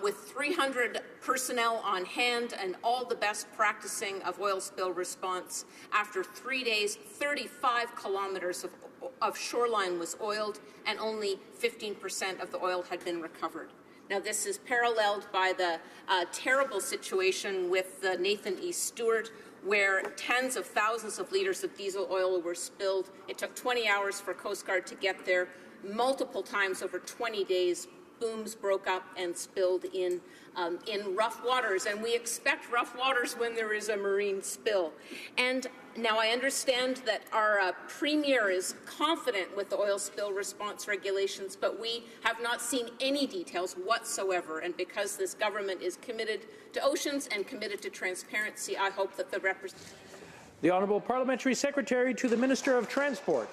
T: with 300 personnel on hand and all the best practicing of oil spill response. After 3 days, 35 kilometers of shoreline was oiled, and only 15% of the oil had been recovered. Now, this is paralleled by the terrible situation with the Nathan E. Stewart, where tens of thousands of liters of diesel oil were spilled. It took 20 hours for Coast Guard to get there. Multiple times over 20 days, booms broke up and spilled in rough waters. And we expect rough waters when there is a marine spill. And now I understand that our Premier is confident with the oil spill response regulations, but we have not seen any details whatsoever. And because this government is committed to oceans and committed to transparency, I hope that
I: the Honourable Parliamentary Secretary to the Minister of Transport.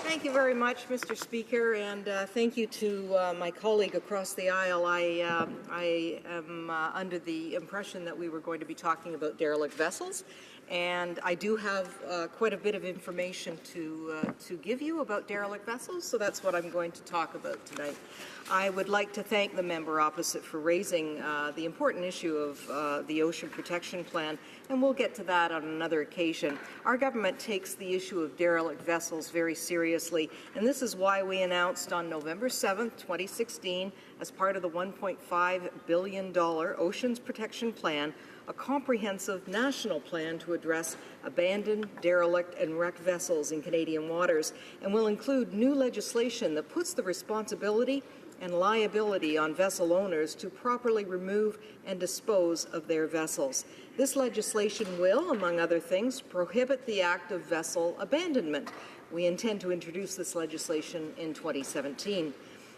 G: Thank you very much, Mr. Speaker, and thank you to my colleague across the aisle. I am under the impression that we were going to be talking about derelict vessels, and I do have quite a bit of information to give you about derelict vessels, so that's what I'm going to talk about tonight. I would like to thank the member opposite for raising the important issue of the Ocean Protection Plan, and we'll get to that on another occasion. Our government takes the issue of derelict vessels very seriously, and this is why we announced on November 7th, 2016, as part of the $1.5 billion Oceans Protection Plan, a comprehensive national plan to address abandoned, derelict, and wrecked vessels in Canadian waters, and will include new legislation that puts the responsibility and liability on vessel owners to properly remove and dispose of their vessels. This legislation will, among other things, prohibit the act of vessel abandonment. We intend to introduce this legislation in 2017.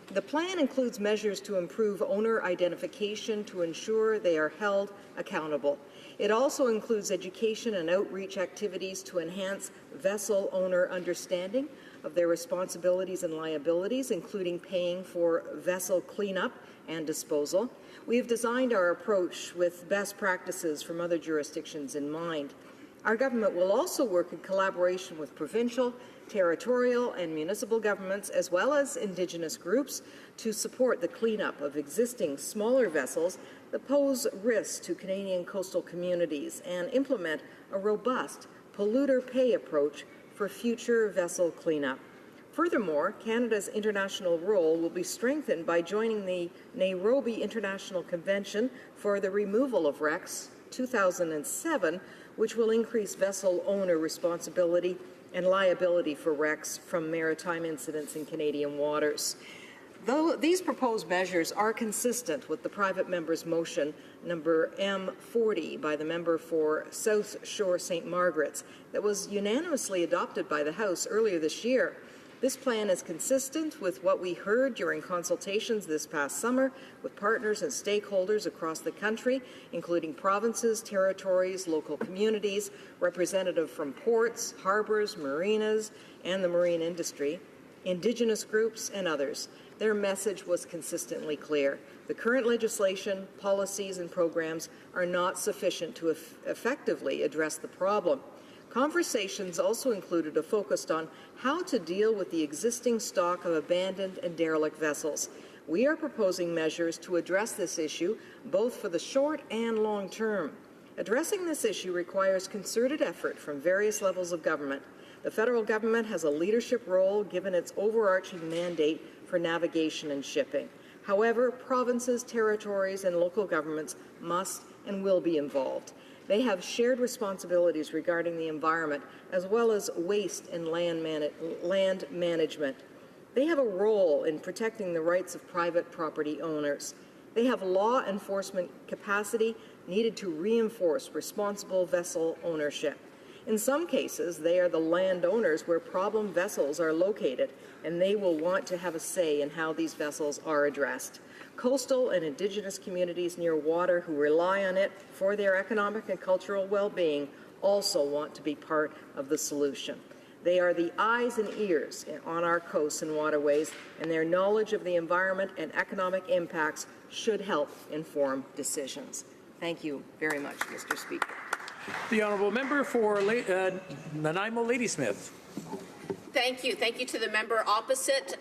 G: The plan includes measures to improve owner identification to ensure they are held accountable. It also includes education and outreach activities to enhance vessel owner understanding of their responsibilities and liabilities, including paying for vessel cleanup and disposal. We have designed our approach with best practices from other jurisdictions in mind. Our government will also work in collaboration with provincial, territorial, and municipal governments, as well as Indigenous groups, to support the cleanup of existing smaller vessels that pose risks to Canadian coastal communities and implement a robust polluter pay approach for future vessel cleanup. Furthermore, Canada's international role will be strengthened by joining the Nairobi International Convention for the Removal of Wrecks, 2007, which will increase vessel owner responsibility and liability for wrecks from maritime incidents in Canadian waters. Though these proposed measures are consistent with the private member's motion number M40 by the member for South Shore St. Margaret's that was unanimously adopted by the House earlier this year, this plan is consistent with what we heard during consultations this past summer with partners and stakeholders across the country, including provinces, territories, local communities, representatives from ports, harbours, marinas, and the marine industry, Indigenous groups, and others. Their message was consistently clear. The current legislation, policies, and programs are not sufficient to effectively address the problem. Conversations also included a focus on how to deal with the existing stock of abandoned and derelict vessels. We are proposing measures to address this issue, both for the short and long term. Addressing this issue requires concerted effort from various levels of government. The federal government has a leadership role given its overarching mandate for navigation and shipping.
Q: However, provinces, territories, and local governments must and will be involved. They have shared responsibilities regarding the environment, as well as waste and land management. They have a role in protecting the rights of private property owners. They have law enforcement capacity needed to reinforce responsible vessel ownership. In some cases, they are the landowners where problem vessels are located, and they will want to have a say in how these vessels are addressed. Coastal and Indigenous communities near water who rely on it for their economic and cultural well-being also want to be part of the solution. They are the eyes and ears on our coasts and waterways, and their knowledge of the environment and economic impacts should help inform decisions. Thank you very much, Mr. Speaker.
I: The honourable member for Nanaimo Ladysmith.
T: Thank you. Thank you to the member opposite.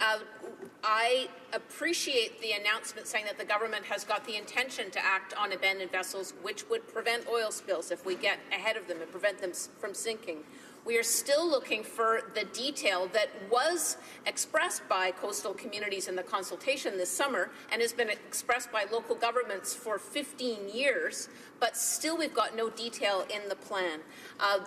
T: I appreciate the announcement saying that the government has got the intention to act on abandoned vessels, which would prevent oil spills if we get ahead of them and prevent them from sinking. We are still looking for the detail that was expressed by coastal communities in the consultation this summer and has been expressed by local governments for 15 years, but still we've got no detail in the plan.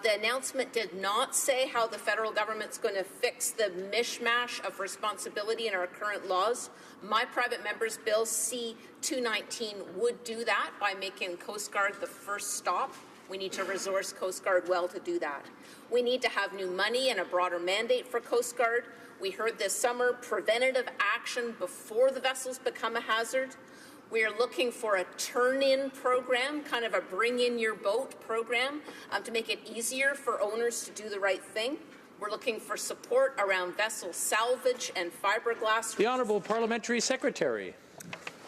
T: The announcement did not say how the federal government's going to fix the mishmash of responsibility in our current laws. My private member's bill C-219 would do that by making Coast Guard the first stop. We need to resource Coast Guard well to do that. We need to have new money and a broader mandate for Coast Guard. We heard this summer preventative action before the vessels become a hazard. We are looking for a turn-in program, kind of a bring-in-your-boat program, to make it easier for owners to do the right thing. We're looking for support around vessel salvage and fiberglass.
I: The Honourable Parliamentary Secretary.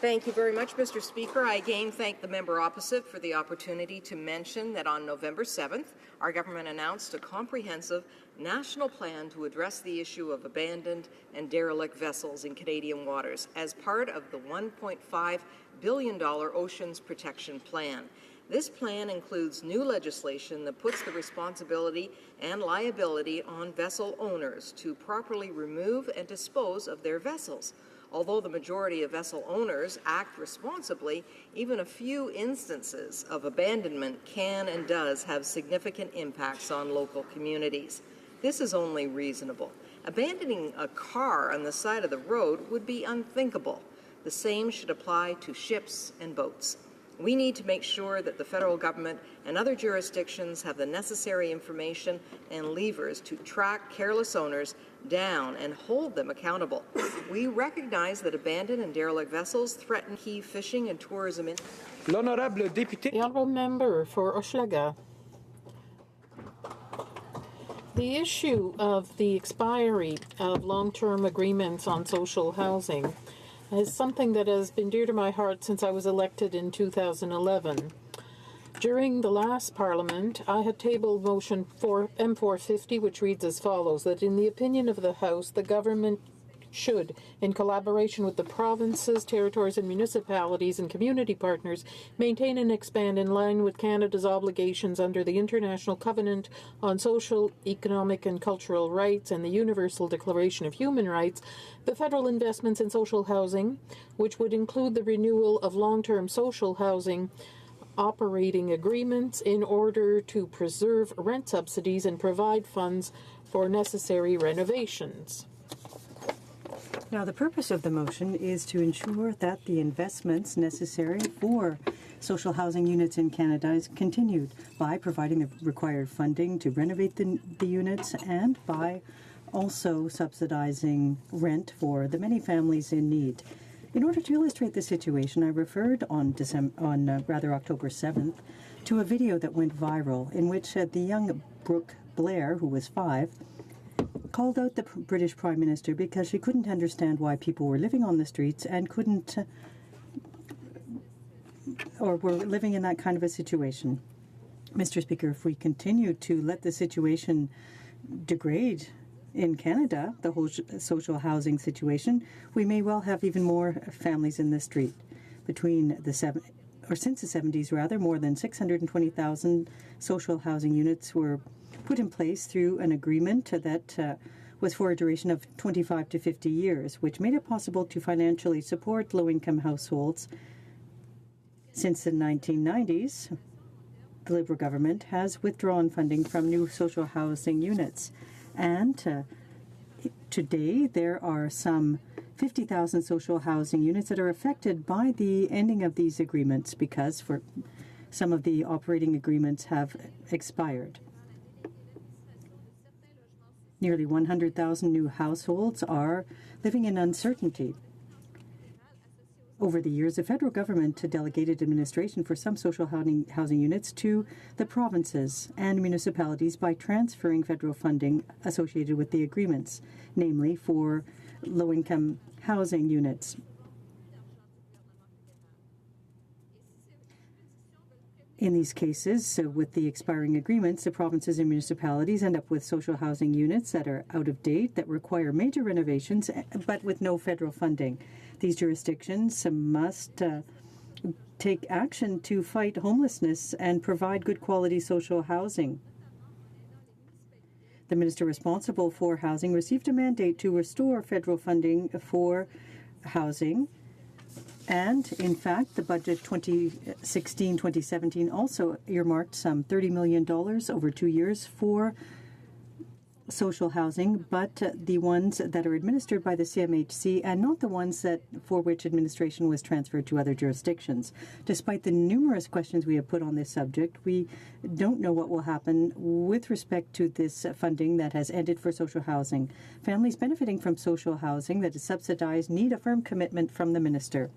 Q: Thank you very much, Mr. Speaker. I again thank the member opposite for the opportunity to mention that on November 7th, our government announced a comprehensive national plan to address the issue of abandoned and derelict vessels in Canadian waters as part of the $1.5 billion Oceans Protection Plan. This plan includes new legislation that puts the responsibility and liability on vessel owners to properly remove and dispose of their vessels. Although the majority of vessel owners act responsibly, even a few instances of abandonment can and does have significant impacts on local communities. This is only reasonable. Abandoning a car on the side of the road would be unthinkable. The same should apply to ships and boats. We need to make sure that the federal government and other jurisdictions have the necessary information and levers to track careless owners down and hold them accountable. We recognize that abandoned and derelict vessels threaten key fishing and tourism.
M: The honourable member for Hochelaga. The issue of the expiry of long-term agreements on social housing is something that has been dear to my heart since I was elected in 2011. During the last Parliament, I had tabled motion for M450, which reads as follows, that in the opinion of the House, the government should, in collaboration with the provinces, territories and municipalities and community partners, maintain and expand in line with Canada's obligations under the International Covenant on Social, Economic and Cultural Rights and the Universal Declaration of Human Rights, the federal investments in social housing, which would include the renewal of long-term social housing operating agreements in order to preserve rent subsidies and provide funds for necessary renovations.
U: Now, the purpose of the motion is to ensure that the investments necessary for social housing units in Canada is continued by providing the required funding to renovate the units and by also subsidizing rent for the many families in need. In order to illustrate the situation, I referred on October 7th to a video that went viral in which the young Brooke Blair, who was 5, called out the British Prime Minister because she couldn't understand why people were living on the streets and couldn't or were living in that kind of a situation. Mr. Speaker, if we continue to let the situation degrade in Canada, the whole social housing situation, we may well have even more families in the street. Since the 70s, rather, more than 620,000 social housing units were put in place through an agreement that was for a duration of 25 to 50 years, which made it possible to financially support low-income households. Since the 1990s, the Liberal government has withdrawn funding from new social housing units, and today there are some 50,000 social housing units that are affected by the ending of these agreements because for some of the operating agreements have expired. Nearly 100,000 new households are living in uncertainty. Over the years, the federal government delegated administration for some social housing units to the provinces and municipalities by transferring federal funding associated with the agreements, namely for low-income housing units. In these cases, with the expiring agreements, the provinces and municipalities end up with social housing units that are out of date, that require major renovations, but with no federal funding. These jurisdictions must take action to fight homelessness and provide good quality social housing. The minister responsible for housing received a mandate to restore federal funding for housing. And, in fact, the budget 2016-2017 also earmarked some $30 million over 2 years for social housing, but the ones that are administered by the CMHC and not the ones that for which administration was transferred to other jurisdictions. Despite the numerous questions we have put on this subject, we don't know what will happen with respect to this funding that has ended for social housing. Families benefiting from social housing that is subsidized need a firm commitment from the minister.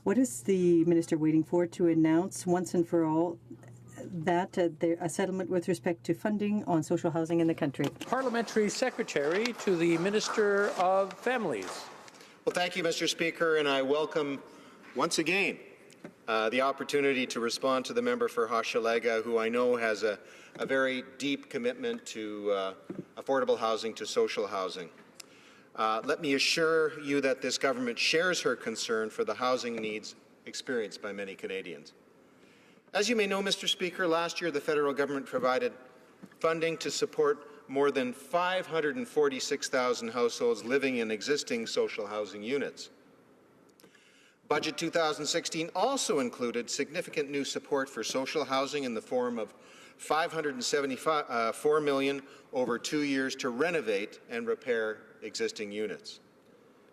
U: What is the minister waiting for to announce once and for all that a settlement with respect to funding on social housing in the country?
I: Parliamentary Secretary to the Minister of Families.
B: Well, thank you, Mr. Speaker, and I welcome once again the opportunity to respond to the member for Hochelaga, who I know has a very deep commitment to affordable housing, to social housing. Let me assure you that this government shares her concern for the housing needs experienced by many Canadians. As you may know, Mr. Speaker, last year the federal government provided funding to support more than 546,000 households living in existing social housing units. Budget 2016 also included significant new support for social housing in the form of $574 million over 2 years to renovate and repair existing units.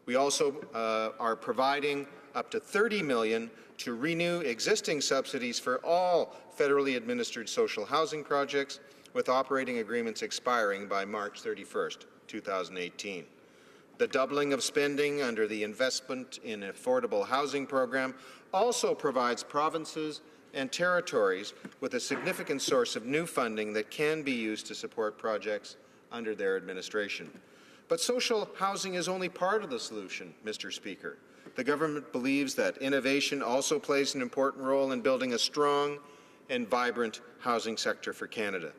B: We also are providing up to $30 million to renew existing subsidies for all federally administered social housing projects, with operating agreements expiring by March 31st, 2018. The doubling of spending under the Investment in Affordable Housing program also provides provinces and territories with a significant source of new funding that can be used to support projects under their administration. But social housing is only part of the solution, Mr. Speaker. The government believes that innovation also plays an important role in building a strong and vibrant housing sector for Canada.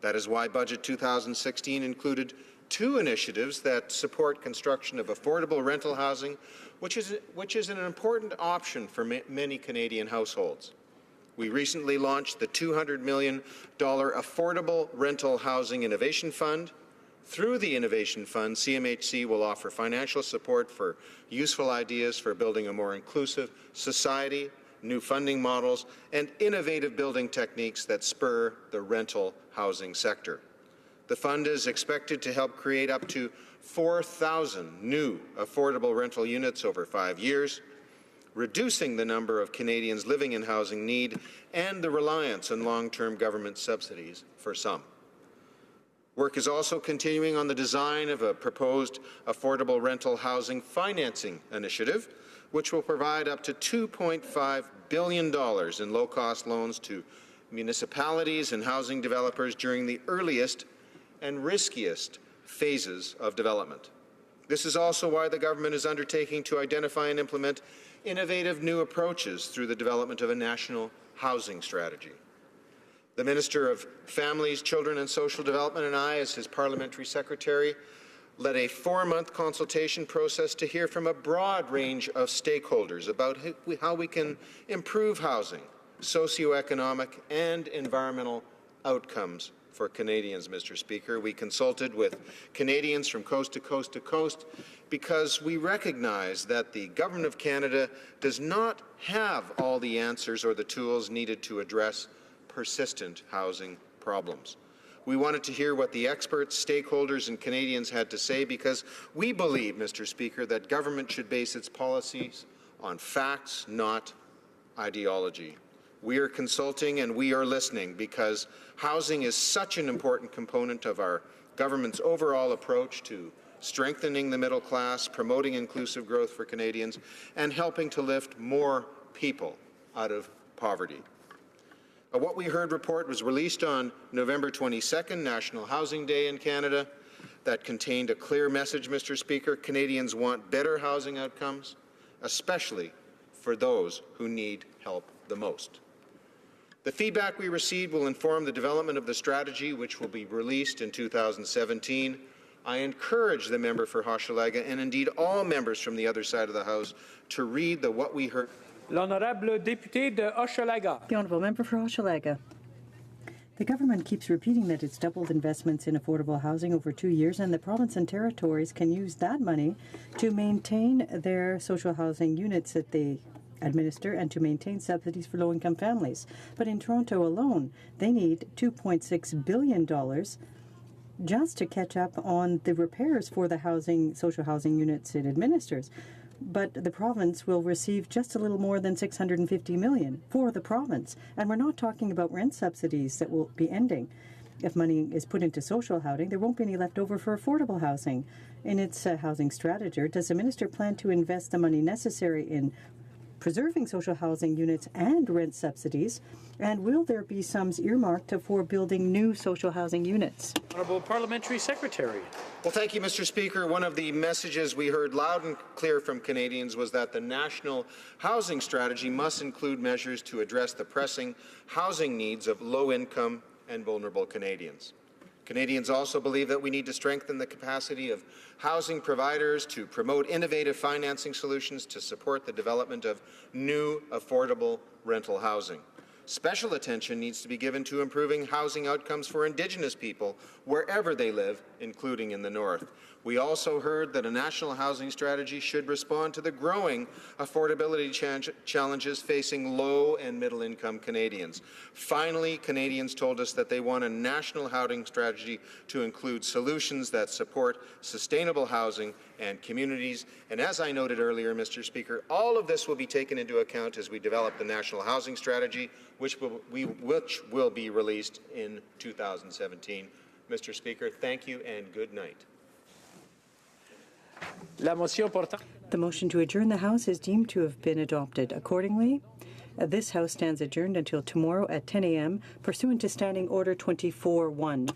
B: That is why Budget 2016 included 2 initiatives that support construction of affordable rental housing, which is an important option for many Canadian households. We recently launched the $200 million Affordable Rental Housing Innovation Fund. Through the Innovation Fund, CMHC will offer financial support for useful ideas for building a more inclusive society, new funding models, and innovative building techniques that spur the rental housing sector. The fund is expected to help create up to 4,000 new affordable rental units over 5 years, reducing the number of Canadians living in housing need and the reliance on long-term government subsidies for some. Work is also continuing on the design of a proposed affordable rental housing financing initiative, which will provide up to $2.5 billion in low-cost loans to municipalities and housing developers during the earliest and riskiest phases of development. This is also why the government is undertaking to identify and implement innovative new approaches through the development of a national housing strategy. The Minister of Families, Children and Social Development and I, as his parliamentary secretary, led a 4-month consultation process to hear from a broad range of stakeholders about how we can improve housing, socioeconomic and environmental outcomes for Canadians, Mr. Speaker. We consulted with Canadians from coast to coast to coast because we recognize that the Government of Canada does not have all the answers or the tools needed to address persistent housing problems. We wanted to hear what the experts, stakeholders, and Canadians had to say because we believe, Mr. Speaker, that government should base its policies on facts, not ideology. We are consulting and we are listening because housing is such an important component of our government's overall approach to strengthening the middle class, promoting inclusive growth for Canadians, and helping to lift more people out of poverty. A What We Heard report was released on November 22nd, National Housing Day in Canada, that contained a clear message, Mr. Speaker. Canadians want better housing outcomes, especially for those who need help the most. The feedback we received will inform the development of the strategy, which will be released in 2017. I encourage the member for Hochelaga, and indeed all members from the other side of the House, to read the What We Heard.
I: L'honorable député de Hochelaga.
U: The honourable member for Hochelaga. The government keeps repeating that it's doubled investments in affordable housing over 2 years, and the province and territories can use that money to maintain their social housing units that they administer and to maintain subsidies for low-income families. But in Toronto alone, they need $2.6 billion just to catch up on the repairs for the social housing units it administers. But the province will receive just a little more than $650 million for the province. And we're not talking about rent subsidies that will be ending. If money is put into social housing, there won't be any left over for affordable housing. In its housing strategy, does the minister plan to invest the money necessary in preserving social housing units and rent subsidies? And will there be sums earmarked for building new social housing units?
I: Honourable Parliamentary Secretary.
B: Well, thank you, Mr. Speaker. One of the messages we heard loud and clear from Canadians was that the National Housing Strategy must include measures to address the pressing housing needs of low-income and vulnerable Canadians. Canadians also believe that we need to strengthen the capacity of housing providers to promote innovative financing solutions to support the development of new, affordable rental housing. Special attention needs to be given to improving housing outcomes for Indigenous people wherever they live, including in the North. We also heard that a national housing strategy should respond to the growing affordability challenges facing low and middle-income Canadians. Finally, Canadians told us that they want a national housing strategy to include solutions that support sustainable housing and communities. And as I noted earlier, Mr. Speaker, all of this will be taken into account as we develop the national housing strategy, which will be released in 2017. Mr. Speaker, thank you and good night.
U: The motion to adjourn the House is deemed to have been adopted. Accordingly, this House stands adjourned until tomorrow at 10 a.m. pursuant to Standing Order 24-1.